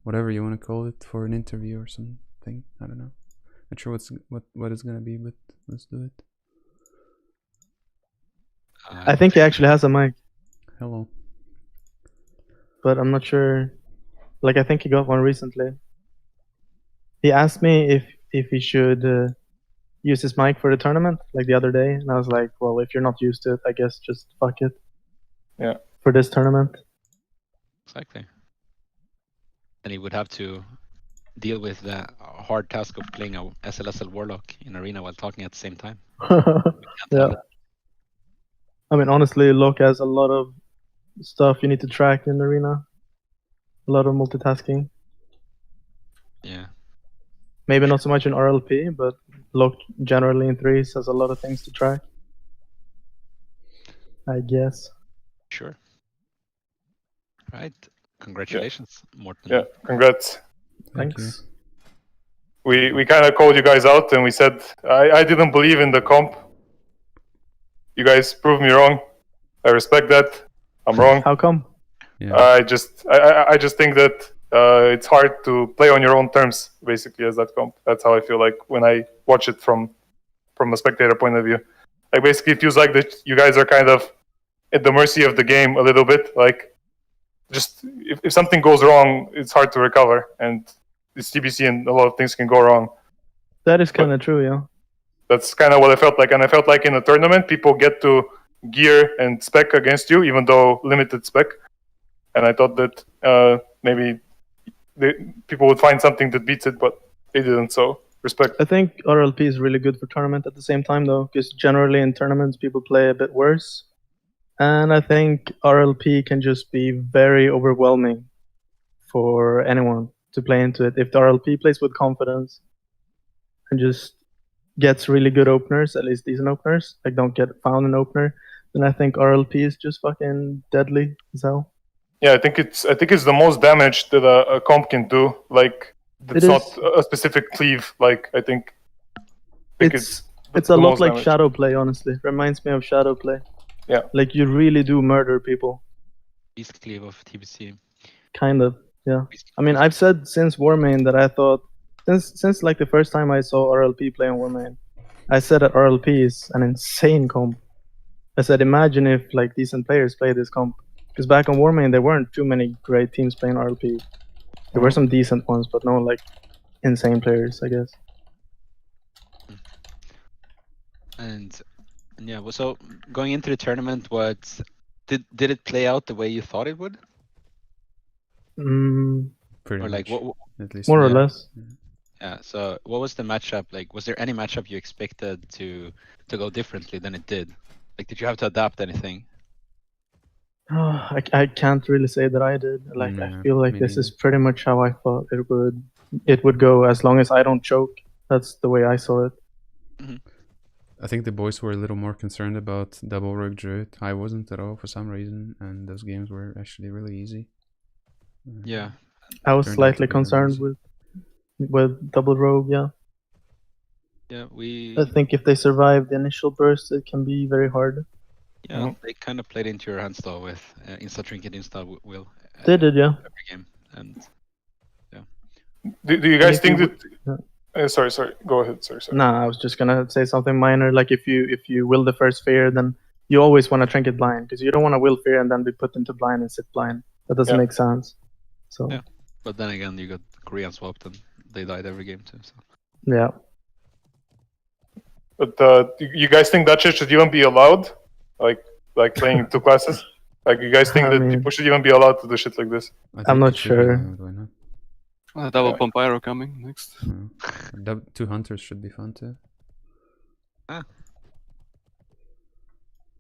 whatever you want to call it, for an interview or something. I don't know. Not sure what it's gonna be, but let's do it. I think he actually has a mic, Hello. but I'm not sure. Like, I think he got one recently. He asked me if he should use his mic for the tournament, like the other day, and I was like, well, if you're not used to it, I guess just fuck it. Yeah. For this tournament. Exactly. And he would have to deal with the hard task of playing a SLSL Warlock in Arena while talking at the same time. Yeah. I mean, honestly, Locke has a lot of stuff you need to track in Arena. A lot of multitasking. Yeah. Maybe not so much in RLP, but Locke generally in threes has a lot of things to track. I guess. Sure. Right. Congratulations, Morten. Yeah, congrats. Thank you. Thanks. We kind of called you guys out and we said I didn't believe in the comp. You guys proved me wrong. I respect that. I'm wrong. How come? Yeah. I just think that it's hard to play on your own terms, basically, as that comp. That's how I feel like when I watch it from a spectator point of view. Like, basically, it feels like that you guys are kind of at the mercy of the game a little bit. Like, just if something goes wrong, it's hard to recover, and it's TBC and a lot of things can go wrong. That is kind of true, yeah. That's kind of what I felt like, and I felt like in a tournament, people get to gear and spec against you, even though limited spec. And I thought that maybe people would find something that beats it, but they didn't. So respect. I think RLP is really good for tournament at the same time, though, because generally in tournaments people play a bit worse. And I think RLP can just be very overwhelming for anyone to play into it. If the RLP plays with confidence and just gets really good openers, at least decent openers, like don't get found an opener, then I think RLP is just fucking deadly as hell. Yeah, I think it's the most damage that a comp can do. Like, it's not a specific cleave. Like, I think it's a lot like shadow play, honestly. Reminds me of shadow play. Yeah. Like, you really do murder people. Beast cleave of TBC. Kind of, yeah. I mean, I've said since Warmane that I thought, since like the first time I saw RLP play on Warmane, I said that RLP is an insane comp. I said, imagine if like decent players play this comp. Because back on Warmane, there weren't too many great teams playing RLP. There were some decent ones, but no like insane players, I guess. And yeah, well, so going into the tournament, what did it play out the way you thought it would? Pretty or like much, what at least. More or less. Yeah. So what was the matchup like? Was there any matchup you expected to go differently than it did? Like, did you have to adapt anything? I can't really say that I did. Like, I feel like this is pretty much how I thought it would go, as long as I don't choke. That's the way I saw it. Mm-hmm. I think the boys were a little more concerned about double rogue druid. I wasn't at all for some reason, and those games were actually really easy. Yeah. I was slightly concerned with double rogue, yeah. Yeah, I think if they survive the initial burst, it can be very hard. Yeah, they kind of played into your hands though with insta trinket, insta will. They did, yeah. Every game, and yeah. Do you guys think that? Sorry. Go ahead. Sorry. Nah, I was just gonna say something minor. Like, if you will the first fear, then you always want to trinket blind, because you don't want to will fear and then be put into blind and sit blind. That doesn't make sense. So. Yeah, but then again, you got Korean swapped and they died every game too. So. Yeah. But you guys think that shit should even be allowed? Like playing two classes? Like, you guys think that people should even be allowed to do shit like this? I'm not sure. Double Pompiro coming next. Two hunters should be fun too.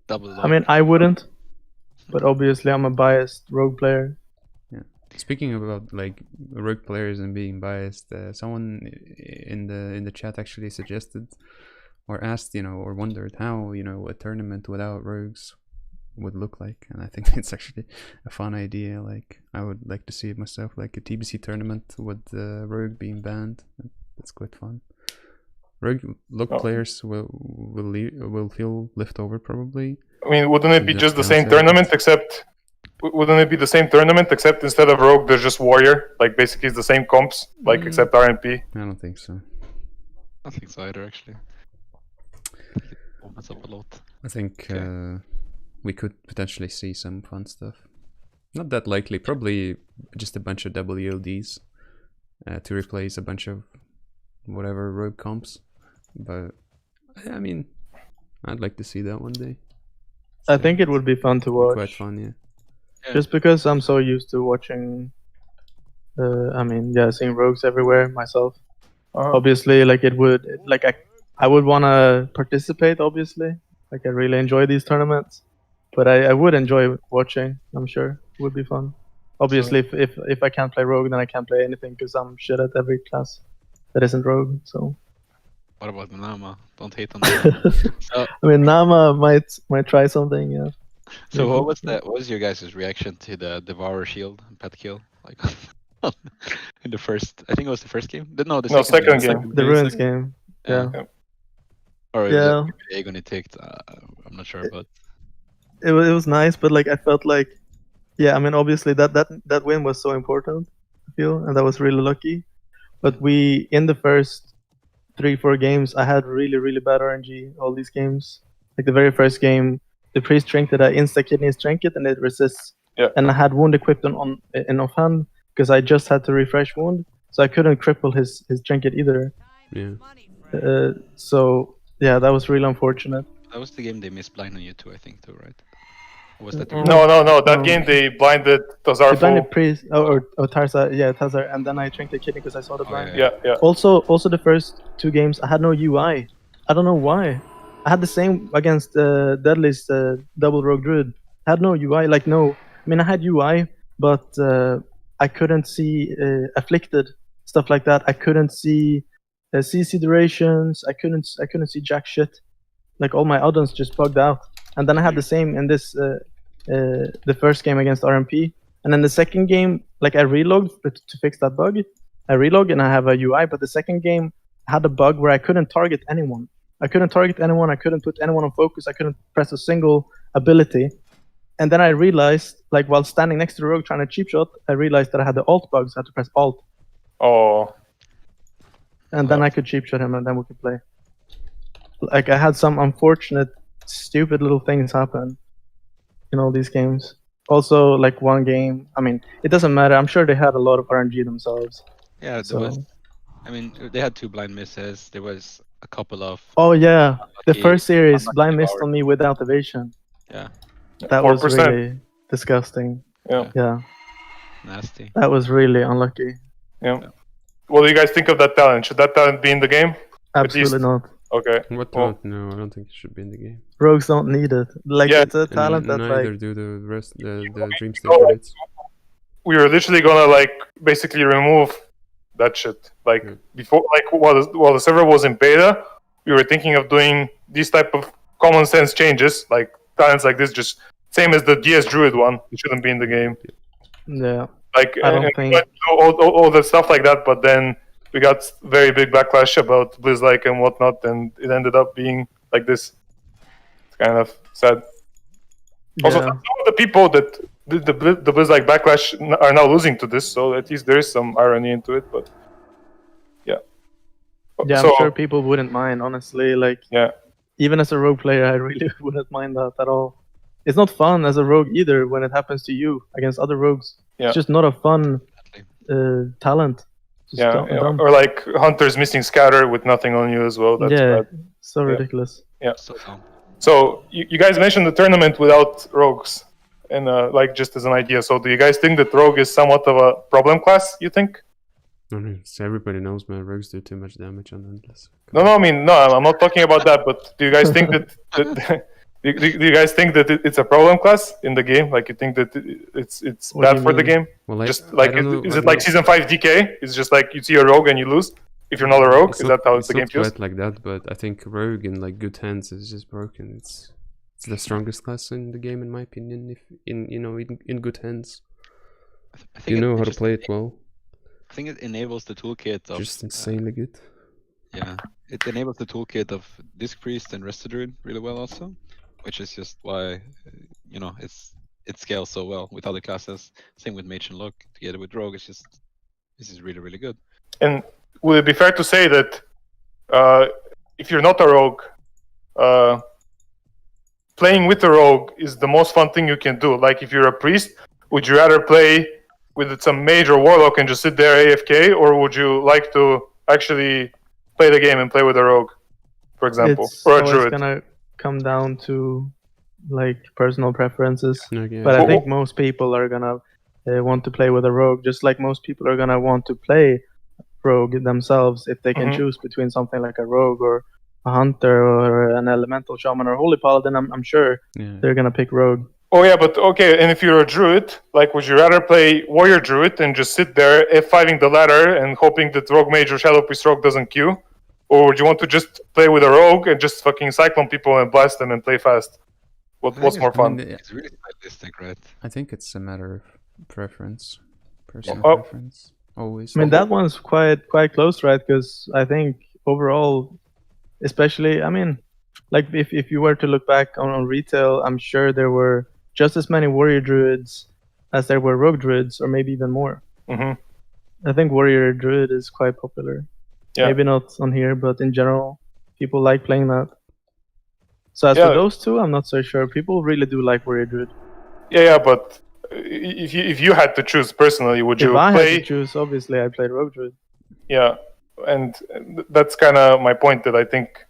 Double. I mean, I wouldn't, but obviously I'm a biased rogue player. Yeah. Speaking about like rogue players and being biased, someone in the chat actually suggested or asked, or wondered how, a tournament without rogues would look like. And I think it's actually a fun idea. Like, I would like to see it myself, like a TBC tournament with rogue being banned. That's quite fun. Rogue players will feel left over probably. I mean, wouldn't it be just the same tournament, except wouldn't it be the same tournament except instead of rogue there's just warrior? Like basically it's the same comps, like except RMP. I don't think so. I think so either, actually. It opens up a lot. I think we could potentially see some fun stuff. Not that likely. Probably just a bunch of WLDs to replace a bunch of whatever rogue comps. But I mean, I'd like to see that one day. I think it would be fun to watch. Quite fun, yeah. Just because I'm so used to watching, seeing rogues everywhere myself. Obviously, like it would, like I would want to participate. Obviously, like I really enjoy these tournaments, but I would enjoy watching. I'm sure it would be fun. Obviously, if I can't play rogue, then I can't play anything because I'm shit at every class that isn't rogue. So. What about Nama? Don't hate on that. I mean, Nama might try something. Yeah. So what was your guys' reaction to the Devourer shield pet kill? Like in the first, I think it was the first game. The second game. The ruins game. Yeah. Or yeah. Aegon it ticked. I'm not sure, but it was nice. But like I felt like, yeah. I mean, obviously that win was so important. I feel, and that was really lucky. But we in the first 3-4 games, I had really bad RNG. All these games, like the very first game. The priest trinket, I insta-kidneys trinket and it resists. Yeah. And I had wound equipped in offhand because I just had to refresh wound, so I couldn't cripple his trinket either. Yeah. So yeah, that was really unfortunate. That was the game they missed blind on you too, I think, too, right? Or was that the No. That game they blinded Tazar. They blinded priest or Tarsa, yeah, Tazar, and then I trinked kidney because I saw the blind. Yeah. Also the first 2 games I had no UI. I don't know why. I had the same against Deadly's double rogue druid. I had no UI, like no. I mean, I had UI, but I couldn't see afflicted stuff like that. I couldn't see CC durations. I couldn't see jack shit. Like all my add-ons just bugged out. And then I had the same in this the first game against RMP. And then the second game, like I relogged to fix that bug. I relogged and I have a UI, but the second game had a bug where I couldn't target anyone. I couldn't put anyone on focus, I couldn't press a single ability. And then I realized, like while standing next to the rogue trying to cheap shot, I realized that I had the alt bugs, I had to press alt. Oh. And then I could cheap shot him and then we could play. Like I had some unfortunate, stupid little things happen in all these games. Also, like one game, I mean, it doesn't matter, I'm sure they had a lot of RNG themselves. Yeah, there was. I mean, they had 2 blind misses, there was a couple of... Oh yeah, the first series, blind missed on me without evasion. Yeah. That 4%. Was really disgusting. Yeah. Nasty. That was really unlucky. Yeah. What do you guys think of that talent? Should that talent be in the game? Absolutely not. Okay. What talent? No, I don't think it should be in the game. Rogues don't need it. Like it's a talent that's neither like... do the rest, the dream state units. We were literally gonna like basically remove that shit. Like before, like while the server was in beta, we were thinking of doing these type of common sense changes, like talents like this, just same as the DS Druid one. It shouldn't be in the game. Yeah. Like I don't think all that stuff like that, but then we got very big backlash about Blizz-like and whatnot, and it ended up being like this. It's kind of sad. Yeah. Also, some of the people that did the Blizz-like backlash are now losing to this, so at least there is some irony into it. But yeah, yeah, I'm sure people wouldn't mind. Honestly, like yeah, even as a rogue player, I really wouldn't mind that at all. It's not fun as a rogue either when it happens to you against other rogues. Yeah. It's just not a fun talent. Just dumb. Or like hunters missing scatter with nothing on you as well. That's bad. So ridiculous. Yeah. So you guys mentioned the tournament without rogues, and like just as an idea. So do you guys think that rogue is somewhat of a problem class? You think? No, everybody knows, man. Rogues do too much damage on Endless. No, I mean, no, I'm not talking about that. But do you guys think that? Do you guys think that it's a problem class in the game? Like you think that it's bad for the game? Well, just like is it like Season 5 DK? It's just like you see a rogue and you lose if you're not a rogue. Is that how the game feels? It's not quite like that, but I think rogue in like good hands is just broken. It's the strongest class in the game, in my opinion. If in good hands, I think you know how to play it well. I think it enables the toolkit of just insanely good. Yeah, it enables the toolkit of Disc Priest and Resto Druid really well also, which is just why it's it scales so well with other classes. Same with Mage and Look. Together with Rogue, it's just this is really, really good. And would it be fair to say that if you're not a rogue, playing with a rogue is the most fun thing you can do? Like if you're a priest, would you rather play with some mage or warlock and just sit there AFK, or would you like to actually play the game and play with a rogue, for example, It's or a always druid? gonna come down to like personal preferences. Okay. But I think most people are gonna want to play with a rogue, just like most people are gonna want to play rogue themselves if they can choose between something like a rogue or a hunter or an elemental shaman or holy paladin. I'm sure they're gonna pick rogue. Oh yeah, but okay, and if you're a druid, like would you rather play warrior druid and just sit there F5ing the ladder and hoping that rogue mage or shadow priest rogue doesn't queue? Or would you want to just play with a rogue and just fucking cyclone people and blast them and play fast? What's more fun? It's really stylistic, right? I think it's a matter of preference, personal preference. Always. I mean, that one's quite close, right? Because I think overall, especially, I mean, like if you were to look back on retail, I'm sure there were just as many warrior druids as there were rogue druids, or maybe even more. I think warrior druid is quite popular. Yeah. Maybe not on here, but in general, people like playing that. So as for those two, I'm not so sure. People really do like warrior druid. Yeah, but if you had to choose personally, would you If I play? had to choose, obviously I'd play rogue druid. Yeah, and that's kind of my point, that I think,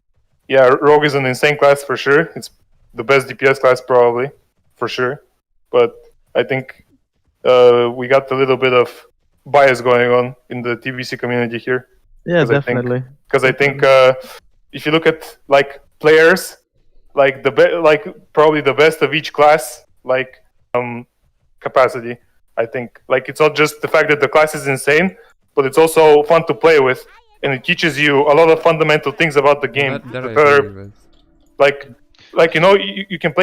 yeah, rogue is an insane class for sure. It's the best DPS class probably, for sure. But I think we got a little bit of bias going on in the TBC community here. Yeah, definitely. Because I think if you look at like players, like probably the best of each class, like capacity. I think like it's not just the fact that the class is insane, but it's also fun to play with, and it teaches you a lot of fundamental things about the game. That I agree with. Like you know, you can play